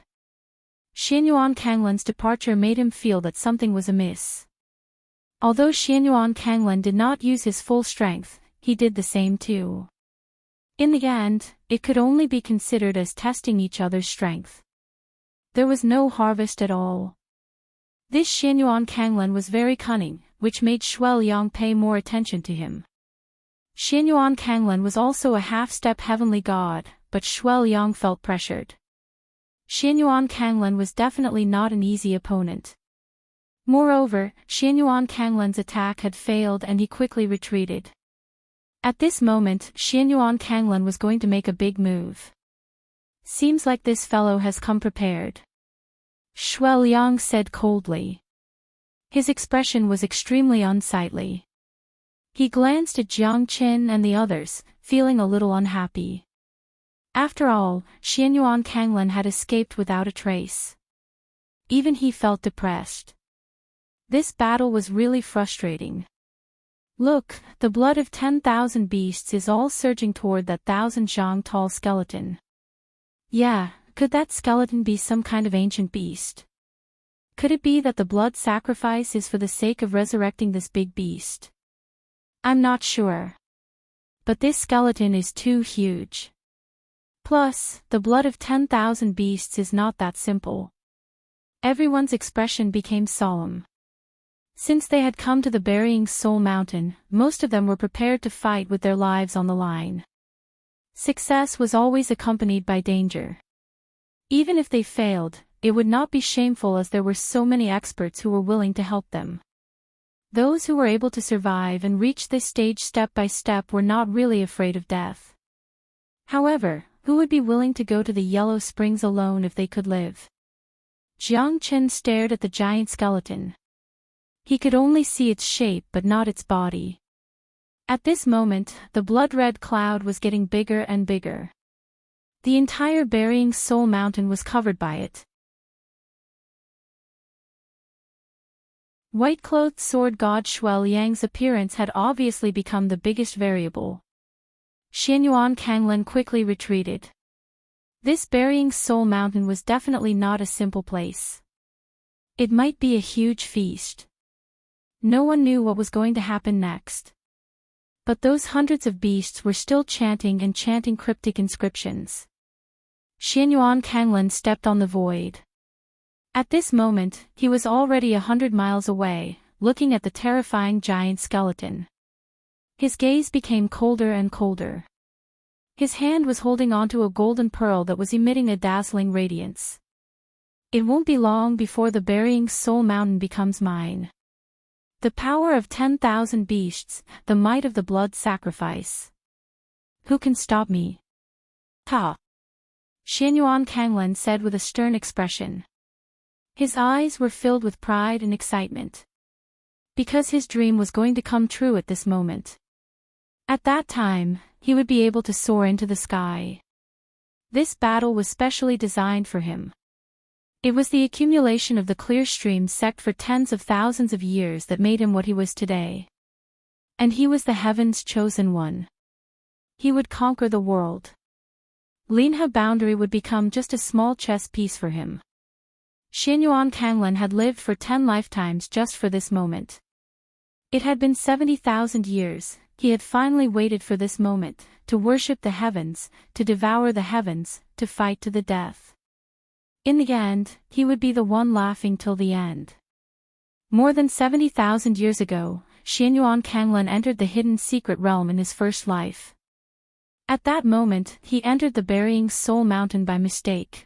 Xianyuan Kanglen's departure made him feel that something was amiss. Although Xianyuan Kanglen did not use his full strength, he did the same too. In the end, it could only be considered as testing each other's strength. There was no harvest at all. This Xianyuan Kanglen was very cunning, which made Shuai Liang pay more attention to him. Xianyuan Kanglen was also a half-step heavenly god, but Shuai Liang felt pressured. Xianyuan Kanglen was definitely not an easy opponent. Moreover, Xianyuan Kanglen's attack had failed and he quickly retreated. At this moment, Xianyuan Kanglen was going to make a big move. Seems like this fellow has come prepared. Shuai Liang said coldly. His expression was extremely unsightly. He glanced at Jiang Chen and the others, feeling a little unhappy. After all, Xianyuan Kanglen had escaped without a trace. Even he felt depressed. This battle was really frustrating. Look, the blood of 10,000 beasts is all surging toward that 1,000 zhang tall skeleton. Yeah, could that skeleton be some kind of ancient beast? Could it be that the blood sacrifice is for the sake of resurrecting this big beast? I'm not sure. But this skeleton is too huge. Plus, the blood of 10,000 beasts is not that simple. Everyone's expression became solemn. Since they had come to the Burying Soul Mountain, most of them were prepared to fight with their lives on the line. Success was always accompanied by danger. Even if they failed, it would not be shameful as there were so many experts who were willing to help them. Those who were able to survive and reach this stage step by step were not really afraid of death. However, who would be willing to go to the Yellow Springs alone if they could live? Jiang Chen stared at the giant skeleton. He could only see its shape but not its body. At this moment, the blood-red cloud was getting bigger and bigger. The entire burying soul mountain was covered by it. White-clothed sword god Shuel Yang's appearance had obviously become the biggest variable. Xianyuan Kanglin quickly retreated. This burying soul mountain was definitely not a simple place. It might be a huge feast. No one knew what was going to happen next. But those hundreds of beasts were still chanting and chanting cryptic inscriptions. Xianyuan Kanglin stepped on the void. At this moment, he was already 100 miles away, looking at the terrifying giant skeleton. His gaze became colder and colder. His hand was holding onto a golden pearl that was emitting a dazzling radiance. It won't be long before the burying soul mountain becomes mine. The power of 10,000 beasts, the might of the blood sacrifice. Who can stop me? Ha! Xianyuan Kanglin said with a stern expression. His eyes were filled with pride and excitement. Because his dream was going to come true at this moment. At that time, he would be able to soar into the sky. This battle was specially designed for him. It was the accumulation of the clear stream sect for tens of thousands of years that made him what he was today. And he was the heaven's chosen one. He would conquer the world. Linha boundary would become just a small chess piece for him. Xianyuan Kanglin had lived for 10 lifetimes just for this moment. It had been 70,000 years, he had finally waited for this moment, to worship the heavens, to devour the heavens, to fight to the death. In the end, he would be the one laughing till the end. More than 70,000 years ago, Xianyuan Kanglin entered the hidden secret realm in his first life. At that moment, he entered the burying soul mountain by mistake.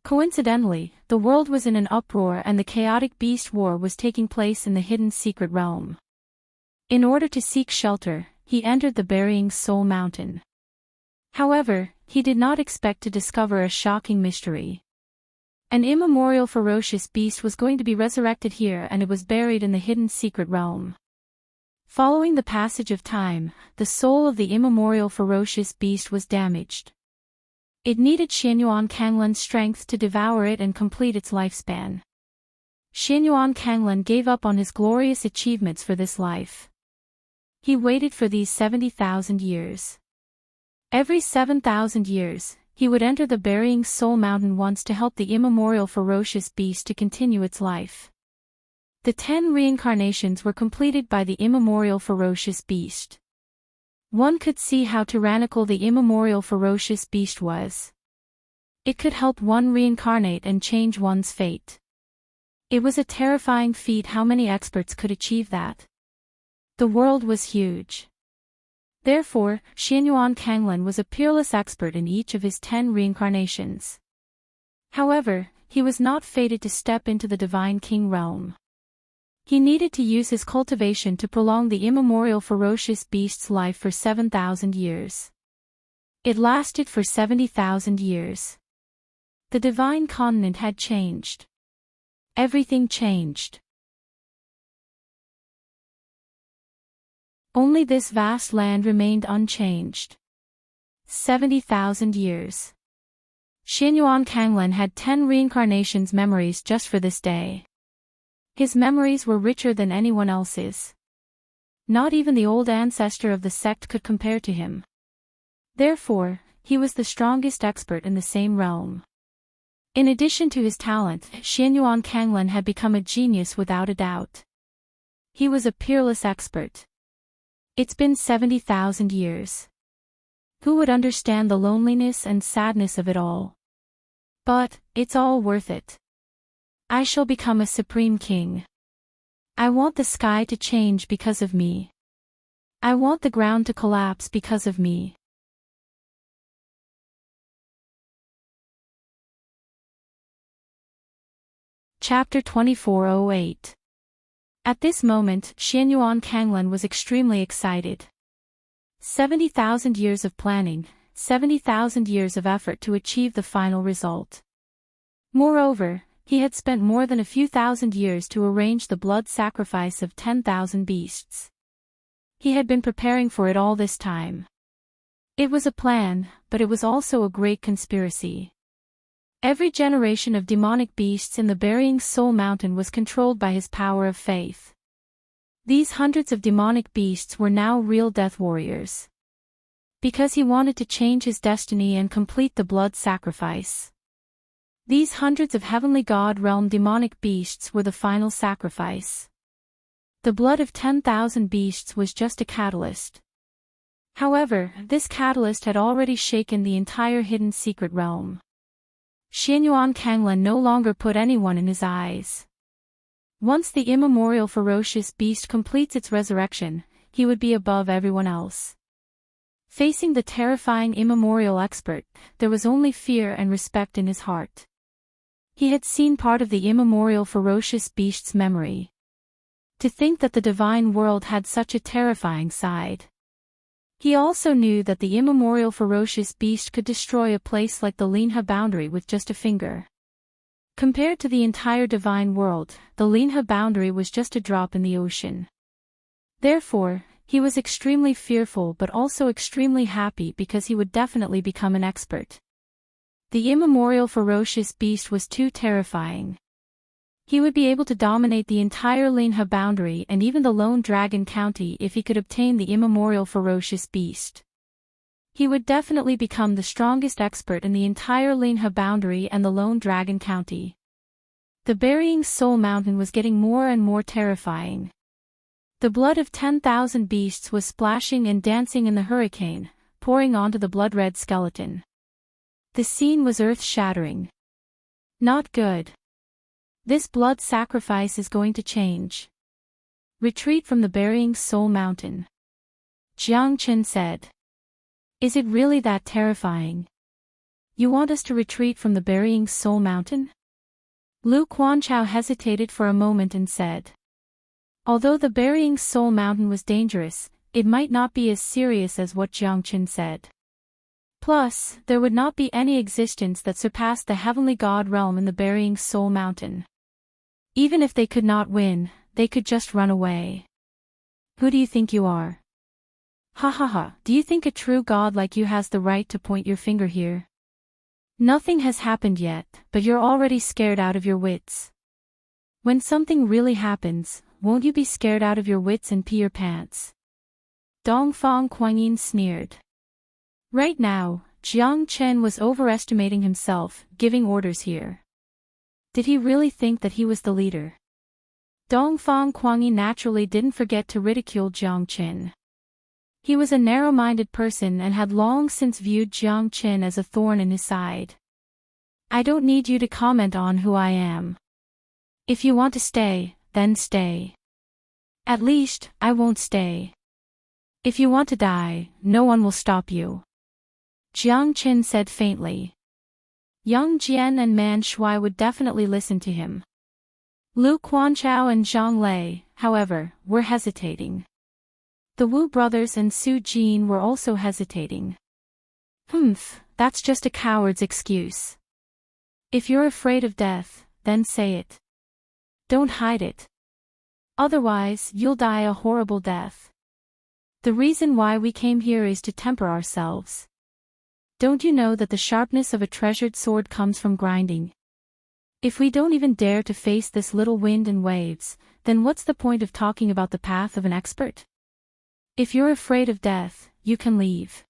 Coincidentally, the world was in an uproar and the chaotic beast war was taking place in the hidden secret realm. In order to seek shelter, he entered the burying soul mountain. However, he did not expect to discover a shocking mystery. An immemorial ferocious beast was going to be resurrected here and it was buried in the hidden secret realm. Following the passage of time, the soul of the immemorial ferocious beast was damaged. It needed Xianyuan Kanglin's strength to devour it and complete its lifespan. Xianyuan Kanglin gave up on his glorious achievements for this life. He waited for these 70,000 years. Every 7,000 years, he would enter the burying soul mountain once to help the immemorial ferocious beast to continue its life. The 10 reincarnations were completed by the immemorial ferocious beast. One could see how tyrannical the immemorial ferocious beast was. It could help one reincarnate and change one's fate. It was a terrifying feat how many experts could achieve that. The world was huge. Therefore, Xianyuan Kanglin was a peerless expert in each of his 10 reincarnations. However, he was not fated to step into the Divine King realm. He needed to use his cultivation to prolong the immemorial ferocious beast's life for 7,000 years. It lasted for 70,000 years. The divine continent had changed. Everything changed. Only this vast land remained unchanged. 70,000 years. Xianyuan Kanglin had 10 reincarnations memories just for this day. His memories were richer than anyone else's. Not even the old ancestor of the sect could compare to him. Therefore, he was the strongest expert in the same realm. In addition to his talent, Xianyuan Kanglin had become a genius without a doubt. He was a peerless expert. It's been 70,000 years. Who would understand the loneliness and sadness of it all? But, it's all worth it. I shall become a supreme king. I want the sky to change because of me. I want the ground to collapse because of me. Chapter 2408. At this moment, Xianyuan Kanglin was extremely excited. 70,000 years of planning, 70,000 years of effort to achieve the final result. Moreover, he had spent more than a few thousand years to arrange the blood sacrifice of 10,000 beasts. He had been preparing for it all this time. It was a plan, but it was also a great conspiracy. Every generation of demonic beasts in the burying soul mountain was controlled by his power of faith. These hundreds of demonic beasts were now real death warriors. Because he wanted to change his destiny and complete the blood sacrifice. These hundreds of heavenly God realm demonic beasts were the final sacrifice. The blood of 10,000 beasts was just a catalyst. However, this catalyst had already shaken the entire hidden secret realm. Xianyuan Kanglan no longer put anyone in his eyes. Once the immemorial ferocious beast completes its resurrection, he would be above everyone else. Facing the terrifying immemorial expert, there was only fear and respect in his heart. He had seen part of the immemorial ferocious beast's memory. To think that the divine world had such a terrifying side. He also knew that the immemorial ferocious beast could destroy a place like the Linha boundary with just a finger. Compared to the entire divine world, the Linha boundary was just a drop in the ocean. Therefore, he was extremely fearful but also extremely happy because he would definitely become an expert. The immemorial ferocious beast was too terrifying. He would be able to dominate the entire Linha boundary and even the Lone Dragon County if he could obtain the immemorial ferocious beast. He would definitely become the strongest expert in the entire Linha boundary and the Lone Dragon County. The burying soul mountain was getting more and more terrifying. The blood of 10,000 beasts was splashing and dancing in the hurricane, pouring onto the blood-red skeleton. The scene was earth-shattering. Not good. This blood sacrifice is going to change. Retreat from the burying soul mountain. Jiang Qin said. Is it really that terrifying? You want us to retreat from the burying soul mountain? Lu Quanchao hesitated for a moment and said. Although the burying soul mountain was dangerous, it might not be as serious as what Jiang Qin said. Plus, there would not be any existence that surpassed the heavenly God realm in the burying soul mountain. Even if they could not win, they could just run away. Who do you think you are? Ha ha ha, do you think a true God like you has the right to point your finger here? Nothing has happened yet, but you're already scared out of your wits. When something really happens, won't you be scared out of your wits and pee your pants? Dongfang Kuangyin sneered. Right now, Jiang Chen was overestimating himself, giving orders here. Did he really think that he was the leader? Dongfang Kuangyin naturally didn't forget to ridicule Jiang Chen. He was a narrow-minded person and had long since viewed Jiang Chen as a thorn in his side. I don't need you to comment on who I am. If you want to stay, then stay. At least, I won't stay. If you want to die, no one will stop you. Jiang Chen said faintly. Yang Jian and Man Shui would definitely listen to him. Lu Quanchao and Zhang Lei, however, were hesitating. The Wu brothers and Su Jin were also hesitating. That's just a coward's excuse. If you're afraid of death, then say it. Don't hide it. Otherwise, you'll die a horrible death. The reason why we came here is to temper ourselves. Don't you know that the sharpness of a treasured sword comes from grinding? If we don't even dare to face this little wind and waves, then what's the point of talking about the path of an expert? If you're afraid of death, you can leave.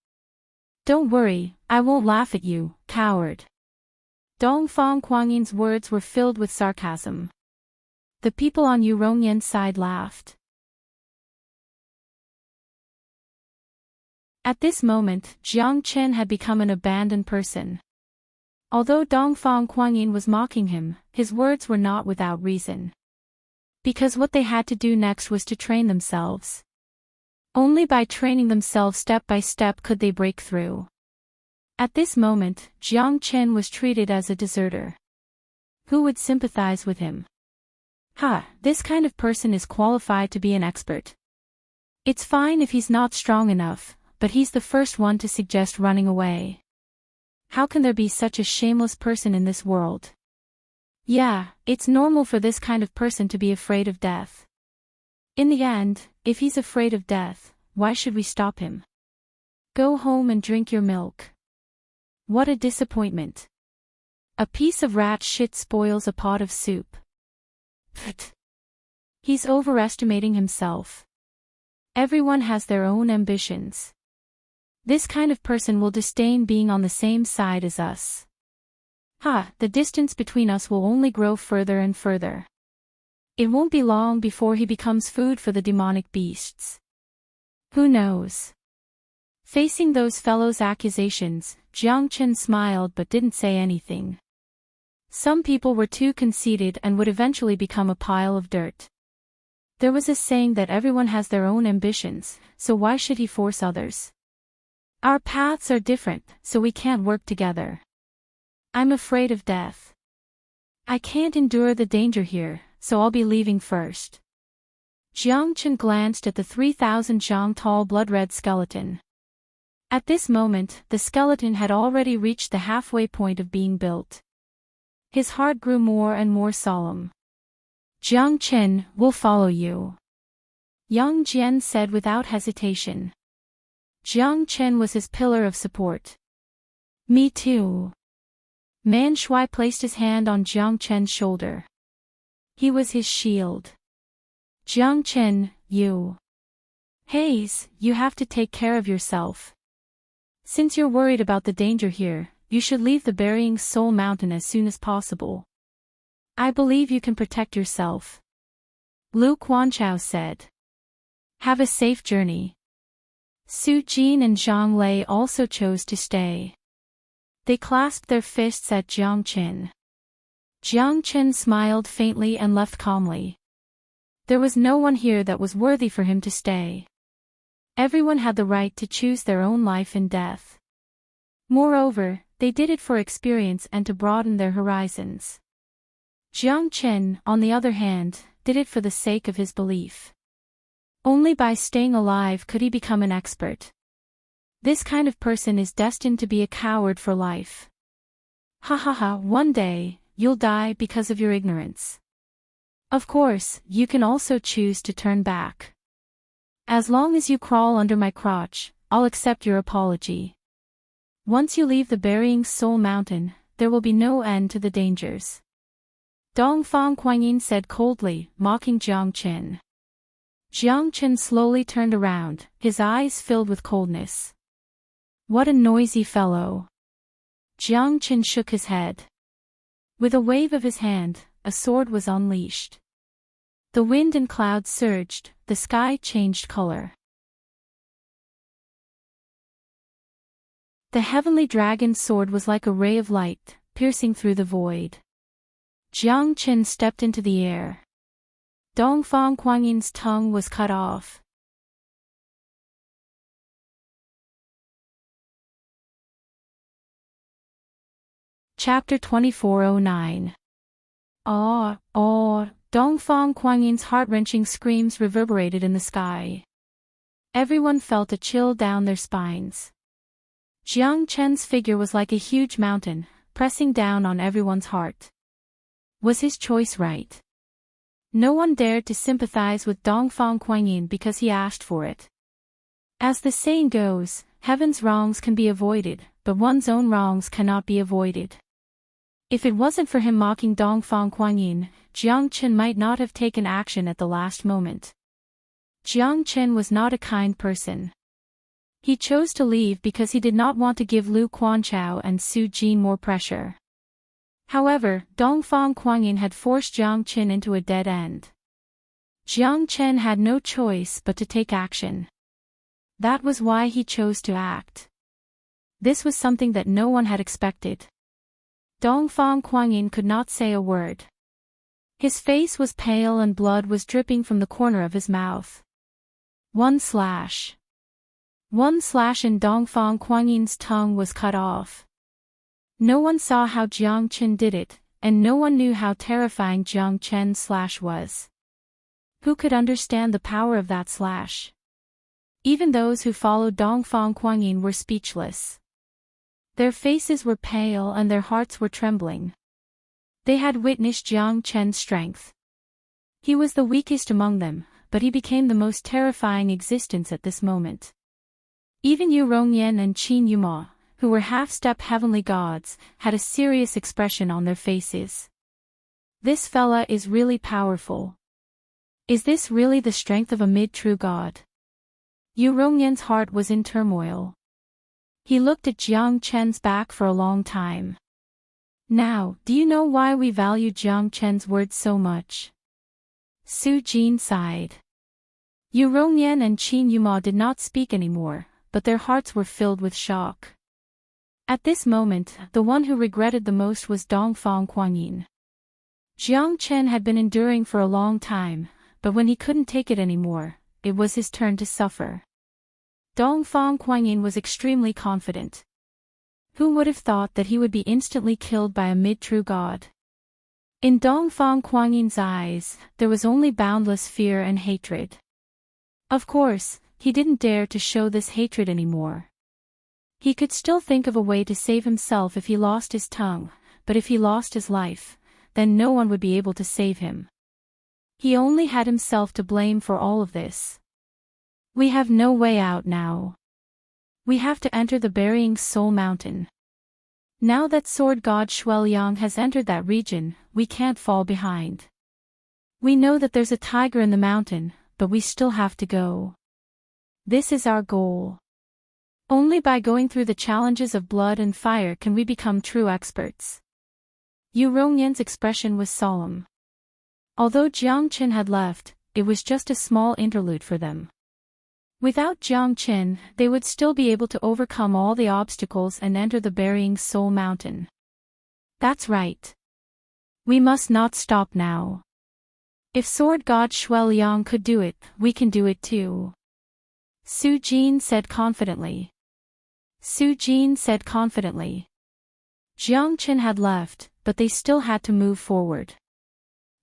Don't worry, I won't laugh at you, coward. Dongfang Kuangyin's words were filled with sarcasm. The people on Yu Rongyan's side laughed. At this moment, Jiang Chen had become an abandoned person. Although Dongfang Kuangyin was mocking him, his words were not without reason. Because what they had to do next was to train themselves. Only by training themselves step by step could they break through. At this moment, Jiang Chen was treated as a deserter. Who would sympathize with him? This kind of person is qualified to be an expert. It's fine if he's not strong enough, but he's the first one to suggest running away. How can there be such a shameless person in this world? Yeah, it's normal for this kind of person to be afraid of death. In the end, if he's afraid of death, why should we stop him? Go home and drink your milk. What a disappointment. A piece of rat shit spoils a pot of soup. Pfft. He's overestimating himself. Everyone has their own ambitions. This kind of person will disdain being on the same side as us. The distance between us will only grow further and further. It won't be long before he becomes food for the demonic beasts. Who knows? Facing those fellows' accusations, Jiang Chen smiled but didn't say anything. Some people were too conceited and would eventually become a pile of dirt. There was a saying that everyone has their own ambitions, so why should he force others? Our paths are different, so we can't work together. I'm afraid of death. I can't endure the danger here, so I'll be leaving first. Jiang Chen glanced at the 3,000 zhang tall blood-red skeleton. At this moment, the skeleton had already reached the halfway point of being built. His heart grew more and more solemn. Jiang Chen, we'll follow you. Yang Jian said without hesitation. Jiang Chen was his pillar of support. Me too. Man Shui placed his hand on Jiang Chen's shoulder. He was his shield. Jiang Chen, you. Haze, you have to take care of yourself. Since you're worried about the danger here, you should leave the Burying Soul Mountain as soon as possible. I believe you can protect yourself. Lu Quanchao said. Have a safe journey. Su Jin and Zhang Lei also chose to stay. They clasped their fists at Jiang Chen. Jiang Chen smiled faintly and left calmly. There was no one here that was worthy for him to stay. Everyone had the right to choose their own life and death. Moreover, they did it for experience and to broaden their horizons. Jiang Chen, on the other hand, did it for the sake of his belief. Only by staying alive could he become an expert. This kind of person is destined to be a coward for life. One day, you'll die because of your ignorance. Of course, you can also choose to turn back. As long as you crawl under my crotch, I'll accept your apology. Once you leave the Burying Soul Mountain, there will be no end to the dangers. Dongfang Kuangyin said coldly, mocking Jiang Chen. Jiang Chen slowly turned around, his eyes filled with coldness. What a noisy fellow. Jiang Chen shook his head. With a wave of his hand, a sword was unleashed. The wind and clouds surged, the sky changed color. The heavenly dragon's sword was like a ray of light, piercing through the void. Jiang Chen stepped into the air. Dongfang Kuangyin's tongue was cut off. Chapter 2409. Dongfang Kuangyin's heart-wrenching screams reverberated in the sky. Everyone felt a chill down their spines. Jiang Chen's figure was like a huge mountain, pressing down on everyone's heart. Was his choice right? No one dared to sympathize with Dongfang Kuangyin because he asked for it. As the saying goes, heaven's wrongs can be avoided, but one's own wrongs cannot be avoided. If it wasn't for him mocking Dongfang Kuangyin, Jiang Chen might not have taken action at the last moment. Jiang Chen was not a kind person. He chose to leave because he did not want to give Lu Quanchao and Su Jin more pressure. However, Dongfang Kuangyin had forced Jiang Chen into a dead end. Jiang Chen had no choice but to take action. That was why he chose to act. This was something that no one had expected. Dongfang Kuangyin could not say a word. His face was pale and blood was dripping from the corner of his mouth. One slash and Dongfang Kuangyin's tongue was cut off. No one saw how Jiang Chen did it, and no one knew how terrifying Jiang Chen's slash was. Who could understand the power of that slash? Even those who followed Dongfang Kuangyin were speechless. Their faces were pale and their hearts were trembling. They had witnessed Jiang Chen's strength. He was the weakest among them, but he became the most terrifying existence at this moment. Even Yu Rongyan and Qin Yuma, who were half-step heavenly gods, had a serious expression on their faces. This fella is really powerful. Is this really the strength of a mid-true god? Yu Rongyan's heart was in turmoil. He looked at Jiang Chen's back for a long time. Now, do you know why we value Jiang Chen's words so much? Su Jin sighed. Yu Rongyan and Qin Yuma did not speak anymore, but their hearts were filled with shock. At this moment, the one who regretted the most was Dongfang Kuangyin. Jiang Chen had been enduring for a long time, but when he couldn't take it anymore, it was his turn to suffer. Dongfang Kuangyin was extremely confident. Who would have thought that he would be instantly killed by a mid-true god? In Dongfang Kuangyin's eyes, there was only boundless fear and hatred. Of course, he didn't dare to show this hatred anymore. He could still think of a way to save himself if he lost his tongue, but if he lost his life, then no one would be able to save him. He only had himself to blame for all of this. We have no way out now. We have to enter the burying soul mountain. Now that sword god Shueliang has entered that region, we can't fall behind. We know that there's a tiger in the mountain, but we still have to go. This is our goal. Only by going through the challenges of blood and fire can we become true experts. Yu Rongyan's expression was solemn. Although Jiang Chen had left, it was just a small interlude for them. Without Jiang Chen, they would still be able to overcome all the obstacles and enter the burying soul mountain. That's right. We must not stop now. If sword god Shueliang could do it, we can do it too. Su Jin said confidently. Jiang Chen had left, but they still had to move forward.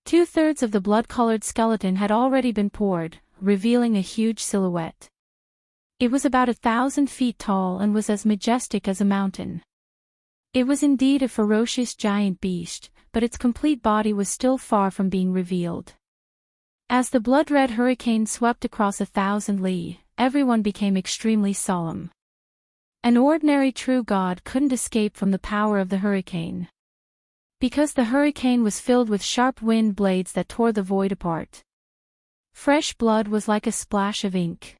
2/3 of the blood-colored skeleton had already been poured, revealing a huge silhouette. It was about 1,000 feet tall and was as majestic as a mountain. It was indeed a ferocious giant beast, but its complete body was still far from being revealed. As the blood-red hurricane swept across 1,000 li, everyone became extremely solemn. An ordinary true god couldn't escape from the power of the hurricane. Because the hurricane was filled with sharp wind blades that tore the void apart. Fresh blood was like a splash of ink.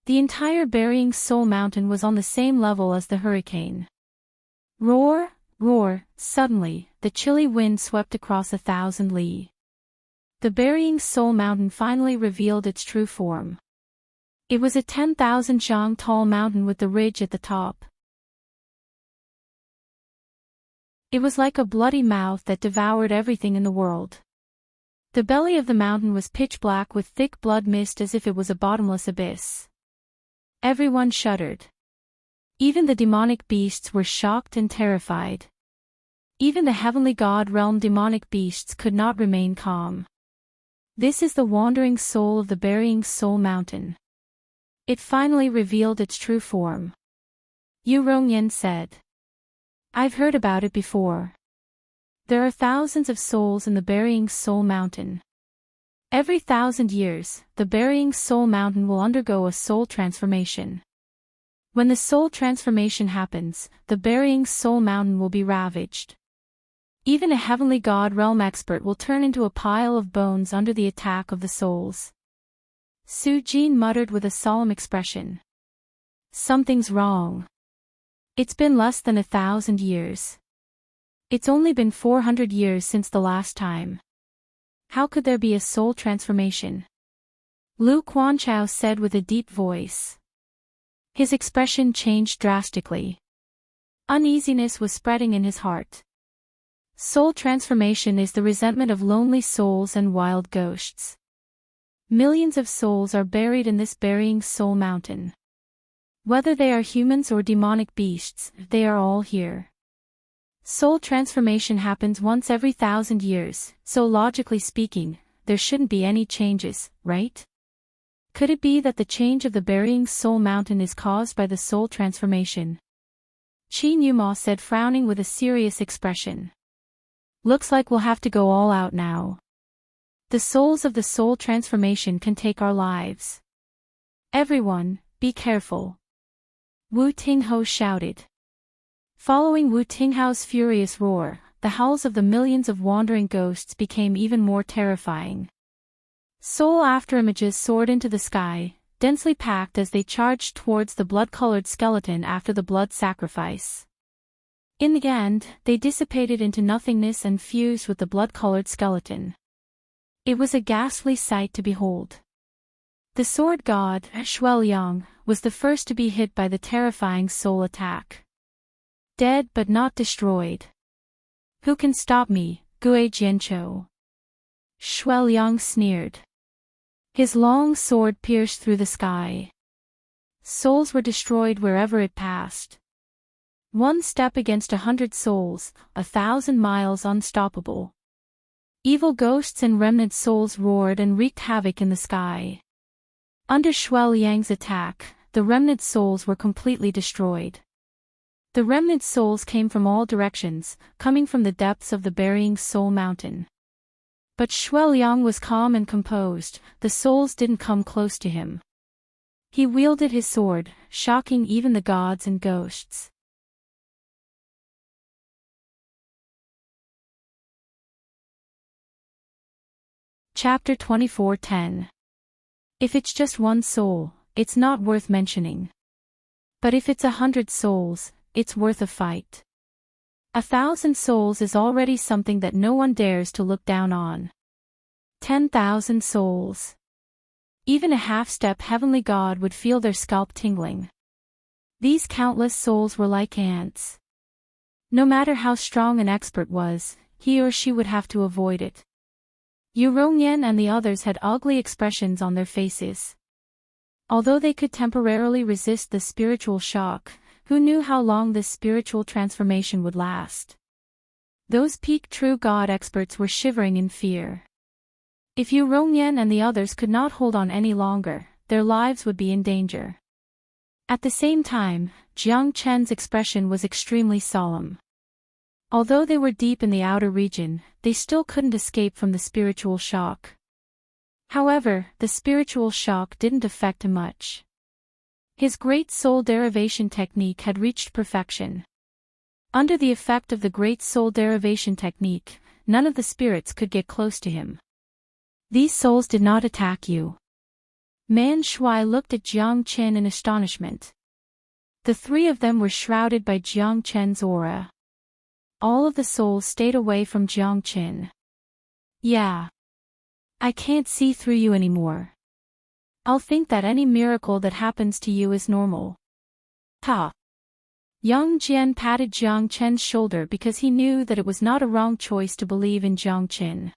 The entire burying soul mountain was on the same level as the hurricane. Roar, roar, suddenly, the chilly wind swept across 1,000 li. The burying soul mountain finally revealed its true form. It was a 10,000 zhang tall mountain with the ridge at the top. It was like a bloody mouth that devoured everything in the world. The belly of the mountain was pitch black with thick blood mist as if it was a bottomless abyss. Everyone shuddered. Even the demonic beasts were shocked and terrified. Even the heavenly god realm demonic beasts could not remain calm. This is the wandering soul of the burying soul mountain. It finally revealed its true form. Yu Rongyan said. I've heard about it before. There are thousands of souls in the burying soul mountain. Every 1,000 years, the burying soul mountain will undergo a soul transformation. When the soul transformation happens, the burying soul mountain will be ravaged. Even a heavenly god realm expert will turn into a pile of bones under the attack of the souls. Su Jin muttered with a solemn expression. Something's wrong. It's been less than 1,000 years. It's only been 400 years since the last time. How could there be a soul transformation? Lu Quanchao said with a deep voice. His expression changed drastically. Uneasiness was spreading in his heart. Soul transformation is the resentment of lonely souls and wild ghosts. Millions of souls are buried in this burying soul mountain. Whether they are humans or demonic beasts, they are all here. Soul transformation happens once every 1,000 years, so logically speaking, there shouldn't be any changes, right? Could it be that the change of the burying soul mountain is caused by the soul transformation? Qin Yuma said, frowning with a serious expression. Looks like we'll have to go all out now. The souls of the soul transformation can take our lives. Everyone, be careful. Wu Tingho shouted. Following Wu Tinghao's furious roar, the howls of the millions of wandering ghosts became even more terrifying. Soul afterimages soared into the sky, densely packed as they charged towards the blood-colored skeleton after the blood sacrifice. In the end, they dissipated into nothingness and fused with the blood-colored skeleton. It was a ghastly sight to behold. The sword god, Shuai Liang, was the first to be hit by the terrifying soul attack. Dead but not destroyed. Who can stop me, Gue Jianqiu? Shuai Liang sneered. His long sword pierced through the sky. Souls were destroyed wherever it passed. One step against 100 souls, 1,000 miles unstoppable. Evil ghosts and remnant souls roared and wreaked havoc in the sky. Under Shuai Liang's attack, the remnant souls were completely destroyed. The remnant souls came from all directions, coming from the depths of the burying soul mountain. But Shuai Liang was calm and composed, the souls didn't come close to him. He wielded his sword, shocking even the gods and ghosts. Chapter 24:10. If it's just one soul, it's not worth mentioning. But if it's 100 souls, it's worth a fight. 1,000 souls is already something that no one dares to look down on. 10,000 souls. Even a half-step heavenly god would feel their scalp tingling. These countless souls were like ants. No matter how strong an expert was, he or she would have to avoid it. Yu Rongyan and the others had ugly expressions on their faces. Although they could temporarily resist the spiritual shock, who knew how long this spiritual transformation would last? Those peak true God experts were shivering in fear. If Yu Rongyan and the others could not hold on any longer, their lives would be in danger. At the same time, Jiang Chen's expression was extremely solemn. Although they were deep in the outer region, they still couldn't escape from the spiritual shock. However, the spiritual shock didn't affect him much. His great soul derivation technique had reached perfection. Under the effect of the great soul derivation technique, none of the spirits could get close to him. These souls did not attack you. Man Shuai looked at Jiang Chen in astonishment. The three of them were shrouded by Jiang Chen's aura. All of the souls stayed away from Jiang Chen. Yeah. I can't see through you anymore. I'll think that any miracle that happens to you is normal. Ha! Yang Jian patted Jiang Chen's shoulder because he knew that it was not a wrong choice to believe in Jiang Chen.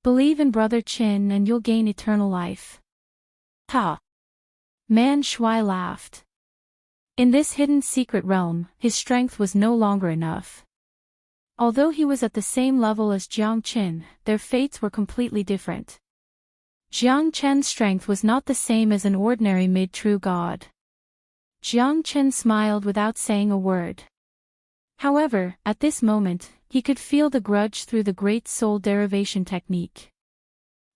Believe in Brother Chen and you'll gain eternal life. Ha! Man Shuai laughed. In this hidden secret realm, his strength was no longer enough. Although he was at the same level as Jiang Chen, their fates were completely different. Jiang Chen's strength was not the same as an ordinary mid-true god. Jiang Chen smiled without saying a word. However, at this moment, he could feel the grudge through the great soul derivation technique.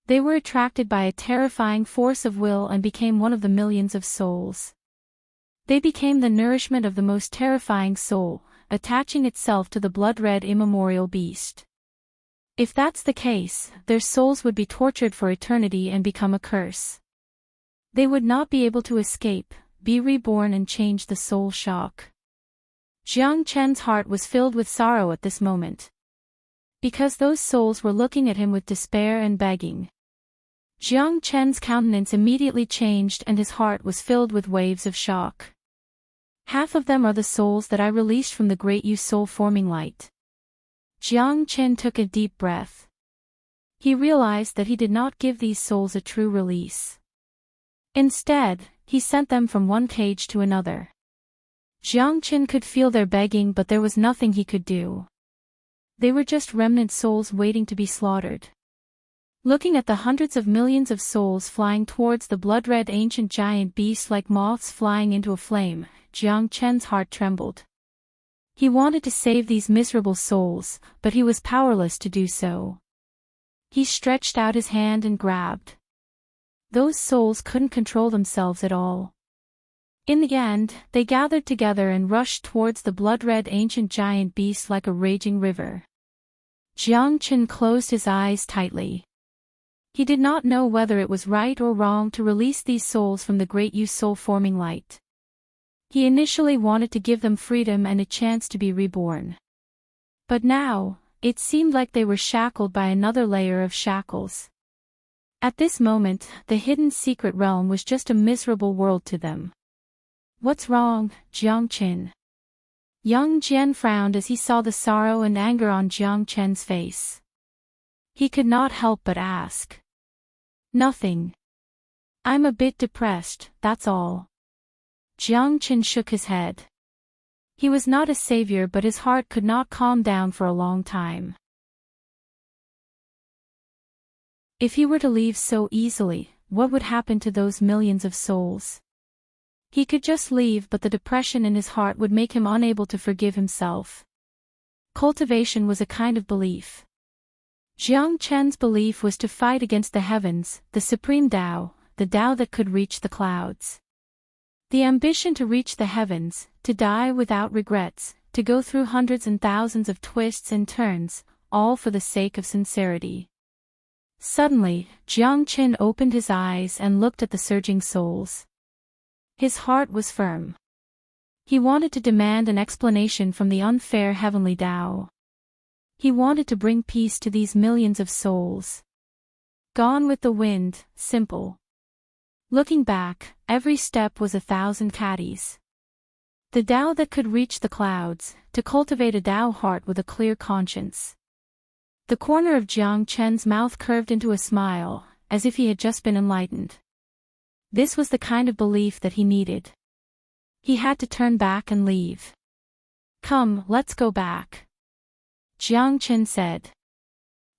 They were attracted by a terrifying force of will and became one of the millions of souls. They became the nourishment of the most terrifying soul, attaching itself to the blood-red immemorial beast. If that's the case, their souls would be tortured for eternity and become a curse. They would not be able to escape, be reborn and change the soul shock. Jiang Chen's heart was filled with sorrow at this moment. Because those souls were looking at him with despair and begging. Jiang Chen's countenance immediately changed and his heart was filled with waves of shock. Half of them are the souls that I released from the great You soul-forming light. Jiang Chen took a deep breath. He realized that he did not give these souls a true release. Instead, he sent them from one cage to another. Jiang Chen could feel their begging but there was nothing he could do. They were just remnant souls waiting to be slaughtered. Looking at the hundreds of millions of souls flying towards the blood-red ancient giant beast like moths flying into a flame, Jiang Chen's heart trembled. He wanted to save these miserable souls, but he was powerless to do so. He stretched out his hand and grabbed. Those souls couldn't control themselves at all. In the end, they gathered together and rushed towards the blood-red ancient giant beast like a raging river. Jiang Chen closed his eyes tightly. He did not know whether it was right or wrong to release these souls from the great Yu soul-forming light. He initially wanted to give them freedom and a chance to be reborn. But now, it seemed like they were shackled by another layer of shackles. At this moment, the hidden secret realm was just a miserable world to them. "What's wrong, Jiang Chen?" Young Jian frowned as he saw the sorrow and anger on Jiang Chen's face. He could not help but ask. "Nothing. I'm a bit depressed, that's all." Jiang Chen shook his head. He was not a savior, but his heart could not calm down for a long time. If he were to leave so easily, what would happen to those millions of souls? He could just leave, but the depression in his heart would make him unable to forgive himself. Cultivation was a kind of belief. Jiang Chen's belief was to fight against the heavens, the supreme Tao, the Tao that could reach the clouds. The ambition to reach the heavens, to die without regrets, to go through hundreds and thousands of twists and turns, all for the sake of sincerity. Suddenly, Jiang Chen opened his eyes and looked at the surging souls. His heart was firm. He wanted to demand an explanation from the unfair heavenly Tao. He wanted to bring peace to these millions of souls. Gone with the wind, simple. Looking back, every step was 1,000 caddies. The Tao that could reach the clouds, to cultivate a Tao heart with a clear conscience. The corner of Jiang Chen's mouth curved into a smile, as if he had just been enlightened. This was the kind of belief that he needed. He had to turn back and leave. "Come, let's go back," Jiang Chen said.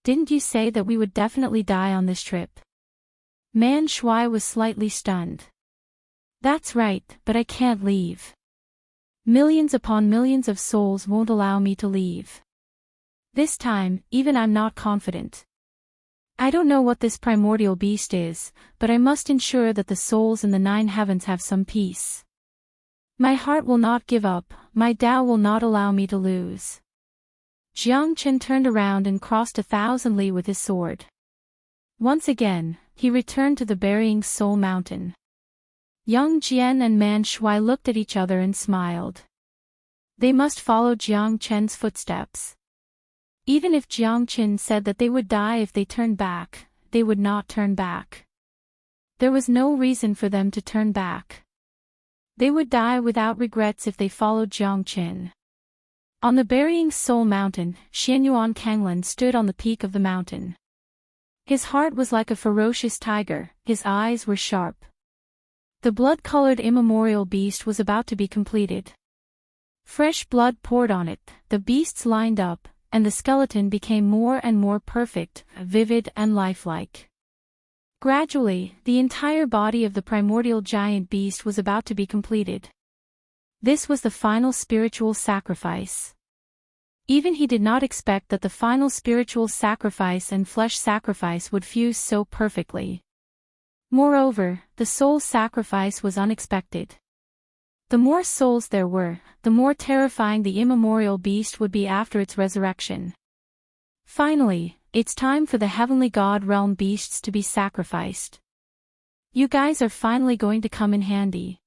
"Didn't you say that we would definitely die on this trip?" Man Shui was slightly stunned. "That's right, but I can't leave. Millions upon millions of souls won't allow me to leave. This time, even I'm not confident. I don't know what this primordial beast is, but I must ensure that the souls in the 9 heavens have some peace. My heart will not give up, my Tao will not allow me to lose." Jiang Chen turned around and crossed 1,000 li with his sword. Once again, he returned to the burying soul mountain. Young Jian and Man Shui looked at each other and smiled. They must follow Jiang Chen's footsteps. Even if Jiang Chen said that they would die if they turned back, they would not turn back. There was no reason for them to turn back. They would die without regrets if they followed Jiang Chen. On the burying soul mountain, Xianyuan Kanglan stood on the peak of the mountain. His heart was like a ferocious tiger, his eyes were sharp. The blood-colored immemorial beast was about to be completed. Fresh blood poured on it, the beasts lined up, and the skeleton became more and more perfect, vivid and lifelike. Gradually, the entire body of the primordial giant beast was about to be completed. This was the final spiritual sacrifice. Even he did not expect that the final spiritual sacrifice and flesh sacrifice would fuse so perfectly. Moreover, the soul sacrifice was unexpected. The more souls there were, the more terrifying the immemorial beast would be after its resurrection. Finally, it's time for the heavenly god realm beasts to be sacrificed. You guys are finally going to come in handy.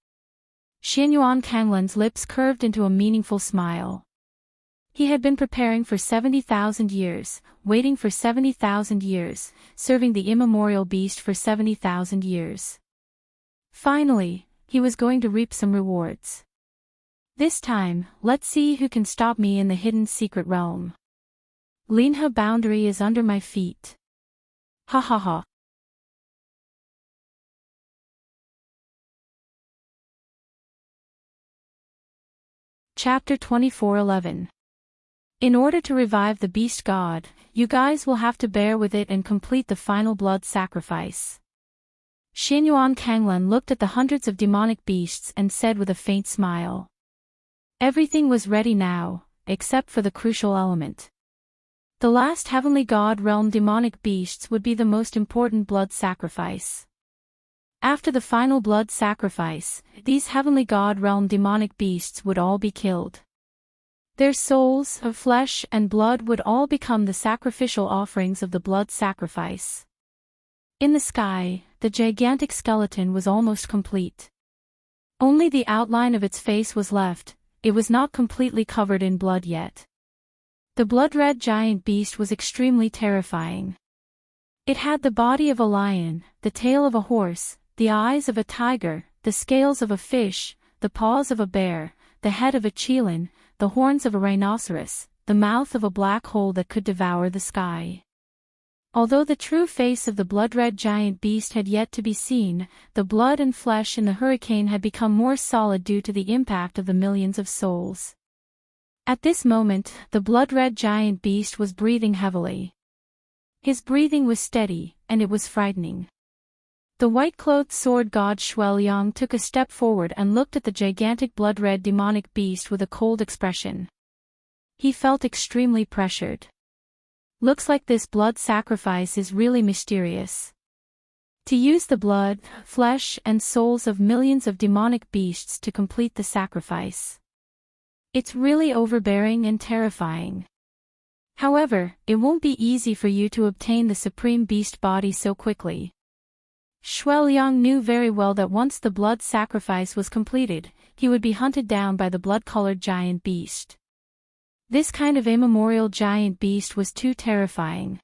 Xianyuan Kanglan's lips curved into a meaningful smile. He had been preparing for 70,000 years, waiting for 70,000 years, serving the immemorial beast for 70,000 years. Finally, he was going to reap some rewards. This time, let's see who can stop me in the hidden secret realm. Linha boundary is under my feet. Ha ha ha. Chapter 24:11. In order to revive the beast god, you guys will have to bear with it and complete the final blood sacrifice. Xianyuan Kanglan looked at the hundreds of demonic beasts and said with a faint smile. Everything was ready now, except for the crucial element. The last heavenly god realm demonic beasts would be the most important blood sacrifice. After the final blood sacrifice, these heavenly god realm demonic beasts would all be killed. Their souls, of flesh and blood, would all become the sacrificial offerings of the blood sacrifice. In the sky, the gigantic skeleton was almost complete. Only the outline of its face was left, it was not completely covered in blood yet. The blood-red giant beast was extremely terrifying. It had the body of a lion, the tail of a horse, the eyes of a tiger, the scales of a fish, the paws of a bear, the head of a chelan, the horns of a rhinoceros, the mouth of a black hole that could devour the sky. Although the true face of the blood-red giant beast had yet to be seen, the blood and flesh in the hurricane had become more solid due to the impact of the millions of souls. At this moment, the blood-red giant beast was breathing heavily. His breathing was steady, and it was frightening. The white-clothed sword god Shuel-Yang took a step forward and looked at the gigantic blood-red demonic beast with a cold expression. He felt extremely pressured. Looks like this blood sacrifice is really mysterious. To use the blood, flesh and souls of millions of demonic beasts to complete the sacrifice. It's really overbearing and terrifying. However, it won't be easy for you to obtain the supreme beast body so quickly. Shuel-Yang knew very well that once the blood sacrifice was completed, he would be hunted down by the blood-colored giant beast. This kind of immemorial giant beast was too terrifying.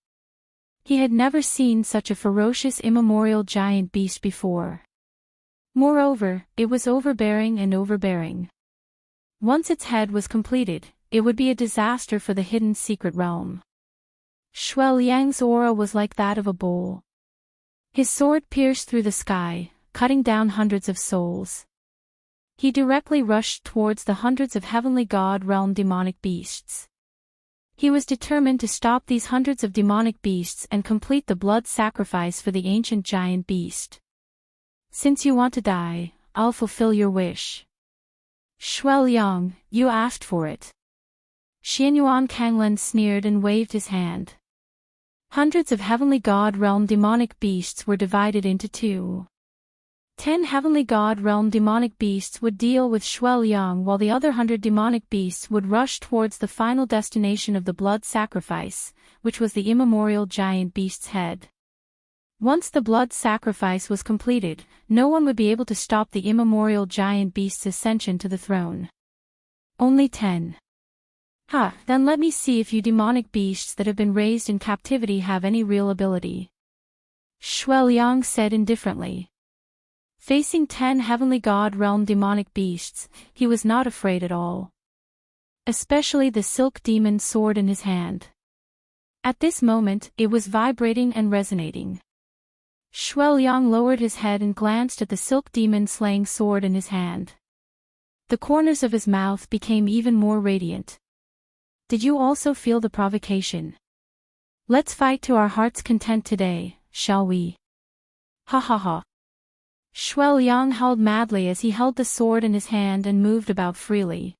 He had never seen such a ferocious immemorial giant beast before. Moreover, it was overbearing and overbearing. Once its head was completed, it would be a disaster for the hidden secret realm. Shuel-Yang's aura was like that of a bull. His sword pierced through the sky, cutting down hundreds of souls. He directly rushed towards the hundreds of heavenly god realm demonic beasts. He was determined to stop these hundreds of demonic beasts and complete the blood sacrifice for the ancient giant beast. Since you want to die, I'll fulfill your wish. Shuel-Yang, you asked for it. Xianyuan Kanglan sneered and waved his hand. Hundreds of heavenly god realm demonic beasts were divided into two. 10 heavenly god realm demonic beasts would deal with Shuel-Yang, while the other 100 demonic beasts would rush towards the final destination of the blood sacrifice, which was the immemorial giant beast's head. Once the blood sacrifice was completed, no one would be able to stop the immemorial giant beast's ascension to the throne. Only 10. Then let me see if you demonic beasts that have been raised in captivity have any real ability. Shuel-Yang said indifferently. Facing 10 heavenly god realm demonic beasts, he was not afraid at all. Especially the silk demon sword in his hand. At this moment, it was vibrating and resonating. Shuel-Yang lowered his head and glanced at the silk demon slaying sword in his hand. The corners of his mouth became even more radiant. Did you also feel the provocation? Let's fight to our heart's content today, shall we? Ha ha ha. Shuel-Yang howled madly as he held the sword in his hand and moved about freely.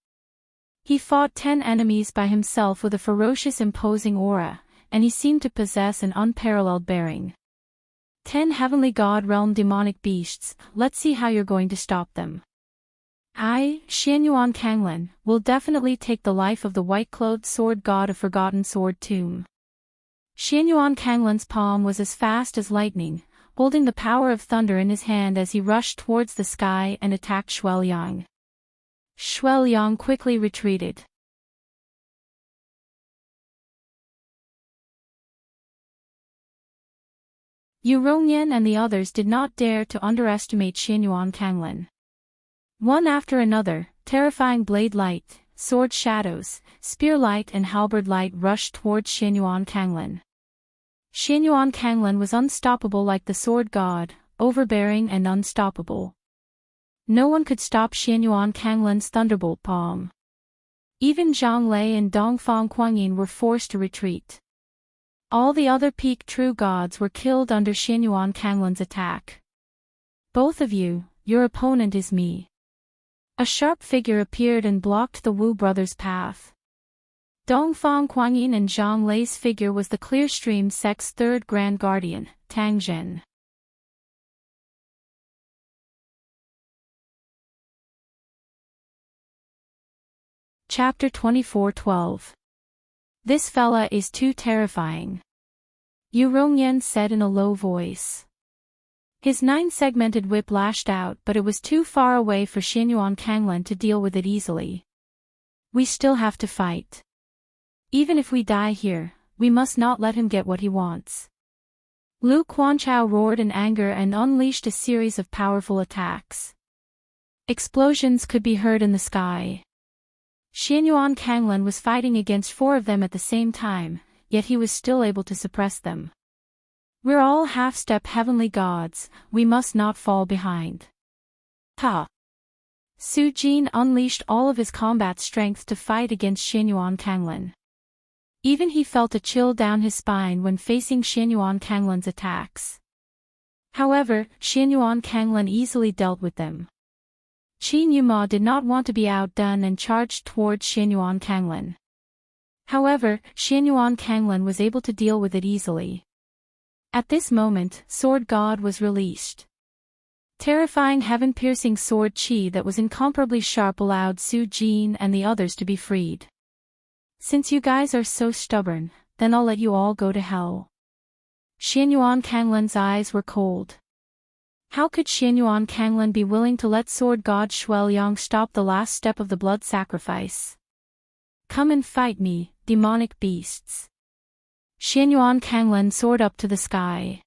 He fought 10 enemies by himself with a ferocious imposing aura, and he seemed to possess an unparalleled bearing. 10 heavenly god realm demonic beasts, let's see how you're going to stop them. I, Xianyuan Kanglan, will definitely take the life of the white-clothed sword god of Forgotten Sword Tomb. Xianyuan Kanglan's palm was as fast as lightning, holding the power of thunder in his hand as he rushed towards the sky and attacked Shuel-Yang. Shuel-Yang quickly retreated. Yu Rongyan and the others did not dare to underestimate Xianyuan Kanglan. One after another, terrifying blade light, sword shadows, spear light and halberd light rushed towards Xianyuan Kanglan. Xianyuan Kanglan was unstoppable like the sword god, overbearing and unstoppable. No one could stop Xianyuan Kanglan's thunderbolt palm. Even Zhang Lei and Dongfang Kuangyin were forced to retreat. All the other peak true gods were killed under Xianyuan Kanglan's attack. Both of you, your opponent is me. A sharp figure appeared and blocked the Wu brothers' path. Dongfang Kuangyin and Zhang Lei's figure was the Clearstream sect's third Grand Guardian, Tang Zhen. Chapter 24:12. This fella is too terrifying. Yu Rongyan said in a low voice. His 9-segmented whip lashed out, but it was too far away for Xianyuan Kanglan to deal with it easily. We still have to fight. Even if we die here, we must not let him get what he wants. Lu Quanchao roared in anger and unleashed a series of powerful attacks. Explosions could be heard in the sky. Xianyuan Kanglan was fighting against 4 of them at the same time, yet he was still able to suppress them. We're all half-step heavenly gods, we must not fall behind. Ha! Su Jin unleashed all of his combat strength to fight against Xianyuan Kanglan. Even he felt a chill down his spine when facing Xianyuan Kanglan's attacks. However, Xianyuan Kanglan easily dealt with them. Qi Numa did not want to be outdone and charged towards Xianyuan Kanglan. However, Xianyuan Kanglan was able to deal with it easily. At this moment, Sword God was released. Terrifying heaven-piercing sword Qi that was incomparably sharp allowed Su Jin and the others to be freed. Since you guys are so stubborn, then I'll let you all go to hell. Xianyuan Kanglan's eyes were cold. How could Xianyuan Kanglan be willing to let Sword God Shueliang stop the last step of the blood sacrifice? Come and fight me, demonic beasts. Xianyuan Kanglan soared up to the sky.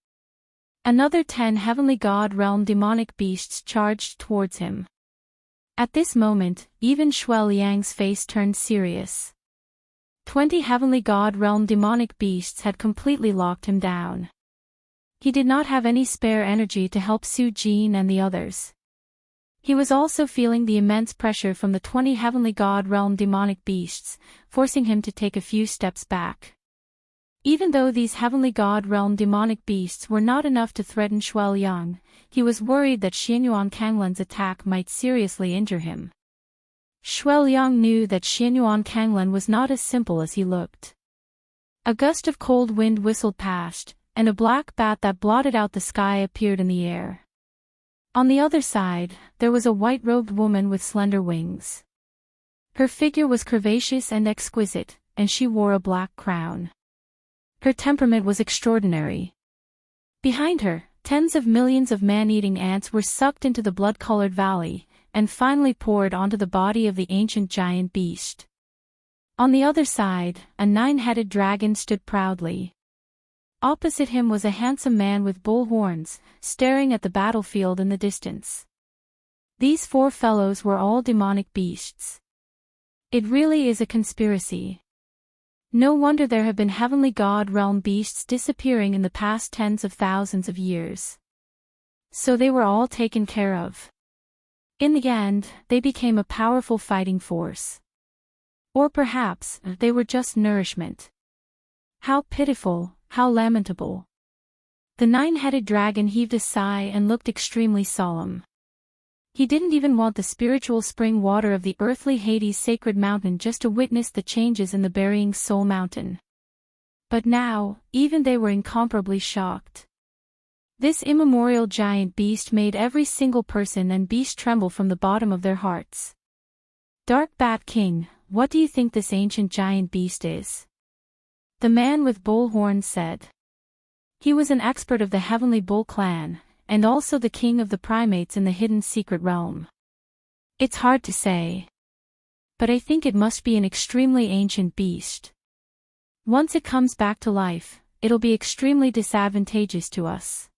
Another 10 heavenly god realm demonic beasts charged towards him. At this moment, even Shueliang's face turned serious. 20 heavenly god realm demonic beasts had completely locked him down. He did not have any spare energy to help Su Jin and the others. He was also feeling the immense pressure from the 20 heavenly god realm demonic beasts, forcing him to take a few steps back. Even though these heavenly god realm demonic beasts were not enough to threaten Shueliang, he was worried that Xianyuan Kanglan's attack might seriously injure him. Shueliang knew that Xianyuan Kanglan was not as simple as he looked. A gust of cold wind whistled past, and a black bat that blotted out the sky appeared in the air. On the other side, there was a white-robed woman with slender wings. Her figure was curvaceous and exquisite, and she wore a black crown. Her temperament was extraordinary. Behind her, tens of millions of man-eating ants were sucked into the blood-colored valley, and finally poured onto the body of the ancient giant beast. On the other side, a 9-headed dragon stood proudly. Opposite him was a handsome man with bull horns, staring at the battlefield in the distance. These 4 fellows were all demonic beasts. It really is a conspiracy. No wonder there have been heavenly god realm beasts disappearing in the past tens of thousands of years. So they were all taken care of. In the end, they became a powerful fighting force. Or perhaps, they were just nourishment. How pitiful, how lamentable. The 9-headed dragon heaved a sigh and looked extremely solemn. He didn't even want the spiritual spring water of the earthly Hades sacred mountain just to witness the changes in the burying soul mountain. But now, even they were incomparably shocked. This immemorial giant beast made every single person and beast tremble from the bottom of their hearts. Dark Bat King, what do you think this ancient giant beast is? The man with bull horns said. He was an expert of the heavenly bull clan, and also the king of the primates in the hidden secret realm. It's hard to say. But I think it must be an extremely ancient beast. Once it comes back to life, it'll be extremely disadvantageous to us.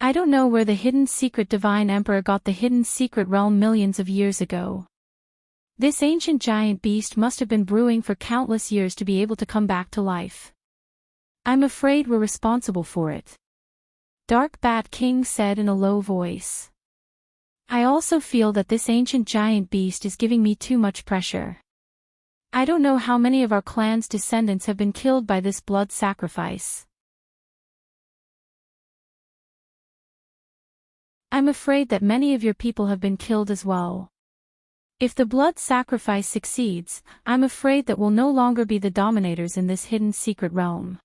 I don't know where the hidden secret divine emperor got the hidden secret realm millions of years ago. This ancient giant beast must have been brewing for countless years to be able to come back to life. I'm afraid we're responsible for it. Dark Bat King said in a low voice. I also feel that this ancient giant beast is giving me too much pressure. I don't know how many of our clan's descendants have been killed by this blood sacrifice. I'm afraid that many of your people have been killed as well. If the blood sacrifice succeeds, I'm afraid that we'll no longer be the dominators in this hidden secret realm.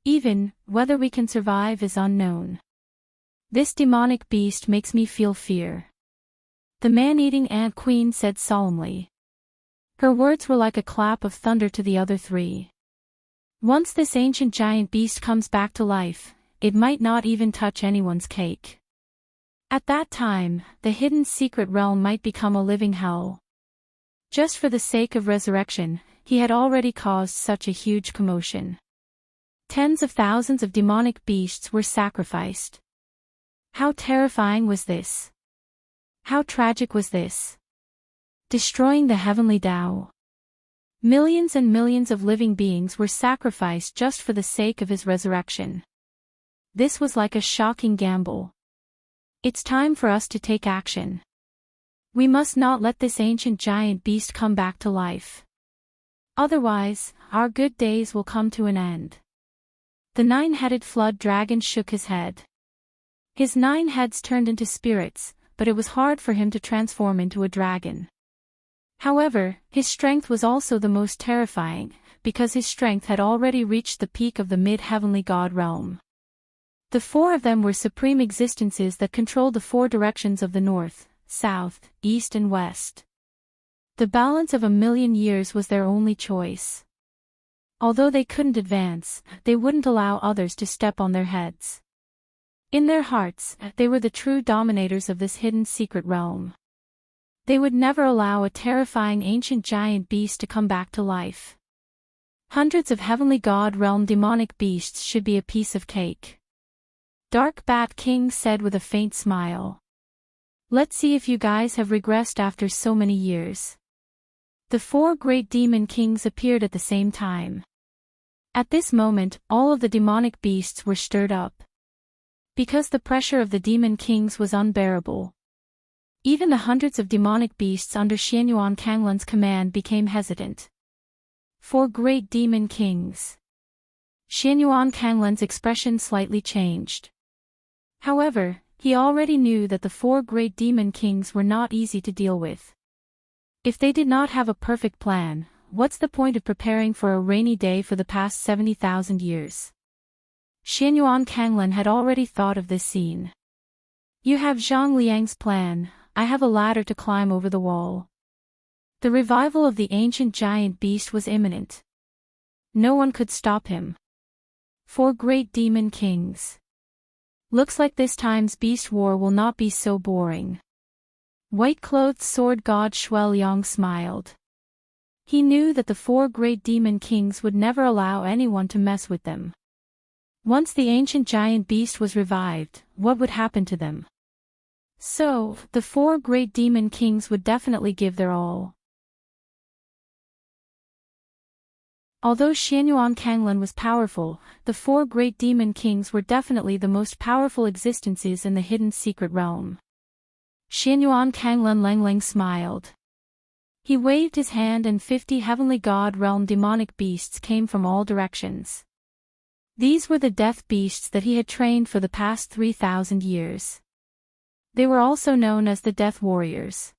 Even, whether we can survive is unknown. This demonic beast makes me feel fear. The man-eating ant queen said solemnly. Her words were like a clap of thunder to the other three. Once this ancient giant beast comes back to life, it might not even touch anyone's cake. At that time, the hidden secret realm might become a living hell. Just for the sake of resurrection, he had already caused such a huge commotion. Tens of thousands of demonic beasts were sacrificed. How terrifying was this? How tragic was this? Destroying the heavenly Tao. Millions and millions of living beings were sacrificed just for the sake of his resurrection. This was like a shocking gamble. It's time for us to take action. We must not let this ancient giant beast come back to life. Otherwise, our good days will come to an end. The nine-headed flood dragon shook his head. His 9 heads turned into spirits, but it was hard for him to transform into a dragon. However, his strength was also the most terrifying, because his strength had already reached the peak of the mid-heavenly god realm. The 4 of them were supreme existences that controlled the 4 directions of the north, south, east and west. The balance of 1,000,000 years was their only choice. Although they couldn't advance, they wouldn't allow others to step on their heads. In their hearts, they were the true dominators of this hidden secret realm. They would never allow a terrifying ancient giant beast to come back to life. Hundreds of heavenly god realm demonic beasts should be a piece of cake. Dark Bat King said with a faint smile. Let's see if you guys have regressed after so many years. The 4 great demon kings appeared at the same time. At this moment, all of the demonic beasts were stirred up. Because the pressure of the demon kings was unbearable. Even the hundreds of demonic beasts under Xianyuan Kanglan's command became hesitant. 4 great demon kings. Xianyuan Kanglan's expression slightly changed. However, he already knew that the 4 great demon kings were not easy to deal with. If they did not have a perfect plan, what's the point of preparing for a rainy day for the past 70,000 years? Xianyuan Kanglan had already thought of this scene. You have Zhang Liang's plan, I have a ladder to climb over the wall. The revival of the ancient giant beast was imminent. No one could stop him. 4 great demon kings. Looks like this time's beast war will not be so boring. White-clothed sword god Shuai Liang smiled. He knew that the 4 great demon kings would never allow anyone to mess with them. Once the ancient giant beast was revived, what would happen to them? So, the 4 great demon kings would definitely give their all. Although Xianyuan Kanglan was powerful, the 4 great demon kings were definitely the most powerful existences in the hidden secret realm. Xianyuan Kanglan Langlang smiled. He waved his hand and 50 heavenly god realm demonic beasts came from all directions. These were the death beasts that he had trained for the past 3,000 years. They were also known as the Death Warriors.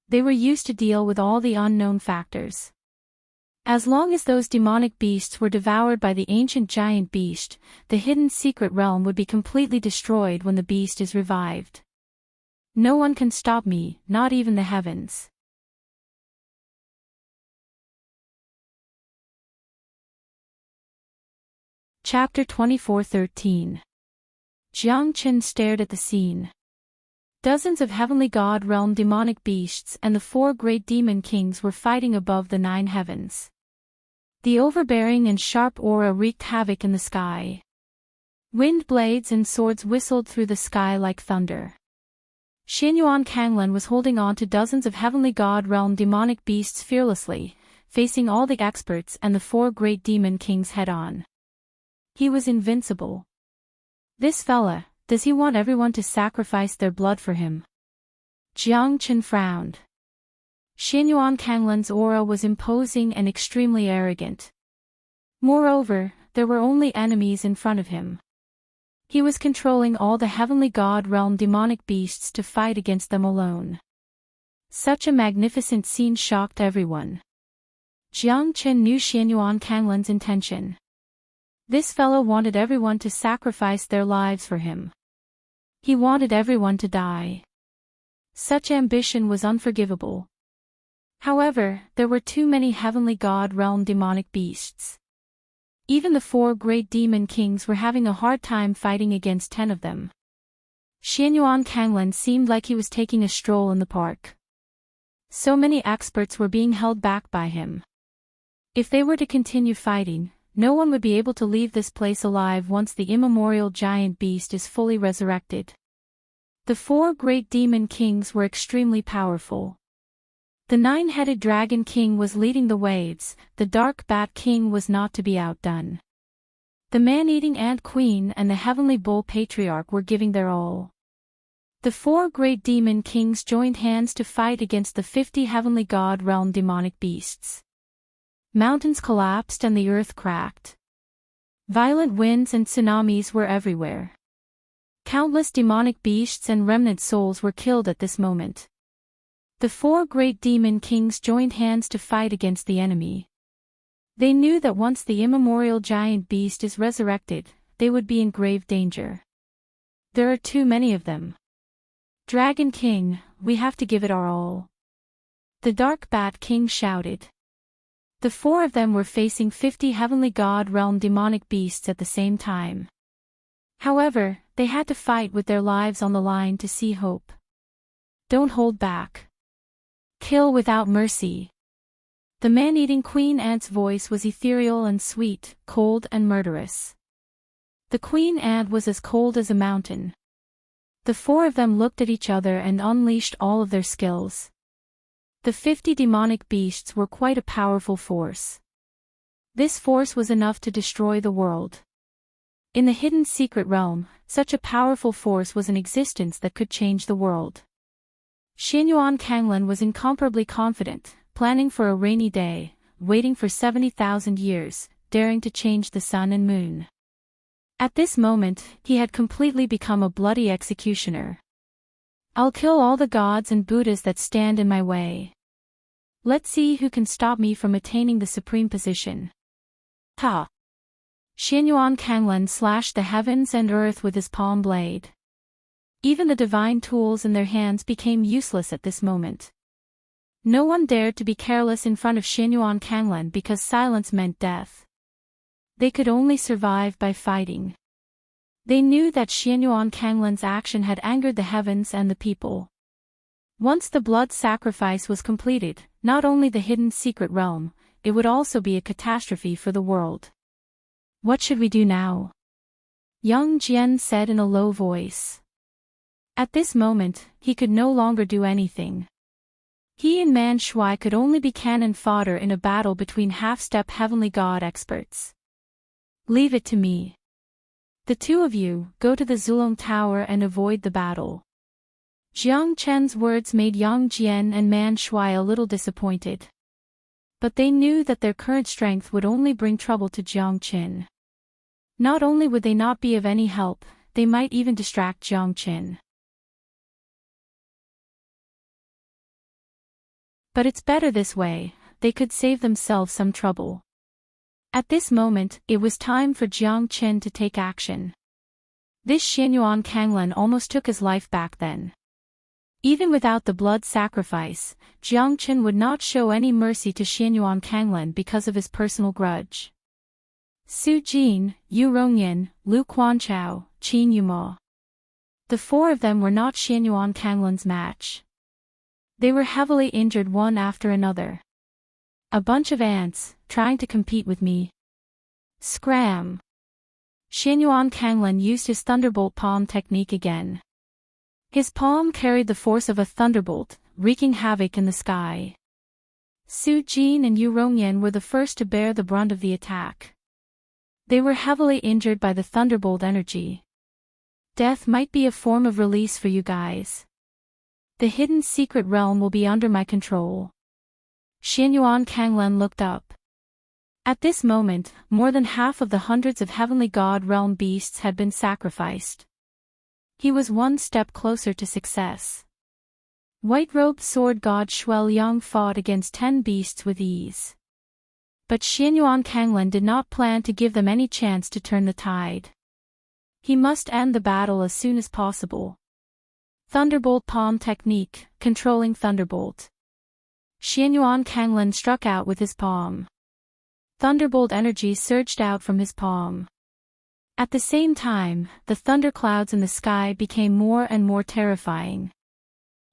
They were used to deal with all the unknown factors. As long as those demonic beasts were devoured by the ancient giant beast, the hidden secret realm would be completely destroyed when the beast is revived. No one can stop me, not even the heavens. Chapter 24:13. Jiang Qin stared at the scene. Dozens of heavenly god realm demonic beasts and the 4 great demon kings were fighting above the 9 heavens. The overbearing and sharp aura wreaked havoc in the sky. Wind blades and swords whistled through the sky like thunder. Xianyuan Kanglan was holding on to dozens of heavenly god realm demonic beasts fearlessly, facing all the experts and the 4 great demon kings head-on. He was invincible. This fella, does he want everyone to sacrifice their blood for him? Jiang Qin frowned. Xianyuan Kanglan's aura was imposing and extremely arrogant. Moreover, there were only enemies in front of him. He was controlling all the heavenly god realm demonic beasts to fight against them alone. Such a magnificent scene shocked everyone. Jiang Qin knew Xianyuan Kanglan's intention. This fellow wanted everyone to sacrifice their lives for him. He wanted everyone to die. Such ambition was unforgivable. However, there were too many heavenly god realm demonic beasts. Even the 4 great demon kings were having a hard time fighting against 10 of them. Xianyuan Kanglan seemed like he was taking a stroll in the park. So many experts were being held back by him. If they were to continue fighting, no one would be able to leave this place alive once the immemorial giant beast is fully resurrected. The 4 great demon kings were extremely powerful. The 9-headed dragon king was leading the waves, the dark bat king was not to be outdone. The man-eating ant queen and the heavenly bull patriarch were giving their all. The 4 great demon kings joined hands to fight against the 50 heavenly god realm demonic beasts. Mountains collapsed and the earth cracked. Violent winds and tsunamis were everywhere. Countless demonic beasts and remnant souls were killed at this moment. The 4 great demon kings joined hands to fight against the enemy. They knew that once the immemorial giant beast is resurrected, they would be in grave danger. There are too many of them. Dragon King, we have to give it our all. The Dark Bat King shouted. The 4 of them were facing 50 heavenly god realm demonic beasts at the same time. However, they had to fight with their lives on the line to see hope. Don't hold back. Kill without mercy. The man-eating queen ant's voice was ethereal and sweet, cold and murderous. The queen ant was as cold as a mountain. The 4 of them looked at each other and unleashed all of their skills. The 50 demonic beasts were quite a powerful force. This force was enough to destroy the world. In the hidden secret realm, such a powerful force was in existence that could change the world. Xianyuan Kanglan was incomparably confident, planning for a rainy day, waiting for 70,000 years, daring to change the sun and moon. At this moment, he had completely become a bloody executioner. I'll kill all the gods and Buddhas that stand in my way. Let's see who can stop me from attaining the supreme position. Ha! Xianyuan Kanglan slashed the heavens and earth with his palm blade. Even the divine tools in their hands became useless at this moment. No one dared to be careless in front of Xianyuan Kanglan because silence meant death. They could only survive by fighting. They knew that Xianyuan Kanglan's action had angered the heavens and the people. Once the blood sacrifice was completed, not only the hidden secret realm, it would also be a catastrophe for the world. What should we do now? Yang Jian said in a low voice. At this moment, he could no longer do anything. He and Man Shui could only be cannon fodder in a battle between half-step heavenly god experts. Leave it to me. The 2 of you, go to the Zulong Tower and avoid the battle. Jiang Chen's words made Yang Jian and Man Shui a little disappointed. But they knew that their current strength would only bring trouble to Jiang Qin. Not only would they not be of any help, they might even distract Jiang Qin. But it's better this way, they could save themselves some trouble. At this moment, it was time for Jiang Qin to take action. This Xianyuan Kanglan almost took his life back then. Even without the blood sacrifice, Jiang Qin would not show any mercy to Xianyuan Kanglan because of his personal grudge. Su Jin, Yu Rongyan, Lu Quanchao, Qin Yuma. The 4 of them were not Xianyuan Kanglan's match. They were heavily injured one after another. A bunch of ants, trying to compete with me. Scram! Xianyuan Kanglan used his thunderbolt palm technique again. His palm carried the force of a thunderbolt, wreaking havoc in the sky. Su Jin and Yu Rongyan were the first to bear the brunt of the attack. They were heavily injured by the thunderbolt energy. Death might be a form of release for you guys. The hidden secret realm will be under my control. Xianyuan Kanglan looked up. At this moment, more than half of the hundreds of heavenly god realm beasts had been sacrificed. He was one step closer to success. White-robed sword god Shuel Yang fought against 10 beasts with ease. But Xianyuan Kanglan did not plan to give them any chance to turn the tide. He must end the battle as soon as possible. Thunderbolt palm technique, controlling thunderbolt. Xianyuan Kanglin struck out with his palm. Thunderbolt energy surged out from his palm. At the same time, the thunderclouds in the sky became more and more terrifying.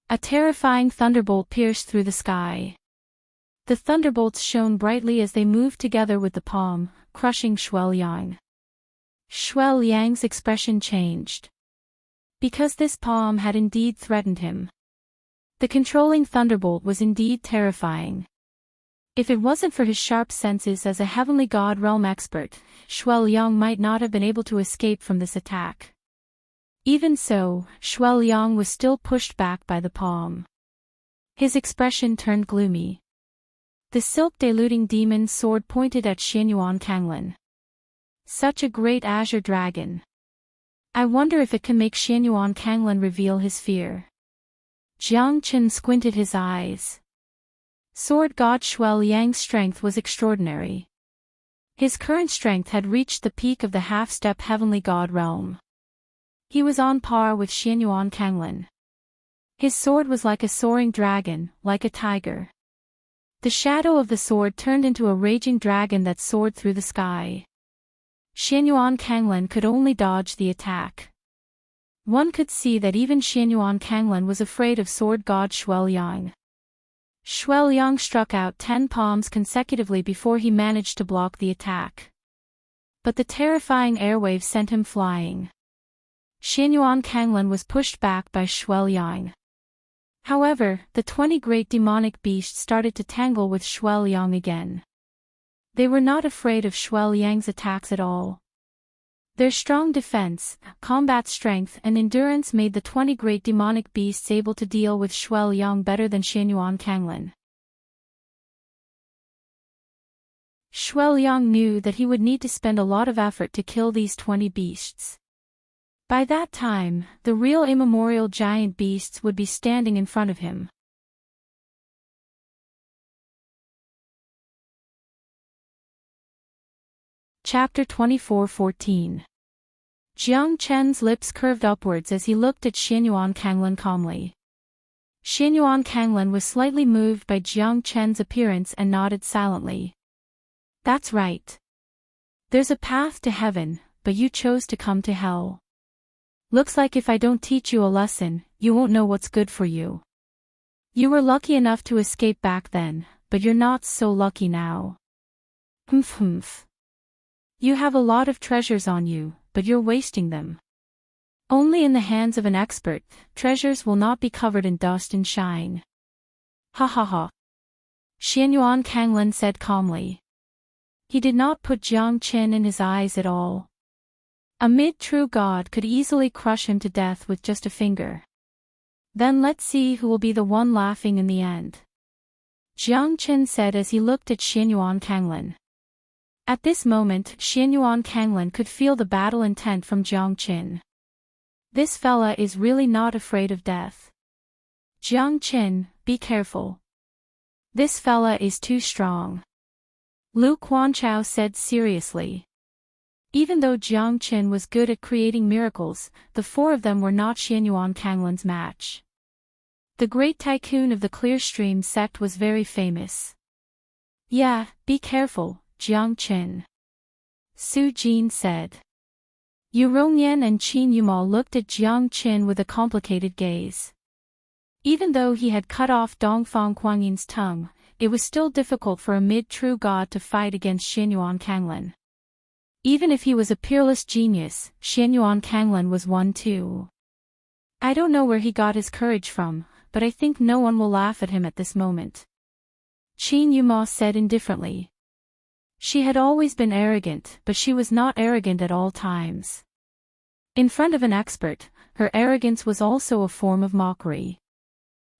A terrifying thunderbolt pierced through the sky. The thunderbolts shone brightly as they moved together with the palm, crushing Shuai Liang. Shuai Liang's expression changed. Because this palm had indeed threatened him. The controlling thunderbolt was indeed terrifying. If it wasn't for his sharp senses as a heavenly god realm expert, Shuai Liang might not have been able to escape from this attack. Even so, Shuai Liang was still pushed back by the palm. His expression turned gloomy. The silk-diluting demon's sword pointed at Xianyuan Kanglin. Such a great azure dragon. I wonder if it can make Xianyuan Kanglin reveal his fear. Jiang Qin squinted his eyes. Sword god Shuai Liang's strength was extraordinary. His current strength had reached the peak of the half-step heavenly god realm. He was on par with Xianyuan Kanglin. His sword was like a soaring dragon, like a tiger. The shadow of the sword turned into a raging dragon that soared through the sky. Xianyuan Kanglin could only dodge the attack. One could see that even Xianyuan Kanglin was afraid of sword god Shuai Liang. Shuai Liang struck out 10 palms consecutively before he managed to block the attack. But the terrifying airwave sent him flying. Xianyuan Kanglin was pushed back by Shuai Liang. However, the 20 great demonic beasts started to tangle with Shuai Liang again. They were not afraid of Shuai Liang's attacks at all. Their strong defense, combat strength and endurance made the 20 great demonic beasts able to deal with Shuai Liang better than Xianyuan Kanglin. Shuai Liang knew that he would need to spend a lot of effort to kill these 20 beasts. By that time, the real immemorial giant beasts would be standing in front of him. Chapter 24:14. Jiang Chen's lips curved upwards as he looked at Xianyuan Kanglin calmly. Xianyuan Kanglin was slightly moved by Jiang Chen's appearance and nodded silently. That's right. There's a path to heaven, but you chose to come to hell. Looks like if I don't teach you a lesson, you won't know what's good for you. You were lucky enough to escape back then, but you're not so lucky now. Humph. You have a lot of treasures on you, but you're wasting them. Only in the hands of an expert, treasures will not be covered in dust and shine. Ha ha ha. Xianyuan Kanglin said calmly. He did not put Jiang Qin in his eyes at all. A mid-true god could easily crush him to death with just a finger. Then let's see who will be the one laughing in the end. Jiang Qin said as he looked at Xianyuan Kanglin. At this moment, Xianyuan Kanglin could feel the battle intent from Jiang Qin. This fella is really not afraid of death. Jiang Qin, be careful. This fella is too strong. Lu Quanchao said seriously. Even though Jiang Qin was good at creating miracles, the 4 of them were not Xianyuan Kanglin's match. The great tycoon of the Clear Stream sect was very famous. Yeah, be careful, Jiang Qin. Su Jin said. Yu Rongyan and Qin Yuma looked at Jiang Qin with a complicated gaze. Even though he had cut off Dongfang Kuangyin's tongue, it was still difficult for a mid-true god to fight against Xianyuan Kanglin. Even if he was a peerless genius, Xianyuan Kanglin was one too. I don't know where he got his courage from, but I think no one will laugh at him at this moment. Qin Yuma said indifferently. She had always been arrogant, but she was not arrogant at all times. In front of an expert, her arrogance was also a form of mockery.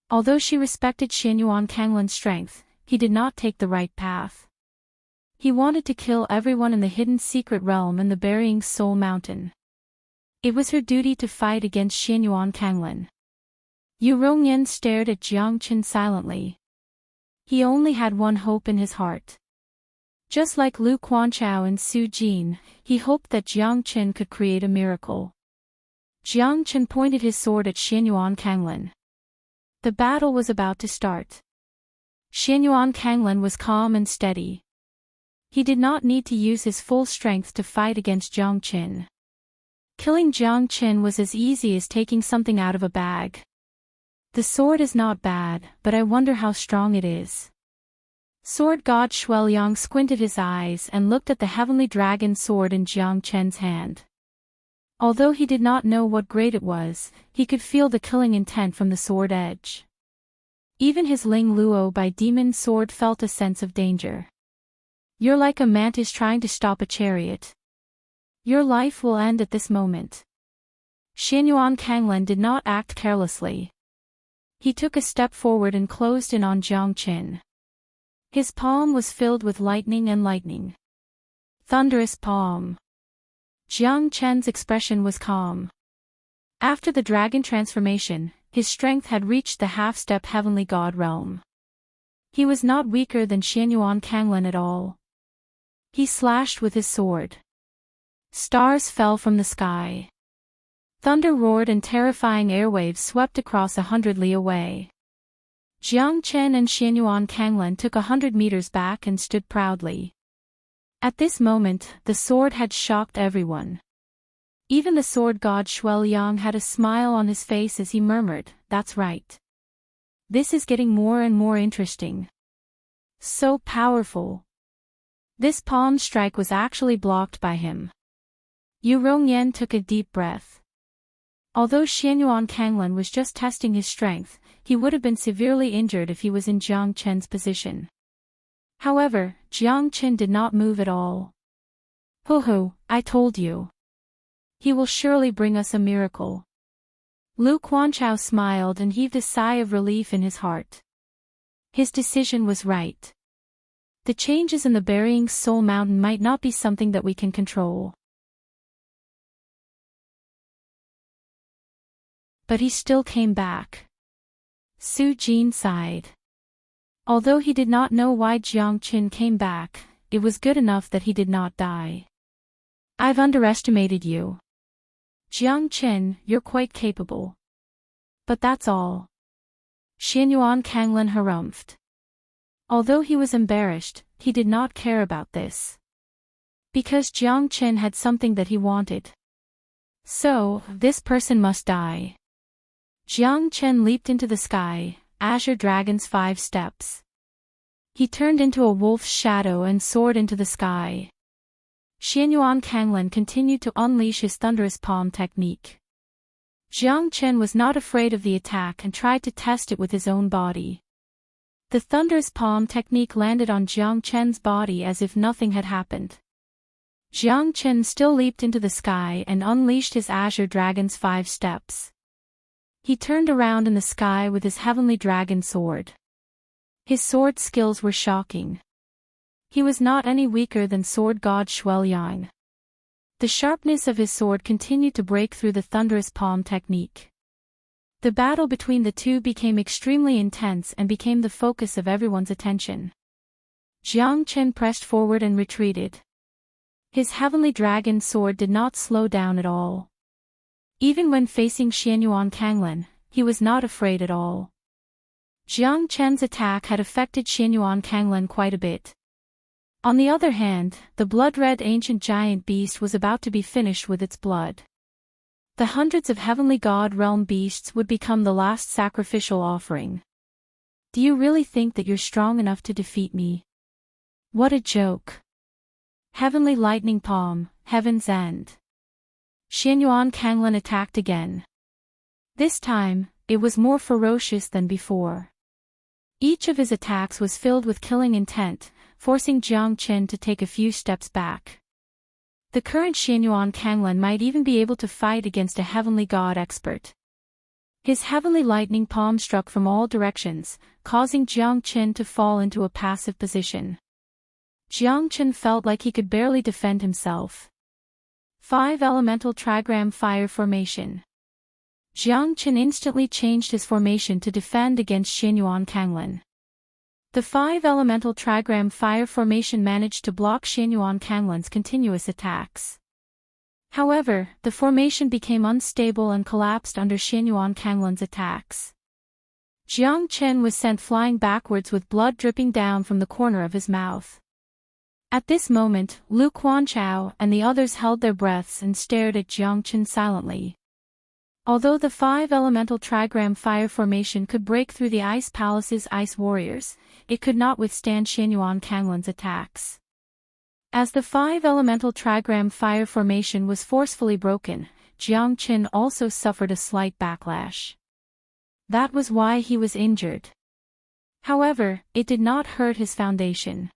Although she respected Xianyuan Kanglin's strength, he did not take the right path. He wanted to kill everyone in the hidden secret realm and the burying soul mountain. It was her duty to fight against Xianyuan Kanglin. Yu Rongyan stared at Jiang Qin silently. He only had one hope in his heart. Just like Lu Quanchao and Su Jin, he hoped that Jiang Qin could create a miracle. Jiang Qin pointed his sword at Xianyuan Kanglin. The battle was about to start. Xianyuan Kanglan was calm and steady. He did not need to use his full strength to fight against Jiang Qin. Killing Jiang Qin was as easy as taking something out of a bag. The sword is not bad, but I wonder how strong it is. Sword god Shueliang squinted his eyes and looked at the heavenly dragon sword in Jiang Qin's hand. Although he did not know what grade it was, he could feel the killing intent from the sword edge. Even his Ling Luo by demon sword felt a sense of danger. You're like a mantis trying to stop a chariot. Your life will end at this moment. Xianyuan Kanglan did not act carelessly. He took a step forward and closed in on Jiang Qin. His palm was filled with lightning and lightning. Thunderous palm. Jiang Qin's expression was calm. After the dragon transformation, his strength had reached the half-step heavenly god realm. He was not weaker than Xianyuan Kanglan at all. He slashed with his sword. Stars fell from the sky. Thunder roared and terrifying airwaves swept across 100 li away. Jiang Qin and Xianyuan Kanglan took 100 meters back and stood proudly. At this moment, the sword had shocked everyone. Even the sword god Shueliang had a smile on his face as he murmured, "That's right. This is getting more and more interesting. So powerful." This palm strike was actually blocked by him. Yu Rongyan took a deep breath. Although Xianyuan Kanglan was just testing his strength, he would have been severely injured if he was in Jiang Qin's position. However, Jiang Qin did not move at all. "Hoo-hoo, I told you. He will surely bring us a miracle." Lu Quanchao smiled and heaved a sigh of relief in his heart. His decision was right. The changes in the burying soul mountain might not be something that we can control. But he still came back. Su Jin sighed. Although he did not know why Jiang Qin came back, it was good enough that he did not die. "I've underestimated you. Jiang Qin, you're quite capable. But that's all." Xianyuan Kanglan harumphed. Although he was embarrassed, he did not care about this. Because Jiang Qin had something that he wanted. So, this person must die. Jiang Qin leaped into the sky, Azure Dragon's 5 steps. He turned into a wolf's shadow and soared into the sky. Xianyuan Kanglan continued to unleash his thunderous palm technique. Jiang Qin was not afraid of the attack and tried to test it with his own body. The thunderous palm technique landed on Jiang Qin's body as if nothing had happened. Jiang Qin still leaped into the sky and unleashed his Azure Dragon's 5 steps. He turned around in the sky with his heavenly dragon sword. His sword skills were shocking. He was not any weaker than sword god Shueliang. The sharpness of his sword continued to break through the thunderous palm technique. The battle between the two became extremely intense and became the focus of everyone's attention. Jiang Qin pressed forward and retreated. His heavenly dragon sword did not slow down at all. Even when facing Xianyuan Kanglan, he was not afraid at all. Jiang Qin's attack had affected Xianyuan Kanglan quite a bit. On the other hand, the blood-red ancient giant beast was about to be finished with its blood. The hundreds of heavenly god realm beasts would become the last sacrificial offering. "Do you really think that you're strong enough to defeat me? What a joke." Heavenly lightning palm, heaven's end. Xianyuan Kanglan attacked again. This time, it was more ferocious than before. Each of his attacks was filled with killing intent, forcing Jiang Qin to take a few steps back. The current Xianyuan Kanglan might even be able to fight against a heavenly god expert. His heavenly lightning palm struck from all directions, causing Jiang Qin to fall into a passive position. Jiang Qin felt like he could barely defend himself. 5 Elemental Trigram Fire Formation. Jiang Qin instantly changed his formation to defend against Xianyuan Kanglan. The 5 Elemental Trigram Fire Formation managed to block Xianyuan Kanglan's continuous attacks. However, the formation became unstable and collapsed under Xianyuan Kanglan's attacks. Jiang Chen was sent flying backwards with blood dripping down from the corner of his mouth. At this moment, Lu Quanchao and the others held their breaths and stared at Jiang Chen silently. Although the 5-elemental trigram fire formation could break through the Ice Palace's ice warriors, it could not withstand Xianyuan Kanglan's attacks. As the 5-elemental trigram fire formation was forcefully broken, Jiang Chen also suffered a slight backlash. That was why he was injured. However, it did not hurt his foundation.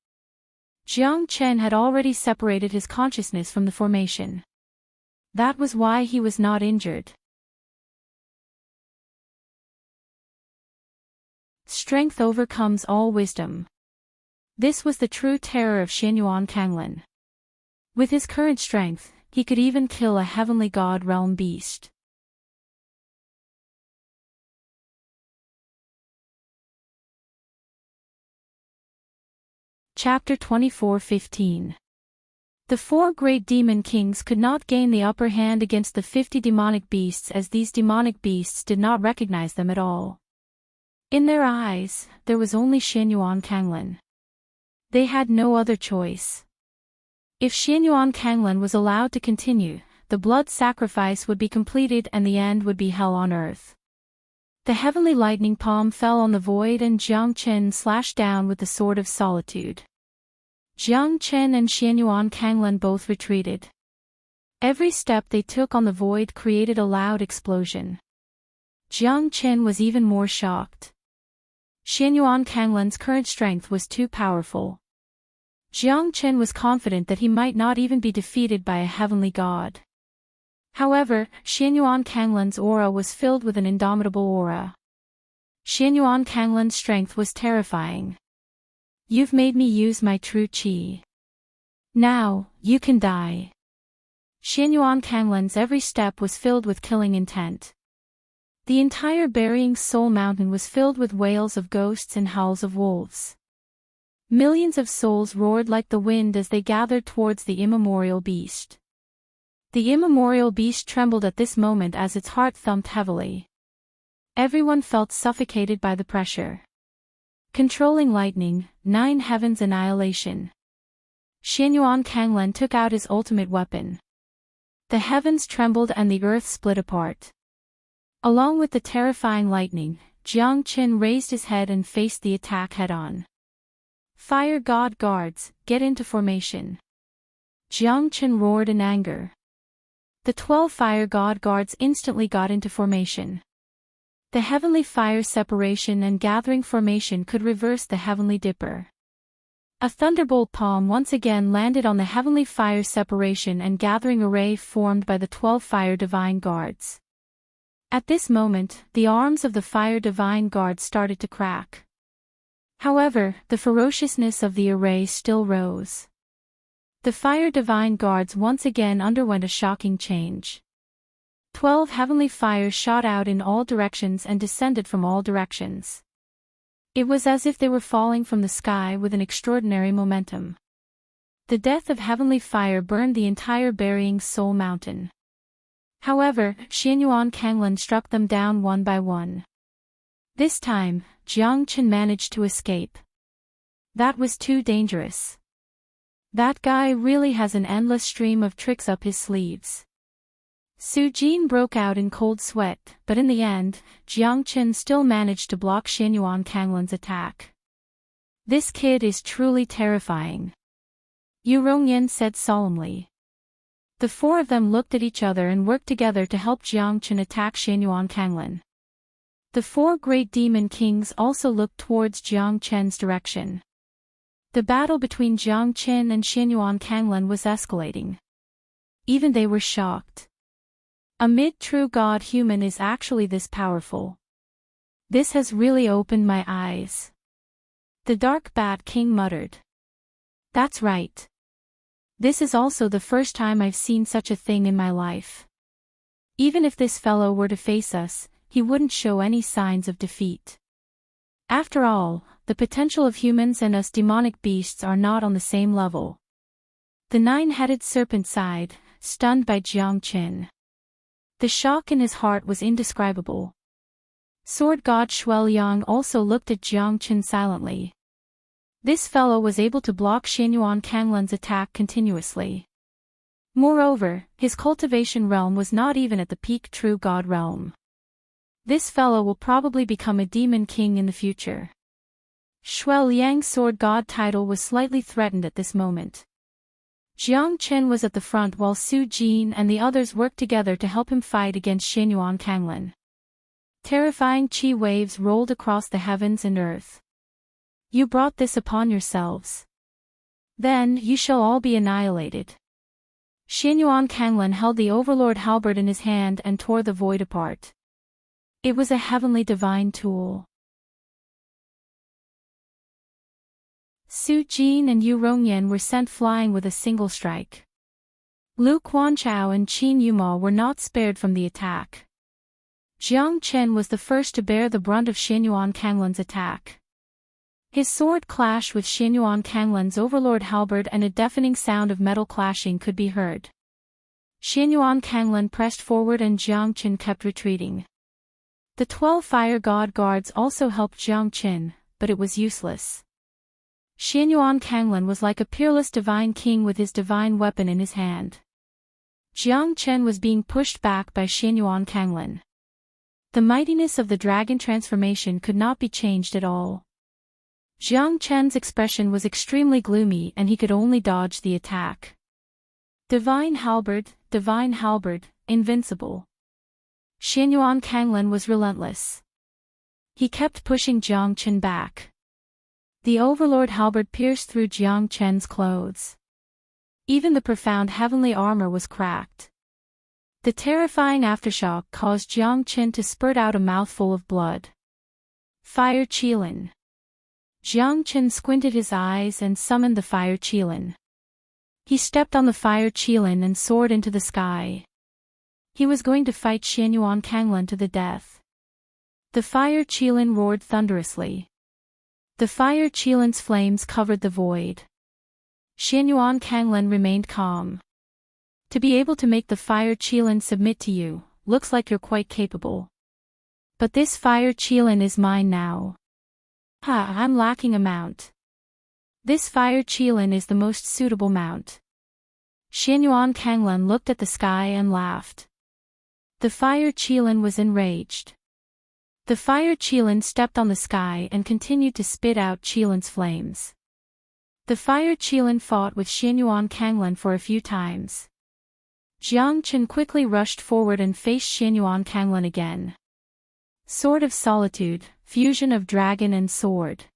Jiang Chen had already separated his consciousness from the formation. That was why he was not injured. Strength overcomes all wisdom. This was the true terror of Xianyuan Kanglan. With his current strength, he could even kill a heavenly god realm beast. Chapter 24:15. The 4 great demon kings could not gain the upper hand against the 50 demonic beasts, as these demonic beasts did not recognize them at all. In their eyes, there was only Xianyuan Kanglan. They had no other choice. If Xianyuan Kanglan was allowed to continue, the blood sacrifice would be completed and the end would be hell on earth. The heavenly lightning palm fell on the void and Jiang Chen slashed down with the sword of solitude. Jiang Chen and Xianyuan Kanglan both retreated. Every step they took on the void created a loud explosion. Jiang Chen was even more shocked. Xianyuan Kanglan's current strength was too powerful. Jiang Chen was confident that he might not even be defeated by a heavenly god. However, Xianyuan Kanglan's aura was filled with an indomitable aura. Xianyuan Kanglan's strength was terrifying. You've made me use my true qi. Now, you can die. Xianyuan Kanglan's every step was filled with killing intent. The entire burying soul mountain was filled with wails of ghosts and howls of wolves. Millions of souls roared like the wind as they gathered towards the immemorial beast. The immemorial beast trembled at this moment as its heart thumped heavily. Everyone felt suffocated by the pressure. Controlling lightning, 9 heavens annihilation. Xianyuan Kanglan took out his ultimate weapon. The heavens trembled and the earth split apart. Along with the terrifying lightning, Jiang Chen raised his head and faced the attack head-on. Fire God guards, get into formation. Jiang Chen roared in anger. The 12 fire god guards instantly got into formation. The heavenly fire separation and gathering formation could reverse the heavenly dipper. A thunderbolt palm once again landed on the heavenly fire separation and gathering array formed by the 12 fire divine guards. At this moment, the arms of the fire divine guards started to crack. However, the ferociousness of the array still rose. The fire divine guards once again underwent a shocking change. 12 heavenly fires shot out in all directions and descended from all directions. It was as if they were falling from the sky with an extraordinary momentum. The death of heavenly fire burned the entire burying soul mountain. However, Xianyuan Kanglan struck them down one by one. This time, Jiang Chen managed to escape. That was too dangerous. That guy really has an endless stream of tricks up his sleeves. Su Jin broke out in cold sweat, but in the end, Jiang Chen still managed to block Xianyuan Kanglan's attack. This kid is truly terrifying, Yu Rongyan said solemnly. The 4 of them looked at each other and worked together to help Jiang Chen attack Xianyuan Kanglan. The 4 great demon kings also looked towards Jiang Chen's direction. The battle between Jiang Chen and Xianyuan Kanglan was escalating. Even they were shocked. A mid-true god human is actually this powerful. This has really opened my eyes. The Dark Bat King muttered. That's right. This is also the first time I've seen such a thing in my life. Even if this fellow were to face us, he wouldn't show any signs of defeat. After all, the potential of humans and us demonic beasts are not on the same level. The 9-headed serpent sighed, stunned by Jiang Chen. The shock in his heart was indescribable. Sword god Shuai Liang also looked at Jiang Qin silently. This fellow was able to block Xianyuan Kanglan's attack continuously. Moreover, his cultivation realm was not even at the peak true god realm. This fellow will probably become a demon king in the future. Shuai Liang's sword god title was slightly threatened at this moment. Jiang Qin was at the front while Su Jin and the others worked together to help him fight against Xianyuan Kanglan. Terrifying chi waves rolled across the heavens and earth. You brought this upon yourselves. Then you shall all be annihilated. Xianyuan Kanglan held the overlord halberd in his hand and tore the void apart. It was a heavenly divine tool. Su Jin and Yu Rongyan were sent flying with a single strike. Lu Quanchao and Qin Yuma were not spared from the attack. Jiang Qin was the first to bear the brunt of Xianyuan Kanglan's attack. His sword clashed with Xianyuan Kanglan's overlord halberd and a deafening sound of metal clashing could be heard. Xianyuan Kanglan pressed forward and Jiang Qin kept retreating. The 12 fire god guards also helped Jiang Qin, but it was useless. Xianyuan Kanglan was like a peerless divine king with his divine weapon in his hand. Jiang Qin was being pushed back by Xianyuan Kanglan. The mightiness of the dragon transformation could not be changed at all. Jiang Qin's expression was extremely gloomy and he could only dodge the attack. Divine halberd, invincible. Xianyuan Kanglan was relentless. He kept pushing Jiang Qin back. The overlord halberd pierced through Jiang Qin's clothes. Even the profound heavenly armor was cracked. The terrifying aftershock caused Jiang Qin to spurt out a mouthful of blood. Fire Qilin. Jiang Qin squinted his eyes and summoned the fire Qilin. He stepped on the fire Qilin and soared into the sky. He was going to fight Xianyuan Kanglan to the death. The fire Qilin roared thunderously. The fire Qilin's flames covered the void. Xianyuan Kanglan remained calm. To be able to make the fire Qilin submit to you, looks like you're quite capable. But this fire Qilin is mine now. I'm lacking a mount. This fire Qilin is the most suitable mount. Xianyuan Kanglan looked at the sky and laughed. The fire Qilin was enraged. The fire Qilin stepped on the sky and continued to spit out Qilin's flames. The fire Qilin fought with Xianyuan Kanglan for a few times. Jiang Qin quickly rushed forward and faced Xianyuan Kanglan again. Sword of Solitude, fusion of dragon and sword.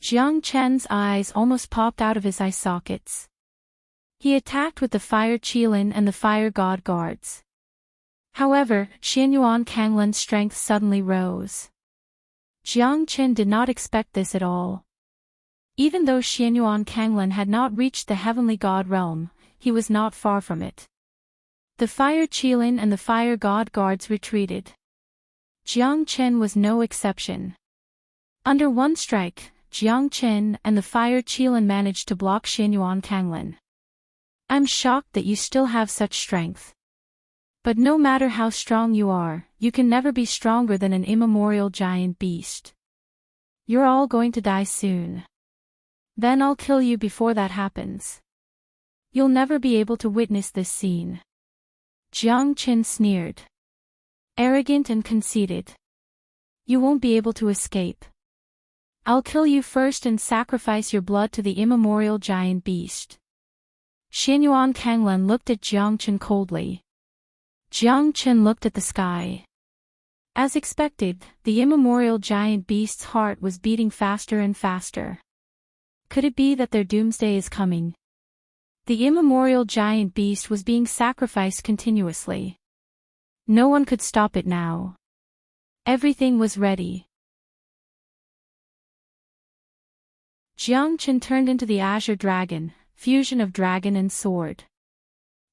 Jiang Qin's eyes almost popped out of his eye sockets. He attacked with the fire Qilin and the fire god guards. However, Xianyuan Kanglan's strength suddenly rose. Jiang Qin did not expect this at all. Even though Xianyuan Kanglan had not reached the heavenly god realm, he was not far from it. The fire Qilin and the fire god guards retreated. Jiang Qin was no exception. Under one strike, Jiang Qin and the fire Qilin managed to block Xianyuan Kanglan. I'm shocked that you still have such strength. But no matter how strong you are, you can never be stronger than an immemorial giant beast. You're all going to die soon. Then I'll kill you before that happens. You'll never be able to witness this scene. Jiang Qin sneered. Arrogant and conceited. You won't be able to escape. I'll kill you first and sacrifice your blood to the immemorial giant beast. Xianyuan Kanglan looked at Jiang Qin coldly. Jiang Qin looked at the sky. As expected, the immemorial giant beast's heart was beating faster and faster. Could it be that their doomsday is coming? The immemorial giant beast was being sacrificed continuously. No one could stop it now. Everything was ready. Jiang Qin turned into the azure dragon, fusion of dragon and sword.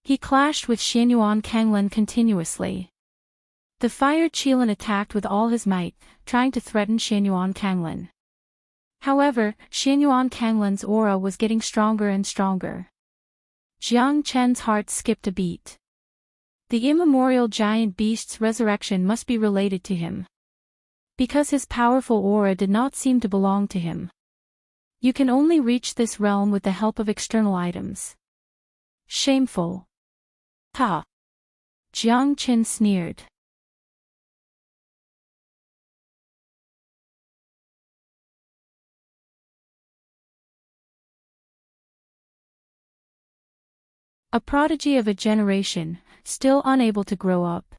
He clashed with Xianyuan Kanglan continuously. The fire Qilin attacked with all his might, trying to threaten Xianyuan Kanglan. However, Xianyuan Kanglan's aura was getting stronger and stronger. Jiang Qin's heart skipped a beat. The immemorial giant beast's resurrection must be related to him. because his powerful aura did not seem to belong to him. You can only reach this realm with the help of external items. Shameful. Ha! Jiang Qin sneered. A prodigy of a generation, still unable to grow up.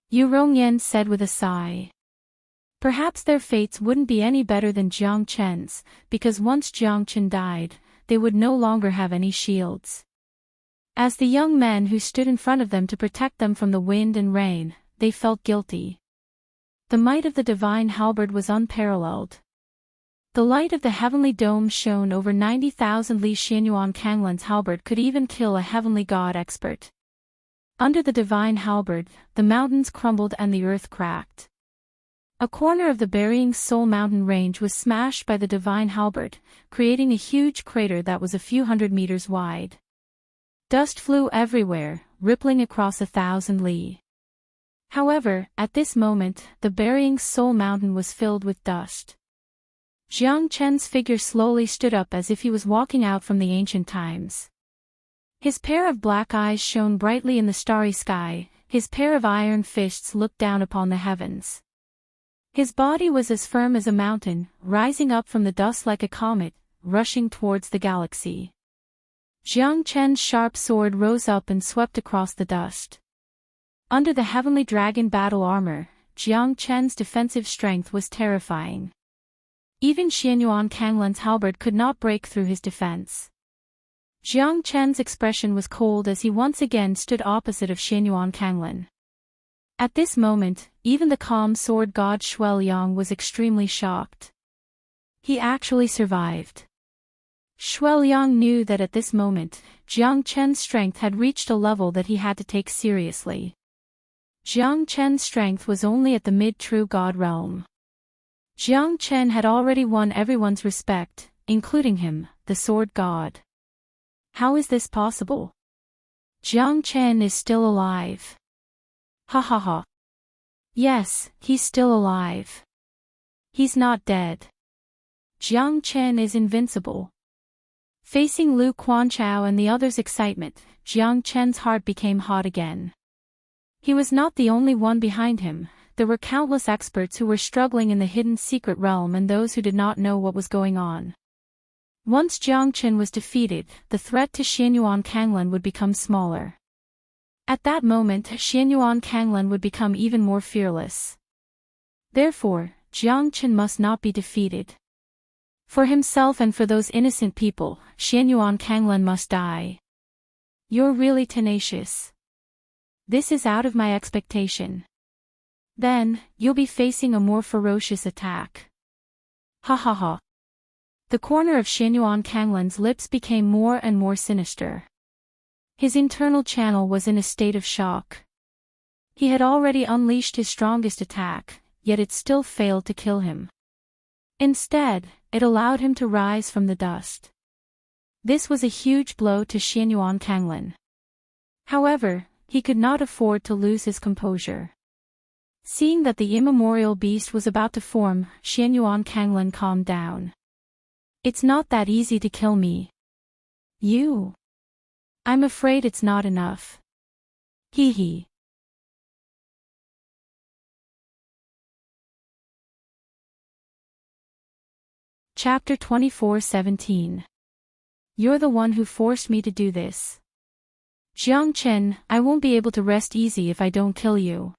Yu Rongyan said with a sigh. Perhaps their fates wouldn't be any better than Jiang Chen's, because once Jiang Chen died, they would no longer have any shields. As the young men who stood in front of them to protect them from the wind and rain, they felt guilty. The might of the divine halberd was unparalleled. The light of the heavenly dome shone over 90,000 li. Xianyuan Kanglan's halberd could even kill a heavenly god expert. Under the divine halberd, the mountains crumbled and the earth cracked. A corner of the burying soul mountain range was smashed by the divine halberd, creating a huge crater that was a few hundred meters wide. Dust flew everywhere, rippling across 1,000 li. However, at this moment, the burying soul mountain was filled with dust. Jiang Chen's figure slowly stood up as if he was walking out from the ancient times. His pair of black eyes shone brightly in the starry sky, his pair of iron fists looked down upon the heavens. His body was as firm as a mountain, rising up from the dust like a comet, rushing towards the galaxy. Jiang Chen's sharp sword rose up and swept across the dust. Under the heavenly dragon battle armor, Jiang Chen's defensive strength was terrifying. Even Xianyuan Kanglan's halberd could not break through his defense. Jiang Chen's expression was cold as he once again stood opposite of Xianyuan Kanglan. At this moment, even the calm sword god Shuai Liang was extremely shocked. He actually survived. Shuai Liang knew that at this moment, Jiang Chen's strength had reached a level that he had to take seriously. Jiang Chen's strength was only at the mid-true god realm. Jiang Chen had already won everyone's respect, including him, the sword god. How is this possible? Jiang Chen is still alive. Ha ha ha. Yes, he's still alive. He's not dead. Jiang Chen is invincible. Facing Lu Quanchao and the others' excitement, Jiang Chen's heart became hot again. He was not the only one behind him. There were countless experts who were struggling in the hidden secret realm and those who did not know what was going on. Once Jiang Chen was defeated, the threat to Xianyuan Kanglan would become smaller. At that moment, Xianyuan Kanglan would become even more fearless. Therefore, Jiang Chen must not be defeated. For himself and for those innocent people, Xianyuan Kanglan must die. You're really tenacious. This is out of my expectation. Then, you'll be facing a more ferocious attack. Ha ha ha. The corner of Xianyuan Kanglan's lips became more and more sinister. His internal channel was in a state of shock. He had already unleashed his strongest attack, yet it still failed to kill him. Instead, it allowed him to rise from the dust. This was a huge blow to Xianyuan Kanglan. However, he could not afford to lose his composure. Seeing that the immemorial beast was about to form, Xianyuan Kanglan calmed down. It's not that easy to kill me. You. I'm afraid it's not enough. Hee hee. Chapter 24:17. You're the one who forced me to do this. Jiang Chen, I won't be able to rest easy if I don't kill you.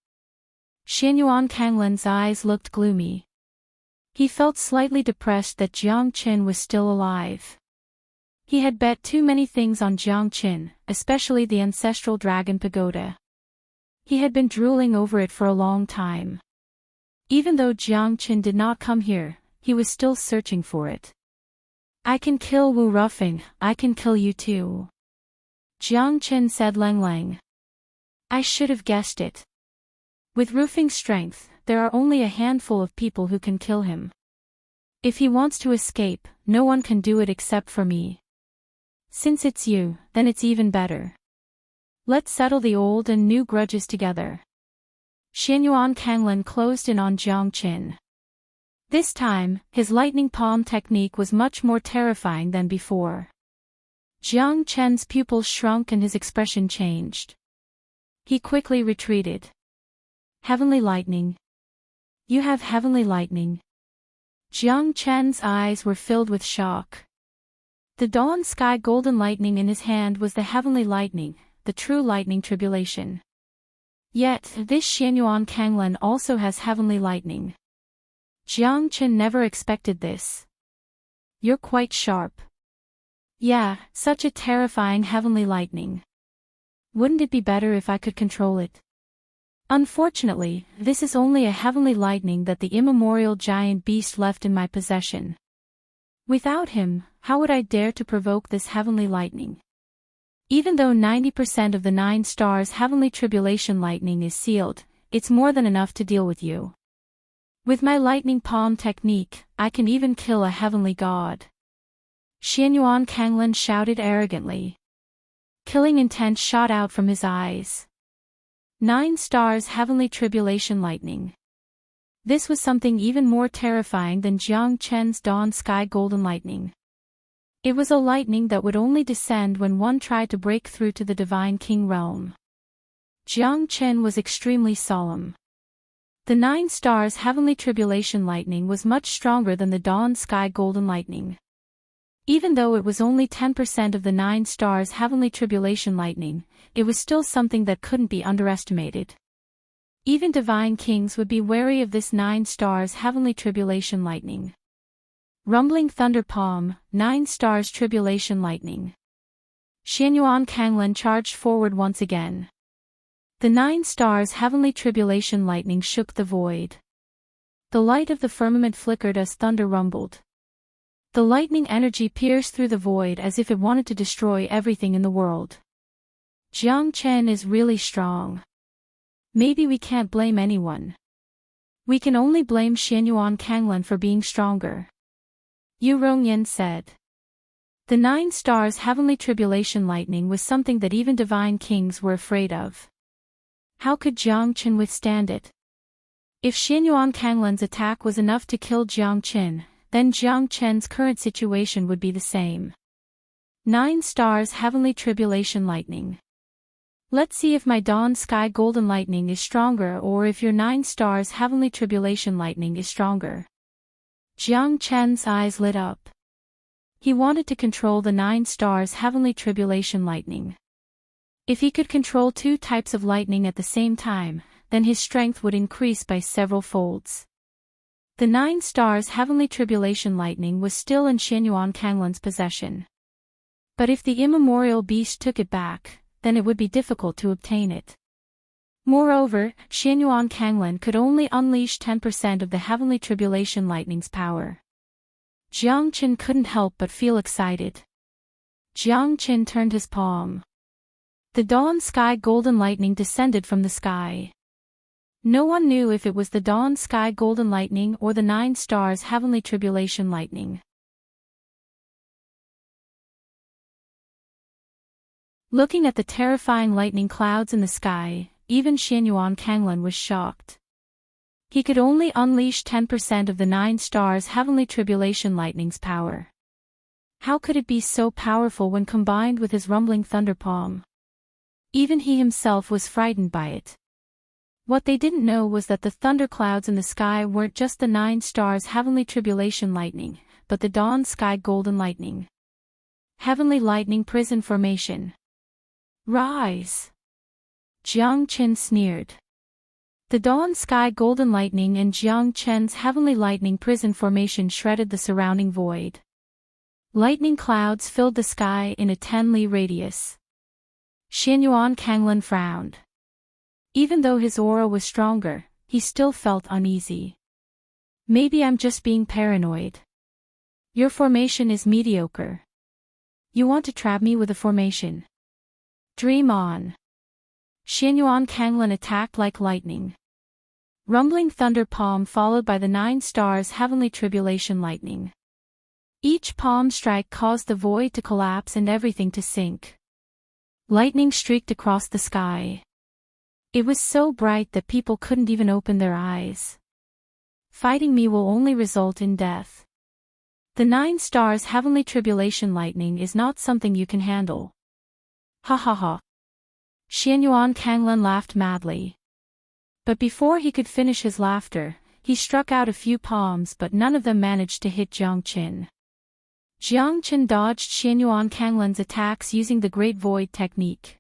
Xianyuan Kanglan's eyes looked gloomy. He felt slightly depressed that Jiang Chen was still alive. He had bet too many things on Jiang Chen, especially the ancestral dragon pagoda. He had been drooling over it for a long time. Even though Jiang Chen did not come here, he was still searching for it. I can kill Wu Ruffing, I can kill you too. Jiang Chen said Lang Lang. I should have guessed it. With Rufing's strength, there are only a handful of people who can kill him. If he wants to escape, no one can do it except for me. Since it's you, then it's even better. Let's settle the old and new grudges together. Xianyuan Kanglan closed in on Jiang Qin. This time, his lightning palm technique was much more terrifying than before. Jiang Chen's pupils shrunk and his expression changed. He quickly retreated. Heavenly lightning. You have heavenly lightning. Jiang Chen's eyes were filled with shock. The dawn sky golden lightning in his hand was the heavenly lightning, the true lightning tribulation. Yet, this Xianyuan Kanglan also has heavenly lightning. Jiang Chen never expected this. You're quite sharp. Yeah, such a terrifying heavenly lightning. Wouldn't it be better if I could control it? Unfortunately, this is only a heavenly lightning that the immemorial giant beast left in my possession. Without him, how would I dare to provoke this heavenly lightning? Even though 90% of the 9 stars heavenly tribulation lightning is sealed, it's more than enough to deal with you. With my lightning palm technique, I can even kill a heavenly god. Xianyuan Kanglan shouted arrogantly. Killing intent shot out from his eyes. 9 stars heavenly tribulation lightning. This was something even more terrifying than Jiang Chen's dawn sky golden lightning. It was a lightning that would only descend when one tried to break through to the divine king realm. Jiang Chen was extremely solemn. The 9 stars heavenly tribulation lightning was much stronger than the dawn sky golden lightning. Even though it was only 10% of the 9 stars heavenly tribulation lightning, it was still something that couldn't be underestimated. Even divine kings would be wary of this 9 stars heavenly tribulation lightning. Rumbling thunder palm, 9 stars tribulation lightning. Xianyuan Kanglan charged forward once again. The 9 stars heavenly tribulation lightning shook the void. The light of the firmament flickered as thunder rumbled. The lightning energy pierced through the void as if it wanted to destroy everything in the world. Jiang Chen is really strong. Maybe we can't blame anyone. We can only blame Xianyuan Kanglan for being stronger. Yu Rongyan said. The 9 stars heavenly tribulation lightning was something that even divine kings were afraid of. How could Jiang Chen withstand it? If Xianyuan Kanglan's attack was enough to kill Jiang Chen, then Jiang Chen's current situation would be the same. 9 stars heavenly tribulation lightning. Let's see if my dawn sky golden lightning is stronger or if your 9 stars heavenly tribulation lightning is stronger. Jiang Chen's eyes lit up. He wanted to control the 9 stars heavenly tribulation lightning. If he could control 2 types of lightning at the same time, then his strength would increase by several folds. The 9 stars heavenly tribulation lightning was still in Xianyuan Kanglan's possession. But if the immemorial beast took it back, then it would be difficult to obtain it. Moreover, Xianyuan Kanglan could only unleash 10% of the heavenly tribulation lightning's power. Jiang Chen couldn't help but feel excited. Jiang Chen turned his palm. The dawn sky golden lightning descended from the sky. No one knew if it was the dawn sky golden lightning or the 9 stars heavenly tribulation lightning. Looking at the terrifying lightning clouds in the sky, even Xianyuan Kanglan was shocked. He could only unleash 10% of the 9 stars heavenly tribulation lightning's power. How could it be so powerful when combined with his rumbling thunder palm? Even he himself was frightened by it. What they didn't know was that the thunderclouds in the sky weren't just the 9 stars heavenly tribulation lightning, but the dawn sky golden lightning. Heavenly lightning prison formation. Rise! Jiang Chen sneered. The dawn sky golden lightning and Jiang Chen's heavenly lightning prison formation shredded the surrounding void. Lightning clouds filled the sky in a 10-li radius. Xianyuan Kanglan frowned. Even though his aura was stronger, he still felt uneasy. Maybe I'm just being paranoid. Your formation is mediocre. You want to trap me with a formation. Dream on. Xianyuan Kanglan attacked like lightning. Rumbling thunder palm followed by the 9 stars heavenly tribulation lightning. Each palm strike caused the void to collapse and everything to sink. Lightning streaked across the sky. It was so bright that people couldn't even open their eyes. Fighting me will only result in death. The 9 stars heavenly tribulation lightning is not something you can handle. Ha ha ha. Xianyuan Kanglan laughed madly. But before he could finish his laughter, he struck out a few palms but none of them managed to hit Jiang Qin. Jiang Qin dodged Xianyuan Kanglan's attacks using the Great Void technique.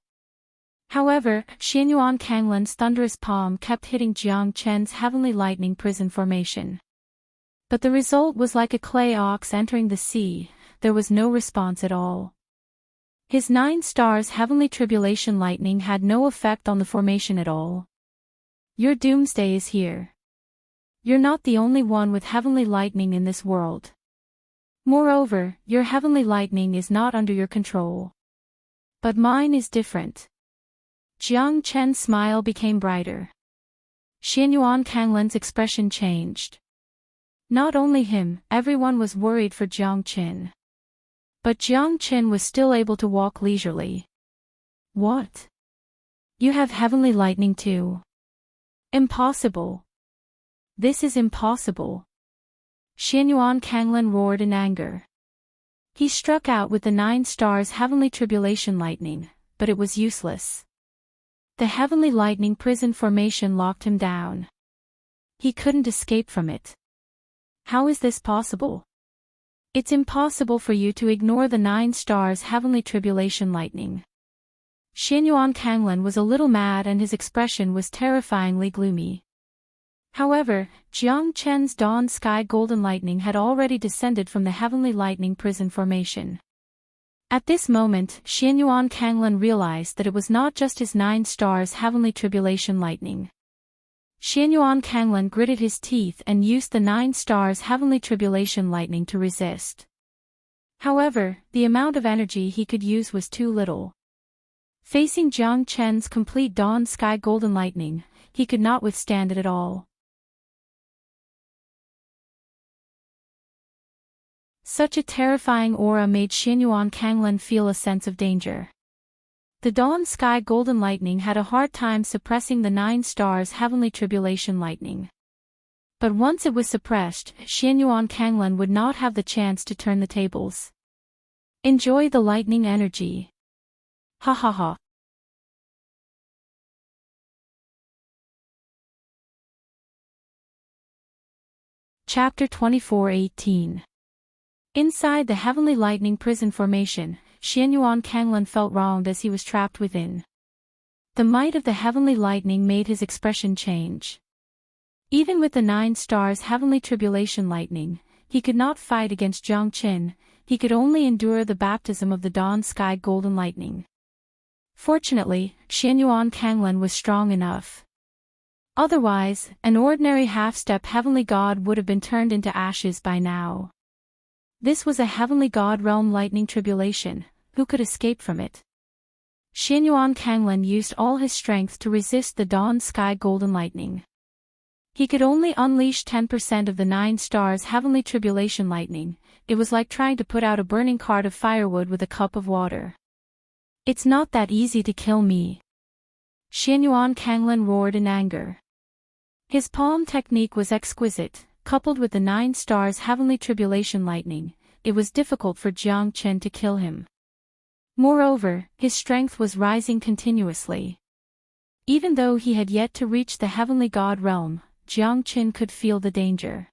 However, Xianyuan Kanglan's thunderous palm kept hitting Jiang Qin's heavenly lightning prison formation. But the result was like a clay ox entering the sea, there was no response at all. His 9 stars heavenly tribulation lightning had no effect on the formation at all. Your doomsday is here. You're not the only one with heavenly lightning in this world. Moreover, your heavenly lightning is not under your control. But mine is different. Jiang Chen's smile became brighter. Xianyuan Kanglan's expression changed. Not only him, everyone was worried for Jiang Qin. But Jiang Qin was still able to walk leisurely. What? You have heavenly lightning too? Impossible. This is impossible. Xianyuan Kanglan roared in anger. He struck out with the 9 stars heavenly tribulation lightning, but it was useless. The heavenly lightning prison formation locked him down. He couldn't escape from it. How is this possible? It's impossible for you to ignore the 9 stars heavenly tribulation lightning. Xianyuan Kanglan was a little mad and his expression was terrifyingly gloomy. However, Jiang Chen's dawn sky golden lightning had already descended from the heavenly lightning prison formation. At this moment, Xianyuan Kanglan realized that it was not just his 9 stars heavenly tribulation lightning. Xianyuan Kanglan gritted his teeth and used the 9 stars heavenly tribulation lightning to resist. However, the amount of energy he could use was too little. Facing Jiang Chen's complete dawn sky golden lightning, he could not withstand it at all. Such a terrifying aura made Xianyuan Kanglan feel a sense of danger. The dawn sky golden lightning had a hard time suppressing the 9 stars heavenly tribulation lightning. But once it was suppressed, Xianyuan Kanglan would not have the chance to turn the tables. Enjoy the lightning energy. Ha ha ha. Chapter 24:18. Inside the heavenly lightning prison formation, Xianyuan Kanglan felt wronged as he was trapped within. The might of the heavenly lightning made his expression change. Even with the 9 stars heavenly tribulation lightning, he could not fight against Jiang Qin, he could only endure the baptism of the dawn sky golden lightning. Fortunately, Xianyuan Kanglan was strong enough. Otherwise, an ordinary half-step heavenly god would have been turned into ashes by now. This was a heavenly god realm lightning tribulation, who could escape from it? Xianyuan Kanglan used all his strength to resist the dawn sky golden lightning. He could only unleash 10% of the 9 stars heavenly tribulation lightning. It was like trying to put out a burning cart of firewood with a cup of water. It's not that easy to kill me. Xianyuan Kanglan roared in anger. His palm technique was exquisite. Coupled with the 9 stars heavenly tribulation lightning, it was difficult for Jiang Qin to kill him. Moreover, his strength was rising continuously. Even though he had yet to reach the heavenly god realm, Jiang Qin could feel the danger.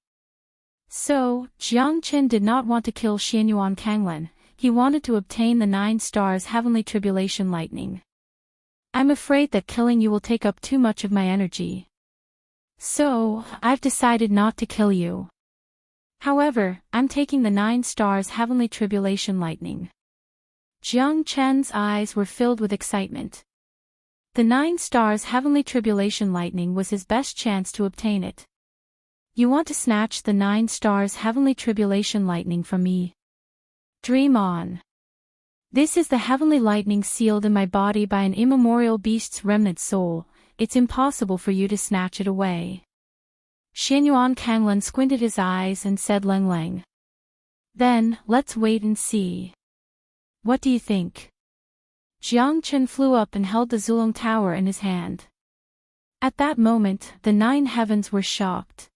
So, Jiang Qin did not want to kill Xianyuan Kanglan, he wanted to obtain the 9 stars heavenly tribulation lightning. I'm afraid that killing you will take up too much of my energy. So, I've decided not to kill you. However, I'm taking the 9 stars heavenly tribulation lightning. Jiang Chen's eyes were filled with excitement. The 9 stars heavenly tribulation lightning was his best chance to obtain it. You want to snatch the 9 stars heavenly tribulation lightning from me? Dream on. This is the heavenly lightning sealed in my body by an immemorial beast's remnant soul. It's impossible for you to snatch it away. Xianyuan Kanglan squinted his eyes and said Leng Leng. Then, let's wait and see. What do you think? Jiang Qin flew up and held the Zulong Tower in his hand. At that moment, the 9 heavens were shocked.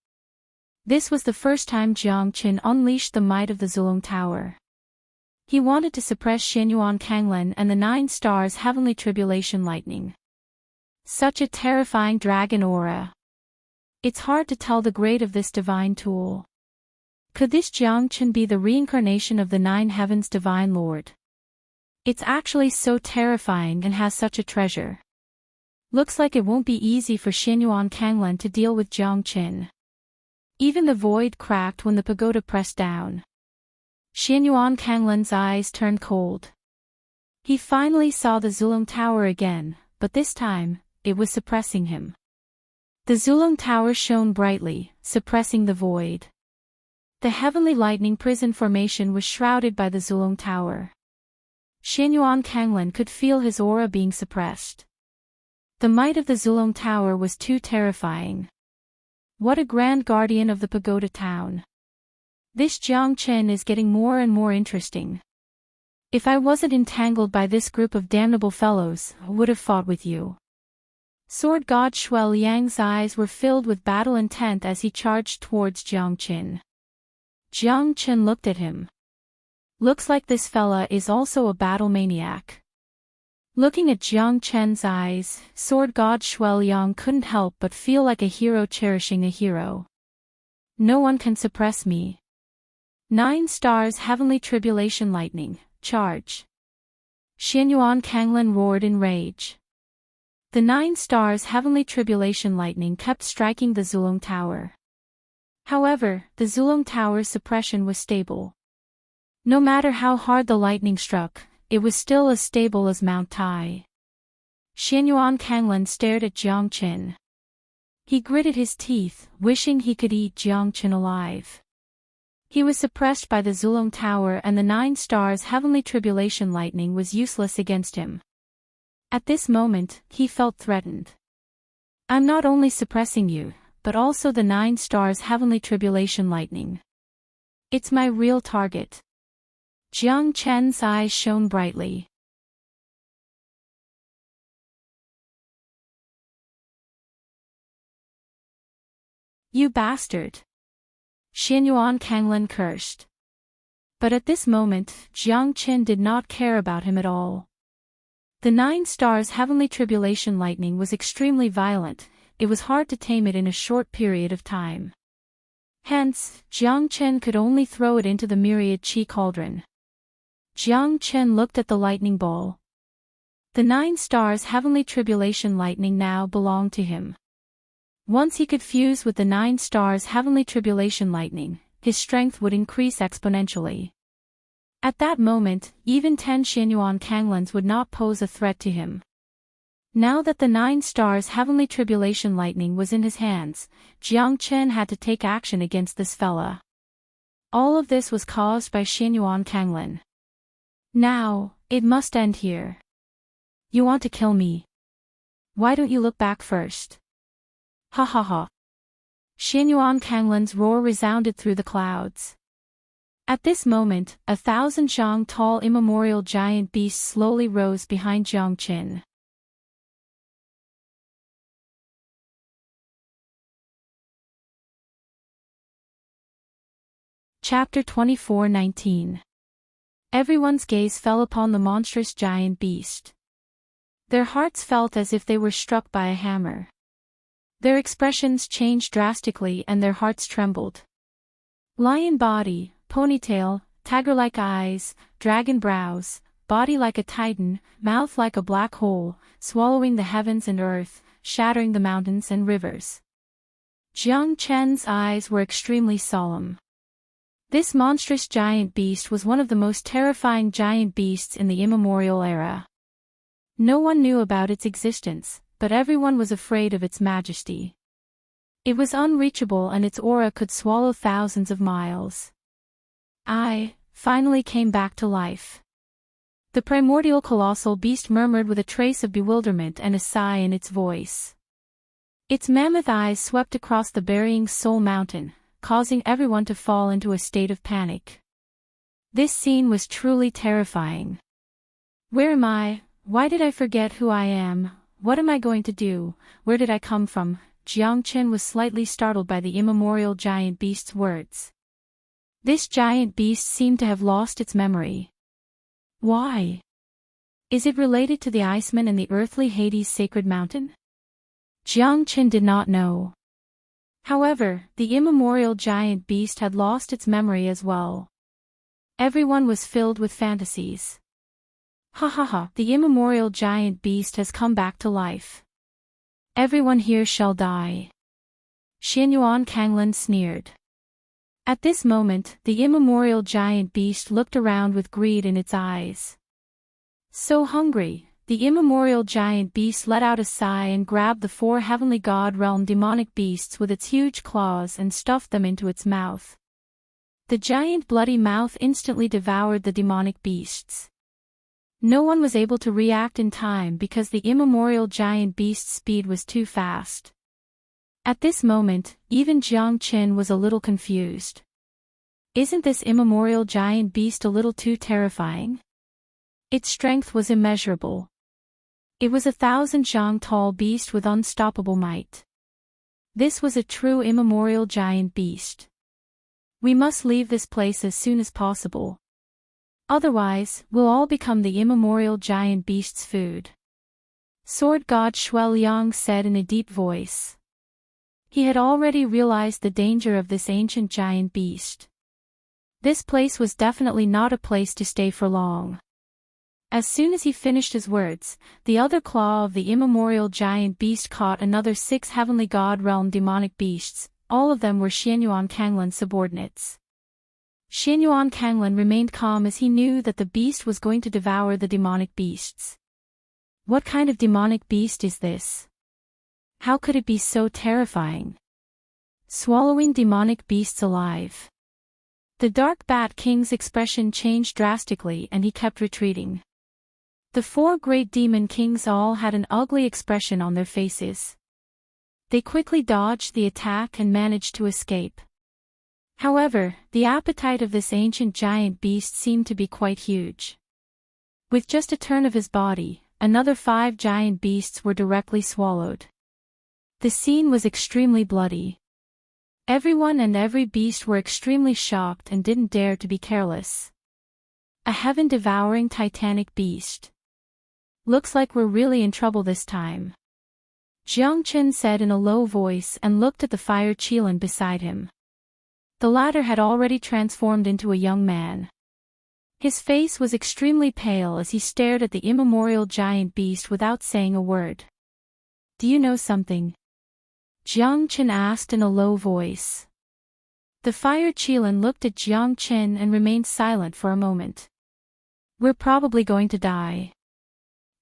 This was the first time Jiang Qin unleashed the might of the Zulong Tower. He wanted to suppress Xianyuan Kanglen and the 9 stars' heavenly tribulation lightning. Such a terrifying dragon aura. It's hard to tell the grade of this divine tool. Could this Jiang Qin be the reincarnation of the 9 heavens' divine lord? It's actually so terrifying and has such a treasure. Looks like it won't be easy for Xianyuan Kanglen to deal with Jiang Qin. Even the void cracked when the pagoda pressed down. Xianyuan Kanglen's eyes turned cold. He finally saw the Zulong Tower again, but this time, it was suppressing him. The Zulong Tower shone brightly, suppressing the void. The heavenly lightning prison formation was shrouded by the Zulong Tower. Xianyuan Kanglen could feel his aura being suppressed. The might of the Zulong Tower was too terrifying. What a grand guardian of the pagoda town. This Jiang Qin is getting more and more interesting. If I wasn't entangled by this group of damnable fellows, I would have fought with you. Sword God Shui Liang's eyes were filled with battle intent as he charged towards Jiang Qin. Jiang Qin looked at him. Looks like this fella is also a battle maniac. Looking at Jiang Qin's eyes, Sword God Shui Liang couldn't help but feel like a hero cherishing a hero. No one can suppress me. 9 stars heavenly tribulation lightning, charge. Xianyuan Kanglen roared in rage. The 9 stars heavenly tribulation lightning kept striking the Zulong Tower. However, the Zulong Tower's suppression was stable. No matter how hard the lightning struck, it was still as stable as Mount Tai. Xianyuan Kanglen stared at Jiang Qin. He gritted his teeth, wishing he could eat Jiang Qin alive. He was suppressed by the Zulong Tower and the 9 stars heavenly tribulation lightning was useless against him. At this moment, he felt threatened. I'm not only suppressing you, but also the 9 stars heavenly tribulation lightning. It's my real target. Jiang Qin's eyes shone brightly. You bastard! Xianyuan Kanglen cursed. But at this moment, Jiang Qin did not care about him at all. The 9 stars heavenly tribulation lightning was extremely violent, it was hard to tame it in a short period of time. Hence, Jiang Qin could only throw it into the myriad chi cauldron. Jiang Qin looked at the lightning ball. The 9 stars heavenly tribulation lightning now belonged to him. Once he could fuse with the 9 stars heavenly tribulation lightning, his strength would increase exponentially. At that moment, even 10 Xianyuan Kanglens would not pose a threat to him. Now that the 9 stars heavenly tribulation lightning was in his hands, Jiang Qin had to take action against this fella. All of this was caused by Xianyuan Kanglen. Now, it must end here. You want to kill me? Why don't you look back first? Ha ha ha. Xianyuan Kanglen's roar resounded through the clouds. At this moment, 1,000 zhang tall immemorial giant beasts slowly rose behind Jiang Qin. Chapter 24:19. Everyone's gaze fell upon the monstrous giant beast. Their hearts felt as if they were struck by a hammer. Their expressions changed drastically and their hearts trembled. Lion body, ponytail, tiger-like eyes, dragon brows, body like a titan, mouth like a black hole, swallowing the heavens and earth, shattering the mountains and rivers. Jiang Qin's eyes were extremely solemn. This monstrous giant beast was one of the most terrifying giant beasts in the immemorial era. No one knew about its existence, but everyone was afraid of its majesty. It was unreachable and its aura could swallow thousands of miles. I finally came back to life. The primordial colossal beast murmured with a trace of bewilderment and a sigh in its voice. Its mammoth eyes swept across the burying Soul Mountain, causing everyone to fall into a state of panic. This scene was truly terrifying. Where am I? Why did I forget who I am? What am I going to do? Where did I come from? Jiang Qin was slightly startled by the immemorial giant beast's words. This giant beast seemed to have lost its memory. Why? Is it related to the Iceman and the earthly Hades sacred mountain? Jiang Qin did not know. However, the immemorial giant beast had lost its memory as well. Everyone was filled with fantasies. Ha ha ha, the immemorial giant beast has come back to life. Everyone here shall die. Xianyuan Kanglin sneered. At this moment, the immemorial giant beast looked around with greed in its eyes. So hungry, the immemorial giant beast let out a sigh and grabbed the 4 heavenly god realm demonic beasts with its huge claws and stuffed them into its mouth. The giant bloody mouth instantly devoured the demonic beasts. No one was able to react in time because the immemorial giant beast's speed was too fast. At this moment, even Jiang Qin was a little confused. Isn't this immemorial giant beast a little too terrifying? Its strength was immeasurable. It was 1,000 zhang tall beast with unstoppable might. This was a true immemorial giant beast. We must leave this place as soon as possible. Otherwise, we'll all become the immemorial giant beast's food. Sword God Shuai Liang said in a deep voice. He had already realized the danger of this ancient giant beast. This place was definitely not a place to stay for long. As soon as he finished his words, the other claw of the immemorial giant beast caught another 6 heavenly god realm demonic beasts. All of them were Xianyuan Kanglin's subordinates. Xianyuan Kanglin remained calm as he knew that the beast was going to devour the demonic beasts. What kind of demonic beast is this? How could it be so terrifying? Swallowing demonic beasts alive. The Dark Bat King's expression changed drastically and he kept retreating. The 4 great demon kings all had an ugly expression on their faces. They quickly dodged the attack and managed to escape. However, the appetite of this ancient giant beast seemed to be quite huge. With just a turn of his body, another 5 giant beasts were directly swallowed. The scene was extremely bloody. Everyone and every beast were extremely shocked and didn't dare to be careless. A heaven-devouring titanic beast. Looks like we're really in trouble this time. Jiang Qin said in a low voice and looked at the fire Qilin beside him. The latter had already transformed into a young man. His face was extremely pale as he stared at the immemorial giant beast without saying a word. Do you know something? Jiang Qin asked in a low voice. The fire Qilin looked at Jiang Qin and remained silent for a moment. We're probably going to die.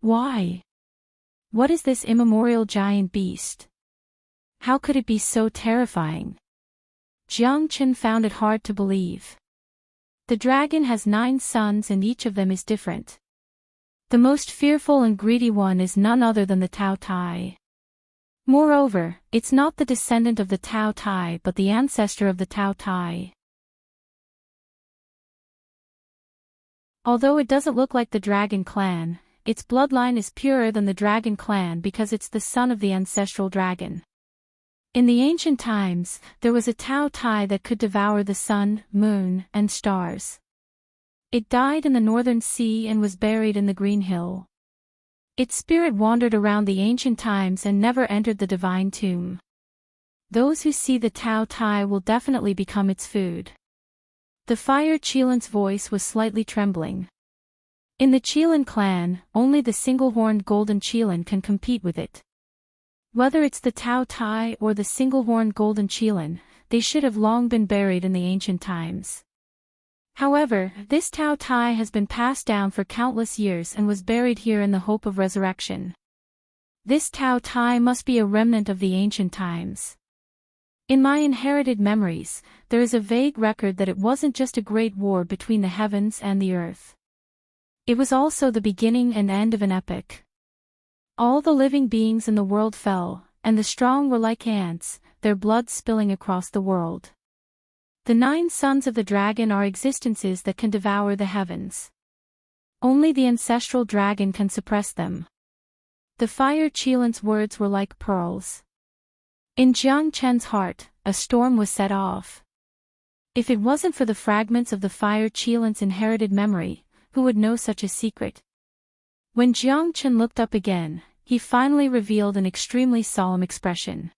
Why? What is this immemorial giant beast? How could it be so terrifying? Jiang Qin found it hard to believe. The dragon has 9 sons and each of them is different. The most fearful and greedy one is none other than the Tao Tai. Moreover, it's not the descendant of the Tao Tai but the ancestor of the Tao Tai. Although it doesn't look like the dragon clan, its bloodline is purer than the dragon clan because it's the son of the ancestral dragon. In the ancient times, there was a Tao Tai that could devour the sun, moon, and stars. It died in the northern sea and was buried in the Green Hill. Its spirit wandered around the ancient times and never entered the divine tomb. Those who see the Tao Tai will definitely become its food. The fire Qilin's voice was slightly trembling. In the Qilin clan, only the single-horned golden Qilin can compete with it. Whether it's the Tao Tai or the single-horned golden Qilin, they should have long been buried in the ancient times. However, this Tao Tai has been passed down for countless years and was buried here in the hope of resurrection. This Tao Tai must be a remnant of the ancient times. In my inherited memories, there is a vague record that it wasn't just a great war between the heavens and the earth. It was also the beginning and end of an epic. All the living beings in the world fell, and the strong were like ants, their blood spilling across the world. The 9 sons of the dragon are existences that can devour the heavens. Only the ancestral dragon can suppress them. The fire Qilan's words were like pearls. In Jiang Chen's heart, a storm was set off. If it wasn't for the fragments of the fire Qilan's inherited memory, who would know such a secret? When Jiang Chen looked up again, he finally revealed an extremely solemn expression.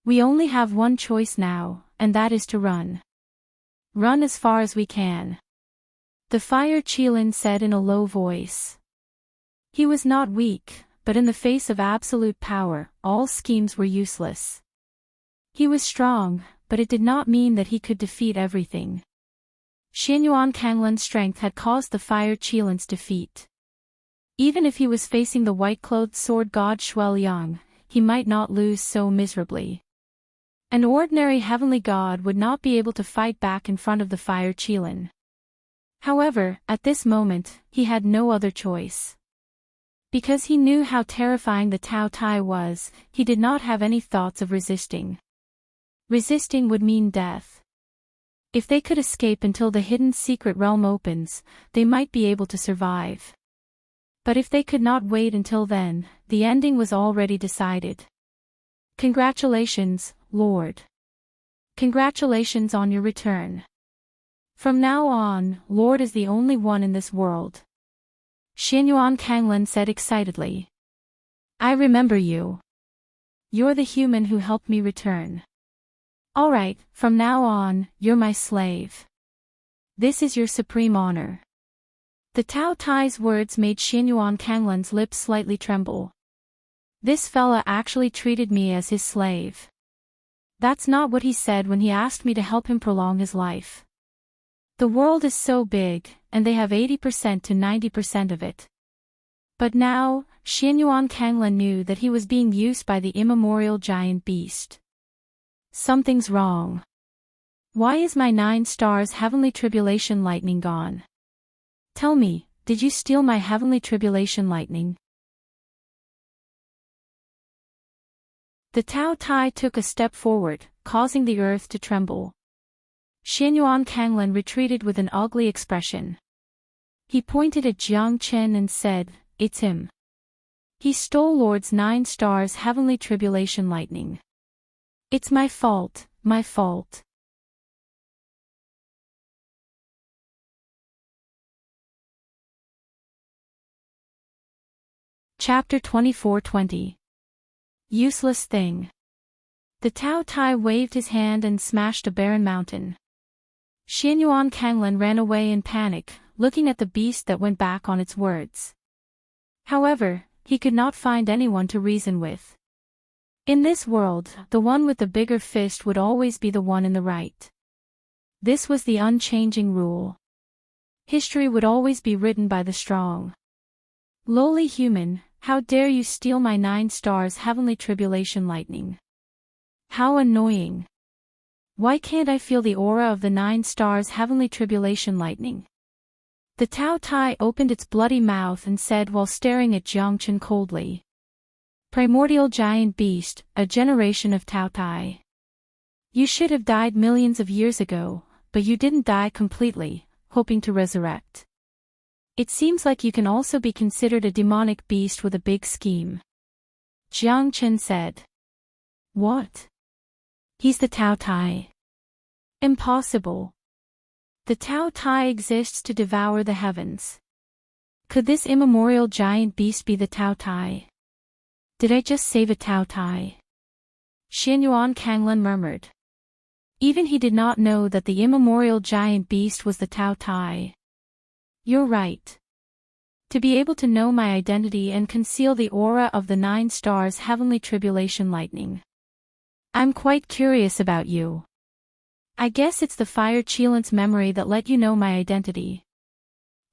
We only have one choice now, and that is to run. Run as far as we can. The fire Qilan said in a low voice. He was not weak, but in the face of absolute power, all schemes were useless. He was strong, but it did not mean that he could defeat everything. Xianyuan Kanglan's strength had caused the fire Qilan's defeat. Even if he was facing the white-clothed sword god Shueliang, he might not lose so miserably. An ordinary heavenly god would not be able to fight back in front of the fire Qilan. However, at this moment, he had no other choice. Because he knew how terrifying the Tao Tai was, he did not have any thoughts of resisting. Resisting would mean death. If they could escape until the hidden secret realm opens, they might be able to survive. But if they could not wait until then, the ending was already decided. Congratulations, Lord. Congratulations on your return. From now on, Lord is the only one in this world. Xianyuan Kanglan said excitedly. I remember you. You're the human who helped me return. Alright, from now on, you're my slave. This is your supreme honor. The Tao Tai's words made Xianyuan Kanglan's lips slightly tremble. This fella actually treated me as his slave. That's not what he said when he asked me to help him prolong his life. The world is so big, and they have 80% to 90% of it. But now, Xianyuan Kanglan knew that he was being used by the immemorial giant beast. Something's wrong. Why is my 9 stars heavenly tribulation lightning gone? Tell me, did you steal my heavenly tribulation lightning? The Tao Tai took a step forward, causing the earth to tremble. Xianyuan Kanglan retreated with an ugly expression. He pointed at Jiang Chen and said, It's him. He stole Lord's 9 stars heavenly tribulation lightning. It's my fault, my fault. Chapter 24:20. Useless thing. The Tao Tai waved his hand and smashed a barren mountain. Xianyuan Kanglan ran away in panic, looking at the beast that went back on its words. However, he could not find anyone to reason with. In this world, the one with the bigger fist would always be the one in the right. This was the unchanging rule. History would always be written by the strong. Lowly human, how dare you steal my 9 stars heavenly tribulation lightning? How annoying. Why can't I feel the aura of the 9 stars heavenly tribulation lightning? The Tao Tai opened its bloody mouth and said while staring at Jiang Chen coldly. Primordial giant beast, a generation of Tao Tai. You should have died millions of years ago, but you didn't die completely, hoping to resurrect. It seems like you can also be considered a demonic beast with a big scheme. Jiang Chen said. What? He's the Tao Tai. Impossible. The Tao Tai exists to devour the heavens. Could this immemorial giant beast be the Tao Tai? Did I just save a Tao Tai? Xianyuan Kanglan murmured. Even he did not know that the immemorial giant beast was the Tao Tai. You're right. To be able to know my identity and conceal the aura of the 9 stars heavenly tribulation lightning. I'm quite curious about you. I guess it's the fire Qilan's memory that let you know my identity.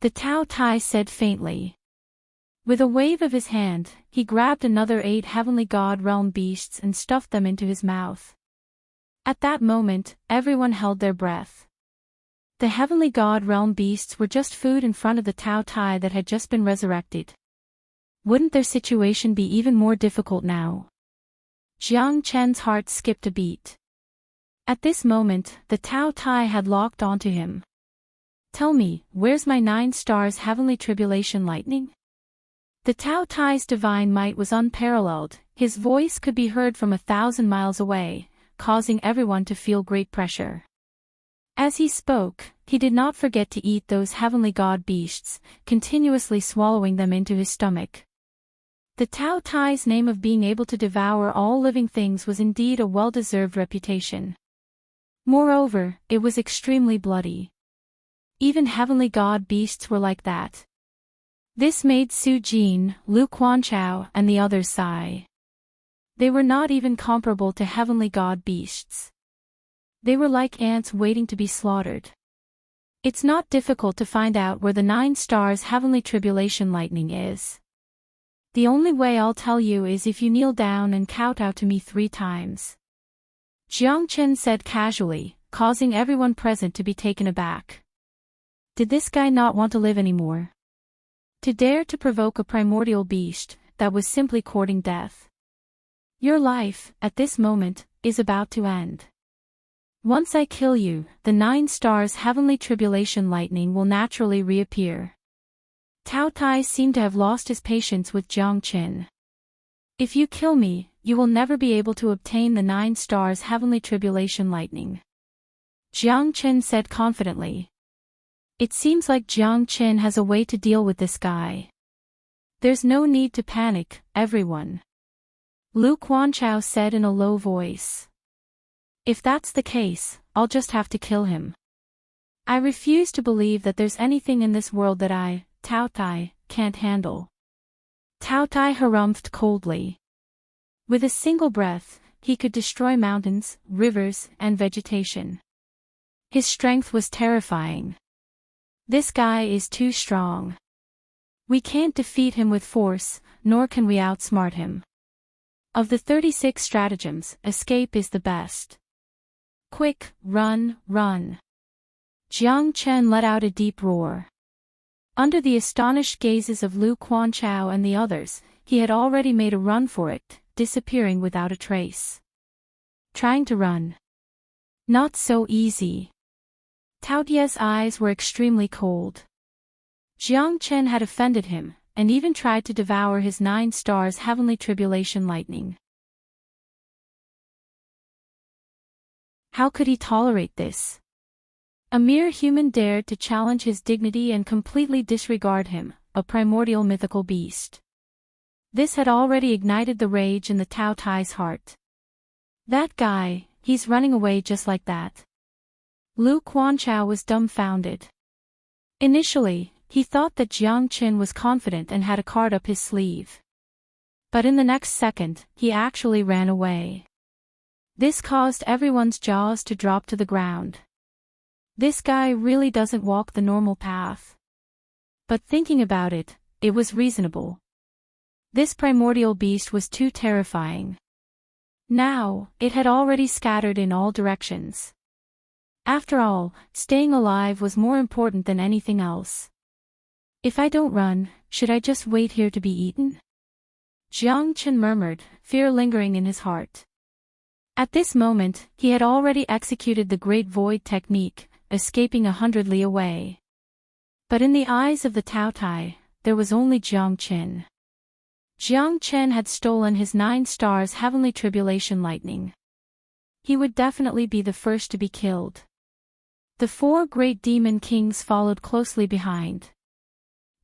The Tao Tai said faintly. With a wave of his hand, he grabbed another 8 heavenly god realm beasts and stuffed them into his mouth. At that moment, everyone held their breath. The heavenly god realm beasts were just food in front of the Tao Tai that had just been resurrected. Wouldn't their situation be even more difficult now? Jiang Chen's heart skipped a beat. At this moment, the Tao Tai had locked onto him. Tell me, where's my 9 stars heavenly tribulation lightning? The Tao Tai's divine might was unparalleled, his voice could be heard from 1,000 miles away, causing everyone to feel great pressure. As he spoke, he did not forget to eat those heavenly god beasts, continuously swallowing them into his stomach. The Tao Tai's name of being able to devour all living things was indeed a well-deserved reputation. Moreover, it was extremely bloody. Even heavenly god beasts were like that. This made Su Jin, Lu Quanchao, and the others sigh. They were not even comparable to heavenly god beasts. They were like ants waiting to be slaughtered. It's not difficult to find out where the 9 stars heavenly tribulation lightning is. The only way I'll tell you is if you kneel down and kowtow to me 3 times. Jiang Chen said casually, causing everyone present to be taken aback. Did this guy not want to live anymore? To dare to provoke a primordial beast, that was simply courting death. Your life, at this moment, is about to end. Once I kill you, the 9 stars heavenly tribulation lightning will naturally reappear. Tao Tai seemed to have lost his patience with Jiang Chen. If you kill me, you will never be able to obtain the 9 stars heavenly tribulation lightning. Jiang Chen said confidently. It seems like Jiang Chen has a way to deal with this guy. There's no need to panic, everyone. Lu Quanchao said in a low voice. If that's the case, I'll just have to kill him. I refuse to believe that there's anything in this world that I, Tao Tai, can't handle. Tao Tai harumphed coldly. With a single breath, he could destroy mountains, rivers, and vegetation. His strength was terrifying. This guy is too strong. We can't defeat him with force, nor can we outsmart him. Of the 36 stratagems, escape is the best. Quick, run, run. Jiang Chen let out a deep roar. Under the astonished gazes of Lu Quanchao and the others, he had already made a run for it, disappearing without a trace. Trying to run. Not so easy. Tao Tie's eyes were extremely cold. Jiang Chen had offended him, and even tried to devour his 9 stars heavenly tribulation lightning. How could he tolerate this? A mere human dared to challenge his dignity and completely disregard him, a primordial mythical beast. This had already ignited the rage in the Tao Tai's heart. That guy, he's running away just like that. Lu Quanchao was dumbfounded. Initially, he thought that Jiang Chen was confident and had a card up his sleeve. But in the next second, he actually ran away. This caused everyone's jaws to drop to the ground. This guy really doesn't walk the normal path. But thinking about it, it was reasonable. This primordial beast was too terrifying. Now, it had already scattered in all directions. After all, staying alive was more important than anything else. If I don't run, should I just wait here to be eaten? Jiang Chen murmured, fear lingering in his heart. At this moment, he had already executed the Great Void technique, escaping 100 li away. But in the eyes of the Tao Tai, there was only Jiang Chen. Jiang Chen had stolen his 9 stars heavenly tribulation lightning. He would definitely be the first to be killed. The 4 great demon kings followed closely behind.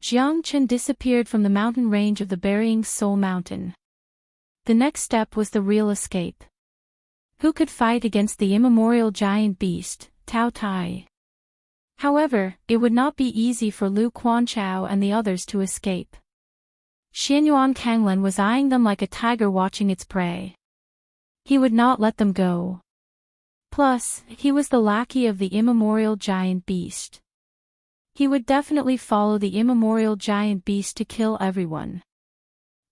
Jiang Chen disappeared from the mountain range of the Burying Soul Mountain. The next step was the real escape. Who could fight against the immemorial giant beast, Tao Tai? However, it would not be easy for Lu Quanchao and the others to escape. Xianyuan Kanglan was eyeing them like a tiger watching its prey. He would not let them go. Plus, he was the lackey of the immemorial giant beast. He would definitely follow the immemorial giant beast to kill everyone.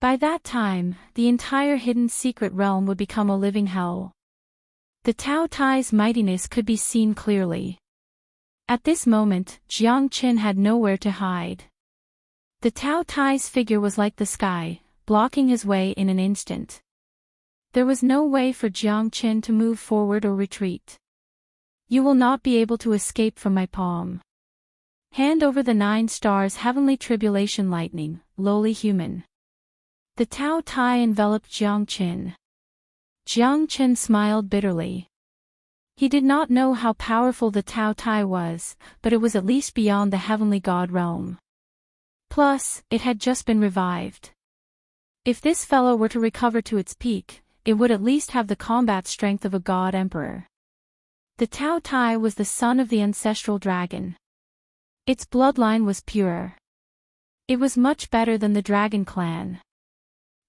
By that time, the entire hidden secret realm would become a living hell. The Tao Tai's mightiness could be seen clearly. At this moment, Jiang Chen had nowhere to hide. The Tao Tai's figure was like the sky, blocking his way in an instant. There was no way for Jiang Chen to move forward or retreat. You will not be able to escape from my palm. Hand over the 9 stars heavenly tribulation lightning, lowly human. The Tao Tai enveloped Jiang Qin. Jiang Qin smiled bitterly. He did not know how powerful the Tao Tai was, but it was at least beyond the heavenly god realm. Plus, it had just been revived. If this fellow were to recover to its peak, it would at least have the combat strength of a god emperor. The Tao Tai was the son of the ancestral dragon. Its bloodline was pure. It was much better than the dragon clan.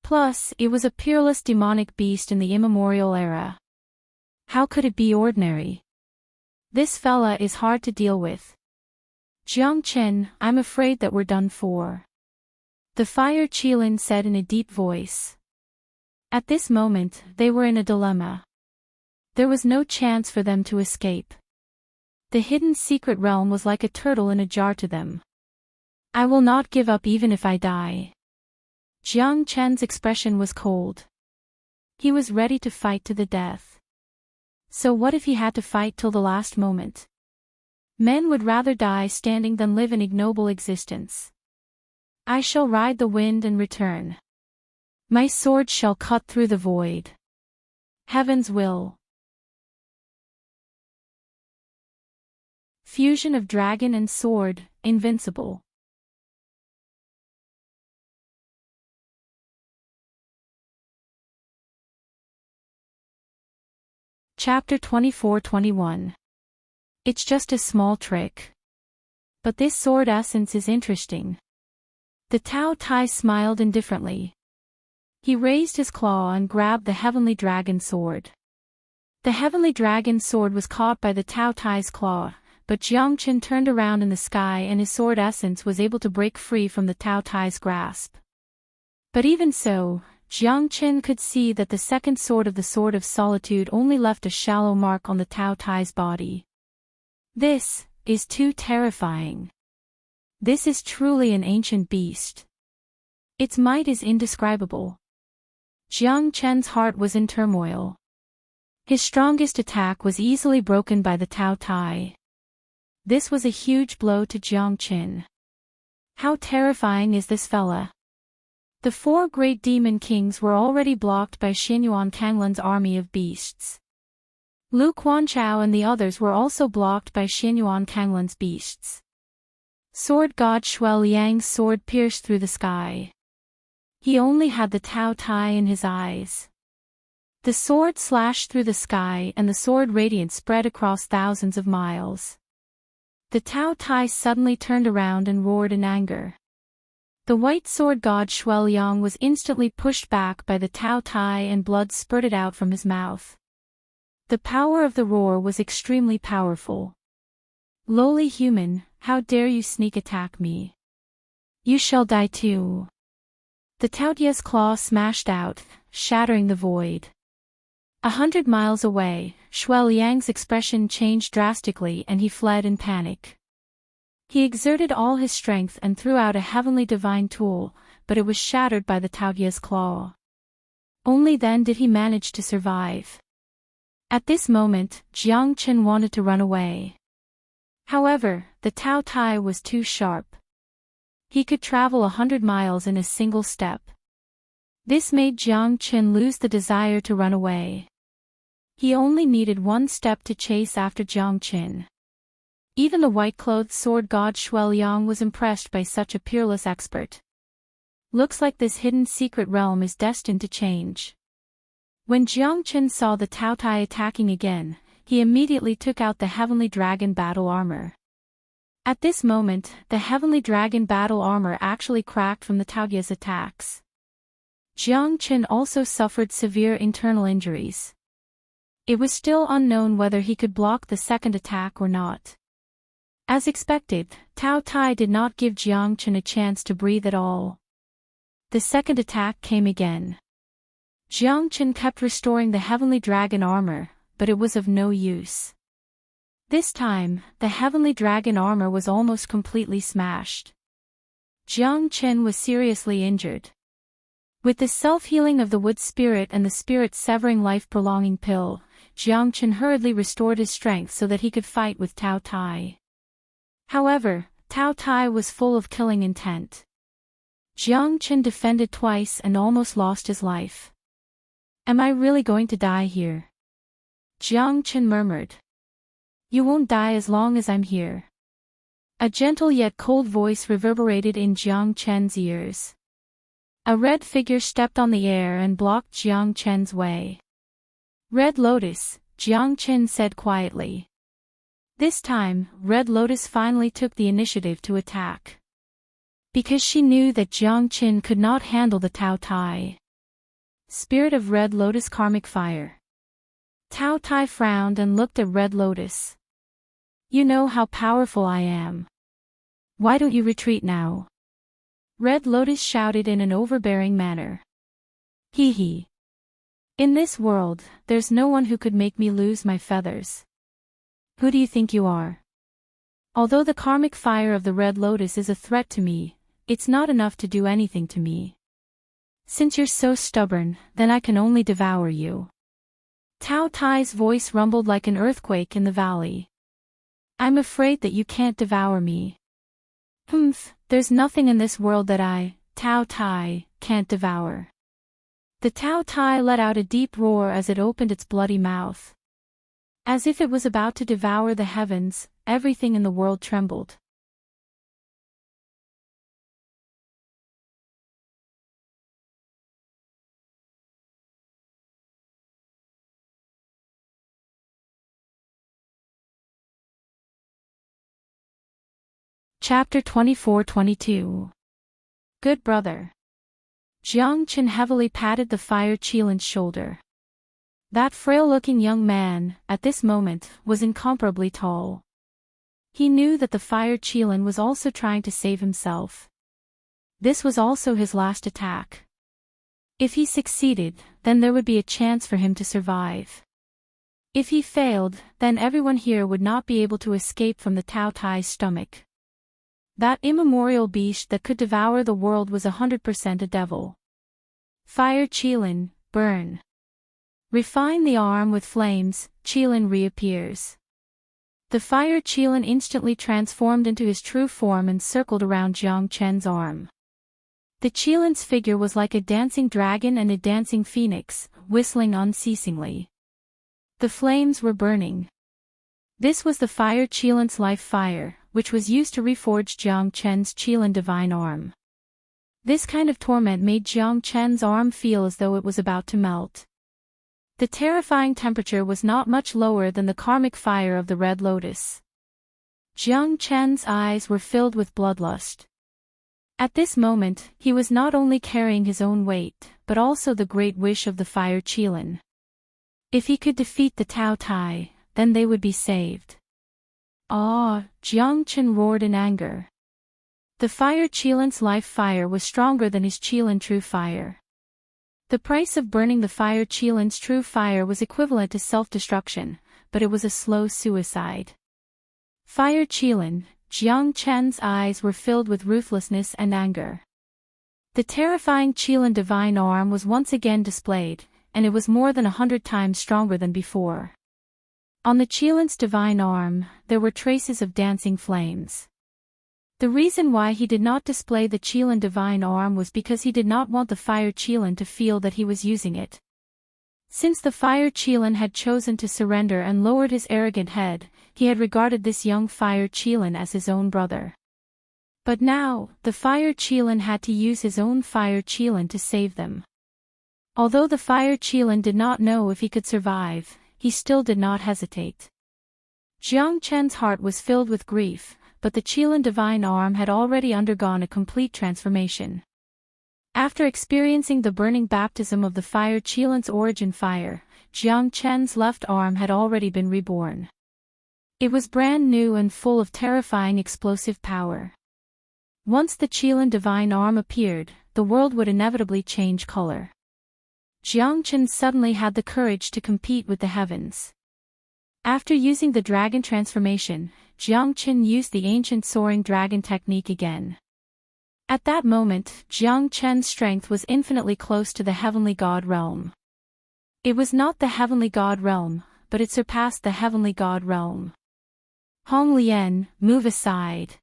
Plus, it was a peerless demonic beast in the immemorial era. How could it be ordinary? This fella is hard to deal with. Jiang Qin, I'm afraid that we're done for. The fire Qilin said in a deep voice. At this moment, they were in a dilemma. There was no chance for them to escape. The hidden secret realm was like a turtle in a jar to them. I will not give up even if I die. Jiang Qin's expression was cold. He was ready to fight to the death. So what if he had to fight till the last moment? Men would rather die standing than live an ignoble existence. I shall ride the wind and return. My sword shall cut through the void. Heaven's will. Fusion of dragon and sword, invincible. Chapter 24-21. It's just a small trick. But this sword essence is interesting. The Tao Tai smiled indifferently. He raised his claw and grabbed the heavenly dragon sword. The heavenly dragon sword was caught by the Tao Tai's claw, but Jiang Qin turned around in the sky and his sword essence was able to break free from the Tao Tai's grasp. But even so, Jiang Qin could see that the second sword of the Sword of Solitude only left a shallow mark on the Tao Tai's body. This is too terrifying. This is truly an ancient beast. Its might is indescribable. Jiang Qin's heart was in turmoil. His strongest attack was easily broken by the Tao Tai. This was a huge blow to Jiang Qin. How terrifying is this fella? The four great demon kings were already blocked by Xinyuan Kanglan's army of beasts. Lu Quanchao and the others were also blocked by Xinyuan Kanglan's beasts. Sword god Shui Liang's sword pierced through the sky. He only had the Tao Tai in his eyes. The sword slashed through the sky and the sword radiance spread across thousands of miles. The Tao Tai suddenly turned around and roared in anger. The white sword god Shui Liang was instantly pushed back by the Tao Tai and blood spurted out from his mouth. The power of the roar was extremely powerful. Lowly human, how dare you sneak attack me? You shall die too. The Tao Tai's claw smashed out, shattering the void. 100 miles away, Shui Liang's expression changed drastically and he fled in panic. He exerted all his strength and threw out a heavenly divine tool, but it was shattered by the Tao Tai's claw. Only then did he manage to survive. At this moment, Jiang Qin wanted to run away. However, the Tao Tai was too sharp. He could travel 100 miles in a single step. This made Jiang Qin lose the desire to run away. He only needed one step to chase after Jiang Qin. Even the white-clothed sword god Shui Liang was impressed by such a peerless expert. Looks like this hidden secret realm is destined to change. When Jiang Qin saw the Tao Tai attacking again, he immediately took out the heavenly dragon battle armor. At this moment, the heavenly dragon battle armor actually cracked from the Tao Tai's attacks. Jiang Qin also suffered severe internal injuries. It was still unknown whether he could block the second attack or not. As expected, Tao Tai did not give Jiang Qin a chance to breathe at all. The second attack came again. Jiang Qin kept restoring the heavenly dragon armor, but it was of no use. This time, the heavenly dragon armor was almost completely smashed. Jiang Qin was seriously injured. With the self-healing of the wood spirit and the spirit-severing life-prolonging pill, Jiang Qin hurriedly restored his strength so that he could fight with Tao Tai. However, Tao Tai was full of killing intent. Jiang Chen defended twice and almost lost his life. Am I really going to die here? Jiang Chen murmured. You won't die as long as I'm here. A gentle yet cold voice reverberated in Jiang Chen's ears. A red figure stepped on the air and blocked Jiang Chen's way. Red Lotus, Jiang Chen said quietly. This time, Red Lotus finally took the initiative to attack. Because she knew that Jiang Chen could not handle the Tao Tai. Spirit of Red Lotus karmic fire. Tao Tai frowned and looked at Red Lotus. You know how powerful I am. Why don't you retreat now? Red Lotus shouted in an overbearing manner. Hee hee. In this world, there's no one who could make me lose my feathers. Who do you think you are? Although the karmic fire of the Red Lotus is a threat to me, it's not enough to do anything to me. Since you're so stubborn, then I can only devour you. Tao Tai's voice rumbled like an earthquake in the valley. I'm afraid that you can't devour me. There's nothing in this world that I, Tao Tai, can't devour. The Tao Tai let out a deep roar as it opened its bloody mouth. As if it was about to devour the heavens, everything in the world trembled. Chapter 24-22. Good brother. Jiang Chen heavily patted the fire Qilin's shoulder. That frail-looking young man, at this moment, was incomparably tall. He knew that the fire Qilin was also trying to save himself. This was also his last attack. If he succeeded, then there would be a chance for him to survive. If he failed, then everyone here would not be able to escape from the Tao Tai's stomach. That immemorial beast that could devour the world was 100% a devil. Fire Qilin, burn. Refine the arm with flames, Qilin reappears. The fire Qilin instantly transformed into his true form and circled around Jiang Chen's arm. The Qilin's figure was like a dancing dragon and a dancing phoenix, whistling unceasingly. The flames were burning. This was the fire Qilin's life fire, which was used to reforge Jiang Chen's Qilin divine arm. This kind of torment made Jiang Chen's arm feel as though it was about to melt. The terrifying temperature was not much lower than the karmic fire of the Red Lotus. Jiang Chen's eyes were filled with bloodlust. At this moment, he was not only carrying his own weight, but also the great wish of the fire Qilin. If he could defeat the Tao Tai, then they would be saved. Ah! Jiang Chen roared in anger. The fire Qilin's life fire was stronger than his Qilin true fire. The price of burning the fire Qilin's true fire was equivalent to self-destruction, but it was a slow suicide. Fire Qilin, Jiang Chen's eyes were filled with ruthlessness and anger. The terrifying Qilin divine arm was once again displayed, and it was more than 100 times stronger than before. On the Qilin's divine arm, there were traces of dancing flames. The reason why he did not display the Qilin divine arm was because he did not want the fire Qilin to feel that he was using it. Since the fire Qilin had chosen to surrender and lowered his arrogant head, he had regarded this young fire Qilin as his own brother. But now, the fire Qilin had to use his own fire Qilin to save them. Although the fire Qilin did not know if he could survive, he still did not hesitate. Jiang Chen's heart was filled with grief, but the Qilin divine arm had already undergone a complete transformation. After experiencing the burning baptism of the fire Qilin's origin fire, Jiang Chen's left arm had already been reborn. It was brand new and full of terrifying explosive power. Once the Qilin divine arm appeared, the world would inevitably change color. Jiang Chen suddenly had the courage to compete with the heavens. After using the dragon transformation, Jiang Chen used the ancient soaring dragon technique again. At that moment, Jiang Chen's strength was infinitely close to the heavenly god realm. It was not the heavenly god realm, but it surpassed the heavenly god realm. Hong Lian, move aside.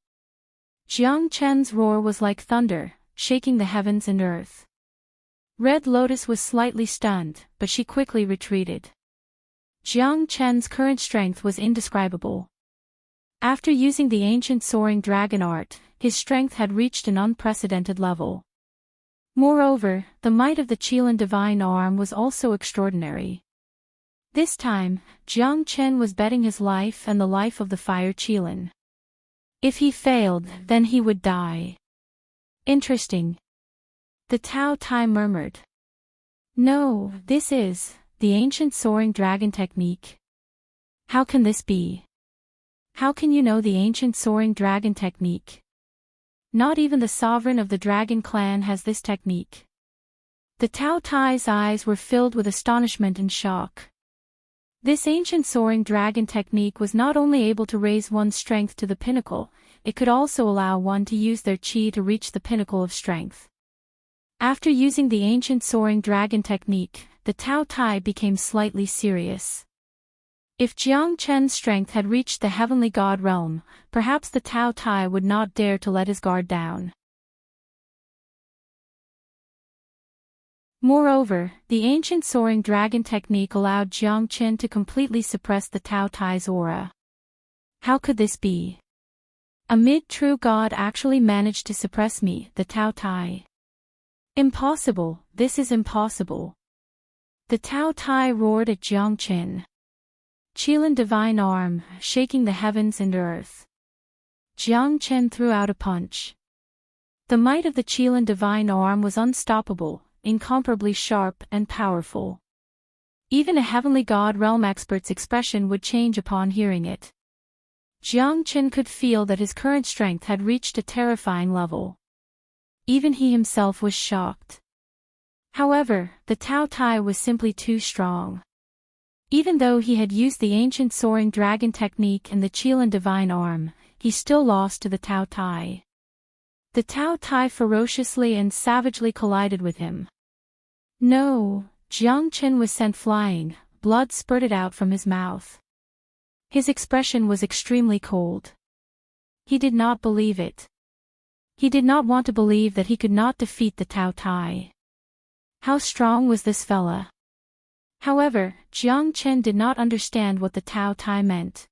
Jiang Chen's roar was like thunder, shaking the heavens and earth. Red Lotus was slightly stunned, but she quickly retreated. Jiang Chen's current strength was indescribable. After using the ancient soaring dragon art, his strength had reached an unprecedented level. Moreover, the might of the Qilin divine arm was also extraordinary. This time, Jiang Chen was betting his life and the life of the fire Qilin. If he failed, then he would die. Interesting. The Tao Tai murmured. No, this is the ancient soaring dragon technique. How can this be? How can you know the ancient soaring dragon technique? Not even the sovereign of the dragon clan has this technique. The Tao Tai's eyes were filled with astonishment and shock. This ancient soaring dragon technique was not only able to raise one's strength to the pinnacle, it could also allow one to use their qi to reach the pinnacle of strength. After using the ancient soaring dragon technique, the Tao Tai became slightly serious. If Jiang Chen's strength had reached the heavenly god realm, perhaps the Tao Tai would not dare to let his guard down. Moreover, the ancient soaring dragon technique allowed Jiang Chen to completely suppress the Tao Tai's aura. How could this be? A mid-true god actually managed to suppress me, the Tao Tai. Impossible, this is impossible. The Tao Tai roared at Jiang Chen. Qilin divine arm, shaking the heavens and earth. Jiang Chen threw out a punch. The might of the Qilin divine arm was unstoppable, incomparably sharp and powerful. Even a heavenly god realm expert's expression would change upon hearing it. Jiang Chen could feel that his current strength had reached a terrifying level. Even he himself was shocked. However, the Tao Tai was simply too strong. Even though he had used the ancient soaring dragon technique and the Qilin divine arm, he still lost to the Tao Tai. The Tao Tai ferociously and savagely collided with him. No, Jiang Chen was sent flying, blood spurted out from his mouth. His expression was extremely cold. He did not believe it. He did not want to believe that he could not defeat the Tao Tai. How strong was this fella? However, Jiang Chen did not understand what the Tao Tai meant.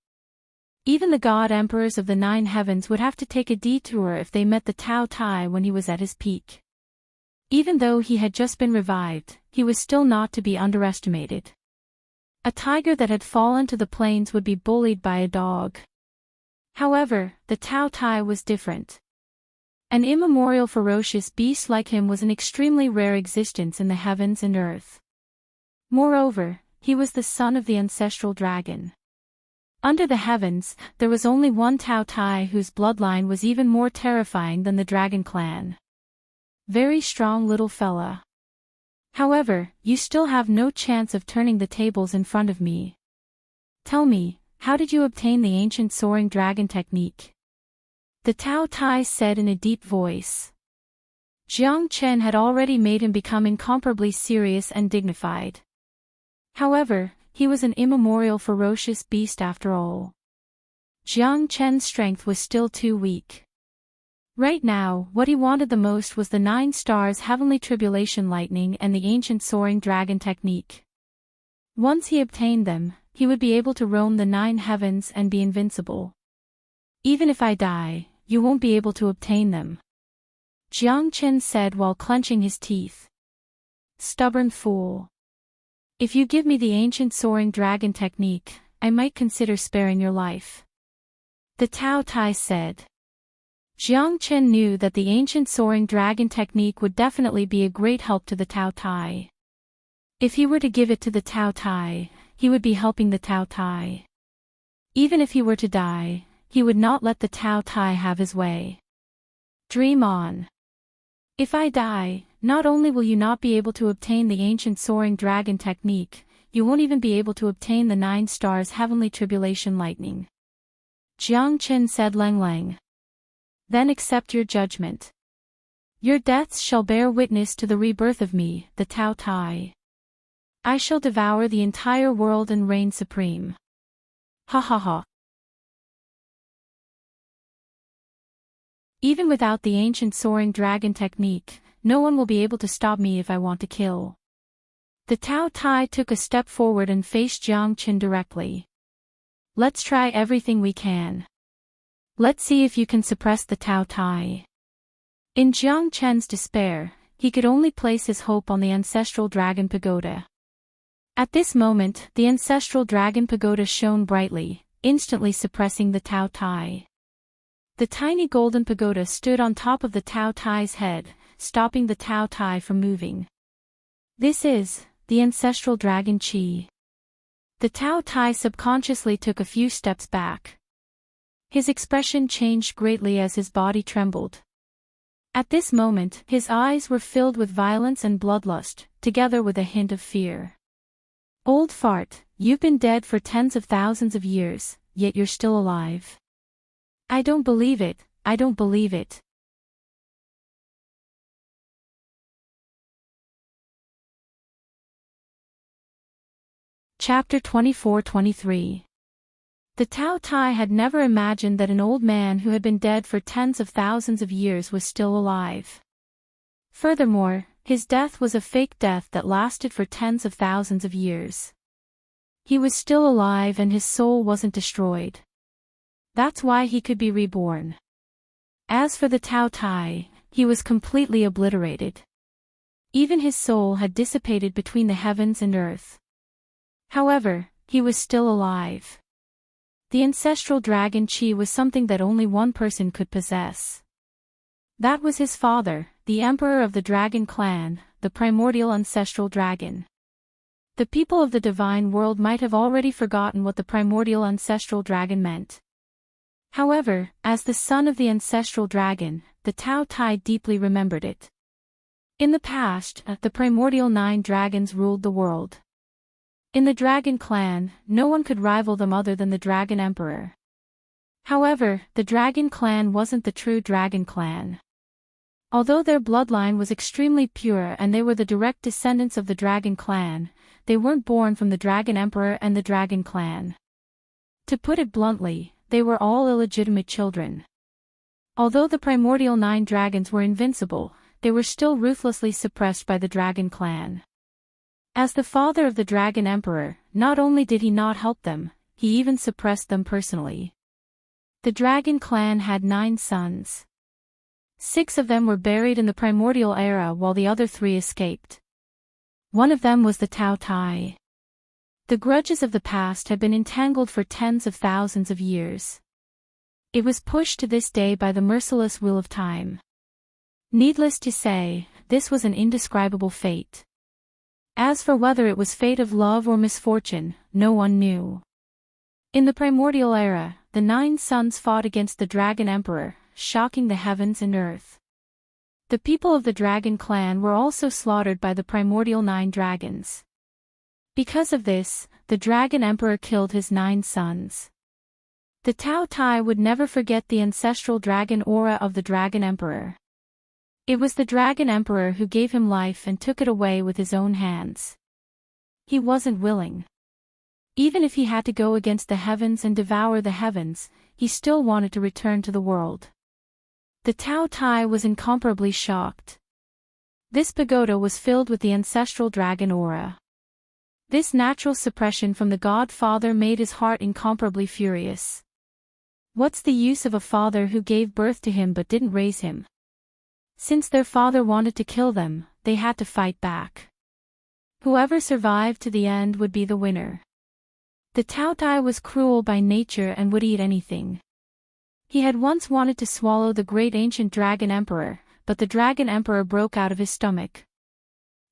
Even the god emperors of the 9 heavens would have to take a detour if they met the Tao Tai when he was at his peak. Even though he had just been revived, he was still not to be underestimated. A tiger that had fallen to the plains would be bullied by a dog. However, the Tao Tai was different. An immemorial ferocious beast like him was an extremely rare existence in the heavens and earth. Moreover, he was the son of the ancestral dragon. Under the heavens, there was only one Tao Tai whose bloodline was even more terrifying than the dragon clan. Very strong little fella. However, you still have no chance of turning the tables in front of me. Tell me, how did you obtain the ancient soaring dragon technique? The Tao Tai said in a deep voice. Jiang Chen had already made him become incomparably serious and dignified. However, he was an immemorial ferocious beast after all. Jiang Chen's strength was still too weak. Right now, what he wanted the most was the 9 stars heavenly tribulation lightning and the ancient soaring dragon technique. Once he obtained them, he would be able to roam the 9 heavens and be invincible. Even if I die, you won't be able to obtain them. Jiang Chen said while clenching his teeth. Stubborn fool. If you give me the ancient soaring dragon technique, I might consider sparing your life. The Tao Tai said. Jiang Chen knew that the ancient soaring dragon technique would definitely be a great help to the Tao Tai. If he were to give it to the Tao Tai, he would be helping the Tao Tai. Even if he were to die, he would not let the Tao Tai have his way. Dream on. If I die, not only will you not be able to obtain the ancient soaring dragon technique, you won't even be able to obtain the 9 stars heavenly tribulation lightning. Jiang Chen said Lang Lang. Then accept your judgment. Your deaths shall bear witness to the rebirth of me, the Tao Tai. I shall devour the entire world and reign supreme. Ha ha ha. Even without the ancient soaring dragon technique, no one will be able to stop me if I want to kill. The Tao Tai took a step forward and faced Jiang Chen directly. Let's try everything we can. Let's see if you can suppress the Tao Tai. In Jiang Chen's despair, he could only place his hope on the ancestral dragon pagoda. At this moment, the ancestral dragon pagoda shone brightly, instantly suppressing the Tao Tai. The tiny golden pagoda stood on top of the Tao Tai's head, stopping the Tao Tai from moving. This is the ancestral dragon Qi. The Tao Tai subconsciously took a few steps back. His expression changed greatly as his body trembled. At this moment, his eyes were filled with violence and bloodlust, together with a hint of fear. Old fart, you've been dead for tens of thousands of years, yet you're still alive. I don't believe it, I don't believe it. Chapter 24-23. The Tao Tai had never imagined that an old man who had been dead for tens of thousands of years was still alive. Furthermore, his death was a fake death that lasted for tens of thousands of years. He was still alive and his soul wasn't destroyed. That's why he could be reborn. As for the Tao Tai, he was completely obliterated. Even his soul had dissipated between the heavens and earth. However, he was still alive. The ancestral dragon Qi was something that only one person could possess. That was his father, the emperor of the dragon clan, the primordial ancestral dragon. The people of the divine world might have already forgotten what the primordial ancestral dragon meant. However, as the son of the ancestral dragon, the Tao Tai deeply remembered it. In the past, the primordial 9 dragons ruled the world. In the dragon clan, no one could rival them other than the dragon emperor. However, the dragon clan wasn't the true dragon clan. Although their bloodline was extremely pure and they were the direct descendants of the dragon clan, they weren't born from the dragon emperor and the dragon clan. To put it bluntly, they were all illegitimate children. Although the primordial 9 dragons were invincible, they were still ruthlessly suppressed by the dragon clan. As the father of the dragon emperor, not only did he not help them, he even suppressed them personally. The dragon clan had 9 sons. 6 of them were buried in the primordial era while the other 3 escaped. One of them was the Tao Tai. The grudges of the past had been entangled for tens of thousands of years. It was pushed to this day by the merciless will of time. Needless to say, this was an indescribable fate. As for whether it was fate of love or misfortune, no one knew. In the primordial era, the 9 sons fought against the dragon emperor, shocking the heavens and earth. The people of the dragon clan were also slaughtered by the primordial 9 dragons. Because of this, the dragon emperor killed his 9 sons. The Tao Tai would never forget the ancestral dragon aura of the dragon emperor. It was the dragon emperor who gave him life and took it away with his own hands. He wasn't willing. Even if he had to go against the heavens and devour the heavens, he still wanted to return to the world. The Tao Tai was incomparably shocked. This pagoda was filled with the ancestral dragon aura. This natural suppression from the God-Father made his heart incomparably furious. What's the use of a father who gave birth to him but didn't raise him? Since their father wanted to kill them, they had to fight back. Whoever survived to the end would be the winner. The Tao Tai was cruel by nature and would eat anything. He had once wanted to swallow the great ancient dragon emperor, but the dragon emperor broke out of his stomach.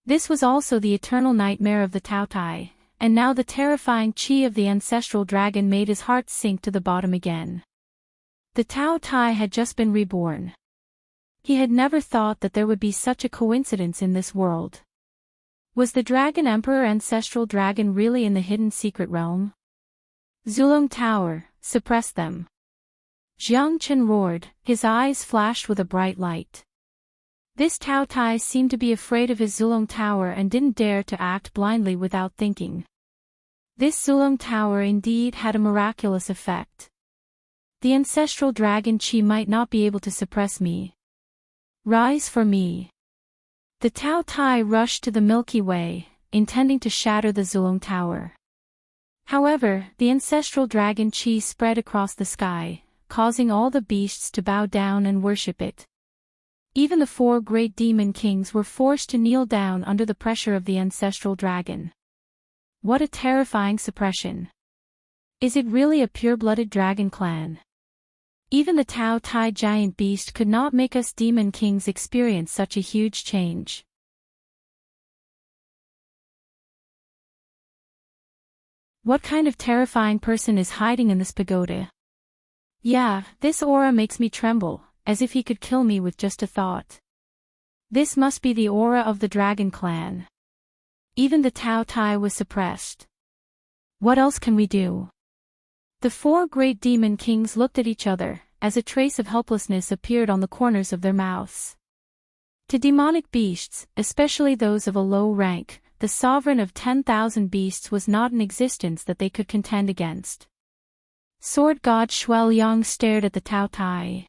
This was also the eternal nightmare of the Tao Tai, and now the terrifying Qi of the ancestral dragon made his heart sink to the bottom again. The Tao Tai had just been reborn. He had never thought that there would be such a coincidence in this world. Was the dragon emperor ancestral dragon really in the hidden secret realm? Zulong Tower, suppress them. Jiang Chen roared, his eyes flashed with a bright light. This Tao Tai seemed to be afraid of his Zulong Tower and didn't dare to act blindly without thinking. This Zulong Tower indeed had a miraculous effect. The ancestral dragon Chi might not be able to suppress me. Rise for me. The Tao Tai rushed to the Milky Way, intending to shatter the Zulong Tower. However, the ancestral dragon Chi spread across the sky, causing all the beasts to bow down and worship it. Even the 4 great demon kings were forced to kneel down under the pressure of the ancestral dragon. What a terrifying suppression. Is it really a pure-blooded dragon clan? Even the Tao Tai giant beast could not make us demon kings experience such a huge change. What kind of terrifying person is hiding in this pagoda? Yeah, this aura makes me tremble, as if he could kill me with just a thought. This must be the aura of the dragon clan. Even the Tao Tai was suppressed. What else can we do? The 4 great demon kings looked at each other, as a trace of helplessness appeared on the corners of their mouths. To demonic beasts, especially those of a low rank, the sovereign of 10,000 beasts was not in existence that they could contend against. Sword god Shuel Yang stared at the Tao Tai.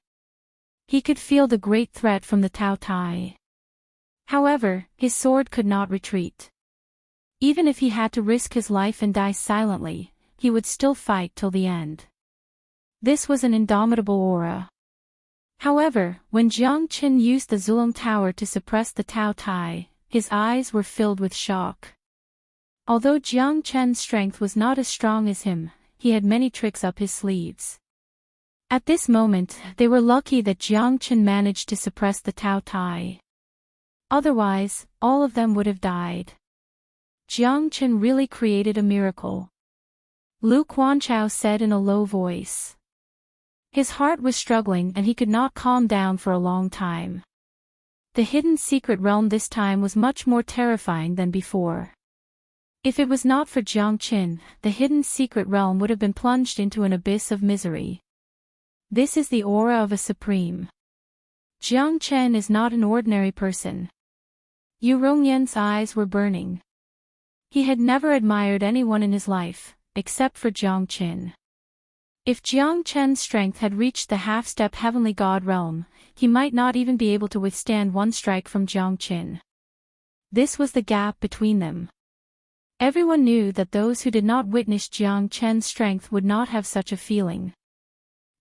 He could feel the great threat from the Tao Tai. However, his sword could not retreat. Even if he had to risk his life and die silently, he would still fight till the end. This was an indomitable aura. However, when Jiang Qin used the Zulong Tower to suppress the Tao Tai, his eyes were filled with shock. Although Jiang Chen's strength was not as strong as him, he had many tricks up his sleeves. At this moment, they were lucky that Jiang Qin managed to suppress the Tao Tai. Otherwise, all of them would have died. Jiang Qin really created a miracle. Lu Quanchao said in a low voice. His heart was struggling and he could not calm down for a long time. The hidden secret realm this time was much more terrifying than before. If it was not for Jiang Qin, the hidden secret realm would have been plunged into an abyss of misery. This is the aura of a supreme. Jiang Chen is not an ordinary person. Yu Rongyan's eyes were burning. He had never admired anyone in his life, except for Jiang Qin. If Jiang Chen's strength had reached the half-step heavenly god realm, he might not even be able to withstand one strike from Jiang Qin. This was the gap between them. Everyone knew that those who did not witness Jiang Chen's strength would not have such a feeling.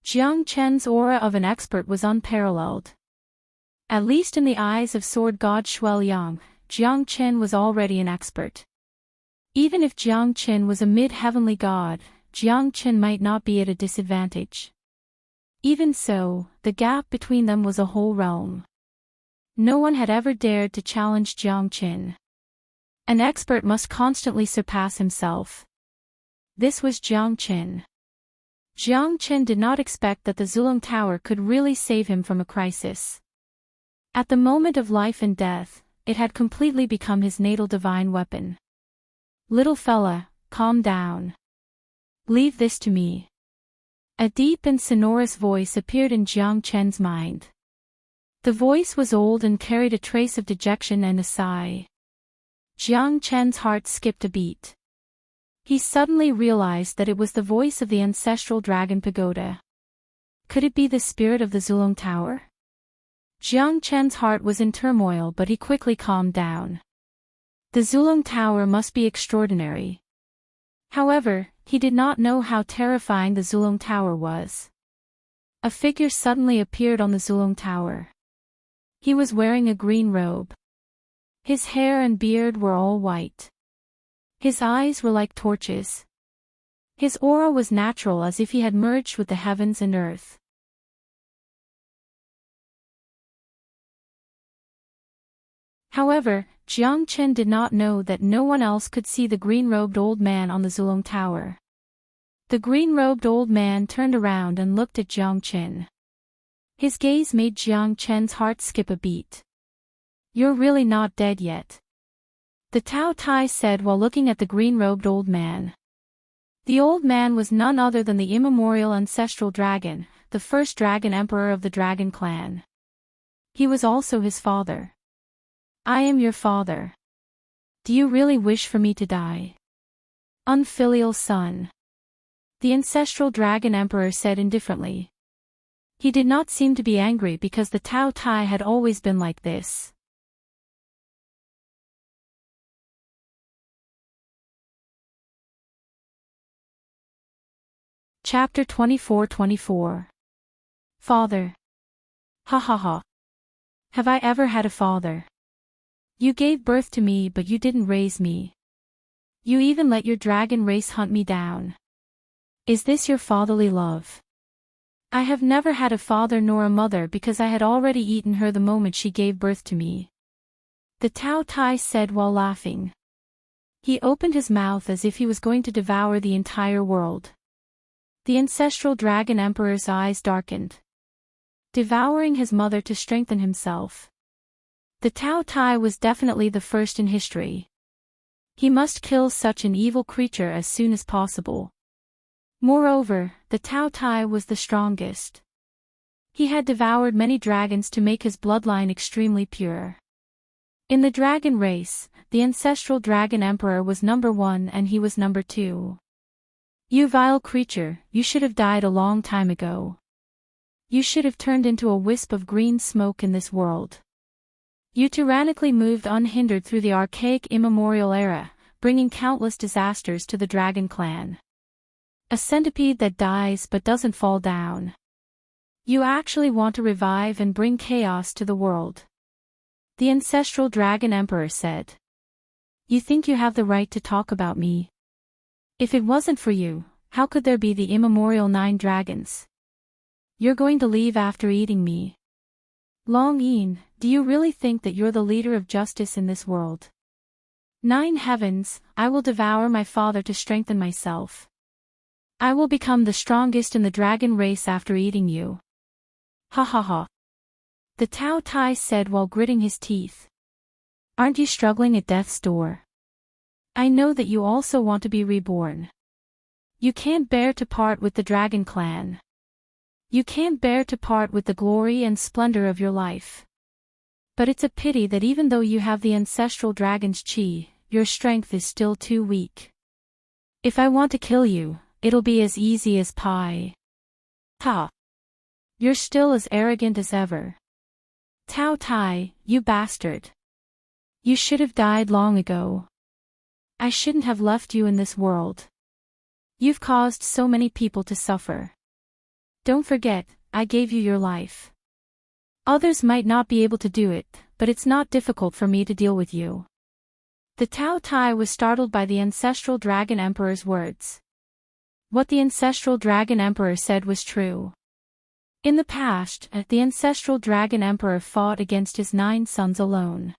Jiang Chen's aura of an expert was unparalleled. At least in the eyes of sword god Shuel Yang, Jiang Chen was already an expert. Even if Jiang Qin was a mid-heavenly god, Jiang Qin might not be at a disadvantage. Even so, the gap between them was a whole realm. No one had ever dared to challenge Jiang Qin. An expert must constantly surpass himself. This was Jiang Qin. Jiang Qin did not expect that the Zulong Tower could really save him from a crisis. At the moment of life and death, it had completely become his natal divine weapon. Little fella, calm down. Leave this to me. A deep and sonorous voice appeared in Jiang Chen's mind. The voice was old and carried a trace of dejection and a sigh. Jiang Chen's heart skipped a beat. He suddenly realized that it was the voice of the ancestral dragon pagoda. Could it be the spirit of the Zulong Tower? Jiang Chen's heart was in turmoil, but he quickly calmed down. The Zulong Tower must be extraordinary. However, he did not know how terrifying the Zulong Tower was. A figure suddenly appeared on the Zulong Tower. He was wearing a green robe. His hair and beard were all white. His eyes were like torches. His aura was natural, as if he had merged with the heavens and earth. However, Jiang Qin did not know that no one else could see the green-robed old man on the Zulong Tower. The green-robed old man turned around and looked at Jiang Qin. His gaze made Jiang Chen's heart skip a beat. You're really not dead yet, the Tao Tai said while looking at the green-robed old man. The old man was none other than the immemorial ancestral dragon, the first dragon emperor of the dragon clan. He was also his father. I am your father. Do you really wish for me to die? Unfilial son. the ancestral dragon emperor said indifferently. He did not seem to be angry because the Tao Tai had always been like this. Chapter 24-24. Father. Ha ha ha. Have I ever had a father? You gave birth to me but you didn't raise me. You even let your dragon race hunt me down. Is this your fatherly love? I have never had a father nor a mother because I had already eaten her the moment she gave birth to me. The Tao Tai said while laughing. He opened his mouth as if he was going to devour the entire world. The ancestral dragon emperor's eyes darkened. Devouring his mother to strengthen himself. The Tao Tai was definitely the first in history. He must kill such an evil creature as soon as possible. Moreover, the Tao Tai was the strongest. He had devoured many dragons to make his bloodline extremely pure. In the dragon race, the ancestral dragon emperor was number 1 and he was number 2. You vile creature, you should have died a long time ago. You should have turned into a wisp of green smoke in this world. You tyrannically moved unhindered through the archaic immemorial era, bringing countless disasters to the dragon clan. A centipede that dies but doesn't fall down. You actually want to revive and bring chaos to the world. The ancestral dragon emperor said. You think you have the right to talk about me? If it wasn't for you, how could there be the immemorial 9 dragons? You're going to leave after eating me. Long Yin, do you really think that you're the leader of justice in this world? 9 heavens, I will devour my father to strengthen myself. I will become the strongest in the dragon race after eating you. Ha ha ha. The Tao Tai said while gritting his teeth. Aren't you struggling at death's door? I know that you also want to be reborn. You can't bear to part with the dragon clan. You can't bear to part with the glory and splendor of your life. But it's a pity that even though you have the ancestral dragon's chi, your strength is still too weak. If I want to kill you, it'll be as easy as pie. Ha! You're still as arrogant as ever. Tao Tai, you bastard. You should have died long ago. I shouldn't have left you in this world. You've caused so many people to suffer. Don't forget, I gave you your life. Others might not be able to do it, but it's not difficult for me to deal with you. The Tao Tai was startled by the ancestral dragon emperor's words. What the ancestral dragon emperor said was true. In the past, the ancestral dragon emperor fought against his 9 sons alone.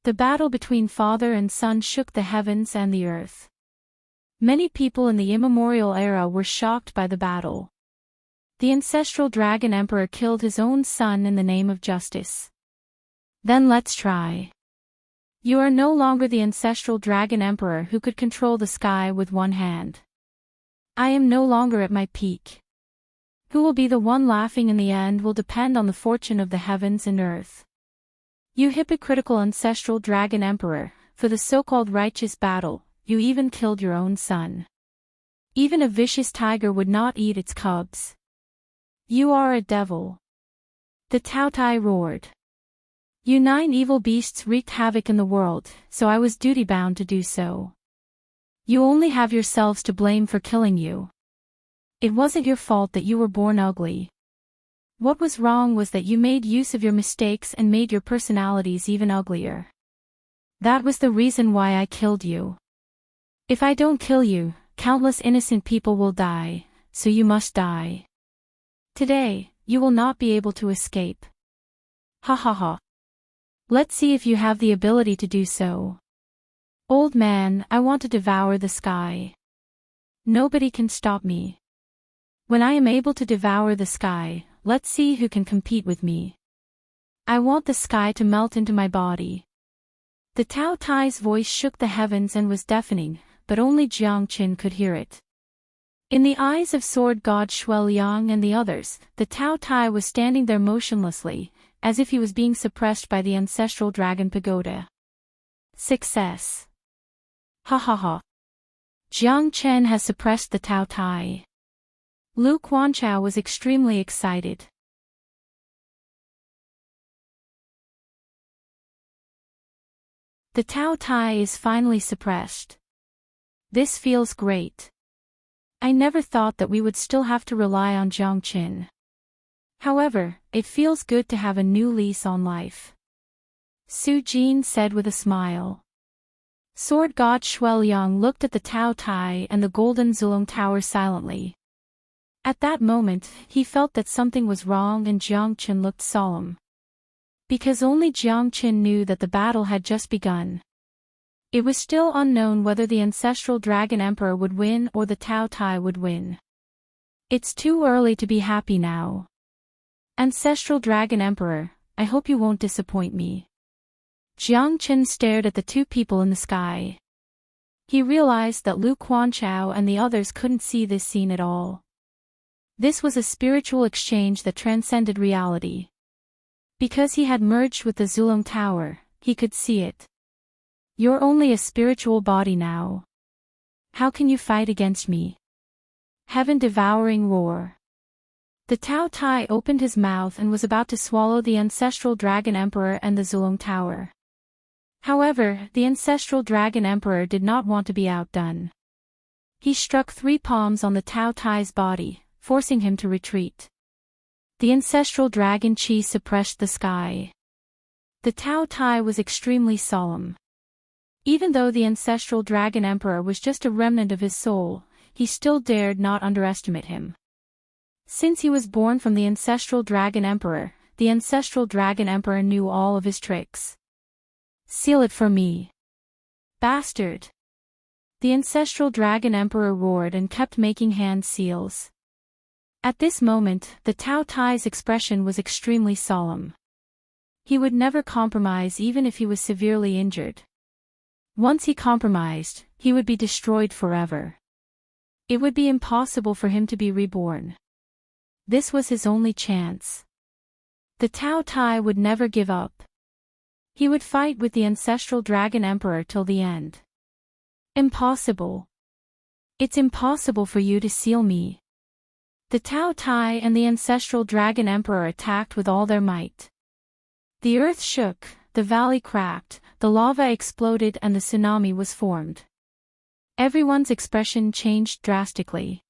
The battle between father and son shook the heavens and the earth. Many people in the immemorial era were shocked by the battle. The ancestral dragon emperor killed his own son in the name of justice. Then let's try. You are no longer the ancestral dragon emperor who could control the sky with one hand. I am no longer at my peak. Who will be the one laughing in the end will depend on the fortune of the heavens and earth. You hypocritical ancestral dragon emperor, for the so-called righteous battle, you even killed your own son. Even a vicious tiger would not eat its cubs. You are a devil. The Tao Tai roared. You 9 evil beasts wreaked havoc in the world, so I was duty-bound to do so. You only have yourselves to blame for killing you. It wasn't your fault that you were born ugly. What was wrong was that you made use of your mistakes and made your personalities even uglier. That was the reason why I killed you. If I don't kill you, countless innocent people will die, so you must die. Today, you will not be able to escape. Ha ha ha. Let's see if you have the ability to do so. Old man, I want to devour the sky. Nobody can stop me. When I am able to devour the sky, let's see who can compete with me. I want the sky to melt into my body. The Tao Tai's voice shook the heavens and was deafening, but only Jiang Qin could hear it. In the eyes of sword god Shuai Liang and the others, the Tao Tai was standing there motionlessly, as if he was being suppressed by the ancestral dragon pagoda. Success. Ha ha ha. Jiang Chen has suppressed the Tao Tai. Lu Quanchao was extremely excited. The Tao Tai is finally suppressed. This feels great. I never thought that we would still have to rely on Jiang Chen. However, it feels good to have a new lease on life. Su Jin said with a smile. Sword God Shueliang looked at the Tao Tai and the golden Zulong Tower silently. At that moment, he felt that something was wrong and Jiang Chen looked solemn. Because only Jiang Chen knew that the battle had just begun. It was still unknown whether the ancestral Dragon Emperor would win or the Tao Tai would win. It's too early to be happy now. Ancestral Dragon Emperor, I hope you won't disappoint me. Jiang Chen stared at the two people in the sky. He realized that Lu Quanchao and the others couldn't see this scene at all. This was a spiritual exchange that transcended reality. Because he had merged with the Zulong Tower, he could see it. You're only a spiritual body now. How can you fight against me? Heaven-devouring roar. The Tao Tai opened his mouth and was about to swallow the ancestral Dragon Emperor and the Zulong Tower. However, the ancestral Dragon Emperor did not want to be outdone. He struck 3 palms on the Tao Tai's body, forcing him to retreat. The ancestral dragon chi suppressed the sky. The Tao Tai was extremely solemn. Even though the ancestral Dragon Emperor was just a remnant of his soul, he still dared not underestimate him. Since he was born from the ancestral Dragon Emperor, the ancestral Dragon Emperor knew all of his tricks. Seal it for me. Bastard! The ancestral Dragon Emperor roared and kept making hand seals. At this moment, the Tao Tai's expression was extremely solemn. He would never compromise even if he was severely injured. Once he compromised, he would be destroyed forever. It would be impossible for him to be reborn. This was his only chance. The Tao Tai would never give up. He would fight with the ancestral Dragon Emperor till the end. Impossible. It's impossible for you to seal me. The Tao Tai and the ancestral Dragon Emperor attacked with all their might. The earth shook, the valley cracked, the lava exploded and the tsunami was formed. Everyone's expression changed drastically.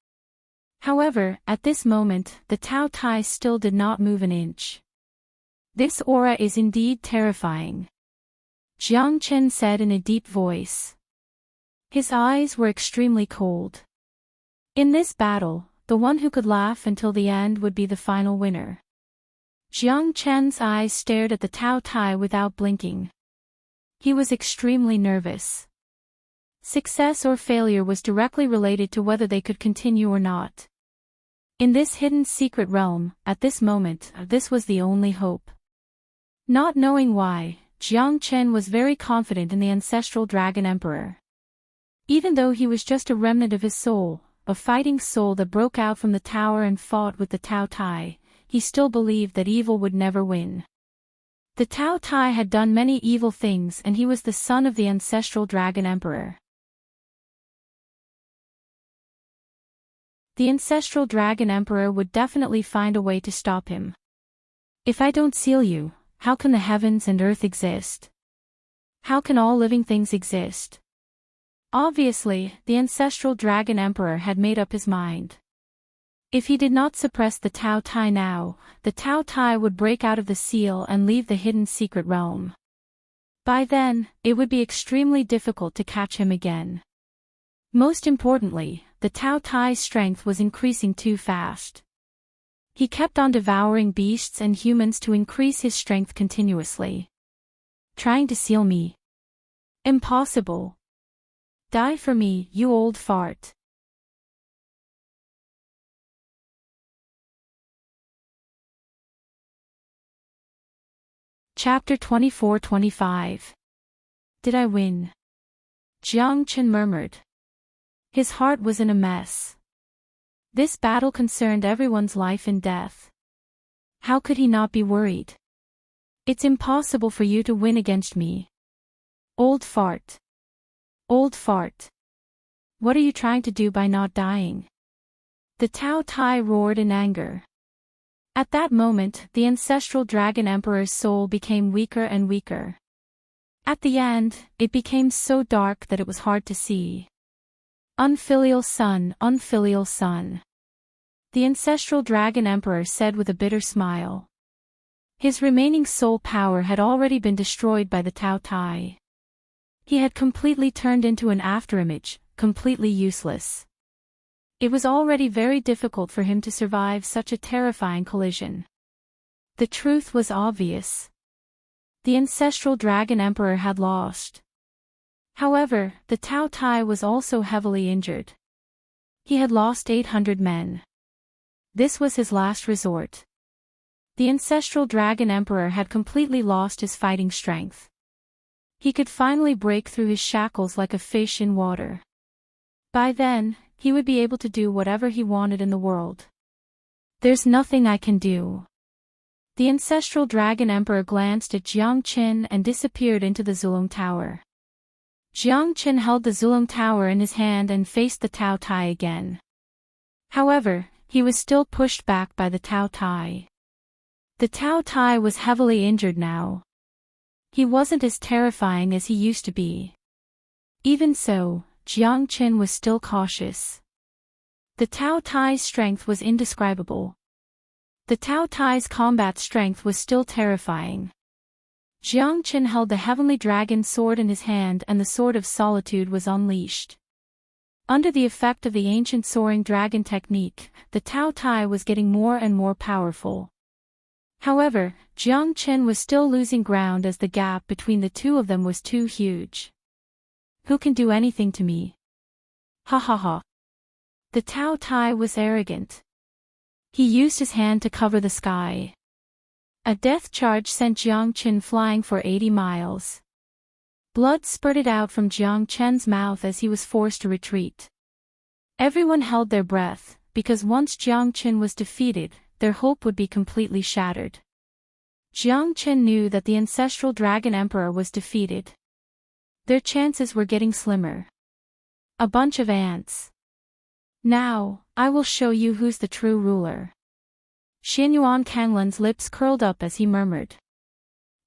However, at this moment, the Tao Tai still did not move an inch. This aura is indeed terrifying. Jiang Chen said in a deep voice. His eyes were extremely cold. In this battle, the one who could laugh until the end would be the final winner. Jiang Chen's eyes stared at the Tao Tai without blinking. He was extremely nervous. Success or failure was directly related to whether they could continue or not. In this hidden secret realm, at this moment, this was the only hope. Not knowing why, Jiang Chen was very confident in the ancestral Dragon Emperor. Even though he was just a remnant of his soul, a fighting soul that broke out from the tower and fought with the Tao Tai, he still believed that evil would never win. The Tao Tai had done many evil things and he was the son of the ancestral Dragon Emperor. The ancestral Dragon Emperor would definitely find a way to stop him. If I don't seal you, how can the heavens and earth exist? How can all living things exist? Obviously, the ancestral Dragon Emperor had made up his mind. If he did not suppress the Tao Tai now, the Tao Tai would break out of the seal and leave the hidden secret realm. By then, it would be extremely difficult to catch him again. Most importantly, the Tao Tai's strength was increasing too fast. He kept on devouring beasts and humans to increase his strength continuously. Trying to seal me. Impossible. Die for me, you old fart. Chapter 24-25. Did I win? Jiang Chen murmured. His heart was in a mess. This battle concerned everyone's life and death. How could he not be worried? It's impossible for you to win against me. Old fart. Old fart. What are you trying to do by not dying? The Tao Tai roared in anger. At that moment, the ancestral dragon emperor's soul became weaker and weaker. At the end, it became so dark that it was hard to see. Unfilial son, unfilial son. The ancestral dragon emperor said with a bitter smile. His remaining soul power had already been destroyed by the Tao Tai. He had completely turned into an afterimage, completely useless. It was already very difficult for him to survive such a terrifying collision. The truth was obvious. The ancestral dragon emperor had lost. However, the Tao Tai was also heavily injured. He had lost 800 men. This was his last resort. The ancestral dragon emperor had completely lost his fighting strength. He could finally break through his shackles like a fish in water. By then, he would be able to do whatever he wanted in the world. There's nothing I can do. The ancestral dragon emperor glanced at Jiang Qin and disappeared into the Zulong Tower. Jiang Qin held the Zulong Tower in his hand and faced the Tao Tai again. However, he was still pushed back by the Tao Tai. The Tao Tai was heavily injured now. He wasn't as terrifying as he used to be. Even so, Jiang Qin was still cautious. The Tao Tai's strength was indescribable. The Tao Tai's combat strength was still terrifying. Jiang Qin held the heavenly dragon sword in his hand and the sword of solitude was unleashed. Under the effect of the ancient soaring dragon technique, the Tao Tai was getting more and more powerful. However, Jiang Qin was still losing ground as the gap between the two of them was too huge. Who can do anything to me? Ha ha ha. The Tao Tai was arrogant. He used his hand to cover the sky. A death charge sent Jiang Qin flying for 80 miles. Blood spurted out from Jiang Qin's mouth as he was forced to retreat. Everyone held their breath, because once Jiang Qin was defeated, their hope would be completely shattered. Jiang Qin knew that the ancestral dragon emperor was defeated. Their chances were getting slimmer. A bunch of ants. Now, I will show you who's the true ruler. Xianyuan Kanglan's lips curled up as he murmured.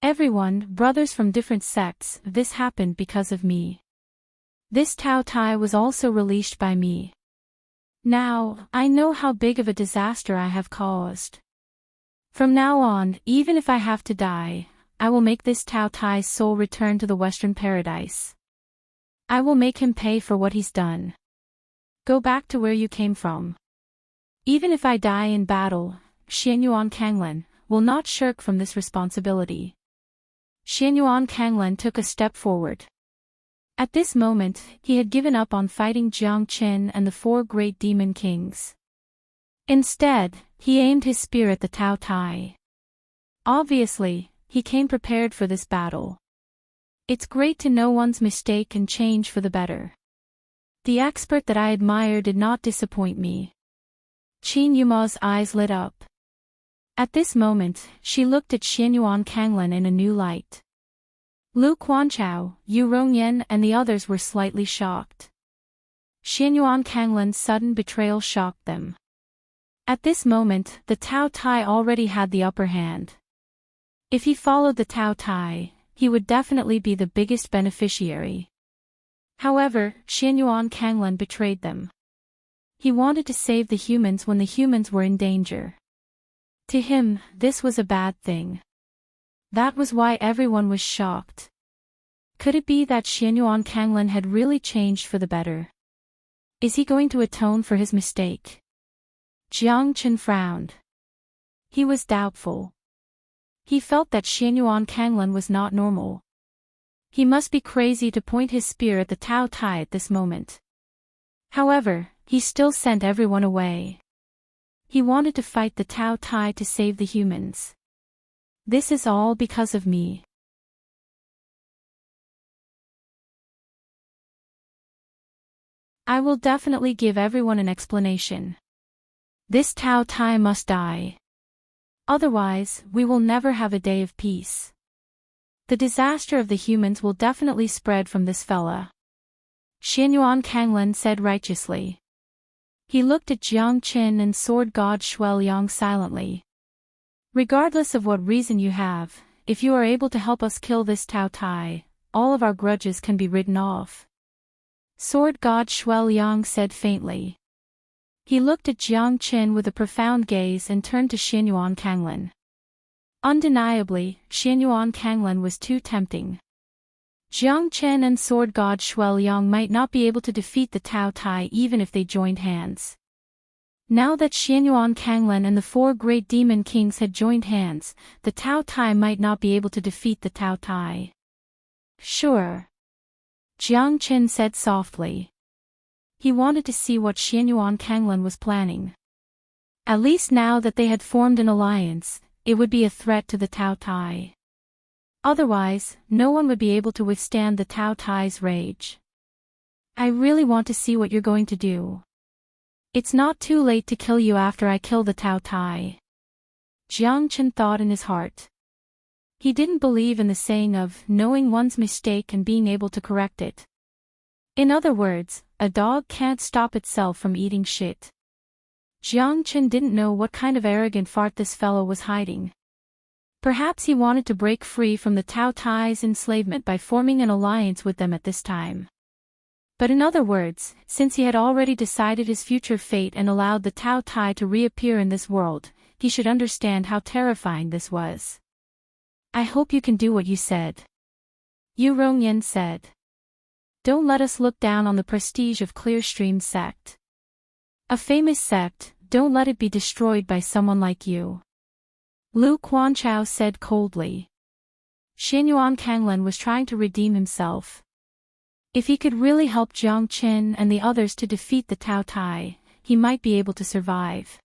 Everyone, brothers from different sects, this happened because of me. This Tao Tai was also released by me. Now, I know how big of a disaster I have caused. From now on, even if I have to die, I will make this Tao Tai's soul return to the Western Paradise. I will make him pay for what he's done. Go back to where you came from. Even if I die in battle, Xianyuan Kanglan will not shirk from this responsibility. Xianyuan Kanglan took a step forward. At this moment, he had given up on fighting Jiang Qin and the 4 great demon kings. Instead, he aimed his spear at the Tao Tai. Obviously, he came prepared for this battle. It's great to know one's mistake and change for the better. The expert that I admire did not disappoint me. Qin Yuma's eyes lit up. At this moment, she looked at Xianyuan Kanglan in a new light. Lu Quanchao, Yu Rongyan and the others were slightly shocked. Xianyuan Kanglan's sudden betrayal shocked them. At this moment, the Tao Tai already had the upper hand. If he followed the Tao Tai, he would definitely be the biggest beneficiary. However, Xianyuan Kanglan betrayed them. He wanted to save the humans when the humans were in danger. To him, this was a bad thing. That was why everyone was shocked. Could it be that Xianyuan Kanglan had really changed for the better? Is he going to atone for his mistake? Jiang Qin frowned. He was doubtful. He felt that Xianyuan Kanglan was not normal. He must be crazy to point his spear at the Tao Tai at this moment. However, he still sent everyone away. He wanted to fight the Tao Tai to save the humans. This is all because of me. I will definitely give everyone an explanation. This Tao Tai must die. Otherwise, we will never have a day of peace. The disaster of the humans will definitely spread from this fella. Xianyuan Kanglan said righteously. He looked at Jiang Qin and sword god Shuai Liang silently. Regardless of what reason you have, if you are able to help us kill this Tao Tai, all of our grudges can be written off. Sword god Shuai Liang said faintly. He looked at Jiang Qin with a profound gaze and turned to Xianyuan Kanglan. Undeniably, Xianyuan Kanglan was too tempting. Jiang Qin and sword god Shuai Liang might not be able to defeat the Tao Tai even if they joined hands. Now that Xianyuan Kanglan and the 4 great demon kings had joined hands, the Tao Tai might not be able to defeat the Tao Tai. Sure. Jiang Qin said softly. He wanted to see what Xianyuan Kanglan was planning. At least now that they had formed an alliance, it would be a threat to the Tao Tai. Otherwise, no one would be able to withstand the Tao Tai's rage. I really want to see what you're going to do. It's not too late to kill you after I kill the Tao Tai. Jiang Qin thought in his heart. He didn't believe in the saying of knowing one's mistake and being able to correct it. In other words, a dog can't stop itself from eating shit. Jiang Qin didn't know what kind of arrogant fart this fellow was hiding. Perhaps he wanted to break free from the Tao Tai's enslavement by forming an alliance with them at this time. But in other words, since he had already decided his future fate and allowed the Tao Tai to reappear in this world, he should understand how terrifying this was. I hope you can do what you said. Yu Rongyan said. Don't let us look down on the prestige of Clearstream sect. A famous sect, don't let it be destroyed by someone like you. Lu Quanchao said coldly. Xianyuan Kanglan was trying to redeem himself. If he could really help Jiang Qin and the others to defeat the Tao Tai, he might be able to survive.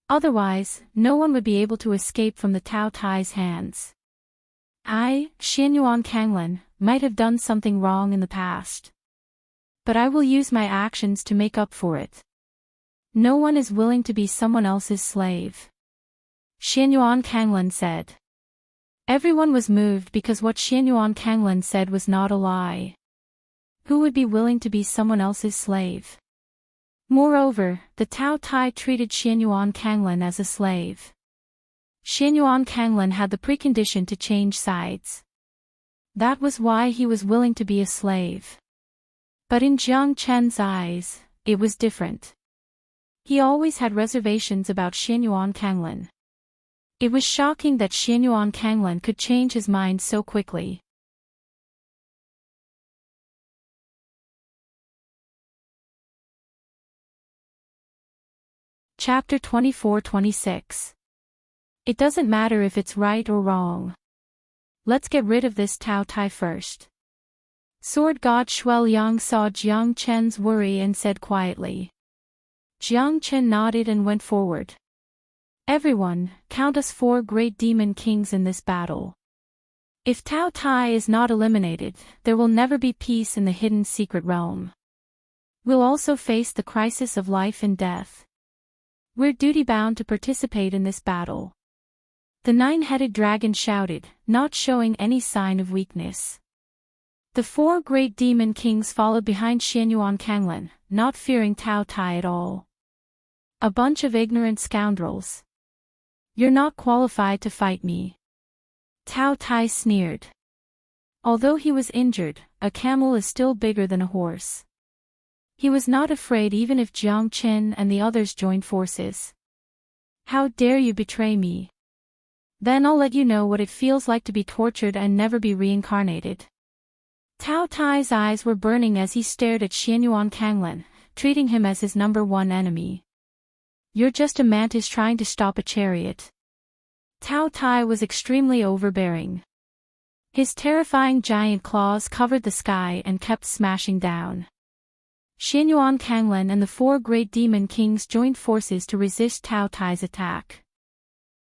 Otherwise, no one would be able to escape from the Tao Tai's hands. I, Xianyuan Kanglan, might have done something wrong in the past. But I will use my actions to make up for it. No one is willing to be someone else's slave. Xianyuan Kanglan said. Everyone was moved because what Xianyuan Kanglan said was not a lie. Who would be willing to be someone else's slave? Moreover, the Tao Tai treated Xianyuan Kanglan as a slave. Xianyuan Kanglan had the precondition to change sides. That was why he was willing to be a slave. But in Jiang Chen's eyes, it was different. He always had reservations about Xianyuan Kanglan. It was shocking that Xianyuan Kanglan could change his mind so quickly. Chapter 24-26. It doesn't matter if it's right or wrong. Let's get rid of this Tao Tai first. Sword god Shuai Liang saw Jiang Chen's worry and said quietly. Jiang Chen nodded and went forward. Everyone, count us 4 great demon kings in this battle. If Tao Tai is not eliminated, there will never be peace in the hidden secret realm. We'll also face the crisis of life and death. We're duty-bound to participate in this battle. The 9-headed dragon shouted, not showing any sign of weakness. The 4 great demon kings followed behind Xianyuan Kanglan, not fearing Tao Tai at all. A bunch of ignorant scoundrels. You're not qualified to fight me. Tao Tai sneered. Although he was injured, a camel is still bigger than a horse. He was not afraid even if Jiang Qin and the others joined forces. How dare you betray me? Then I'll let you know what it feels like to be tortured and never be reincarnated. Tao Tai's eyes were burning as he stared at Xianyuan Kanglan, treating him as his number 1 enemy. You're just a mantis trying to stop a chariot. Tao Tai was extremely overbearing. His terrifying giant claws covered the sky and kept smashing down. Xianyuan Kanglan and the 4 great demon kings joined forces to resist Tao Tai's attack.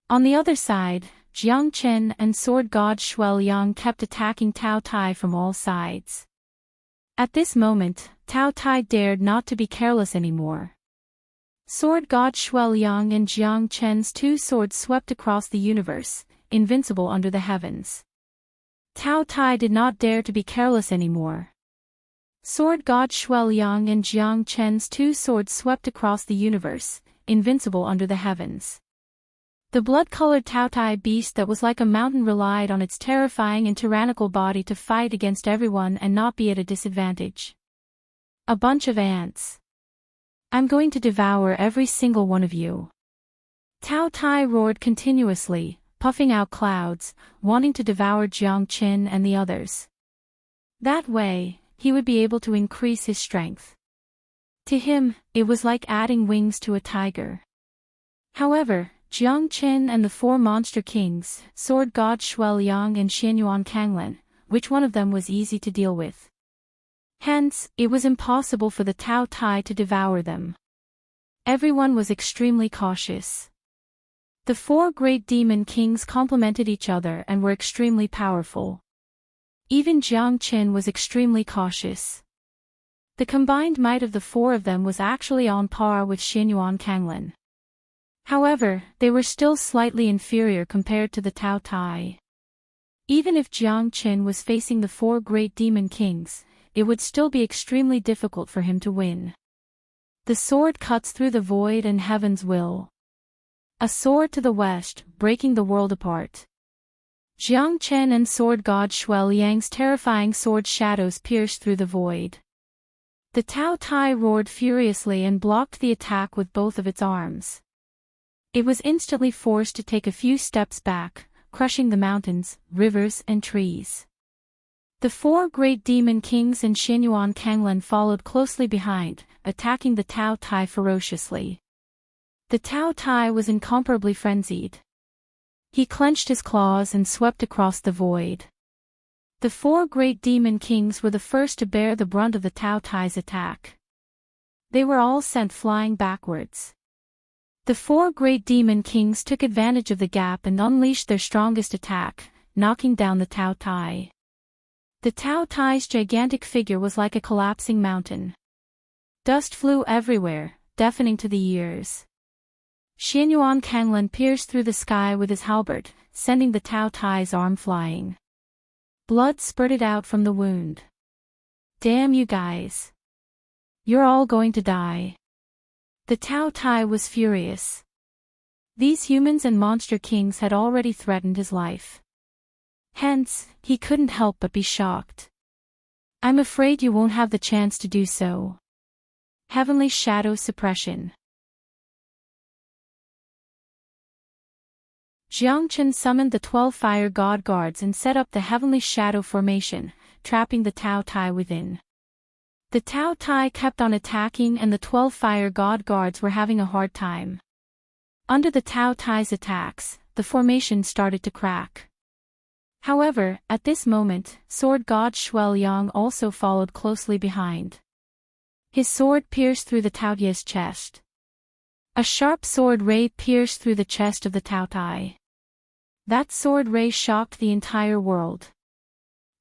On the other side, Jiang Qin and sword god Shuai Liang kept attacking Tao Tai from all sides. At this moment, Tao Tai dared not to be careless anymore. Sword god Shuai Liang and Jiang Chen's 2 swords swept across the universe, invincible under the heavens. Tao Tai did not dare to be careless anymore. Sword god Shuai Liang and Jiang Chen's two swords swept across the universe, invincible under the heavens. The blood-colored Taotai beast that was like a mountain relied on its terrifying and tyrannical body to fight against everyone and not be at a disadvantage. A bunch of ants. I'm going to devour every single one of you. Taotai roared continuously, puffing out clouds, wanting to devour Jiang Chen and the others. That way, he would be able to increase his strength. To him, it was like adding wings to a tiger. However, Jiang Chen and the four monster kings, sword god Shuai Liang and Xianyuan Kanglan, which one of them was easy to deal with? Hence, it was impossible for the Taotai to devour them. Everyone was extremely cautious. The four great demon kings complemented each other and were extremely powerful. Even Jiang Chen was extremely cautious. The combined might of the four of them was actually on par with Xianyuan Kanglan. However, they were still slightly inferior compared to the Taotai. Even if Jiang Chen was facing the four great demon kings, it would still be extremely difficult for him to win. The sword cuts through the void and heaven's will. A sword to the west, breaking the world apart. Jiang Chen and sword god Shuai Liang's terrifying sword shadows pierced through the void. The Taotai roared furiously and blocked the attack with both of its arms. It was instantly forced to take a few steps back, crushing the mountains, rivers and trees. The four great demon kings and Xianyuan Kanglan followed closely behind, attacking the Taotai ferociously. The Taotai was incomparably frenzied. He clenched his claws and swept across the void. The four great demon kings were the first to bear the brunt of the Taotai's attack. They were all sent flying backwards. The four great demon kings took advantage of the gap and unleashed their strongest attack, knocking down the Taotai. The Taotai's gigantic figure was like a collapsing mountain. Dust flew everywhere, deafening to the ears. Xianyuan Kanglan pierced through the sky with his halberd, sending the Taotai's arm flying. Blood spurted out from the wound. Damn you guys. You're all going to die. The Taotai was furious. These humans and monster kings had already threatened his life. Hence, he couldn't help but be shocked. I'm afraid you won't have the chance to do so. Heavenly Shadow Suppression. Jiang Chen summoned the 12 fire god guards and set up the Heavenly Shadow formation, trapping the Taotai within. The Taotai kept on attacking and the 12 fire god guards were having a hard time. Under the Taotai's attacks, the formation started to crack. However, at this moment, sword god Shuai Liang also followed closely behind. His sword pierced through the Taotai's chest. A sharp sword ray pierced through the chest of the Taotai. That sword ray shocked the entire world.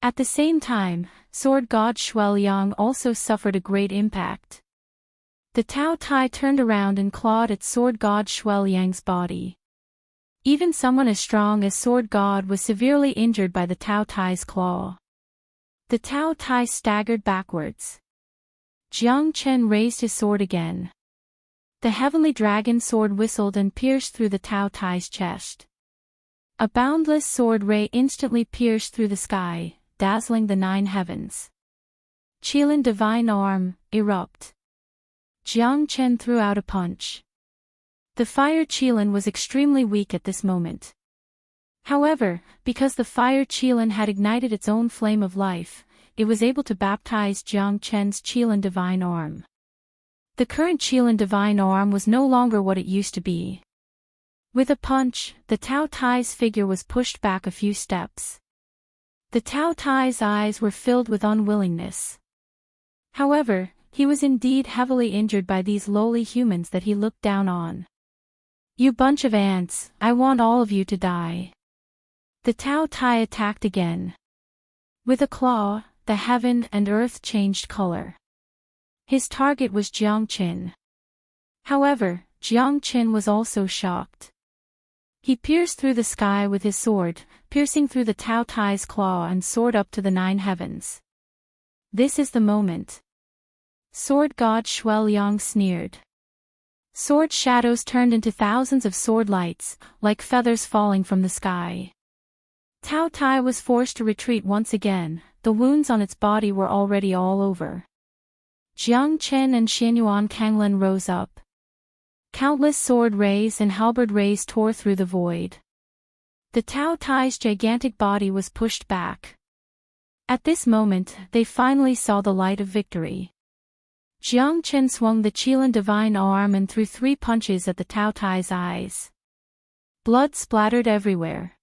At the same time, sword god Shuai Liang also suffered a great impact. The Taotai turned around and clawed at sword god Shuai Liang's body. Even someone as strong as sword god was severely injured by the Taotai's claw. The Taotai staggered backwards. Jiang Chen raised his sword again. The heavenly dragon sword whistled and pierced through the Taotai's chest. A boundless sword ray instantly pierced through the sky, dazzling the 9 heavens. Qilin divine arm, erupt. Jiang Chen threw out a punch. The fire Qilin was extremely weak at this moment. However, because the fire Qilin had ignited its own flame of life, it was able to baptize Jiang Chen's Qilin divine arm. The current Qilin divine arm was no longer what it used to be. With a punch, the Taotai's figure was pushed back a few steps. The Taotai's eyes were filled with unwillingness. However, he was indeed heavily injured by these lowly humans that he looked down on. You bunch of ants, I want all of you to die. The Taotai attacked again. With a claw, the heaven and earth changed color. His target was Jiang Chen. However, Jiang Chen was also shocked. He pierced through the sky with his sword, piercing through the Taotai's claw and soared up to the 9 heavens. This is the moment. Sword God Shuel Yang sneered. Sword shadows turned into thousands of sword lights, like feathers falling from the sky. Tao Tai was forced to retreat once again. The wounds on its body were already all over. Jiang Chen and Xianyuan Kanglin rose up. Countless sword rays and halberd rays tore through the void. The Tao Tai's gigantic body was pushed back. At this moment, they finally saw the light of victory. Jiang Chen swung the Qilin divine arm and threw 3 punches at the Tao Tai's eyes. Blood splattered everywhere.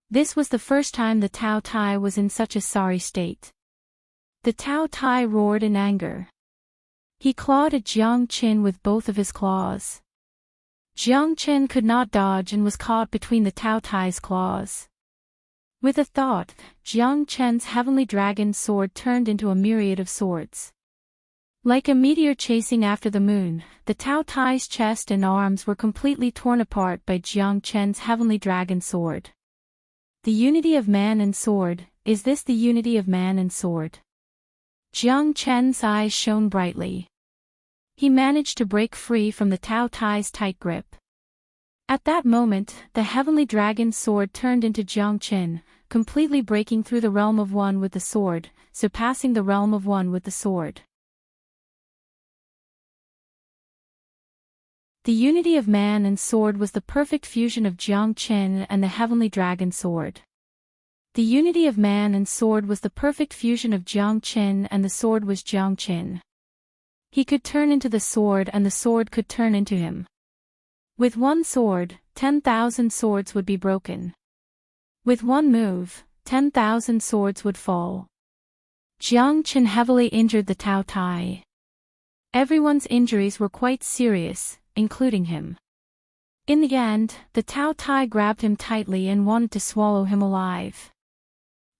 This was the first time the Tao Tai was in such a sorry state. The Tao Tai roared in anger. He clawed at Jiang Chen with both of his claws. Jiang Chen could not dodge and was caught between the Tao Tai's claws. With a thought, Jiang Chen's heavenly dragon sword turned into a myriad of swords. Like a meteor chasing after the moon, the Tao Tai's chest and arms were completely torn apart by Jiang Chen's heavenly dragon sword. The unity of man and sword, is this the unity of man and sword? Jiang Chen's eyes shone brightly. He managed to break free from the Tao Tai's tight grip. At that moment, the heavenly dragon sword turned into Jiang Chen, completely breaking through the realm of one with the sword, surpassing the realm of one with the sword. The unity of man and sword was the perfect fusion of Jiang Chen and the heavenly dragon sword. The unity of man and sword was the perfect fusion of Jiang Chen and the sword was Jiang Chen. He could turn into the sword and the sword could turn into him. With one sword, 10,000 swords would be broken. With one move, 10,000 swords would fall. Jiang Chen heavily injured the Tao Tai. Everyone's injuries were quite serious, including him. In the end, the Tao Tai grabbed him tightly and wanted to swallow him alive.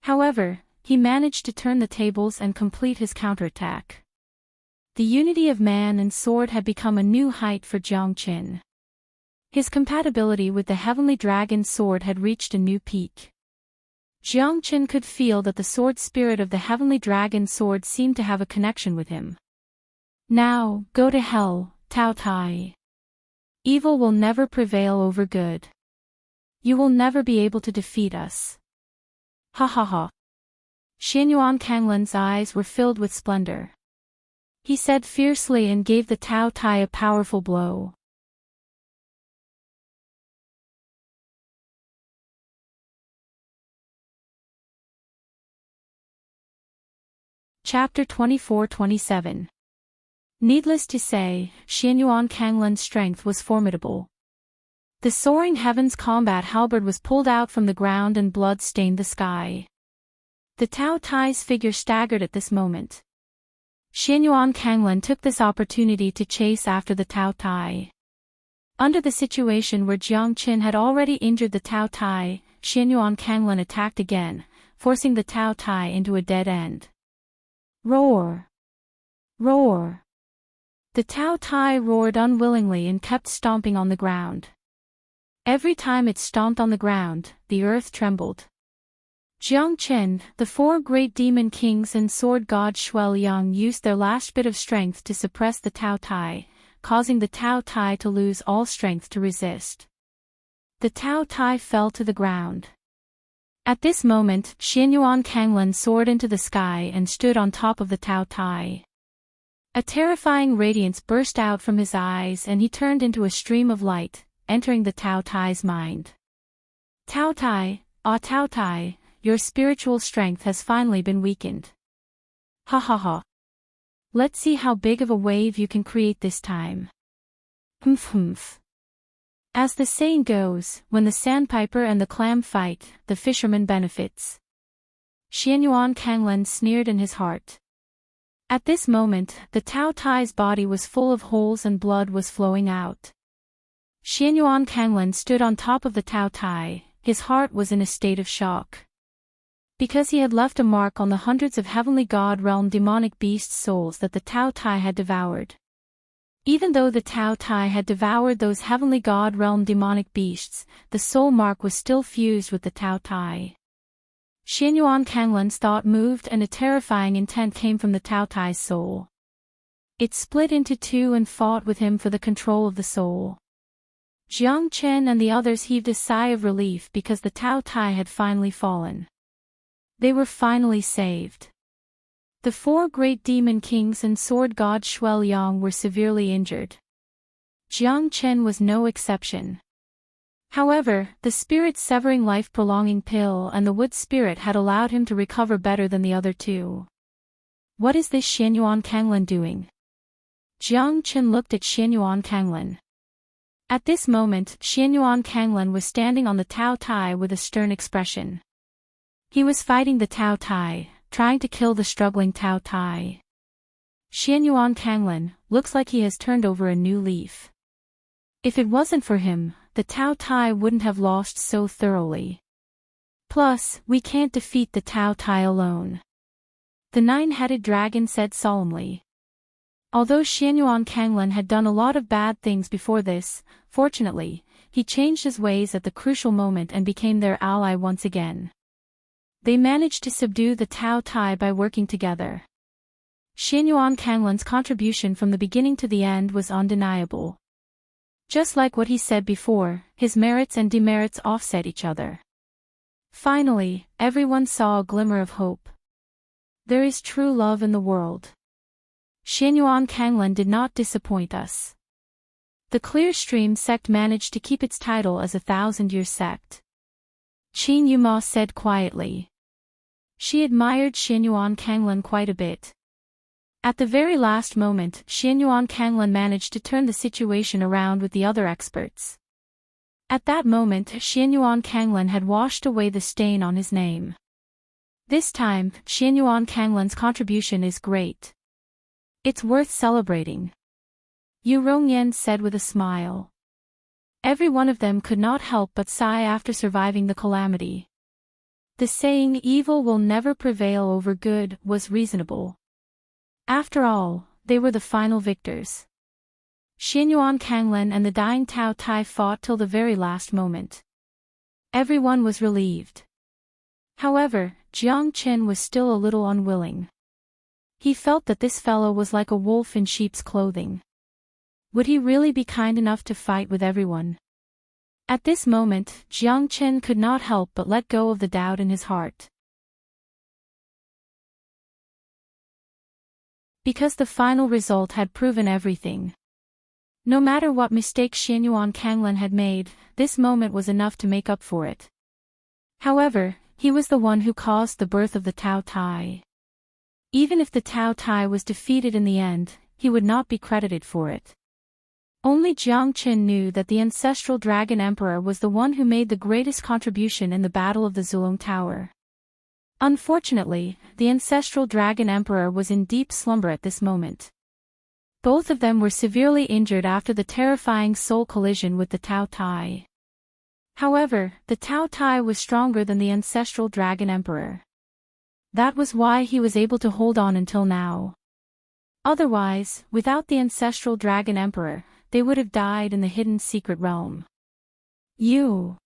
However, he managed to turn the tables and complete his counterattack. The unity of man and sword had become a new height for Jiang Chen. His compatibility with the heavenly dragon sword had reached a new peak. Jiang Chen could feel that the sword spirit of the heavenly dragon sword seemed to have a connection with him. Now, go to hell, Tao Tai. Evil will never prevail over good. You will never be able to defeat us. Ha ha ha. Xianyuan Kanglin's eyes were filled with splendor. He said fiercely and gave the Tao Tai a powerful blow. Chapter 24-27. Needless to say, Xianyuan Kanglin's strength was formidable. The soaring heavens combat halberd was pulled out from the ground and blood stained the sky. The Tao Tai's figure staggered at this moment. Xianyuan Kanglin took this opportunity to chase after the Tao Tai. Under the situation where Jiang Chen had already injured the Tao Tai, Xianyuan Kanglin attacked again, forcing the Tao Tai into a dead end. Roar! Roar! The Tao Tai roared unwillingly and kept stomping on the ground. Every time it stomped on the ground, the earth trembled. Jiang Chen, the 4 great demon kings and sword god Shuel Yang used their last bit of strength to suppress the Tao Tai, causing the Tao Tai to lose all strength to resist. The Tao Tai fell to the ground. At this moment, Xianyuan Kanglin soared into the sky and stood on top of the Tao Tai. A terrifying radiance burst out from his eyes and he turned into a stream of light, entering the Tao Tai's mind. Tao Tai, ah Tao Tai, your spiritual strength has finally been weakened. Ha ha ha. Let's see how big of a wave you can create this time. Humph humph. As the saying goes, when the sandpiper and the clam fight, the fisherman benefits. Xianyuan Kanglin sneered in his heart. At this moment, the Tao Tai's body was full of holes and blood was flowing out. Xianyuan Kanglin stood on top of the Tao Tai, his heart was in a state of shock. Because he had left a mark on the hundreds of heavenly god realm demonic beast souls that the Tao Tai had devoured. Even though the Tao Tai had devoured those heavenly god realm demonic beasts, the soul mark was still fused with the Tao Tai. Xianyuan Kanglan's thought moved and a terrifying intent came from the Tao Tai's soul. It split into two and fought with him for the control of the soul. Jiang Chen and the others heaved a sigh of relief because the Tao Tai had finally fallen. They were finally saved. The four great demon kings and sword god Shuel Yang were severely injured. Jiang Chen was no exception. However, the spirit-severing life-prolonging pill and the wood spirit had allowed him to recover better than the other two. What is this Xianyuan Kanglan doing? Jiang Chen looked at Xianyuan Kanglan. At this moment, Xianyuan Kanglan was standing on the Tao Tai with a stern expression. He was fighting the Tao Tai, trying to kill the struggling Tao Tai. Xianyuan Kanglan, looks like he has turned over a new leaf. If it wasn't for him, the Tao Tai wouldn't have lost so thoroughly. Plus, we can't defeat the Tao Tai alone. The nine-headed dragon said solemnly. Although Xianyuan Kanglan had done a lot of bad things before this, fortunately, he changed his ways at the crucial moment and became their ally once again. They managed to subdue the Tao Tai by working together. Xianyuan Kanglan's contribution from the beginning to the end was undeniable. Just like what he said before, his merits and demerits offset each other. Finally, everyone saw a glimmer of hope. There is true love in the world. Xianyuan Kanglan did not disappoint us. The Clear Stream sect managed to keep its title as a 1,000-year sect. Qin Yuma said quietly. She admired Xianyuan Kanglan quite a bit. At the very last moment, Xianyuan Kanglan managed to turn the situation around with the other experts. At that moment, Xianyuan Kanglan had washed away the stain on his name. This time, Xianyuan Kanglan's contribution is great. It's worth celebrating. Yu Rongyan said with a smile. Every one of them could not help but sigh after surviving the calamity. The saying evil will never prevail over good was reasonable. After all, they were the final victors. Xianyuan Kanglan and the dying Tao Tai fought till the very last moment. Everyone was relieved. However, Jiang Chen was still a little unwilling. He felt that this fellow was like a wolf in sheep's clothing. Would he really be kind enough to fight with everyone? At this moment, Jiang Chen could not help but let go of the doubt in his heart. Because the final result had proven everything. No matter what mistake Xianyuan Kanglan had made, this moment was enough to make up for it. However, he was the one who caused the birth of the Tao Tai. Even if the Tao Tai was defeated in the end, he would not be credited for it. Only Jiang Chen knew that the ancestral Dragon Emperor was the one who made the greatest contribution in the Battle of the Zulong Tower. Unfortunately, the ancestral Dragon Emperor was in deep slumber at this moment. Both of them were severely injured after the terrifying soul collision with the Tao Tai. However, the Tao Tai was stronger than the ancestral Dragon Emperor. That was why he was able to hold on until now. Otherwise, without the ancestral Dragon Emperor, they would have died in the hidden secret realm. You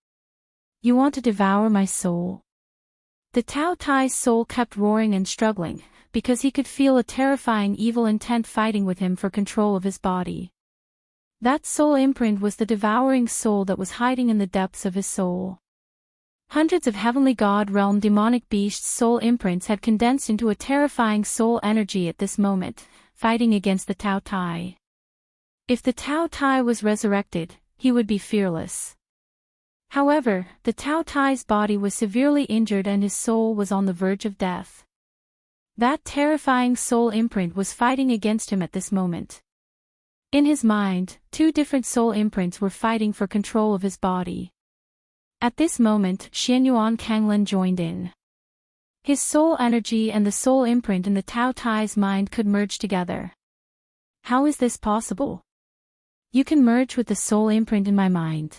want to devour my soul? The Tao Tai's soul kept roaring and struggling, because he could feel a terrifying evil intent fighting with him for control of his body. That soul imprint was the devouring soul that was hiding in the depths of his soul. Hundreds of heavenly god realm demonic beasts' soul imprints had condensed into a terrifying soul energy at this moment, fighting against the Tao Tai. If the Tao Tai was resurrected, he would be fearless. However, the Tao Tai's body was severely injured and his soul was on the verge of death. That terrifying soul imprint was fighting against him at this moment. In his mind, two different soul imprints were fighting for control of his body. At this moment, Xianyuan Kanglan joined in. His soul energy and the soul imprint in the Tao Tai's mind could merge together. How is this possible? You can merge with the soul imprint in my mind.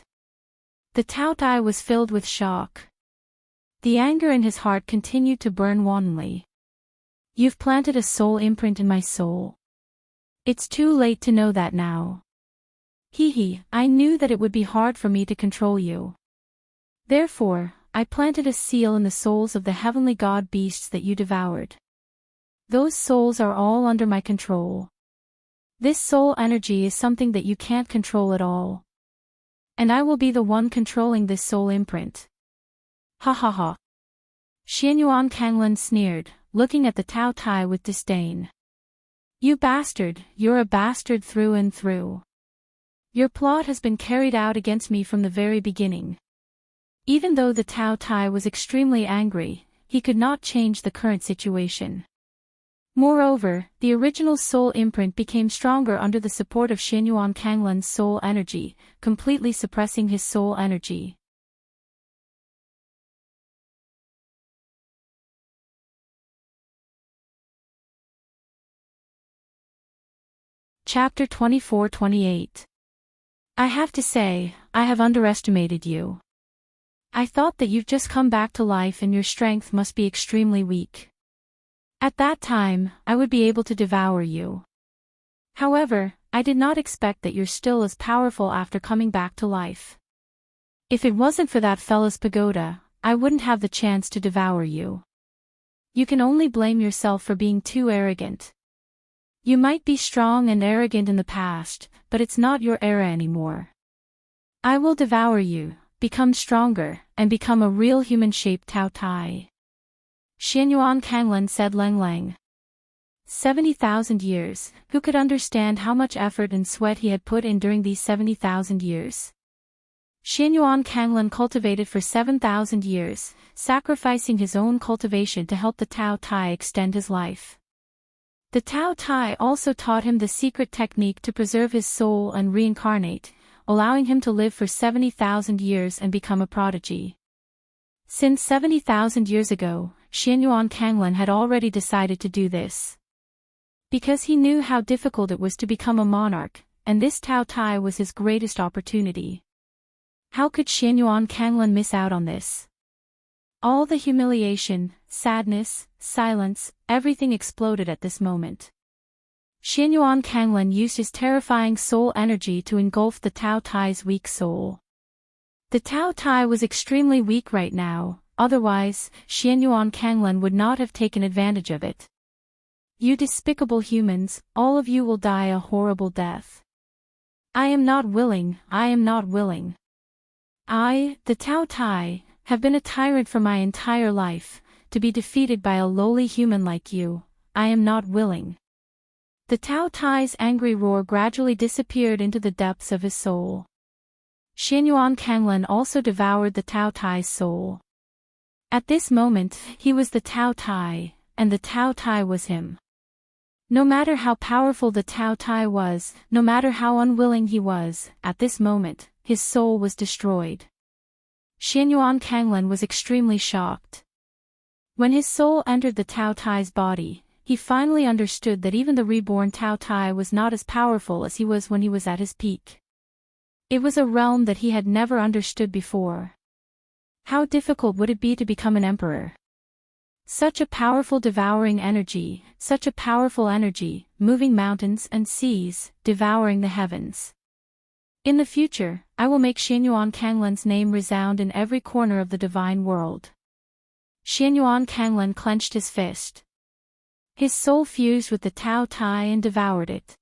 The Tao Tai was filled with shock. The anger in his heart continued to burn wantonly. You've planted a soul imprint in my soul. It's too late to know that now. I knew that it would be hard for me to control you. Therefore, I planted a seal in the souls of the heavenly god beasts that you devoured. Those souls are all under my control. This soul energy is something that you can't control at all. And I will be the one controlling this soul imprint. Ha ha ha. Xianyuan Kanglan sneered, looking at the Tao Tai with disdain. You bastard, you're a bastard through and through. Your plot has been carried out against me from the very beginning. Even though the Tao Tai was extremely angry, he could not change the current situation. Moreover, the original soul imprint became stronger under the support of Xianyuan Kanglan's soul energy, completely suppressing his soul energy. Chapter 24-28. I have to say, I have underestimated you. I thought that you've just come back to life and your strength must be extremely weak. At that time, I would be able to devour you. However, I did not expect that you're still as powerful after coming back to life. If it wasn't for that fella's pagoda, I wouldn't have the chance to devour you. You can only blame yourself for being too arrogant. You might be strong and arrogant in the past, but it's not your era anymore. I will devour you, become stronger, and become a real human-shaped Tao Tai. Xianyuan Kanglan said Lang Lang. 70,000 years, who could understand how much effort and sweat he had put in during these 70,000 years? Xianyuan Kanglan cultivated for 7,000 years, sacrificing his own cultivation to help the Tao Tai extend his life. The Tao Tai also taught him the secret technique to preserve his soul and reincarnate, allowing him to live for 70,000 years and become a prodigy. Since 70,000 years ago, Xianyuan Kanglan had already decided to do this. Because he knew how difficult it was to become a monarch, and this Tao Tai was his greatest opportunity. How could Xianyuan Kanglan miss out on this? All the humiliation, sadness, silence, everything exploded at this moment. Xianyuan Kanglan used his terrifying soul energy to engulf the Tao Tai's weak soul. The Tao Tai was extremely weak right now, otherwise, Xianyuan Kanglan would not have taken advantage of it. You despicable humans, all of you will die a horrible death. I am not willing, I am not willing. I, the Tao Tai, have been a tyrant for my entire life, to be defeated by a lowly human like you, I am not willing. The Tao Tai's angry roar gradually disappeared into the depths of his soul. Xianyuan Kanglan also devoured the Tao Tai's soul. At this moment, he was the Tao Tai, and the Tao Tai was him. No matter how powerful the Tao Tai was, no matter how unwilling he was, at this moment, his soul was destroyed. Xianyuan Kanglan was extremely shocked. When his soul entered the Tao Tai's body, he finally understood that even the reborn Tao Tai was not as powerful as he was when he was at his peak. It was a realm that he had never understood before. How difficult would it be to become an emperor? Such a powerful devouring energy, such a powerful energy, moving mountains and seas, devouring the heavens. In the future, I will make Xianyuan Kanglan's name resound in every corner of the divine world. Xianyuan Kanglan clenched his fist. His soul fused with the Tao Tai and devoured it.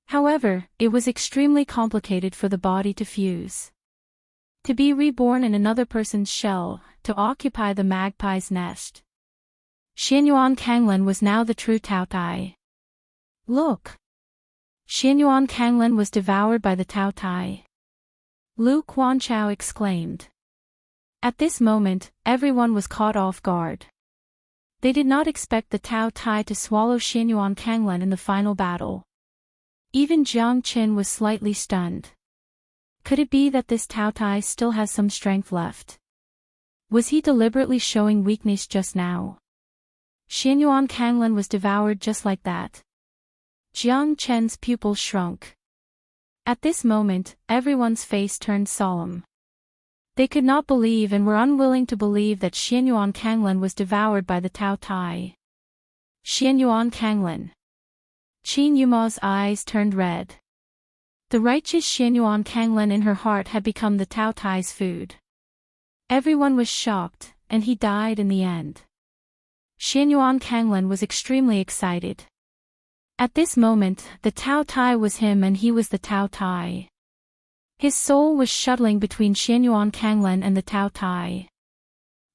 However, it was extremely complicated for the body to fuse. To be reborn in another person's shell, to occupy the magpie's nest. Xianyuan Kanglan was now the true Tao Tai. Look! Xianyuan Kanglan was devoured by the Tao Tai. Lu Quanchao exclaimed. At this moment, everyone was caught off guard. They did not expect the Tao Tai to swallow Xianyuan Kanglan in the final battle. Even Jiang Qin was slightly stunned. Could it be that this Tao Tai still has some strength left? Was he deliberately showing weakness just now? Xianyuan Kanglan was devoured just like that. Jiang Chen's pupils shrunk. At this moment, everyone's face turned solemn. They could not believe and were unwilling to believe that Xianyuan Kanglan was devoured by the Tao Tai. Xianyuan Kanglan. Qin Yuma's eyes turned red. The righteous Xianyuan Kanglan in her heart had become the Tao Tai's food. Everyone was shocked, and he died in the end. Xianyuan Kanglan was extremely excited. At this moment, the Tao Tai was him and he was the Tao Tai. His soul was shuttling between Xianyuan Kanglan and the Tao Tai.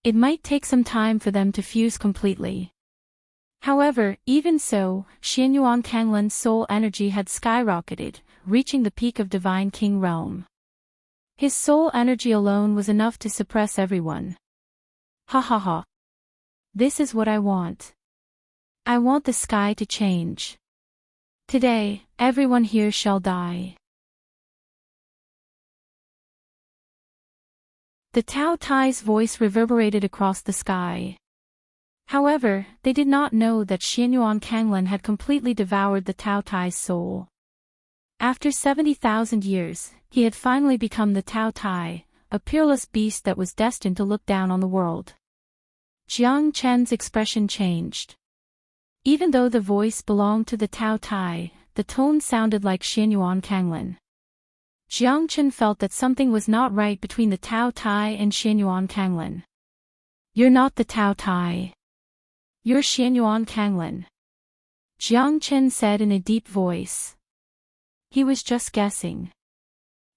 It might take some time for them to fuse completely. However, even so, Xianyuan Kanglan's soul energy had skyrocketed, reaching the peak of Divine King realm. His soul energy alone was enough to suppress everyone. Ha ha ha. This is what I want. I want the sky to change. Today, everyone here shall die. The Tao Tai's voice reverberated across the sky. However, they did not know that Xianyuan Kanglan had completely devoured the Tao Tai's soul. After 70,000 years, he had finally become the Tao Tai, a peerless beast that was destined to look down on the world. Jiang Chen's expression changed. Even though the voice belonged to the Tao Tai, the tone sounded like Xianyuan Kanglan. Jiang Chen felt that something was not right between the Tao Tai and Xianyuan Kanglan. You're not the Tao Tai. You're Xianyuan Kanglan. Jiang Chen said in a deep voice. He was just guessing.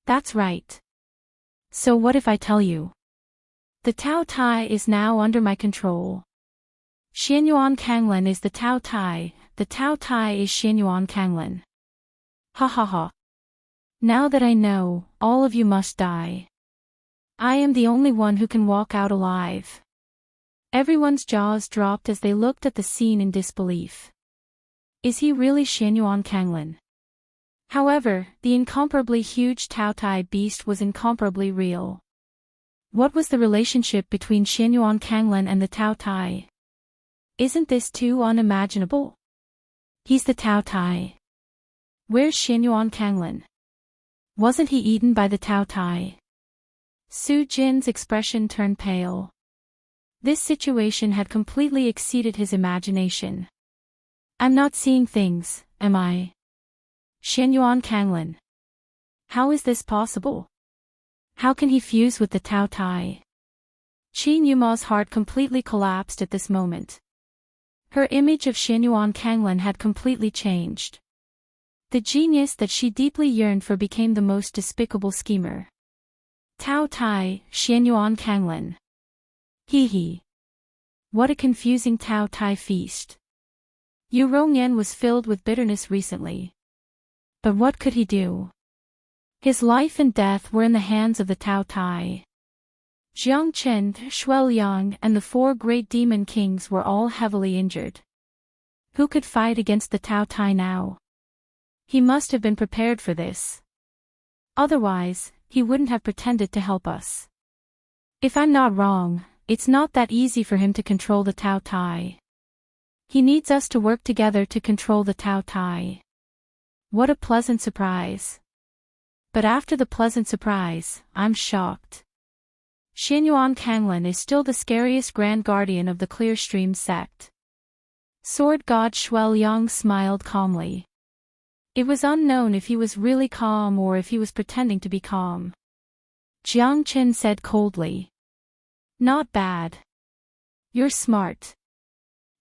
That's right. So what if I tell you? The Tao Tai is now under my control. Xianyuan Kanglan is the Tao Tai is Xianyuan Kanglan. Ha ha ha. Now that I know, all of you must die. I am the only one who can walk out alive. Everyone's jaws dropped as they looked at the scene in disbelief. Is he really Xianyuan Kanglan? However, the incomparably huge Tao Tai beast was incomparably real. What was the relationship between Xianyuan Kanglan and the Tao Tai? Isn't this too unimaginable? He's the Tao Tai. Where's Xianyuan Kanglan? Wasn't he eaten by the Tao Tai? Su Jin's expression turned pale. This situation had completely exceeded his imagination. I'm not seeing things, am I? Xianyuan Kanglan. How is this possible? How can he fuse with the Tao Tai? Qi Numa's heart completely collapsed at this moment. Her image of Xianyuan Kanglan had completely changed. The genius that she deeply yearned for became the most despicable schemer. Tao Tai, Xianyuan Kanglan. Hee. What a confusing Tao Tai feast. Yu Rongyan was filled with bitterness recently. But what could he do? His life and death were in the hands of the Tao Tai. Jiang Chen, Shueliang, and the 4 great demon kings were all heavily injured. Who could fight against the Tao Tai now? He must have been prepared for this. Otherwise, he wouldn't have pretended to help us. If I'm not wrong, it's not that easy for him to control the Tao Tai. He needs us to work together to control the Tao Tai. What a pleasant surprise. But after the pleasant surprise, I'm shocked. Xianyuan Kanglan is still the scariest grand guardian of the Clear Stream sect. Sword God Shueliang smiled calmly. It was unknown if he was really calm or if he was pretending to be calm. Jiang Chen said coldly. Not bad. You're smart.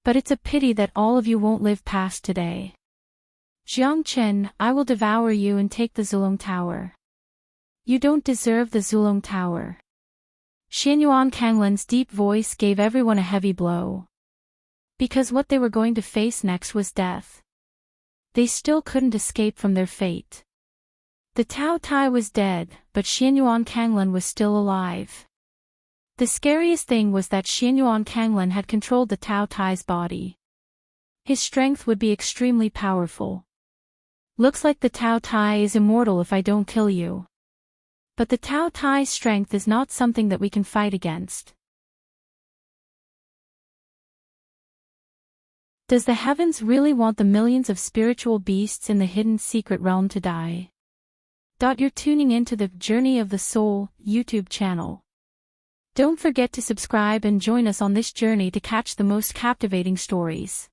But it's a pity that all of you won't live past today. Jiang Chen, I will devour you and take the Zulong Tower. You don't deserve the Zulong Tower. Xianyuan Kanglan's deep voice gave everyone a heavy blow. Because what they were going to face next was death. They still couldn't escape from their fate. The Tao Tai was dead, but Xianyuan Kanglan was still alive. The scariest thing was that Xianyuan Kanglan had controlled the Tao Tai's body. His strength would be extremely powerful. Looks like the Tao Tai is immortal if I don't kill you. But the Tao Tai's strength is not something that we can fight against. Does the heavens really want the millions of spiritual beasts in the hidden secret realm to die? You're tuning into the Journey of the Soul YouTube channel. Don't forget to subscribe and join us on this journey to catch the most captivating stories.